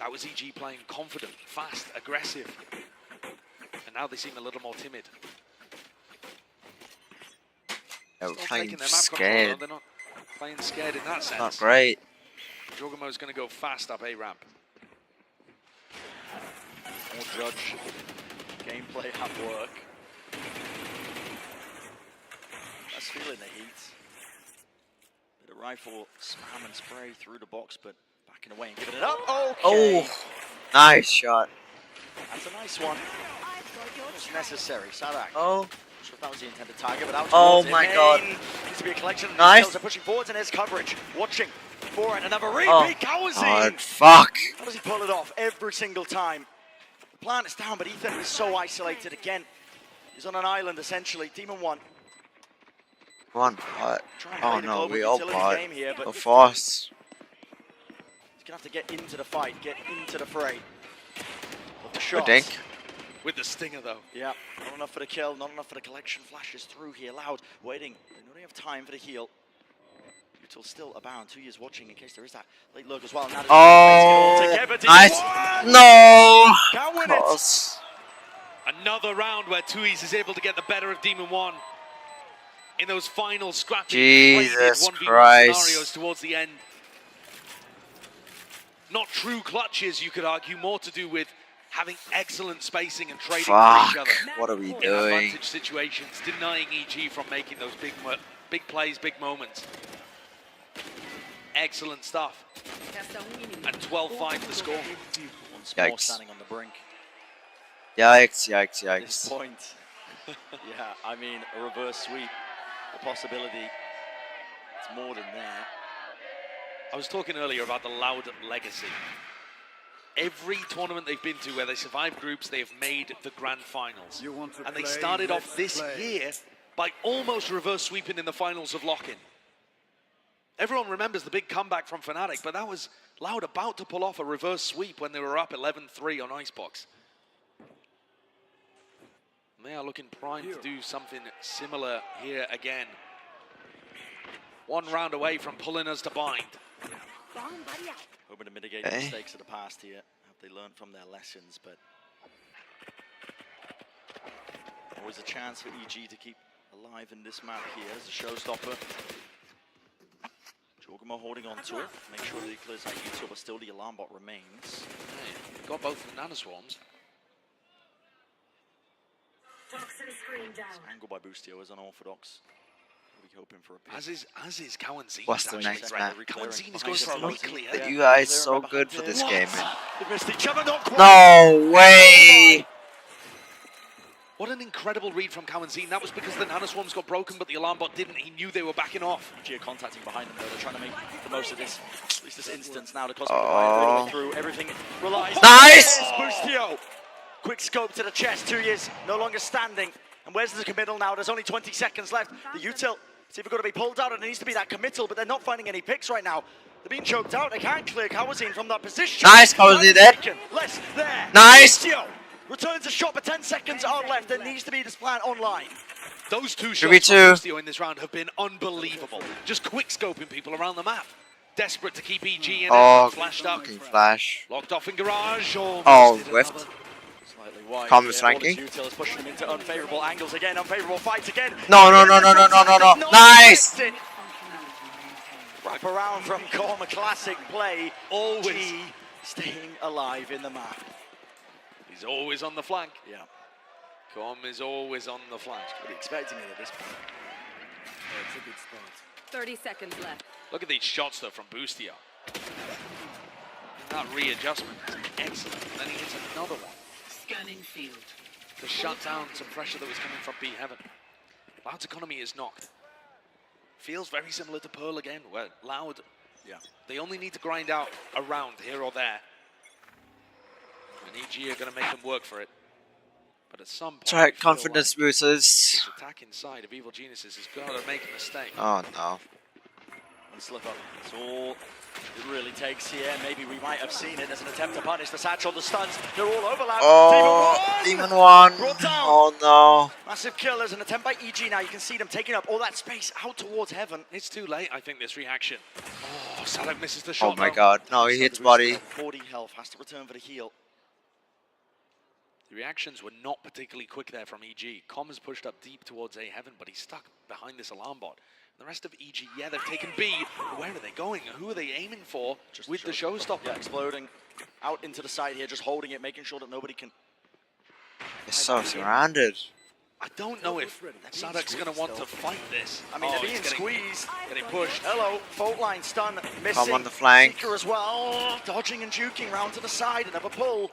That was EG playing confident, fast, aggressive, and now they seem a little more timid. They're Still playing taking their map control, scared. though. They're not playing scared in that sense. Not great. Jorgamo's going to go fast up A ramp. More Judge gameplay at work. That's feeling the heat. Bit of rifle spam and spray through the box, but backing away and giving it up. Okay. Oh, nice shot. That's a nice one. It's necessary. Sadak. Oh. Not sure if that was the intended target, but out Oh towards my it. god. Needs to be a collection. Nice. Details are pushing forwards and there's coverage. Watching for it. Another repeat. Oh, Kawazine. God, fuck. How does he pull it off every single time? The plant is down, but Ethan is so isolated again. He's on an island essentially. Demon 1. One pot. Trying to Oh play the no, global we all utility pot. game here, but Go fast. he's gonna have to get into the fight, get into the fray. But the Good shots. dink. With the stinger, though. Yeah, not enough for the kill, not enough for the collection. Flashes through here, Loud, waiting. They don't have time for the heal. Util still abound. 2 years watching in case there is that late lurk as well. Now Oh, together. nice. Demon 1 No. can't win it. Close. Another round where Tuis is able to get the better of Demon 1 in those final scrappy Jesus 1v1 Christ. scenarios towards the end. Not true clutches, you could argue, more to do with having excellent spacing and trading for each Fuck. other. What are we In doing? advantage situations, denying EG from making those big plays, big moments. Excellent stuff. And 12-5 the score. Once more Yikes. standing on the brink. Yikes, yikes, At this yikes. point, yeah, I mean, a reverse sweep, the possibility, it's more than there. I was talking earlier about the Loud legacy. every tournament they've been to where they survived groups, they have made the grand finals. And they started off this year by almost reverse sweeping in the finals of Lock-In. Everyone remembers the big comeback from Fnatic, but that was Loud about to pull off a reverse sweep when they were up 11-3 on Icebox. And they are looking primed to do something similar here again. One round away from pulling us to bind. Hoping to mitigate the mistakes of the past here. Have they learned from their lessons, but always a chance for EG to keep alive in this map here as a showstopper. Jorgamo holding on to it. Make sure that he clears out YouTube, but still the alarm bot remains. Hey, got both the Nanoswarms. Angle by Boostio is unorthodox. We'll be hoping for a pick. As is Cowanzine. What's the next map? Cowanzine is going for a right clear. You guys so good for this game. They've missed each other, not quite. No way! What an incredible read from Cowanzine. That was because the Nanoswarms got broken, but the alarm bot didn't. He knew they were backing off. Gia contacting behind them, though. They're trying to make the most of this, at least this instance now. The Cosmic Divide all the way through. Everything relies on Nice! Boostio. Quick scope to the chest. 2 years, no longer standing. And where's the committal now? There's only 20 seconds left. The util, it's either got to be pulled out, and it needs to be that committal, but they're not finding any picks right now. They're being choked out. They can't clear Cowanzine from that position. Nice, Cowanzine there. Less there. Nice. Boostio returns a shot, but 10 seconds are left. There needs to be this plan online. Those two shots from Boostio in this round have been unbelievable. Just quick scoping people around the map. Desperate to keep EG in it. Flashed up. Flash. Locked off in garage. Whiffed. Slightly wide. Commons flanking. Util is pushing him into unfavorable angles again. Unfavorable fights again. No. Nice. Wrap around from Com, a classic play. Always staying alive in the map. He's always on the flank. Yeah. Com is always on the flank. What are you expecting it at this point? It's a good start. 30 seconds left. Look at these shots, though, from Boostio. That readjustment is excellent. And then he hits another one. Scanning field. To shut down some pressure that was coming from B Heaven. Loud's economy is knocked. Feels very similar to Pearl again, where Loud, they only need to grind out a round here or there. And EG are going to make them work for it. But at some point, Try confidence boosters. this attack inside of Evil Geniuses has got to make a mistake. Oh no. One slip up. That's all it really takes here. Maybe we might have seen it as an attempt to punish the Satchel, the stuns. They're all overlapped. Oh, Demon One. Brought down. Oh no. Massive kill as an attempt by EG now. You can see them taking up all that space out towards Heaven. It's too late, I think, this reaction. Oh, Sadok misses the shot. Oh my god. No, he hits body. 40 health, has to return for the heal. The reactions were not particularly quick there from EG. Com has pushed up deep towards A Heaven, but he's stuck behind this alarm bot. The rest of EG, they've taken B. Where are they going? Who are they aiming for with the showstopper? Yeah, exploding out into the side here, just holding it, making sure that nobody can... They're so surrounded. I don't know if Sadok's going to want to fight this. I mean, they're being squeezed. Getting pushed. Hello, fault line stun, missing. Come on the flank. Seeker as well, dodging and juking round to the side, another pull.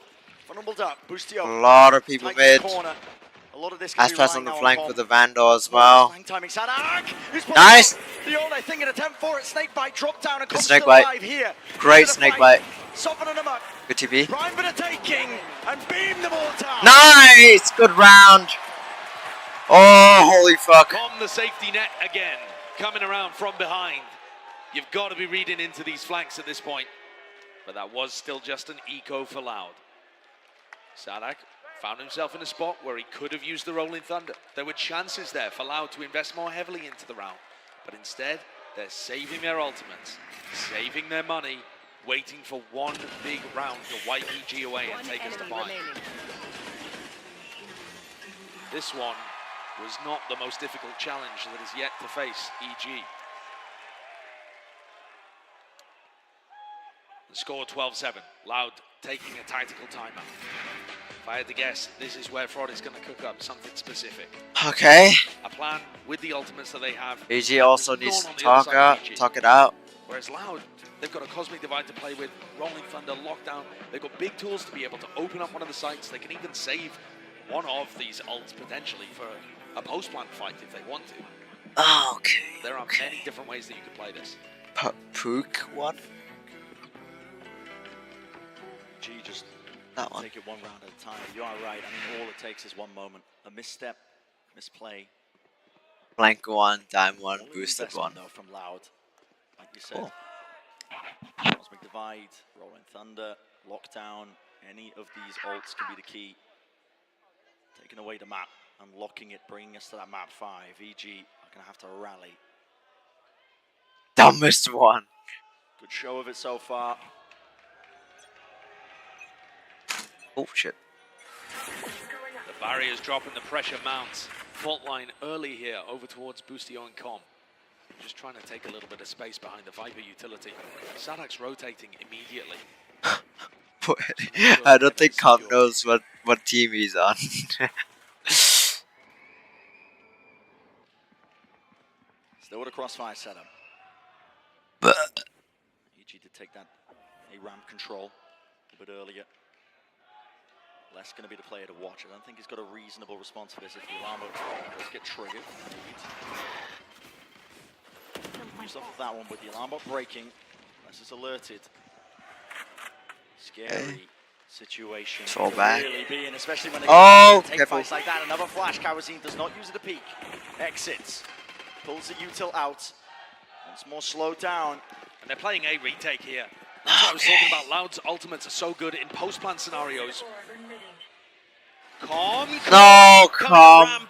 Vulnerable duck, Boostio. A lot of people mid. Corner. A lot of this Aspas on the flank with the Vandal as well. Timing Sadak. Nice. The all I think an attempt for it. Snakebite drop down and comes snake still bite. alive here. Great snakebite. Softening them up. Good TP. Prime for the taking and beam them all down. Nice. Good round. Oh, holy fuck. On the safety net again, coming around from behind. You've got to be reading into these flanks at this point. But that was still just an eco for Loud. Sadak found himself in a spot where he could have used the Rolling Thunder. There were chances there for Loud to invest more heavily into the round. But instead, they're saving their ultimates, saving their money, waiting for one big round to wipe EG away and take us to bind. This one was not the most difficult challenge that is yet to face EG. The score 12-7. Loud taking a tactical timeout. If I had to guess, this is where Fraud is going to cook up something specific. Okay. A plan with the ultimates that they have. EG also needs to talk it out. Whereas Loud, they've got a Cosmic Divide to play with, Rolling Thunder, Lockdown. They've got big tools to be able to open up one of the sites. They can even save one of these ults potentially for a post-plant fight if they want to. Okay. There are many different ways that you could play this. Pook one? G just That one. Take it one round at a time. You are right. I mean, all it takes is one moment. A misstep, misplay. Blank one, time one, Only boosted investment, one. though, from Loud. Like you said. Cool. Cosmic Divide, Rolling Thunder, Lockdown. Any of these ults can be the key. Taking away the map, unlocking it, bringing us to that map 5. EG are going to have to rally. Dumbest one. Good show of it so far. Oh, shit. The barriers drop and the pressure mounts. Fault line early here over towards Boostio and Com. Just trying to take a little bit of space behind the Viper utility. Sadak's rotating immediately. I don't think Com knows what team he's on. Still with a crossfire setup. EG to take that A-ramp control a bit earlier. Les going to be the player to watch. I don't think he's got a reasonable response for this if the alarm does get triggered. Comes off of that one with the alarm bot breaking. Les is alerted. Scary situation. Fall to back. Really be in, especially when they take careful. fights like that. Another flash. Kawazine does not use it to peek. Exits. Pulls the util out. Once more slowed down. And they're playing a retake here. That's what I was talking about. Loud's ultimates are so good in post-plant scenarios. No, Com.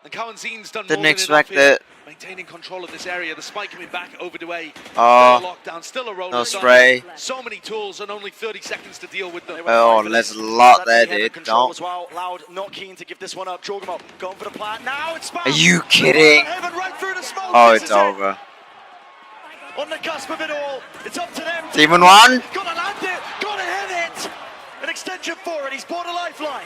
And Kawazine's done Didn't more expect than enough it. Maintaining control of this area. The spike coming back over to A. Oh, Lockdown. Still a roller. no spray. So many tools and only 30 seconds to deal with them. Oh, there's a lot there, dude. Control as Don't. well. Loud, not keen to give this one up. Jorgamo going for the plant. Now it's Are you kidding? Right through the smoke. Oh, This it's is it. over. On the cusp of it all. It's up to them. Demon one. Gotta land it. Gotta hit it. An extension for it. He's bought a lifeline.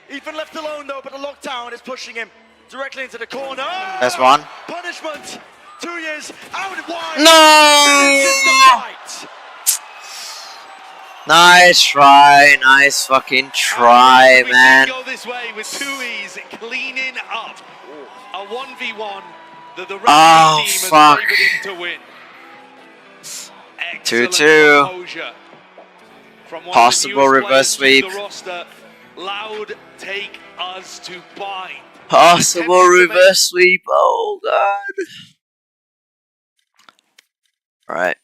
Ethan left alone though, but the lockdown is pushing him directly into the corner. That's one. Punishment. 2 years out wide. No! Nice try. Nice fucking try, man. Go this way with 2Es cleaning up a 1v1 that the rest Oh, of the team fuck. has favored him to win. 2-2. Composure from one of the Possible newest reverse players to sweep. the roster. Loud take us to bind. Possible reverse sweep. Oh, God. Alright.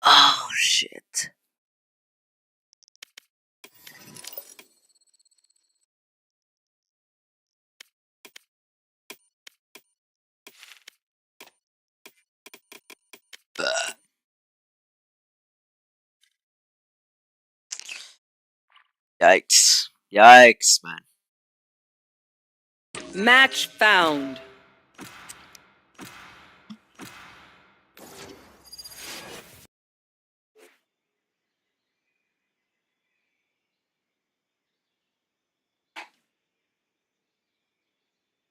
Oh, shit. Yikes. Yikes, man. Match found.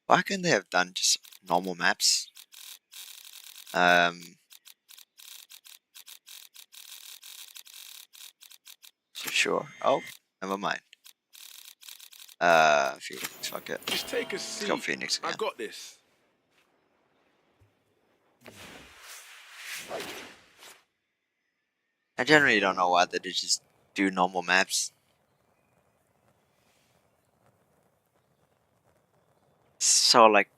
Why couldn't they have done just normal maps? Sure. Oh, never mind. Phoenix, fuck it. Just take a Let's seat. go Phoenix again. I got this. I generally don't know why they just do normal maps. So like,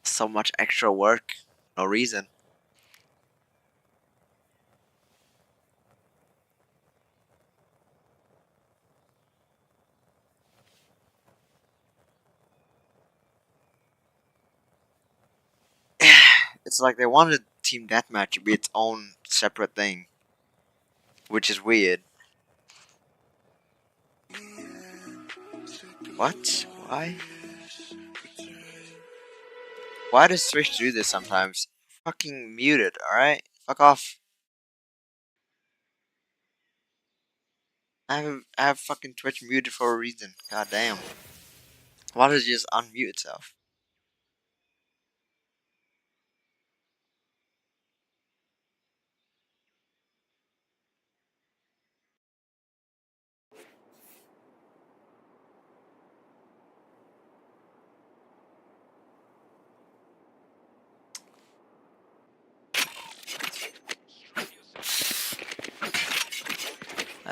so much extra work, no reason. It's like they wanted Team Deathmatch to be its own separate thing, which is weird. What? Why? Why does Twitch do this sometimes? Fucking muted, alright? Fuck off. I have fucking Twitch muted for a reason. God damn. Why does it just unmute itself?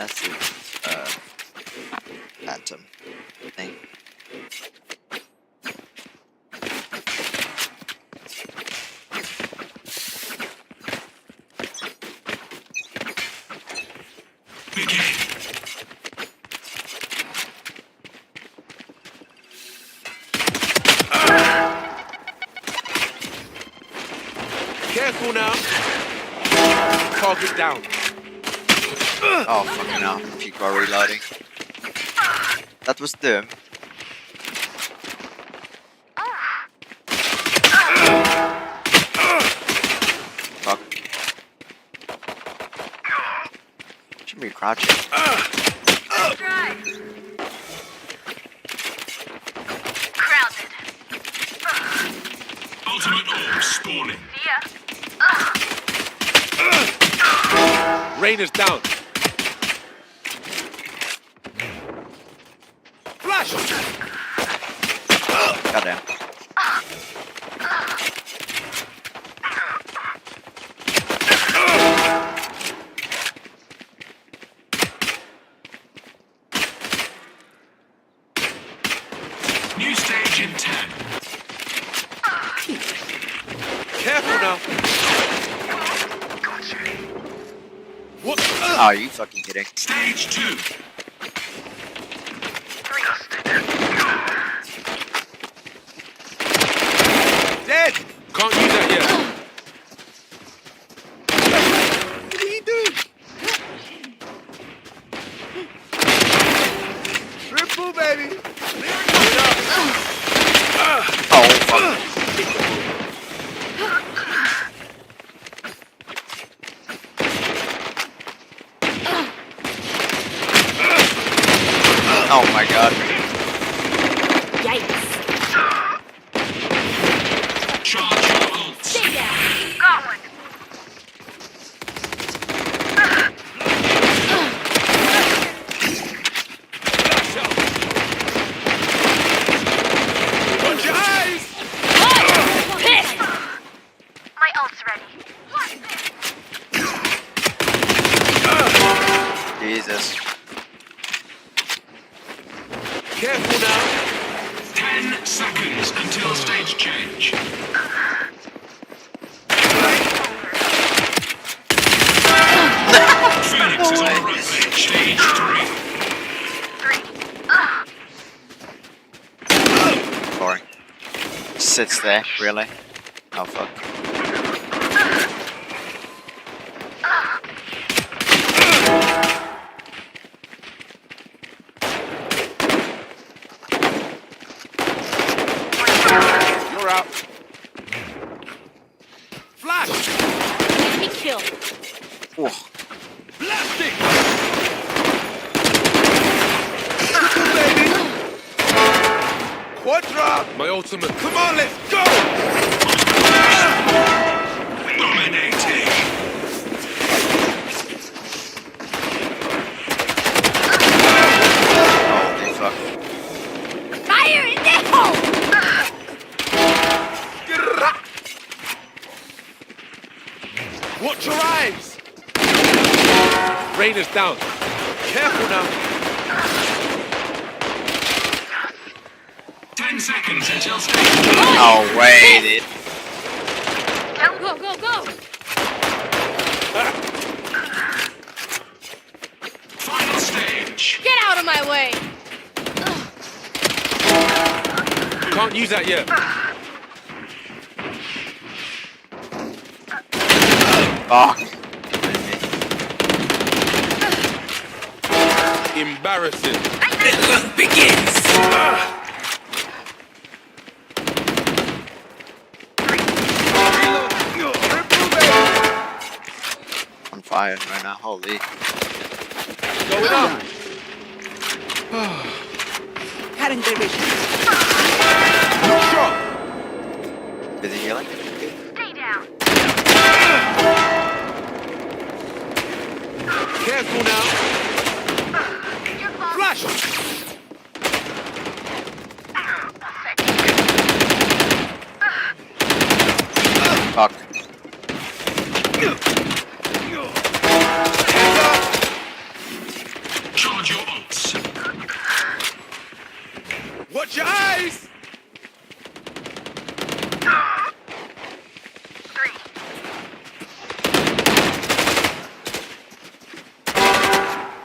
Massive phantom thing. Careful now. Target down. Oh fucking hell, people are reloading. That was them. Fuck. Should be crouching. Crowded. Ultimate orb spawning. Rainer's down. Flash! Goddamn. New stage in 10. Careful now. What? Oh, are you fucking kidding? Stage 2. Dead! Can't use that yet. What are you doing? Triple, baby! Oh, fuck. Oh my god. Yikes. Charge your ults. Stay down. Got one. Watch your eyes! Pissed. My ult's ready. Jesus. Careful now. 10 seconds until stage change. Phoenix is on the rampage. Stage 3. Boring. Sits there, really? Oh fuck. You're out. Flash! Enemy kill. Oh. Blasting! Triple, baby! Quadra! My ultimate. Come on, let's go! Dominating. Holy fuck. Fire in the hole. Watch your eyes! Rainer's down. Careful now. 10 seconds until stage 2. Oh wait, it. Go, go, go. Final stage. Get out of my way. Can't use that yet. Fuck. Embarrassing. The hunt begins. On fire right now, holy. Going up. Cutting their vision. Shot. Busy healing? Stay down. Careful now. Flash! Fuck. Chase!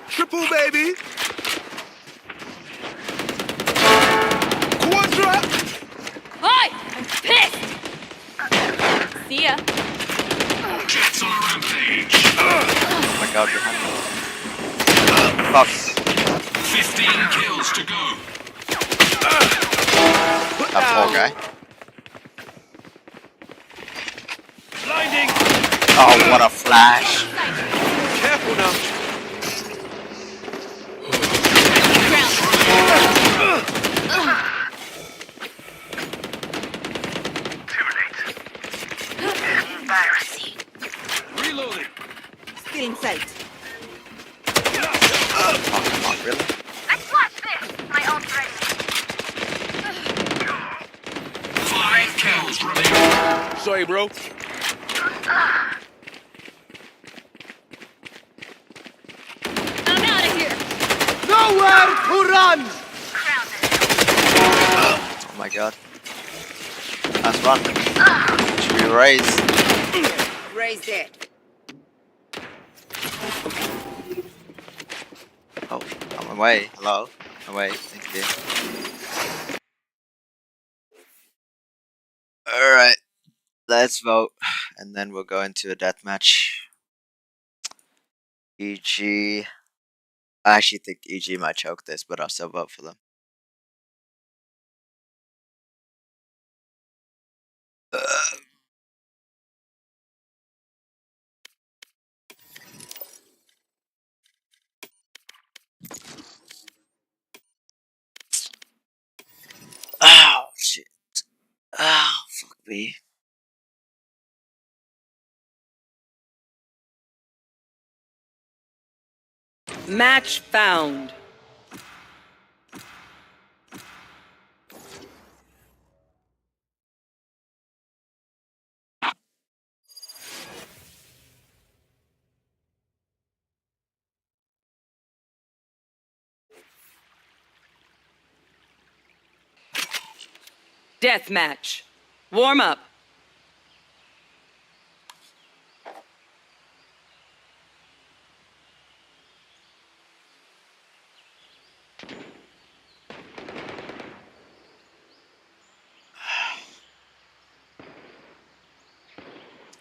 Triple, baby! Quadra! Hi! I'm pissed! See ya. Jets on a rampage. Oh my god, behind me. Fuck. 15 kills to go. That poor guy. Blinding! Oh, what a flash. Careful now. Reloading. Still in sight. Oh, come on, really? Let's watch this! My ult's ready. 5 kills remaining. Sorry, bro. I'm out of here! Nowhere to run! Oh my god. Last one. Should we raise? Raise it. Oh, I'm away. Hello? Away. Thank you. Alright. Let's vote. And then we'll go into a deathmatch. EG. I actually think EG might choke this, but I'll still vote for them. Oh, shit. Oh, fuck me. Match found. Death match. Warm up.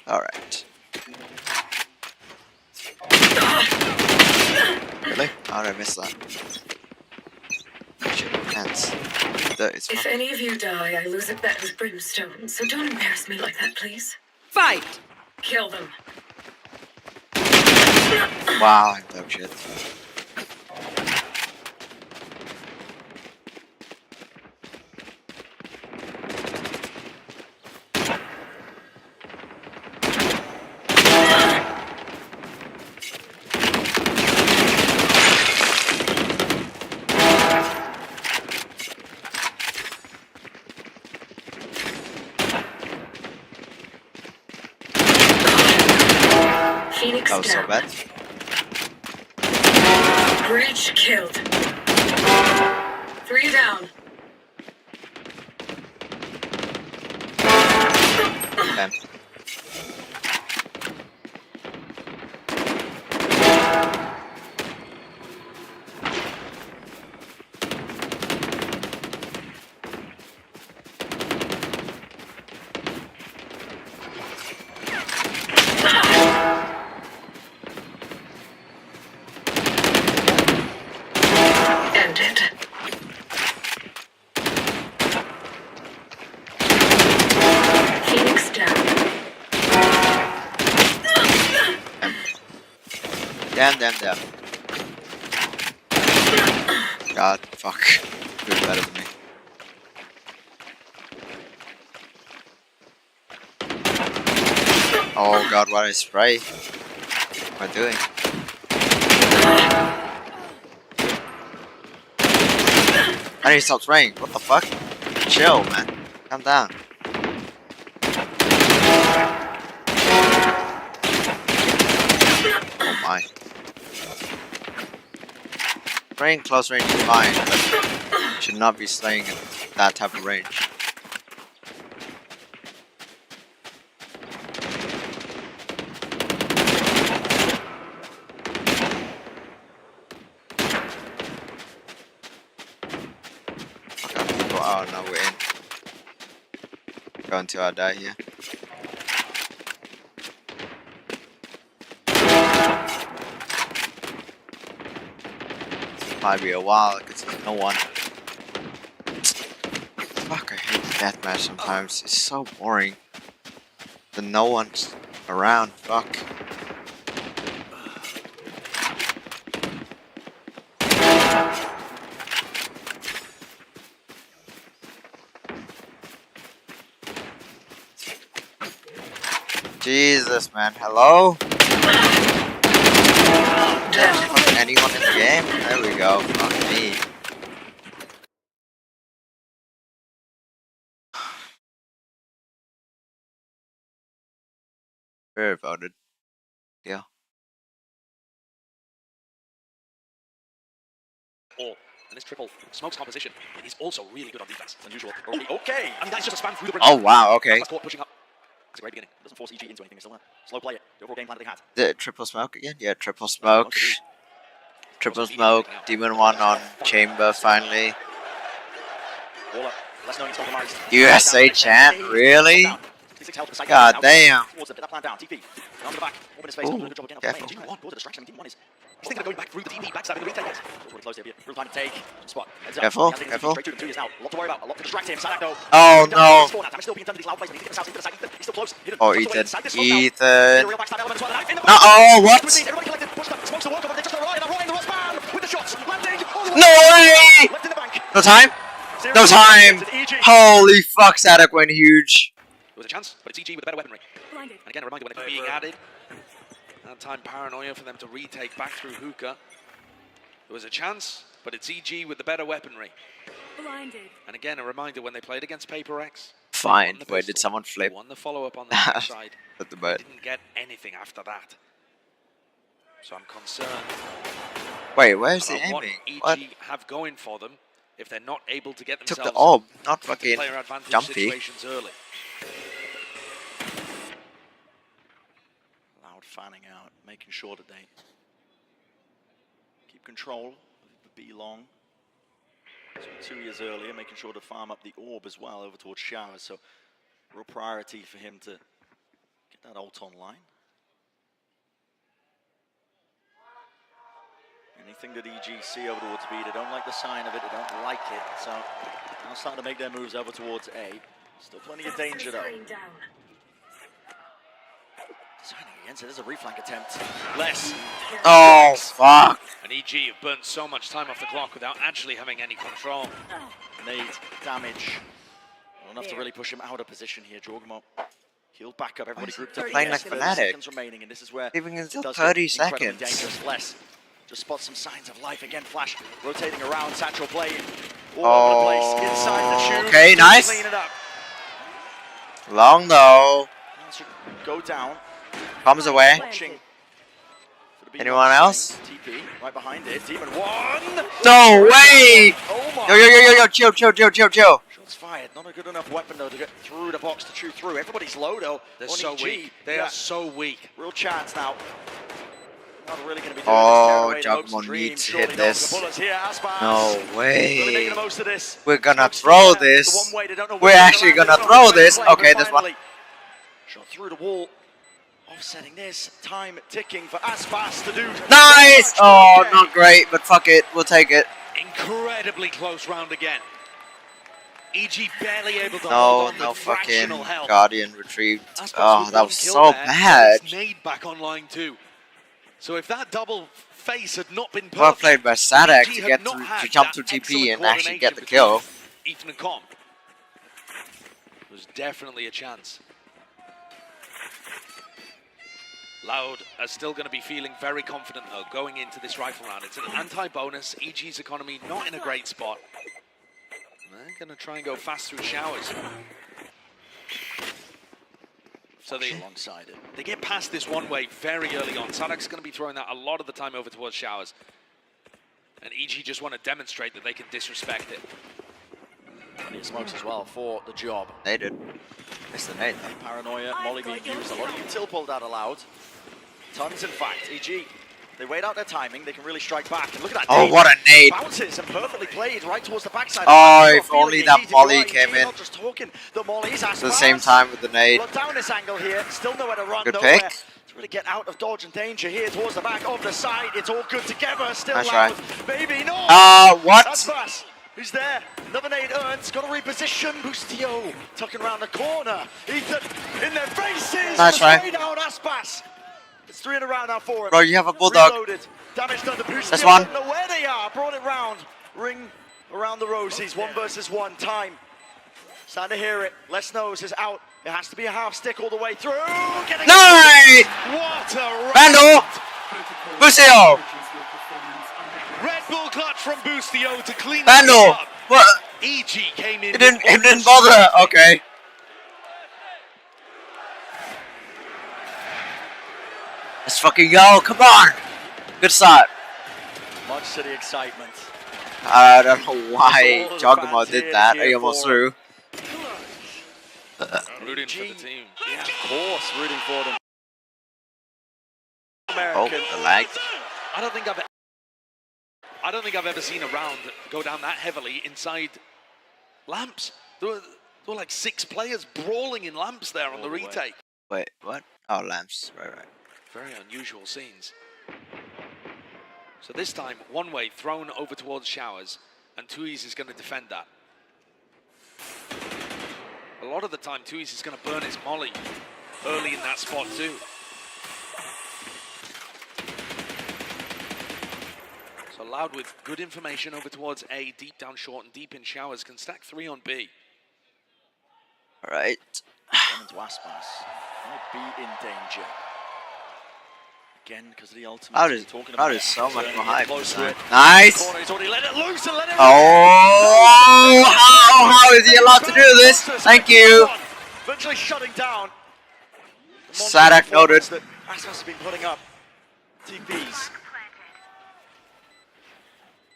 Alright. Really? How did I miss that? Shit, hands. If any of you die, I lose a bet with Brimstone, so don't embarrass me like that, please. Fight! Kill them. Wow, I dug shit. Phoenix That was so down. bad. Breach killed. 3 down. Bam. Ended. Phoenix down. Damn. God, fuck. You're better than me. Oh god, what did I spray? What am I doing? I need to stop spraying. What the fuck? Chill, man. Calm down. Oh my. Spraying close range is fine, but should not be slaying it. that type of range. Oh no, we're in. Go until I die here. Might be a while because there's no one. Fuck, I hate deathmatch sometimes. It's so boring. The no one's around. Fuck. Jesus, man. Hello? Fuck anyone in the game? There we go. Fuck me. Very voted. Yeah. And this triple smokes composition. He's also really good on defense. It's unusual. Okay. I mean, that's just a spam through the bridge. Oh, wow. Okay. Pushing up. It's a great beginning. It doesn't force EG into anything. They still slow play it. The overall game plan that they had. The triple smoke again? Yeah, triple smoke. Triple smoke. Demon 1 on chamber finally. USA chant? Really? God damn. Ooh, careful. He's thinking of going back through the DP, backstabbing the retailers. Really close here. Real time to take. Spot. Careful, careful. Straight to them, 2 years now. A lot to worry about. A lot to distract him. Sadak though. Oh no. Oh, Ethan. Ethan. Uh-oh, what? No way! No time? No time! Holy fuck, Sadak went huge. There was a chance, but it's EG with a better weaponry. And again, a reminder when it's being added. That time paranoia for them to retake back through hookah. There was a chance, but it's EG with the better weaponry. Blinded. And again, a reminder when they played against Paper X. Fine. Wait, did someone flip? Won the follow-up on the other side. At the bird. Didn't get anything after that. So I'm concerned. Wait, where's the what aiming? EG What? have going for them if they're not able to get Took themselves the orb, not into fucking player advantage jumpy. situations early. Loud fanning out, making sure that they keep control of the B long. So 2 years earlier, making sure to farm up the orb as well over towards Showers. So real priority for him to get that ult online. Anything that EG see over towards B, they don't like the sign of it, they don't like it. So now starting to make their moves over towards A. Still plenty of danger though. Signing again, so there's a reflank attempt. Less. Oh, fuck. And EG have burnt so much time off the clock without actually having any control. Nade damage. Not enough to really push him out of position here. Jorgmo healed back up, everybody grouped up. Playing like Fnatic. Seconds remaining, and this is where Leaving until it does 30 get incredibly seconds. dangerous. Less. Just spot some signs of life again. Flash rotating around. Satchel playing all over the place. Inside the tube. Okay, nice. Clean it up. Long though. Should go down. Comes away. Watching for the B Anyone line. else? TP right behind it. Demon 1. No way! Oh my. Yo, chill. Shots fired. Not a good enough weapon though to get through the box to chew through. Everybody's low though. They're on so EG. weak. They are so weak. Real chance now. Not really going to be doing Oh, this. Jugmon needs to hit this. Here, No really making way. the most of this. We're gonna throw this. The one way, they don't know We're where actually they're gonna at. throw this. Play, Okay, but this one. finally, shot through the wall. Offsetting this. Time ticking for Aspas to do. Nice! Oh, not great, but fuck it. We'll take it. Incredibly close round again. EG barely able to No, hold on no with fucking fractional health. Guardian retrieved. Aspas Oh, with that one was kill so there, bad. and it's Nade back online too. So if that double face had not been perfect, Well played by Sadak EG to had get not through, had to jump that through TP excellent and actually get the coordination kill. between Ethan and Com. Was definitely a chance. Loud are still going to be feeling very confident though going into this rifle round. It's an anti-bonus. EG's economy not in a great spot. They're going to try and go fast through Showers. So they alongside it. They get past this one way very early on. Sadak's going to be throwing that a lot of the time over towards Showers. And EG just want to demonstrate that they can disrespect it. Plenty of smokes as well for the job. They did. Missed the nade. Paranoia, Molly being used. A lot of util pulled out allowed. Tons, in fact. EG, they wait out their timing. They can really strike back. And look at that. Oh, what a nade. Bounces and perfectly played right towards the backside. Oh, if only that Molly came in. Not just talking. The Molly's at the same time with the nade. Look down this angle here. Still nowhere to run. Good nowhere pick. to really get out of dodge and danger here towards the back of the side. It's all good together. Still Nice loud. try. Maybe not. What? That's Bass. Who's there? Another nade earns. Got to reposition. Boostio tucking around the corner. Ethan in their faces. Nice try. Straight out Aspas. It's 3 in a round now for him. Bro, you have a bulldog. Reloaded. Damage done to Boostio. That's one. Don't know where they are. Brought it round. Ring around the rosies. 1 versus 1 time. Starting to hear it. Les Knows is out. It has to be a half stick all the way through. Getting Nice! What a round. Vandal! Boostio! Red Bull clutch from Boostio to clean Vandal! up. What? EG came in. It didn't bother. Okay. Let's fucking go. Come on. Good start. Much city excitement. I don't know why Jogamo did that. He almost threw. Rooting for the team. Yeah, of course, rooting for them. Oh, the lag. I don't think I've ever seen a round go down that heavily inside lamps. There were like 6 players brawling in lamps there on the retake. Wait, what? Oh, lamps. Right. Very unusual scenes. So this time, one way thrown over towards Showers, and Tuiz is going to defend that. A lot of the time, Tuiz is going to burn his molly early in that spot too. So Loud with good information over towards A, deep down short and deep in Showers, can stack 3 on B. All right. Into Aspas. Might be in danger. Again, because of the ultimate. That is so much more hype. Nice. Oh, how is he allowed to do this? Thank you. Virtually shutting down. Sadak noted. Aspas has been putting up. TPs.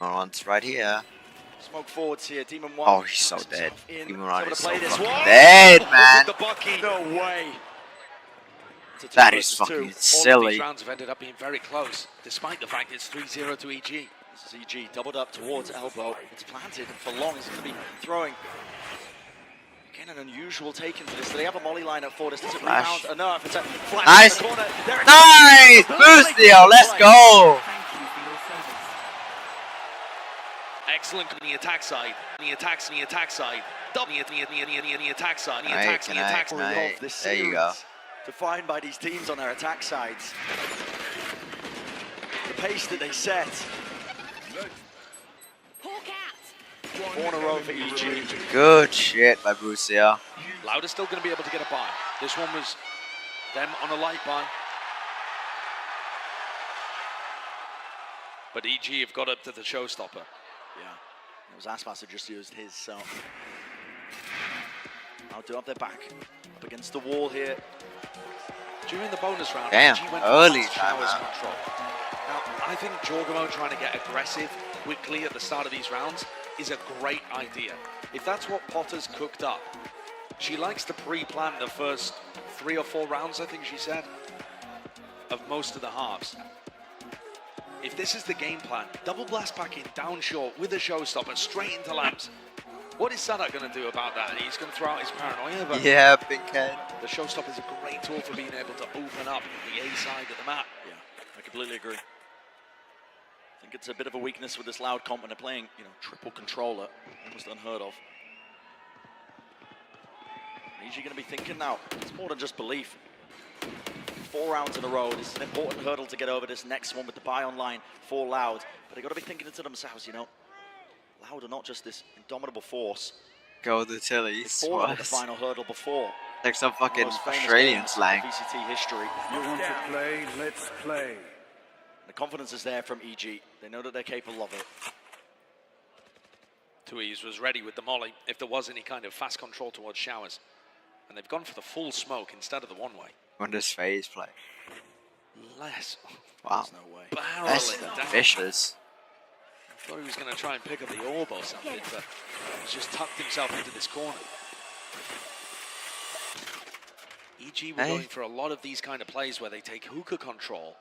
One's right here. Smoke forwards here. Demon 1. Oh, he's so dead. Demon 1 is so fucking one. dead, man. No way. That is fucking silly. All of these rounds have ended up being very close, despite the fact it's 3-0 to EG. This is EG doubled up towards elbow. It's planted for long. He's going to be throwing. Again, an unusual take into this. Do they have a molly line at 4? Does it rebound enough? It's a flash nice. in the corner. Nice! Boostio, let's go! Excellent on the attack side. The attack side. Double the attack side. The attack side. There you go. Defined by these teams on their attack sides. The pace that they set. 4 in a row for EG. Good shit by Boostio. Loud is still going to be able to get a buy. This one was them on a light buy. But EG have got up to the showstopper. Yeah, it was Aspas who just used his, so. I'll do up their back. Up against the wall here. During the bonus round, damn, EG went early Showers control. Now, I think Jorgamo trying to get aggressive quickly at the start of these rounds is a great idea. If that's what Potter's cooked up, she likes to pre-plan the first 3 or 4 rounds, I think she said, of most of the halves. If this is the game plan, double blast back in, down short, with a showstopper, straight into lamps. What is Sadak going to do about that? He's going to throw out his paranoia. But yeah, big head. The showstopper is a great tool for being able to open up the A side of the map. Yeah, I completely agree. I think it's a bit of a weakness with this Loud comp when they're playing, triple controller. Almost unheard of. EG going to be thinking now. It's more than just belief. 4 rounds in a row. This is an important hurdle to get over this next one with the buy online for Loud. But they've got to be thinking it to themselves, Loud are not just this indomitable force. Go the Tillies. They've fallen at the final hurdle before. Like some fucking Australian slang. VCT history. You want to play? Let's play. The confidence is there from EG. They know that they're capable of it. Tuiz was ready with the molly if there was any kind of fast control towards Showers. And they've gone for the full smoke instead of the one-way. When does FaZe play? Less. Wow. There's no way. That's vicious. Thought he was going to try and pick up the orb or something, but he's just tucked himself into this corner. EG were going for a lot of these kind of plays where they take hookah control.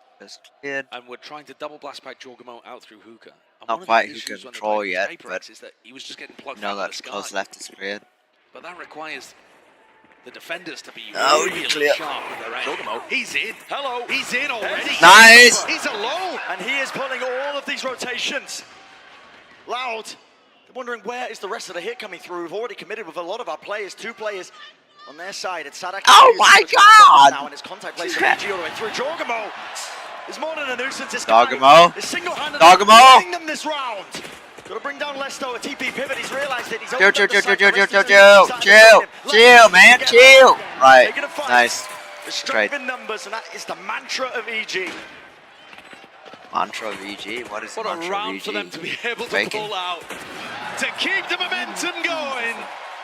And we're trying to double blast back Jorgamo out through hookah. And Not quite hookah control yet, but is that he was just getting plugged no, out of that the sky. close left is cleared. But that requires the defenders to be really really sharp with their aim. He's in. Hello. He's in already. Nice. He's alone. And he is pulling all of these rotations. Loud. They're wondering where is the rest of the hit coming through. We've already committed with a lot of our players. 2 players on their side. It's Sadak. Oh my God! Now, and his contact plays from EG all the way through. Jorgamo is more than a nuisance. This Dogamo. is single-handedly Dogamo. winning them this round. Got to bring down Lesto. A TP pivot. He's realized it. He's Chill, man, chill. Right, nice. The strength in numbers, and that is the mantra of EG. Mantra of EG? What is the What a mantra round of EG? for them to be able to Faking. pull out. To keep the momentum going.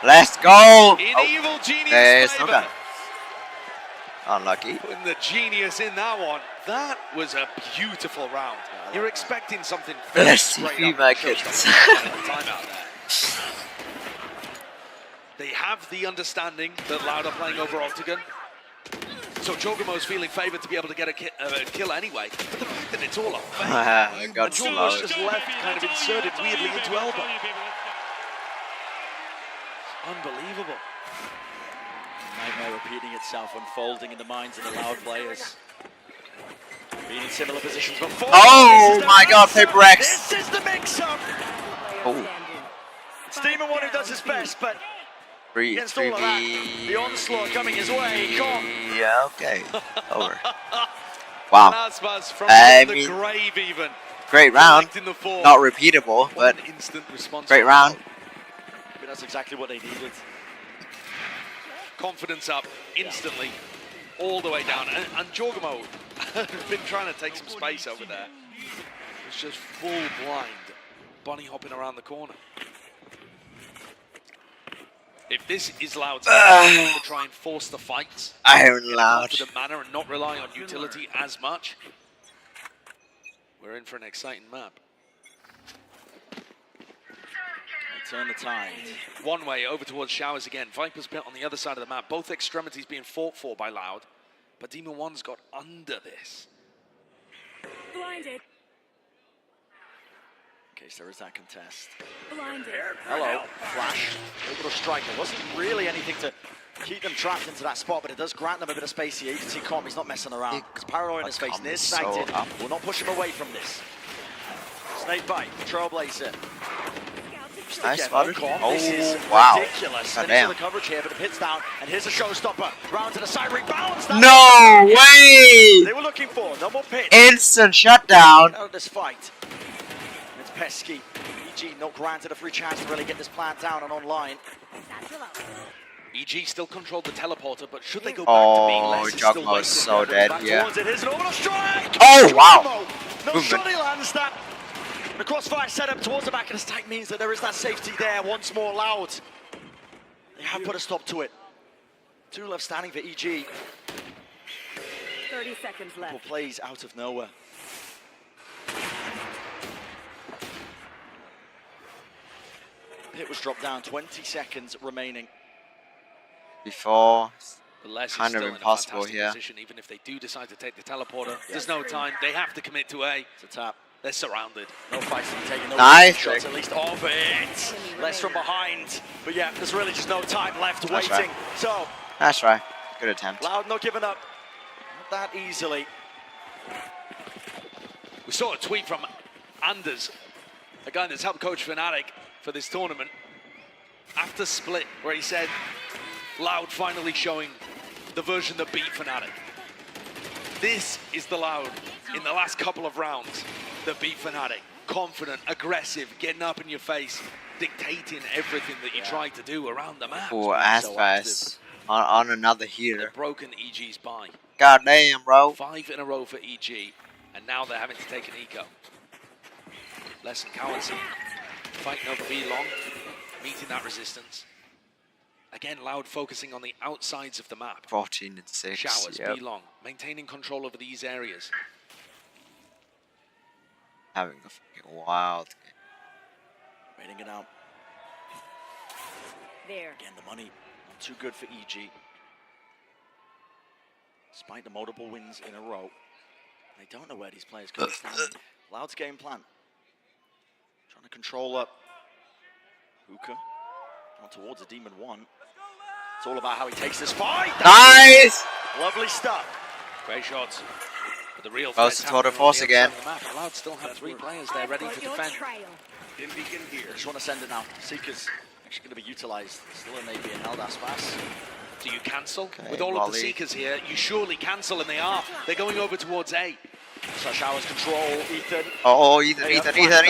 Let's go. In Evil Genius there's no favor. gun. Unlucky. Putting the genius in that one. That was a beautiful round. You're expecting something very Let's see straight if up I and can. timeout there. They have the understanding that Loud are playing over Octagon. So Jorgamo's feeling favoured to be able to get a kill anyway. But the fact that it's all a fake. I got and Jorgamo's slowed. just left kind of inserted weirdly into elbow. Unbelievable. Nightmare repeating itself, unfolding in the minds of the Loud players. Being in similar positions before. Oh my God, Paper X. This is the mix-up. Oh. It's Demon One who does his best, but against all of that, the onslaught coming his way. Yeah, okay. Over. Wow. Aspas from I the mean, grave even. great round. Collecting the four. Not repeatable, but One instant response. great round. But that's exactly what they needed. Confidence up instantly, all the way down. And Jorgamo has been trying to take some space over there. It's just full blind, bunny hopping around the corner. If this is Loud's to try and force the fights Iron in a Loud. confident manner and not rely on utility as much, we're in for an exciting map. Turn the tide. One way over towards Showers again. Viper's pit on the other side of the map. Both extremities being fought for by Loud. But Demon One's got under this. Blinded. Okay, so there is that contest. Blinded. Hello, Flash. Able to strike. There wasn't really anything to keep them trapped into that spot, but it does grant them a bit of space here. You can see Com, he's not messing around. There's Paranoid in his face. Near sighted. Will not push him away from this. Snake bite. Trailblazer. Nice spotted. This is wow. ridiculous. God And into damn. the coverage here, but the pit's down. And here's a showstopper. Round to the side, rebounds. No way! They were looking for no more pit. Instant shutdown. Out of this fight. And it's Pesky. EG not granted a free chance to really get this plan down and online. EG still controlled the teleporter, but should they go back to being Oh, less, it's still Jogmo is wasted. so dead, Back yeah. towards it. Here's an orbital strike. Oh, wow. No Movement. shot, he lands that. The crossfire setup towards the back of the stack means that there is that safety there once more. Loud. They have put a stop to it. 2 left standing for EG. 30 seconds left. Couple plays out of nowhere. Pit was dropped down, 20 seconds remaining. Before, The Les is kind of still in a impossible fantastic here. position, even if they do decide to take the teleporter. There's no time. They have to commit to A. It's a tap. They're surrounded. No fights to be taken. No Nice. shots at least of it. Less from behind. But yeah, there's really just no time left That's waiting. right. So, That's right. Good attempt. Loud not giving up. Not that easily. We saw a tweet from Anders, a guy that's helped coach Fnatic for this tournament, after Split, where he said, Loud finally showing the version that beat Fnatic. This is the Loud in the last couple of rounds that beat Fnatic. Confident, aggressive, getting up in your face, dictating everything that you try to do around the map. Oh, ass pass on another heater. They've broken EG's buy. God damn, bro. 5 in a row for EG, and now they're having to take an eco. Les and Cowancy fighting over B long, meeting that resistance. Again, Loud focusing on the outsides of the map. 14 and 6. Showers, Yep. B long, maintaining control over these areas. Having a fucking wild game. Waiting it out. There. Again, the money not too good for EG. Despite the multiple wins in a row, they don't know where these players can stand. Loud's game plan. Trying to control up Hookah. On towards the Demon 1. It's all about how he takes this fight. Nice! Lovely stuff. Great shots. But the real Goes to Tour de Force again. Loud still have 3 players there ready to defend. Didn't begin here. Just want to send it now. Seeker's actually going to be utilized. Still a maybe an Eldas pass. Do you cancel? Okay, With all volley. of the Seekers here, you surely cancel, and they are. They're going over towards A. So Showers control, Ethan. Oh, Ethan.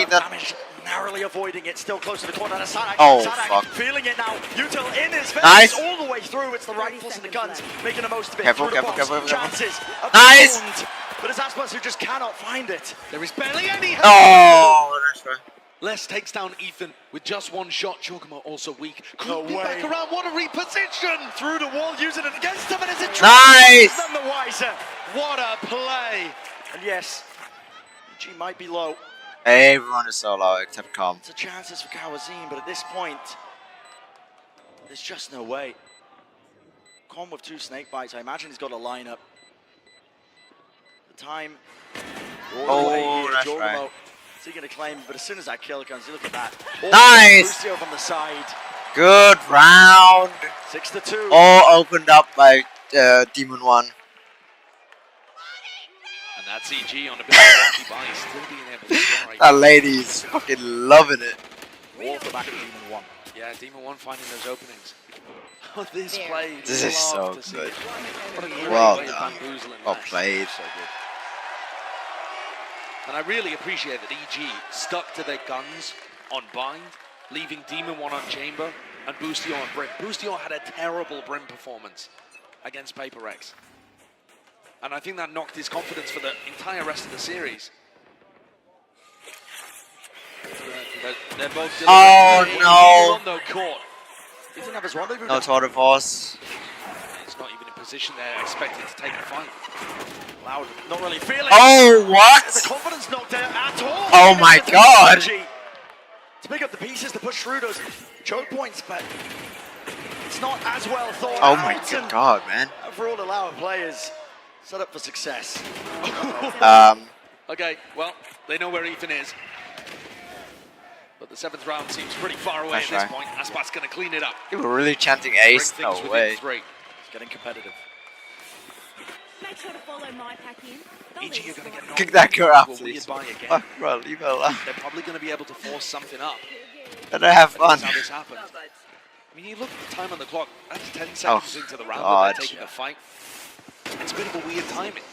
Damage, narrowly avoiding it, still close to the corner. Sadak, Oh, Sadak fuck. feeling it now. Util in his face, Nice. all the way through. It's the rifles and the guns, making the most of it. Careful, Through the careful, box. careful. Chances. Nice. abound. But it's Aspas who just cannot find it. There is barely any help. Oh, that's right. Les takes down Ethan with just 1 shot. Chocomo also weak. No Could be way. back around. What a reposition! Through the wall, using it against him, and it's a Nice. none the wiser. What a play! And yes, G might be low. Everyone is so low except Calm. It's a chances for Kawazin, but at this point, there's just no way. Con with 2 snake bites. I imagine he's got a lineup. The time. All the way here. That's Jorgamo. right. Is he going to claim? But as soon as that kill comes, you look at that. Nice. Lucio from the side. Good round. 6-2. All opened up by Demon 1. And that's EG on a bit of a rocky buy, still being able to score. That lady's fucking loving it. Wall for back of Demon 1. Yeah, Demon 1 finding those openings. Oh, this play. This is so love to see good. it. What a great Well way of done. bamboozling Well that. played. So good. And I really appreciate that EG stuck to their guns on Bind, leaving Demon 1 on Chamber, and Boostio on Brim. Boostio had a terrible Brim performance against Paper Rex. And I think that knocked his confidence for the entire rest of the series. They're both Oh, no. Rondo caught. He didn't have his rendezvous. No Tour de Force. He's not even in position there, expected to take the fight. Loud, not really feeling Oh, it. what? The confidence knocked out at all. Oh my God. To pick up the pieces to push through those choke points, but it's not as well thought Oh out. my And God, man. for all the Loud players, set up for success. Okay, well, they know where Ethan is. But the 7th round seems pretty far away That's at this right. point. Aspas going to clean it up. You were really chanting Bring ace. things No within way. 3. It's getting competitive. Make sure to follow my pack in. EG are going to get knocked Kick that girl out, into a please. weird buy again. Fuck, bro, leave her alone. They're probably going to be able to force something up. Let her have fun. That's how this happened. I mean, you look at the time on the clock. That's 10 seconds into the round that God. they're taking the fight. It's a bit of a weird timing.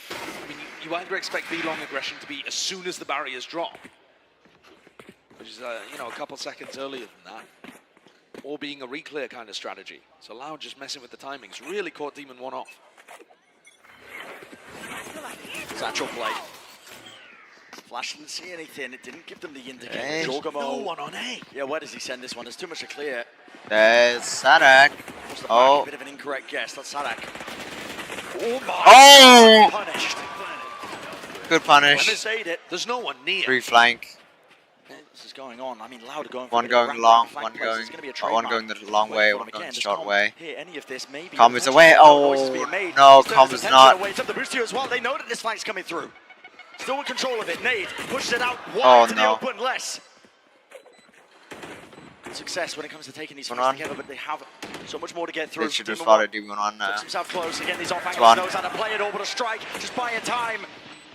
I mean, you either expect B-long aggression to be as soon as the barriers drop, which is, you know, a couple seconds earlier than that, or being a reclear kind of strategy. So Loud just messing with the timings. Really caught Demon 1 off. Satchel play. Flash didn't see anything. It didn't give them the indicator. Hey. Jorgamo. No one on A. Yeah, where does he send this one? There's too much to clear. There's Sadak. What's the Oh. back? A bit of an incorrect guess. That's Sadak. Oh my. Oh! Punished. Good When punish. they said it. There's no one near. 3 flank. This is going on. I mean, Loud are going for One a bit of going wraparound long, flank one plays. going, It's gonna be a one trademark. going the long Wait way, for one them going again. the Does short Calm way. hear any of this? Maybe Calm is potentially away. no noises Oh, being made. no, Still Calm there's is attention not. away. It's up to Boostio as well. They know that this flank's coming through. Still in control of it. Nade pushes it out wide Oh, to the no. open. Less. Good success when it comes to taking these One fights on. together, but they have so much more to get through. They should just Demon follow one Demon on now. puts himself close again. These off one. angles knows how to play it. Orbital strike, just buying time,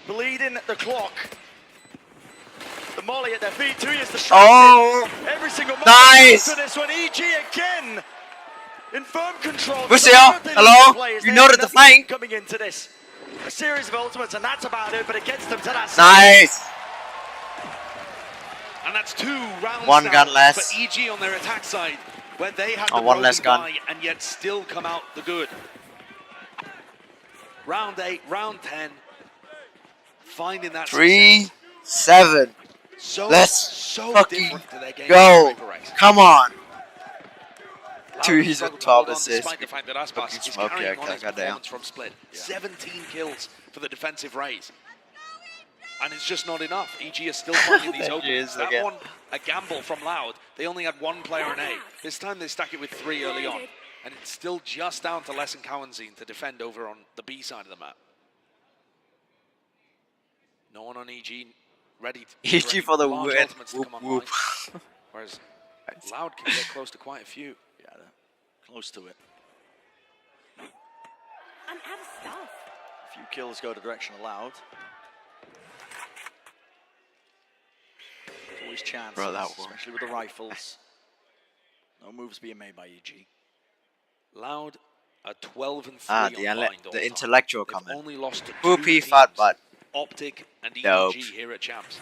bleeding the clock. The molly at their feet. 2 years to strike. Oh! Every single Nice! for this one. EG again in firm control. Lucio, The hello? players You there, noted the nothing flank. coming into this. A series of ultimates, and that's about it. But it gets them to that. Nice! And that's 2 rounds One now gun less. for EG on their attack side, where they had Oh, the one less broken gun. bye and yet still come out the good. Round 8, round 10, finding that 3, 7. so, Let's so fucking different to their game go. against Paper Rex. Come on. Loud 2 he's struggled at to 12 hold on assists. Despite the fact that Aspas Fucking is smoke, carrying yeah, on his goddamn. performance from Split. 17 kills for the defensive Rays. and it's just not enough. EG is still finding these openings. That again. one, a gamble from Loud. They only had one player in A. This time they stack it with 3 early on. And it's still just down to Les and Cowanzine to defend over on the B side of the map. No one on EG ready to EG for the large win. ultimates to Whoop, come whoop. online. Whereas Loud can get close to quite a few. Yeah, they're close to it. I'm out of stuff. A few kills go the direction of Loud. There's always chances, Bro, that one. especially with the rifles. No moves being made by EG. Loud are 12 and 3 Ah, on the, blind all the time. intellectual They've comment. only lost to 2 Whoopie teams, fat butt. Optic and EG Dope. here at Champs.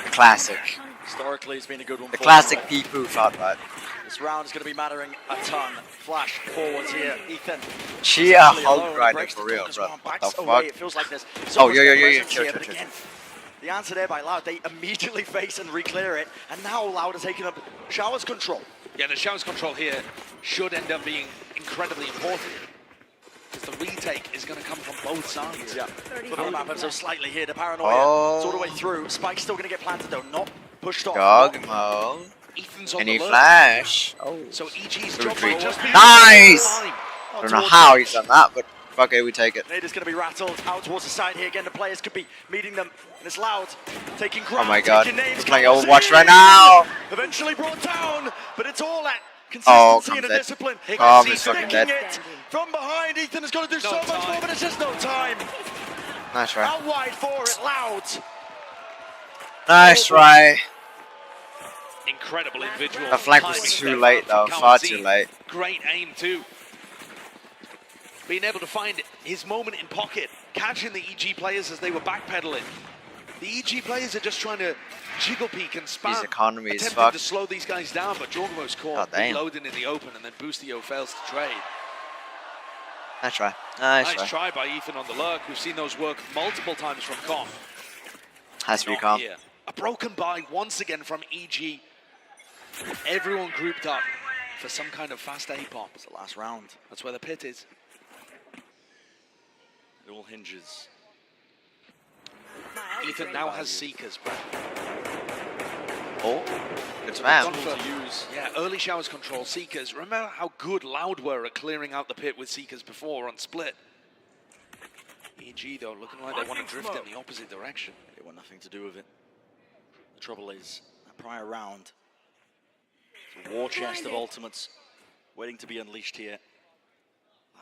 The classic. Historically, it's been a good one. The for classic them. pee-poo fat butt. This round is going to be mattering a ton. Flash forwards here. Ethan. She a Actually Hulk alone, rider breaks for the real, corners bro. one, What backs the away. fuck? It feels like there's Oh, so much yo, more yo, yo, yo, presence chill, here, chill, but chill. again, the answer there by Loud. They immediately face and re-clear it, and now Loud are taking up Showers control. Yeah, the Showers control here should end up being incredibly important. Because the retake is going to come from both sides. Yeah. But the map so slightly here. The paranoia. Oh. It's all the way through. Spike's still going to get planted though. Not pushed off. Dogmo. Ethan's on Any the lurk. flash? Oh. So EG's Good job retreat. might just be Nice! Oh, I don't know how he's done that, but fuck it, we take it. It is going to be rattled out towards the side here. Again, the players could be meeting them. And it's Loud taking Oh ground. my god. taking names. He's playing Cowanzine Overwatch right now. Eventually brought down, but it's all that Oh, consistency and a dead. discipline. Calm He's is fucking taking dead. it from behind. Ethan has got to do No so much time. more, but it's just no time. Nice try. Out wide for it, Loud. Nice try. Incredible individual. The flank was timing too there late from though, far Cowanzine. too late. Great aim too. Being able to find his moment in pocket, catching the EG players as they were backpedaling. The EG players are just trying to jiggle peek and spam. His economy is attempting fucked. to slow these guys down, but Jorgomo's caught God damn. reloading in the open, and then Boostio fails to trade. Nice try. Nice Nice try. try by Ethan on the lurk. We've seen those work multiple times from Con. Has to be Not calm. here. A broken buy once again from EG. Everyone grouped up for some kind of fast A-pop. It's the last round. That's where the pit is. It all hinges. Ethan now has Seekers, Brad. Oh, good spam. Gone for- Yeah, early Showers control, Seekers. Remember how good Loud were at clearing out the pit with Seekers before on Split? EG, though, looking like they want to drift in the opposite direction. They want nothing to do with it. The trouble is, that prior round, it's a war chest of ultimates waiting to be unleashed here.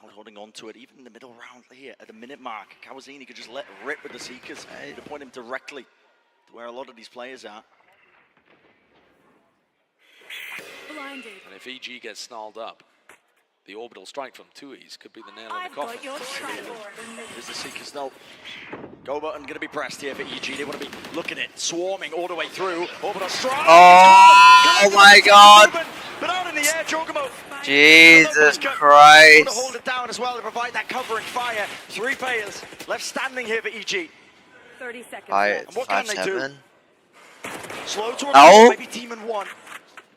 Loud holding on to it, even in the middle round here at the minute mark. Cowanzine could just let rip with the Seekers to point him directly to where a lot of these players are. Blinded. And if EG gets snarled up, the orbital strike from Tui's could be the nail in the I've coffin. got your track. There's the Seekers, no. Go button going to be pressed here for EG. They want to be looking at swarming all the way through. Orbital strike. Oh my god. But out in the air, Jorgomo. Jesus Want to Christ. hold it down as well to provide that covering fire. 3 players left standing here for EG. 30 seconds Alright, And what can they do? 5-7. Slow to No. maybe Demon 1.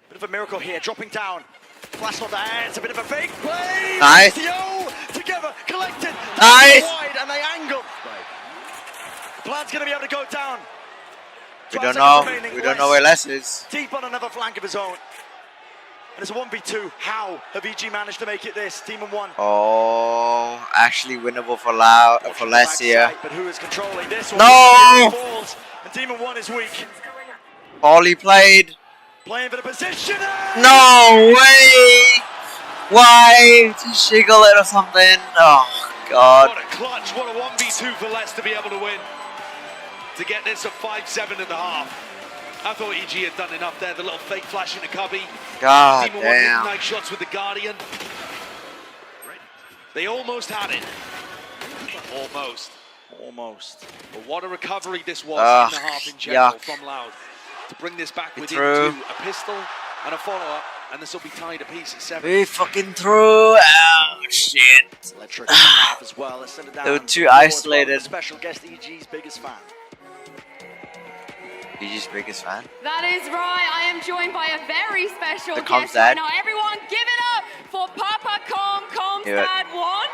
Bit of a miracle here, dropping down. Flash on there, it's a bit of a fake play. Nice. Yo, together, collected. Nice. Wide, and they angle. The plan's going to be able to go down. We 12 don't seconds know. remaining. We don't know where Les is. Deep on another flank of his own. And it's a 1v2. How have EG managed to make it this? Demon 1. Oh, actually winnable for Les here. Backside, but who is controlling this one? No! Falls, and Demon 1 is weak. Poorly played. Playing for the position. No way! Why? Just jiggle it or something? Oh, God. What a clutch, what a 1v2 for Les to be able to win. To get this at 5-7 in the half. I thought EG had done enough there. The little fake flash in the cubby. God Demon 1 hitting damn. nice shots with the Guardian. They almost had it. Almost. Almost. But what a recovery this was Ugh, in the half in general yuck. from Loud. To bring this back Be within through. 2. A pistol and a follow-up. And this will be tied apiece at 7. We fucking through. Oh, shit. Electric half as well. Let's send it down. They were too Forward isolated. well. Special guest EG's biggest fan. EG's biggest fan. That is right. I am joined by a very special The guest Com's right dad. now. Everyone, give it up for Papa Com's Do it. dad 1.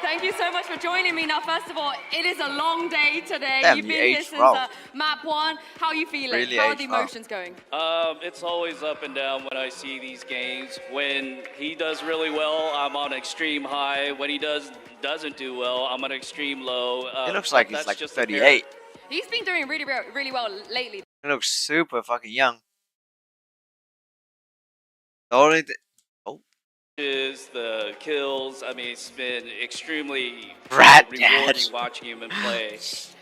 Thank you so much for joining me. Now, first of all, it is a long day today. Damn, You've you been here aged since well. map 1. How are you feeling? Really How are the aged well. emotions going? It's always up and down when I see these games. When he does really well, I'm on extreme high. When he doesn't do well, I'm on extreme low. He looks like he's that's like just 38. He's been doing really well lately. He looks super fucking young. The only the kills. I mean, it's been extremely Rat rewarding Dad. watching him and play.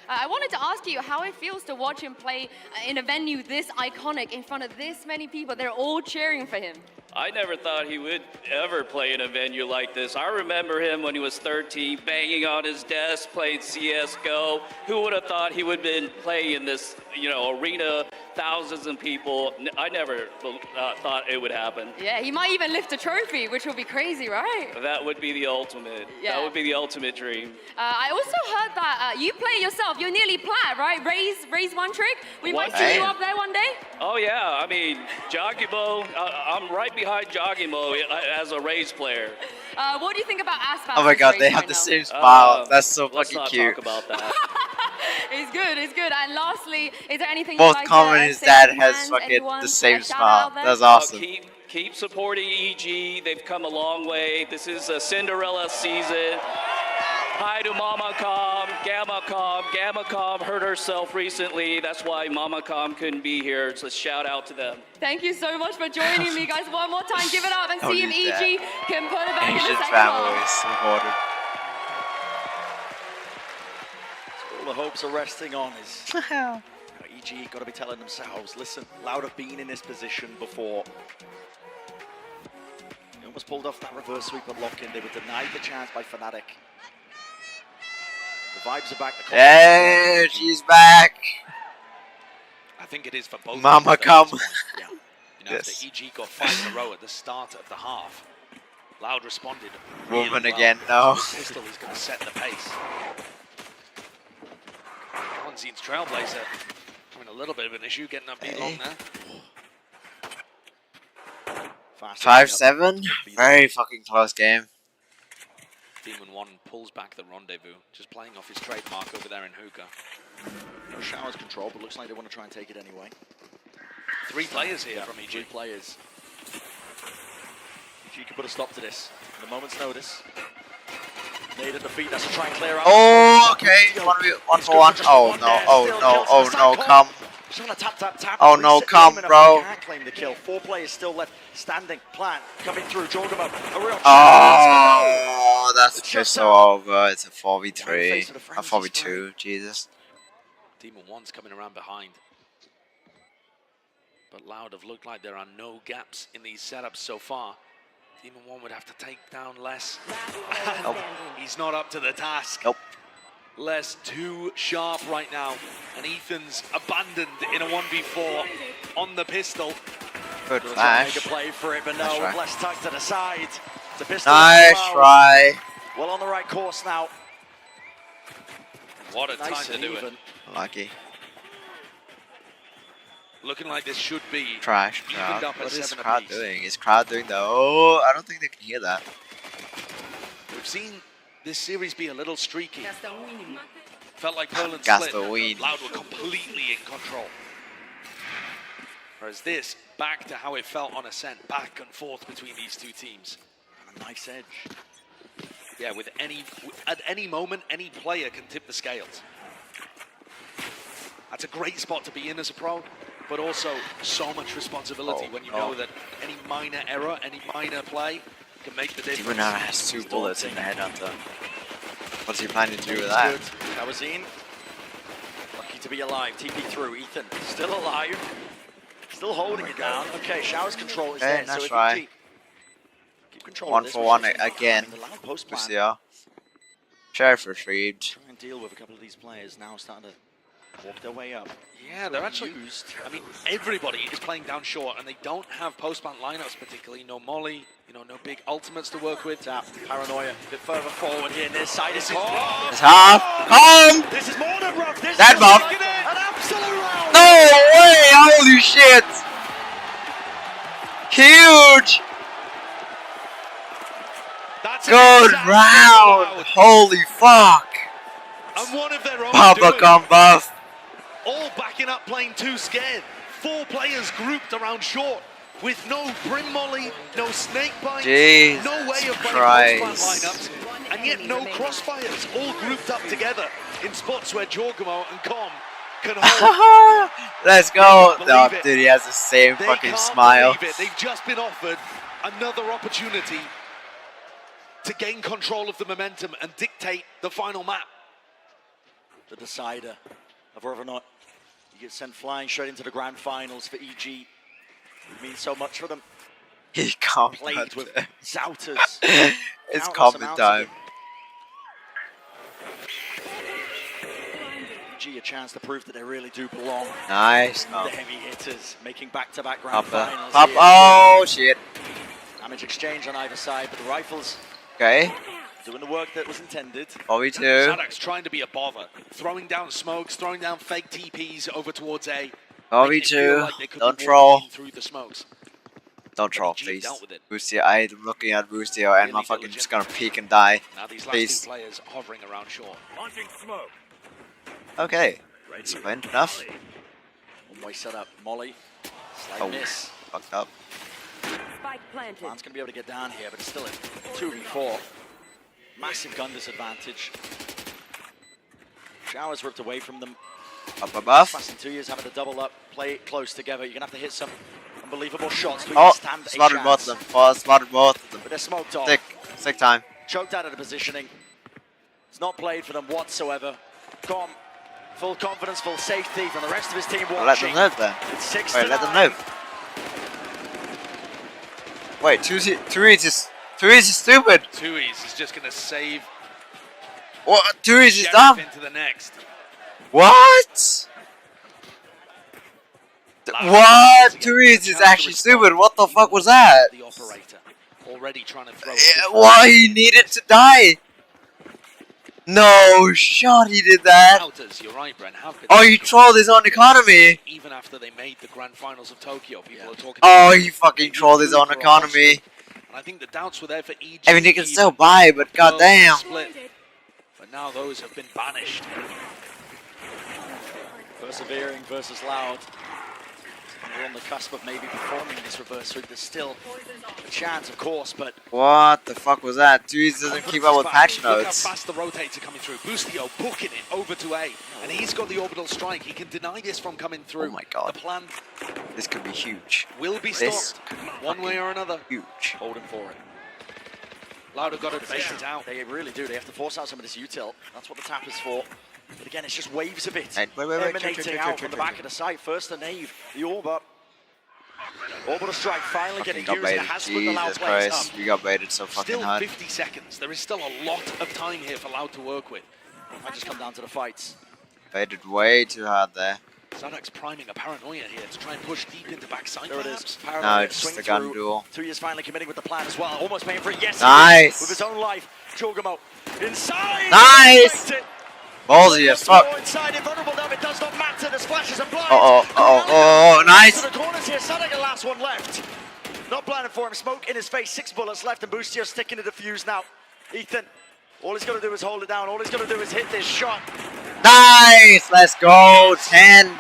I wanted to ask you how it feels to watch him play in a venue this iconic in front of this many people. They're all cheering for him. I never thought he would ever play in a venue like this. I remember him when he was 13, banging on his desk, playing CSGO. Who would have thought he would have been playing in this, arena, thousands of people? I never thought it would happen. Yeah, he might even lift a trophy, which would be crazy, right? That would be the ultimate. Yeah. That would be the ultimate dream. I also heard that you play yourself. You're nearly plat, right? Raise one trick. We might see you up there one day. Oh yeah, I mean, Jogimo, I'm right behind Jogimo as a Raze player. What do you think about Aspas? Oh my god, they have the same smile. That's so fucking cute. Let's not talk about that. It's good, it's good. And lastly, is there anything Both you'd like Common to and his say dad to has fans, fucking anyone, the same shout smile. out there? That's awesome. Keep supporting EG. They've come a long way. This is a Cinderella season. Hi to Mama Com, Gamma Com. Gamma Com hurt herself recently. That's why Mama Com couldn't be here. So shout out to them. Thank you so much for joining me, guys. One more time, give it up and Don't see if use that. EG can put it back in the Asian second family half. is supported. All the hopes are resting on is EG got to be telling themselves, listen, Loud have been in this position before. They almost pulled off that reverse sweep and lock-in. They were denied the chance by Fnatic. The vibes are back. Hey, she's back. I think it is for both. Mama teams, though, at come. this point. Yes. After EG got 5 in a row at the start of the half, Loud responded. Woman really again, well. no. Pistol is going to set the pace. Onzine's Trailblazer having a little bit of an issue getting up beat long there. 5-7. Very fucking close game. Demon 1 pulls back the rendezvous, just playing off his trademark over there in hookah. No Showers control, but looks like they want to try and take it anyway. 3 players here from EG. 3 players. EG can put a stop to this at a moment's notice. Nade at the feet, that's to try and clear out. Oh, okay. 1v1. Oh no, oh no, come. Trying to tap. Oh no, Reset come, the moment, bro. Can't claim the kill. 4 players still left standing. Plant coming through. Jorgamo, a real chance. Oh, that's just so over. It's a 4v3. A 4v2. Jesus. Demon 1's coming around behind. But Loud have looked like there are no gaps in these setups so far. Demon 1 would have to take down Less. Nope. He's not up to the task. Nope. Less too sharp right now. And Ethan's abandoned in a 1v4 on the pistol. Good Make a flash. play for it, but no, Nice try. less tucked to the side. The pistol Nice well. try. Well on the right course now. What a Nice time to and do even. it. Lucky. Looking like this should be Trash evened crowd. up at What is 7 crowd apiece. doing? Is crowd doing the... Oh, I don't think they can hear that. We've seen this series be a little streaky. Felt like Poland Gas split. the win. Loud were completely in control. Whereas this, back to how it felt on Ascent, back and forth between these two teams. And a nice edge. Yeah, at any moment, any player can tip the scales. That's a great spot to be in as a pro, but also so much responsibility when you know that any minor error, any minor play can make the difference. Demon now has 2 bullets in the headhunter. What's he planning to do with that? Kawazine, lucky to be alive. TP through. Ethan, still alive. Still holding it down. Okay, Showers control is there. Nice So try. if EG keep control 1 of this, for we're 1 seeing again. the Loud post plan. UCR. Sheriff retrieved. Try and deal with a couple of these players now starting to walk their way up. Yeah, they're actually used. I mean, everybody is playing down short, and they don't have post-plant lineups particularly. No Molly, no big ultimates to work with. Paranoia a bit further forward here near side. This is It's half. Home! This is more than rough. This That is buff. an absolute round. No way! Holy shit! Huge! That's Good round! Holy fuck! And one of their own Bubblegum buff. All backing up playing too scared. 4 players grouped around short with no Brim Molly, no snake bite, Jesus no way of playing Christ. lineups, and yet no crossfires, all grouped up together in spots where Jorgamo and Com can hold. Let's go. Oh, dude, he has the same fucking smile. Believe it. They've just been offered another opportunity to gain control of the momentum and dictate the final map. The decider of whether or not you get sent flying straight into the grand finals for EG. It means so much for them. He can't played with Zouters. It's comment time. EG a chance to prove that they really do belong. Nice. The heavy hitters making back-to-back grand Papa. finals. Papa. here. Oh shit. Damage exchange on either side, but the rifles Okay. doing the work that was intended. 4v2. Sadak's trying to be a bother, throwing down smokes, throwing down fake TPs over towards A. 4v2. Don't troll. Through the smokes. Don't troll, please. Boostio, I'm looking at Boostio and I'm fucking just gonna peek and die. Now these last Please. 2 players hovering around short. Launching smoke. Okay. Explained enough. One-way setup. Molly. Slight miss. Fucked up. Spike planted. Plan's going to be able to get down here, but it's still a 2v4. Massive gun disadvantage. Showers ripped away from them. Up above. Fast in 2 years having to double up, play it close together. You're going to have to hit some unbelievable shots to Oh, even stand a spotted both chance. of them. Oh, spotted both of them. But they're smoked off. Sick time. Choked out of the positioning. It's not played for them whatsoever. Com, full confidence, full safety from the rest of his team watching. Well, let them live then. It's 6 Wait, to let them 9. live. Wait, two is stupid. 2E's is just going to save. What? 2 is Sheriff dumb. into the next. What? What? 2 is actually stupid. What the fuck was that? The operator already trying to throw. Why he needed to die? No shot he did that. Outers, you're right, Brent. Have been Oh, he trolled his own economy. even after they made the grand finals of Tokyo, people are talking. Oh, he fucking trolled his own economy. And I think the doubts were there for EG. I mean, he can still buy, but goddamn. Split. But now those have been banished. Persevering versus Loud. We're on the cusp of maybe performing this reverse sweep. There's still a chance, of course, but What the fuck was that? 2 doesn't keep up with patch Look how notes. fast the rotates are coming through. Boostio booking it over to A. And he's got the orbital strike. He can deny this from coming through. Oh my god. The plan This could be huge. will be This stopped could be one way or another. Huge. holding for it. Lauda got to face it out. They really do. They have to force out some of this util. That's what the tap is for. But again, it's just waves of it. Hey, wait, emanating out from the back of the site. First the nave, the orb up. Orbital strike finally Fucking getting got used. And it baited. has split the Loud Jesus players Christ. up. We got baited so fucking Still hard. 50 seconds. There is still a lot of time here for Loud to work with. Might just come down to the fights. Baited way too hard there. Sadak's priming a paranoia here to try and push deep into backside. There it perhaps. is. Paranoid No, it's swing just a gun through. duel. 2 years finally committing with the plan as well. Almost paying for it. Yes, Nice. with his own life. Jorgamo inside. Nice. It. Ballsy as fuck. Inside, invulnerable now. It does not matter. The splashes are blind. Nice. To the corners here. Sadak, the last one left. Not blinded for him. Smoke in his face. 6 bullets left, and Boostio sticking to the fuse now. Ethan, all he's got to do is hold it down. All he's got to do is hit this shot. Nice. Let's go. 10.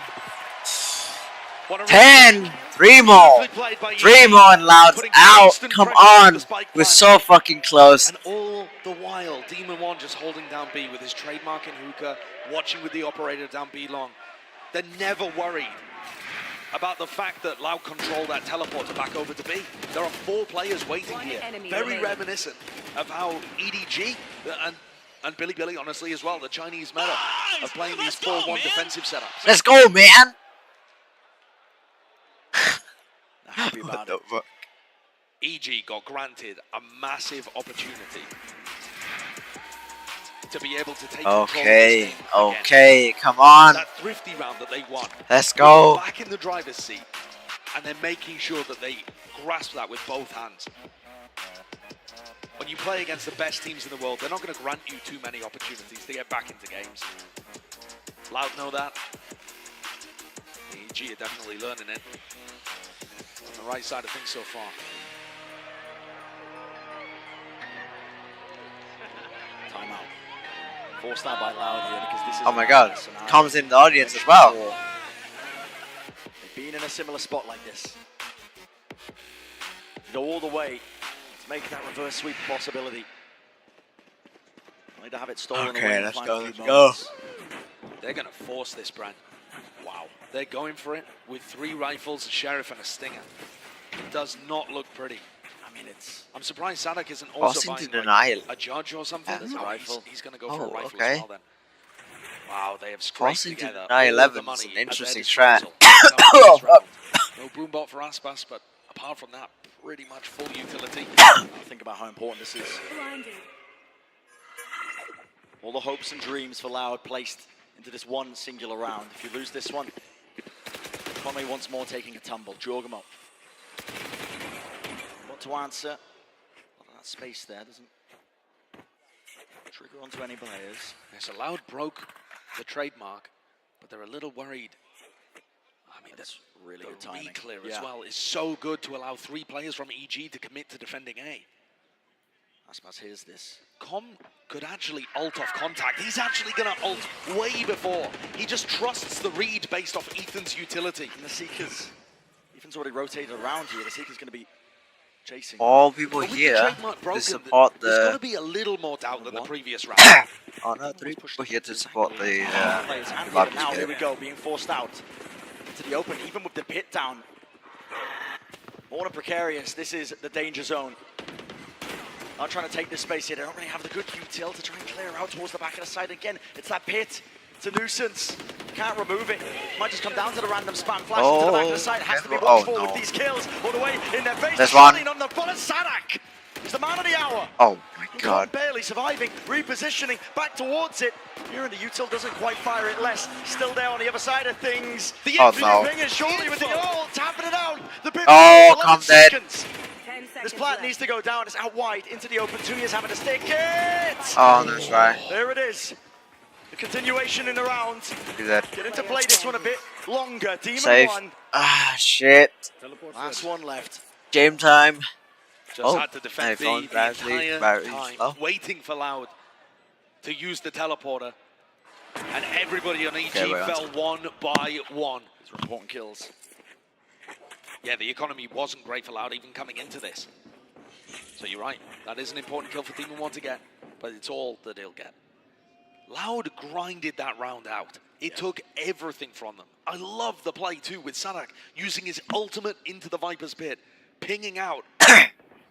10. 3 more. 3 more and Loud's out. Come on. We're so fucking close. And all the while, Demon One just holding down B with his trademark in hookah, watching with the operator down B long. They're never worried about the fact that Loud controlled that teleporter back over to B. There are 4 players waiting here. Very reminiscent of how EDG and Billy Billy, honestly, as well, the Chinese meta of playing these 4-1 defensive setups. Let's go, man. Happy about it. EG got granted a massive opportunity to be able to take control of this Okay, game again. okay, come on. That thrifty round that they won. Let's go. They're back in the driver's seat, and they're making sure that they grasp that with both hands. When you play against the best teams in the world, they're not going to grant you too many opportunities to get back into games. Loud know that. EG are definitely learning it. On the right side of things so far. Forced out by Loud here because this is. Oh my god. Comes in the audience as well. They've been in a similar spot like this. Go all the way to make that reverse sweep a possibility. Only to have it stolen away. Okay, in the let's final go. few Let's go. moments. They're going to force this, Brand. Wow. They're going for it with 3 rifles, a Sheriff, and a Stinger. It does not look pretty. I mean, it's... I'm surprised Sadak isn't also Forcing buying to like, denial. a Judge or something. Yeah. No, Rifle. he's going to go for a rifle okay. as well then. Wow, they have scraped Crossing to together deny all 11 the is money an at their interesting disposal. strat. No Boombot for Aspas, but apart from that, pretty much full utility. Think about how important this is. All the hopes and dreams for Loud placed into this one singular round. If you lose this one, Conway once more taking a tumble. Jorgamo. What to answer? Well, that space there doesn't trigger onto any players. Yes, Loud broke the trademark, but they're a little worried. I mean, That's really good the timing. re-clear Yeah. as well is so good to allow 3 players from EG to commit to defending A. Aspas hears this. Com could actually ult off contact. He's actually going to ult way before. He just trusts the read based off Ethan's utility. And the Seekers, Ethan's already rotated around here. The Seekers going to be chasing. All people But with the here trademark to broken, support there's got to the. be a little more doubt than the previous round. Oh no, 3 people here to support the. Players and Lapis now here game. we go, being forced out into the open, even with the pit down. More precarious. This is the danger zone. Not trying to take this space here. They don't really have the good util to try and clear out towards the back of the side again. It's that pit. It's a nuisance. Can't remove it. Might just come down to the random spam flash into the back of the side. Has to be watchful with these kills all the way in their face. There's one. On the bullet. Sadak is the man of the hour. Oh my god. Barely surviving, repositioning back towards it. Here in the util doesn't quite fire it less. Still there on the other side of things. The Oh, infinite no. finger surely with the tapping it out. The bit Oh, 11 come dead. seconds. This plant needs to go down. It's out wide into the open. 2 years having to stick it. Oh, that's right. There it is. The continuation in the round. Do that. Getting to play this one a bit longer. Demon Save. 1. Ah, shit. Last one left. Game time. Just had to defend phone B the battery entire slow. time, waiting for Loud to use the teleporter. And everybody on EG Okay, we're on fell 1 by 1. These are important kills. Yeah, the economy wasn't great for Loud even coming into this. So you're right, that is an important kill for Demon 1 to get, but it's all that he'll get. Loud grinded that round out. It took everything from them. I love the play too with Sadak using his ultimate into the Viper's pit, pinging out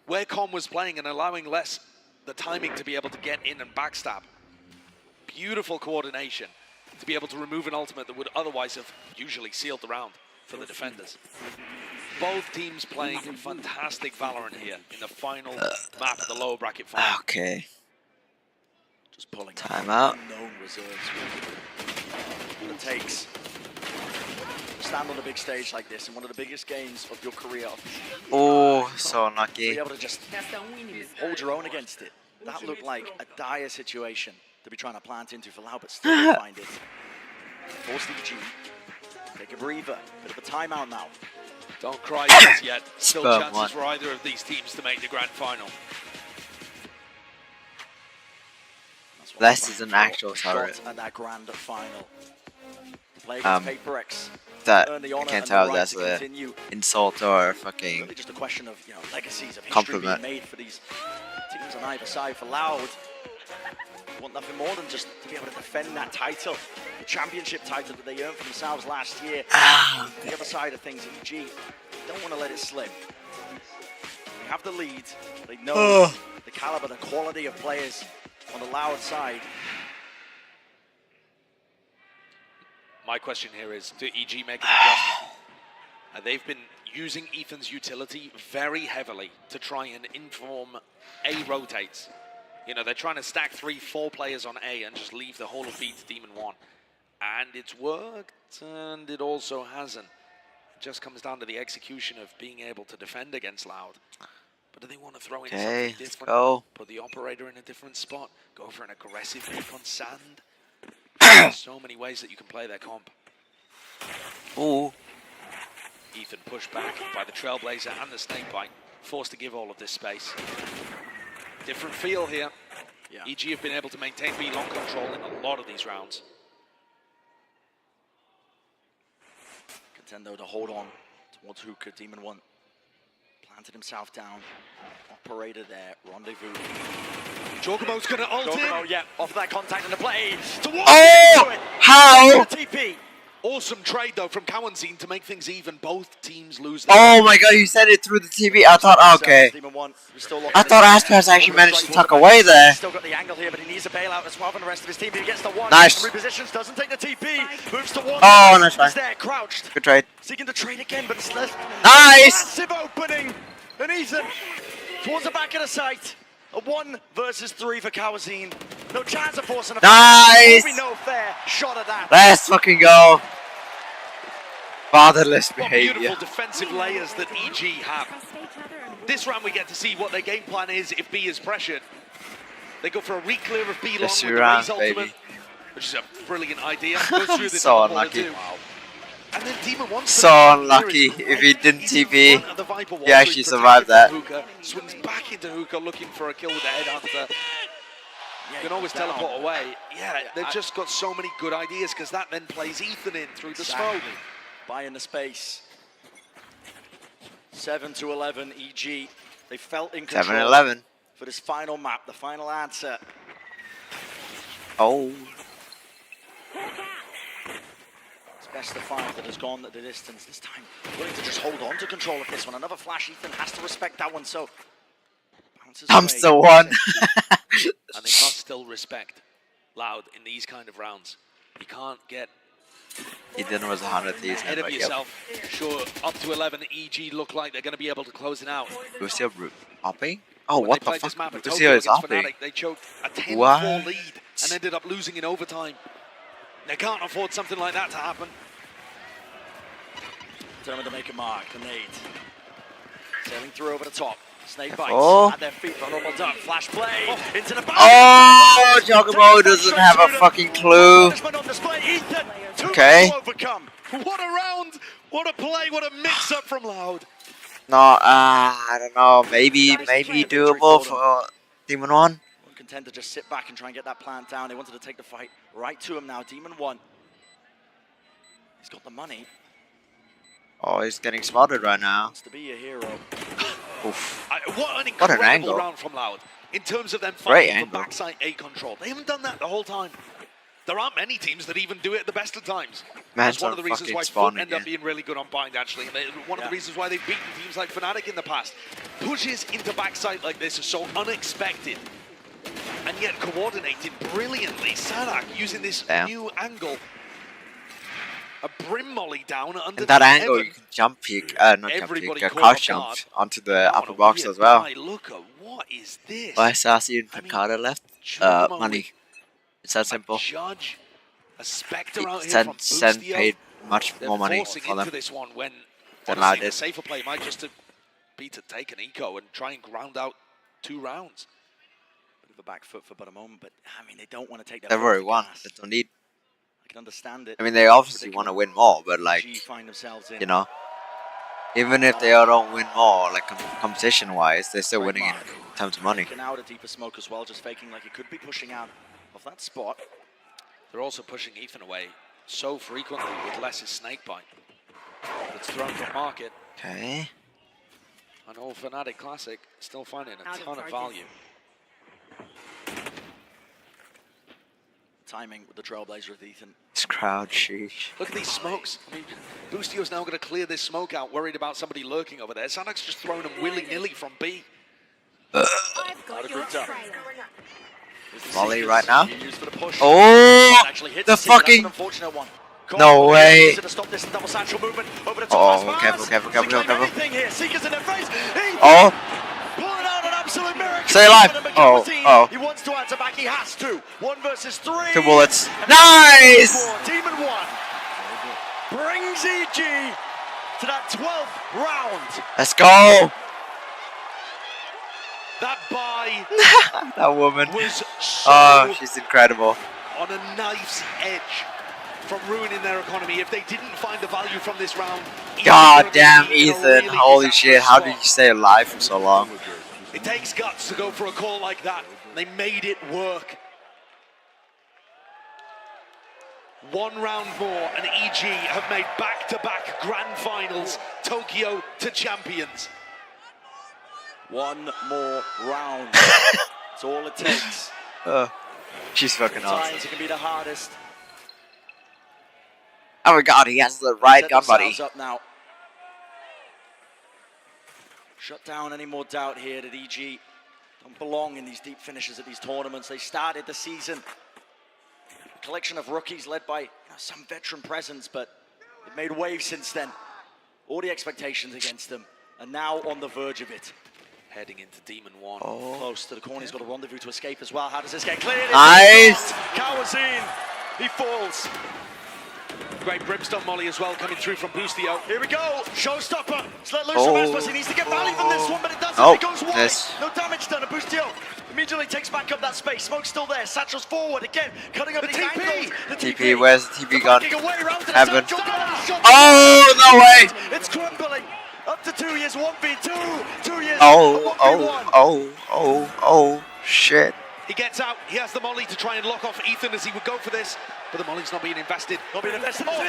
where Com was playing and allowing less the timing to be able to get in and backstab. Beautiful coordination to be able to remove an ultimate that would otherwise have usually sealed the round for the defenders. Both teams playing fantastic Valorant here in the final map of the lower bracket final. Okay. Just pulling Timeout. unknown reserves. What it takes to stand on a big stage like this in one of the biggest games of your career. Oh, so Be unlucky. able to just hold your own against it. That looked like a dire situation to be trying to plant into for Loud, but still find it. Force EG. Take a breather. Bit of a timeout now. Don't cry just yet. Still Spur chances one. for either of these teams to make the grand final. This is an actual turret. Shot at that grand final. Play against Paper X. That Earn the I honor can't and tell the if right that's to a continue. insult or fucking. Really just a question of, legacies of history Compliment. being made for these teams on either side. For Loud, they want nothing more than just to be able to defend that title, the championship title that they earned for themselves last year. The other side of things, EG don't want to let it slip. They have the lead. They know the caliber, the quality of players on the Loud side. My question here is, do EG make an adjustment? They've been using Ethan's utility very heavily to try and inform A rotates. They're trying to stack 3-4 players on A and just leave the whole of B to Demon 1. And it's worked, and it also hasn't. It just comes down to the execution of being able to defend against Loud. But do they want to throw in something let's different? go. Put the operator in a different spot? Go for an aggressive pick on sand? There's so many ways that you can play their comp. Ooh. Ethan pushed back by the Trailblazer and the Snakebite, forced to give all of this space. Different feel here. EG have been able to maintain B-long control in a lot of these rounds. Contendo to hold on towards Hookah. Demon 1 planted himself down. Operator there. Rendezvous. Chocobo's going to ult Chocobo, in. yeah, off that contact in the play. Oh! How? TP. Awesome trade, though, from Cowanzine to make things even. Both teams lose. Oh my god, you said it through the TV. I thought, okay. I thought Aspas actually managed to tuck away there. Still got the angle here, but he needs a bailout as well from the rest of his team. He gets the one. Nice. Repositions, doesn't take the TP. Moves to one. Oh, nice try. He's there, crouched. Good trade. Seeking to trade again, but it's less. Nice. Massive opening. And Ethan towards the back of the site. A 1 versus 3 for Cowanzine. No chance of forcing a Nice. There'll be no fair shot at that. Let's fucking go. Fatherless What behavior. beautiful defensive layers that EG have. This round we get to see what their game plan is if B is pressured. They go for a re-clear of B long Just with the round, Raze ultimate, baby. which is a brilliant idea. Goes through the So top wall unlucky. too. And then Demon wants So unlucky. If he didn't TP, he actually survived that. Hookah, swings back into Hookah looking for a kill with the headhunter. You can always teleport away. Yeah, they've just got so many good ideas because that then plays Ethan in through the smoke. Buying the space. 7-11 EG. They felt in control 7-11. for this final map, the final answer. Oh. It's best of 5 that has gone the distance this time. Willing to just hold on to control of this one. Another flash. Ethan has to respect that one. So bounces I'm away. still one. And they must still respect Loud in these kind of rounds. You can't get Ethan was 100 these. ahead of yourself. Sure, up to 11, EG look like they're going to be able to close it out. Lucio hopping? Oh, When what they the played this fuck? map at Lucio Tokyo is against hopping. Fnatic, they choked a 10-4 What? lead and ended up losing in overtime. They can't afford something like that to happen. Determined to make a mark. The nade. Sailing through over the top. Snake bites Oh. at their feet. Vulnerable duck. Flash play into the back. Oh, Chocobo doesn't have a fucking clue. Okay. What a round! What a play! What a mix-up from Loud! No, I don't know. Maybe doable for Demon 1. Content to just sit back and try and get that plant down. They wanted to take the fight right to him now. Demon 1. He's got the money. Oh, he's getting spotted right now. Wants to be a hero. Oof. What an What an incredible angle. round from Loud in terms of them Great fighting for angle. backside A control. They haven't done that the whole time. There aren't many teams that even do it at the best of times. Man's That's one on of the reasons fucking why spawn Foot end up again. being really good on bind, actually. And one of the reasons why they've beaten teams like Fnatic in the past. Pushes into backside like this are so unexpected and yet coordinated brilliantly. Sadak using this Damn. new angle. A brim molly down under And that the angle, heaven. you can jump peek, not jump Everybody peek, caught crouch off jump guard. onto the upper box as well. Hey, look at what is this? Why Sassy and Picard left? Chocobo Money. It's that simple. Judge, a Spectre out here Sen from Boostio. paid much They're more money forcing for into them this one when than honestly, I the did. safer play might just be to take an eco and try and ground out 2 rounds. Bit of a back foot for but a moment, but I mean, they don't want to take that. They've already won. They don't need. I can understand it. I mean, they obviously want to win more, but like, G find themselves in. you know, even if they don't win more, like competition-wise, they're still winning in terms of money. Taking out a deeper smoke as well, just faking like he could be pushing out of that spot. They're also pushing Ethan away so frequently with Less's snakebite. It's thrown from market. Okay. An old Fnatic classic, still finding a ton of value. Timing with the Trailblazer with Ethan. This crowd, sheesh. Look at these smokes. I mean, Boostio's now going to clear this smoke out, worried about somebody lurking over there. Sadak's just throwing them willy-nilly from B. Out of group up. Volley right now. Used for the push. Oh, Actually hits the Seeker. That's fucking. an unfortunate one. No way. To stop this double satchel movement over the Oh, top. careful. Anything here. Seeker's in their face. Oh. Pulling out an absolute miracle. Stay alive. Oh. He wants to answer back. He has to. 1 versus 3. 2 bullets. Nice. Demon 1 brings EG to that 12th round. Let's go. That buy That woman. was so Oh, she's incredible. on a knife's edge from ruining their economy. If they didn't find the value from this round, God damn, Ethan. Holy shit. How did you stay alive for so long? It takes guts to go for a call like that. They made it work. One round more, and EG have made back-to-back grand finals, Tokyo to champions. One more round. That's all it takes. She's fucking awesome. Sometimes it can be the hardest. Oh my god, he has the right gun buddy. Up now. Shut down any more doubt here that EG don't belong in these deep finishes at these tournaments. They started the season. A collection of rookies led by some veteran presence, but they've made waves since then. All the expectations against them, and now on the verge of it. Heading into Demon 1. Close to the corner, he's got a rendezvous to escape as well. How does this get cleared? Nice! Kawazin, he falls. Great Brimstone Molly as well coming through from Boostio. Here we go, showstopper. Let's let loose from Aspas. He needs to get value from this one, but it doesn't. Oh, It goes wide. No damage done. And Boostio immediately takes back up that space. Smoke's still there. Satchel's forward again, cutting up the angles. The TP, where's the TP gun? Heaven. Oh, no way! It's crumbling. Up to 2 years, 1v2. 2 years. Oh, shit. He gets out, he has the molly to try and lock off Ethan as he would go for this, but the molly's not being invested. Not being invested. Nice!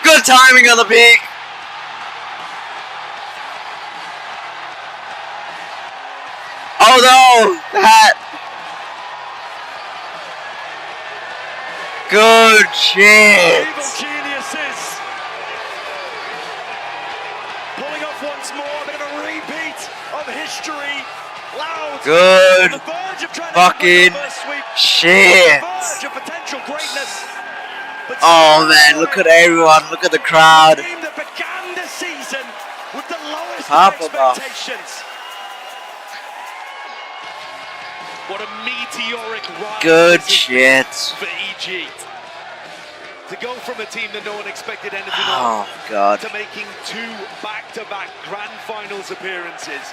Good timing on the peak. Oh no! That. Good shit. Evil geniuses. Pulling off once more, a bit of a repeat of history. Loud. Good fucking shit. Potential greatness. Oh man, look at everyone, look at the crowd. The team that began the season with the lowest expectations. What a meteoric rise. Good shit. For EG. To go from a team that no one expected anything Oh of god. to making 2 back-to-back grand finals appearances.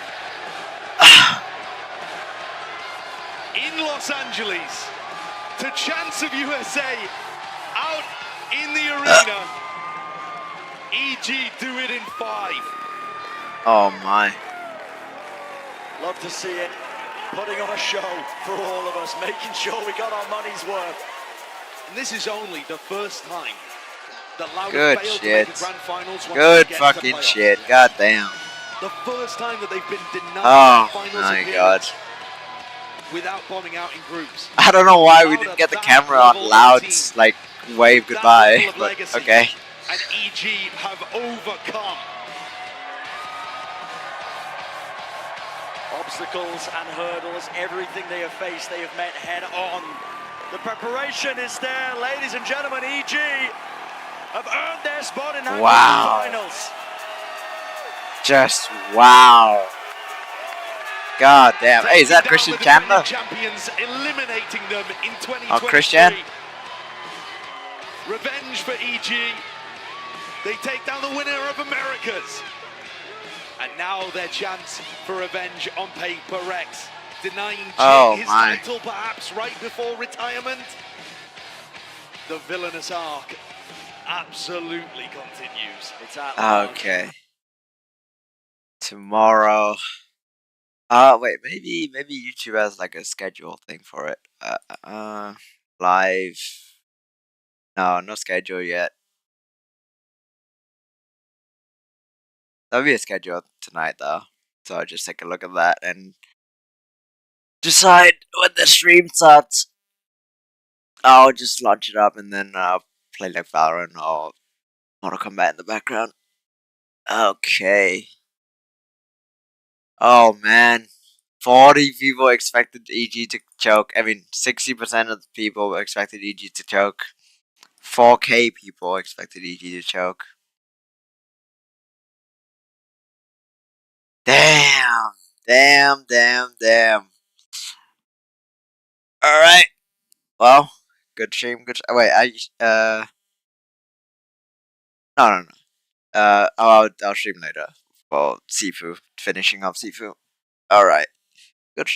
In Los Angeles, to Chance of USA, out in the arena, EG do it in 5. Oh my. Love to see it. Putting on a show for all of us, making sure we got our money's worth. And this is only the first time that Loud Good failed shit. to make a grand finals. Good fucking shit. God damn. The first time that they've been denied Oh finals my appearance god. without bombing out in groups. I don't know why we didn't get the camera on Loud's like wave goodbye, but okay. And EG have overcome. Obstacles and hurdles, everything they have faced, they have met head on. The preparation is there, ladies and gentlemen. EG have earned their spot in the finals. Just wow. God damn. Hey, is that Christian Chandler? Champions eliminating them in 2023. Oh, Christian. Revenge for EG. They take down the winner of Americas. And now their chance for revenge on Paper Rex. Denying Jay his title perhaps right before retirement. The villainous arc absolutely continues. It's at Okay. Tomorrow. Wait, maybe YouTube has like a schedule thing for it. Live. No, no schedule yet. There'll be a schedule tonight though, so I'll just take a look at that and decide when the stream starts. I'll just launch it up and then play like Valorant or Mortal Kombat in the background. Okay. Oh man, 40 people expected EG to choke. I mean, 60% of the people expected EG to choke. 4K people expected EG to choke. Damn. Alright. Well, good stream, good wait, No. I'll stream later for Sifu, finishing up Sifu. Alright. Good stream.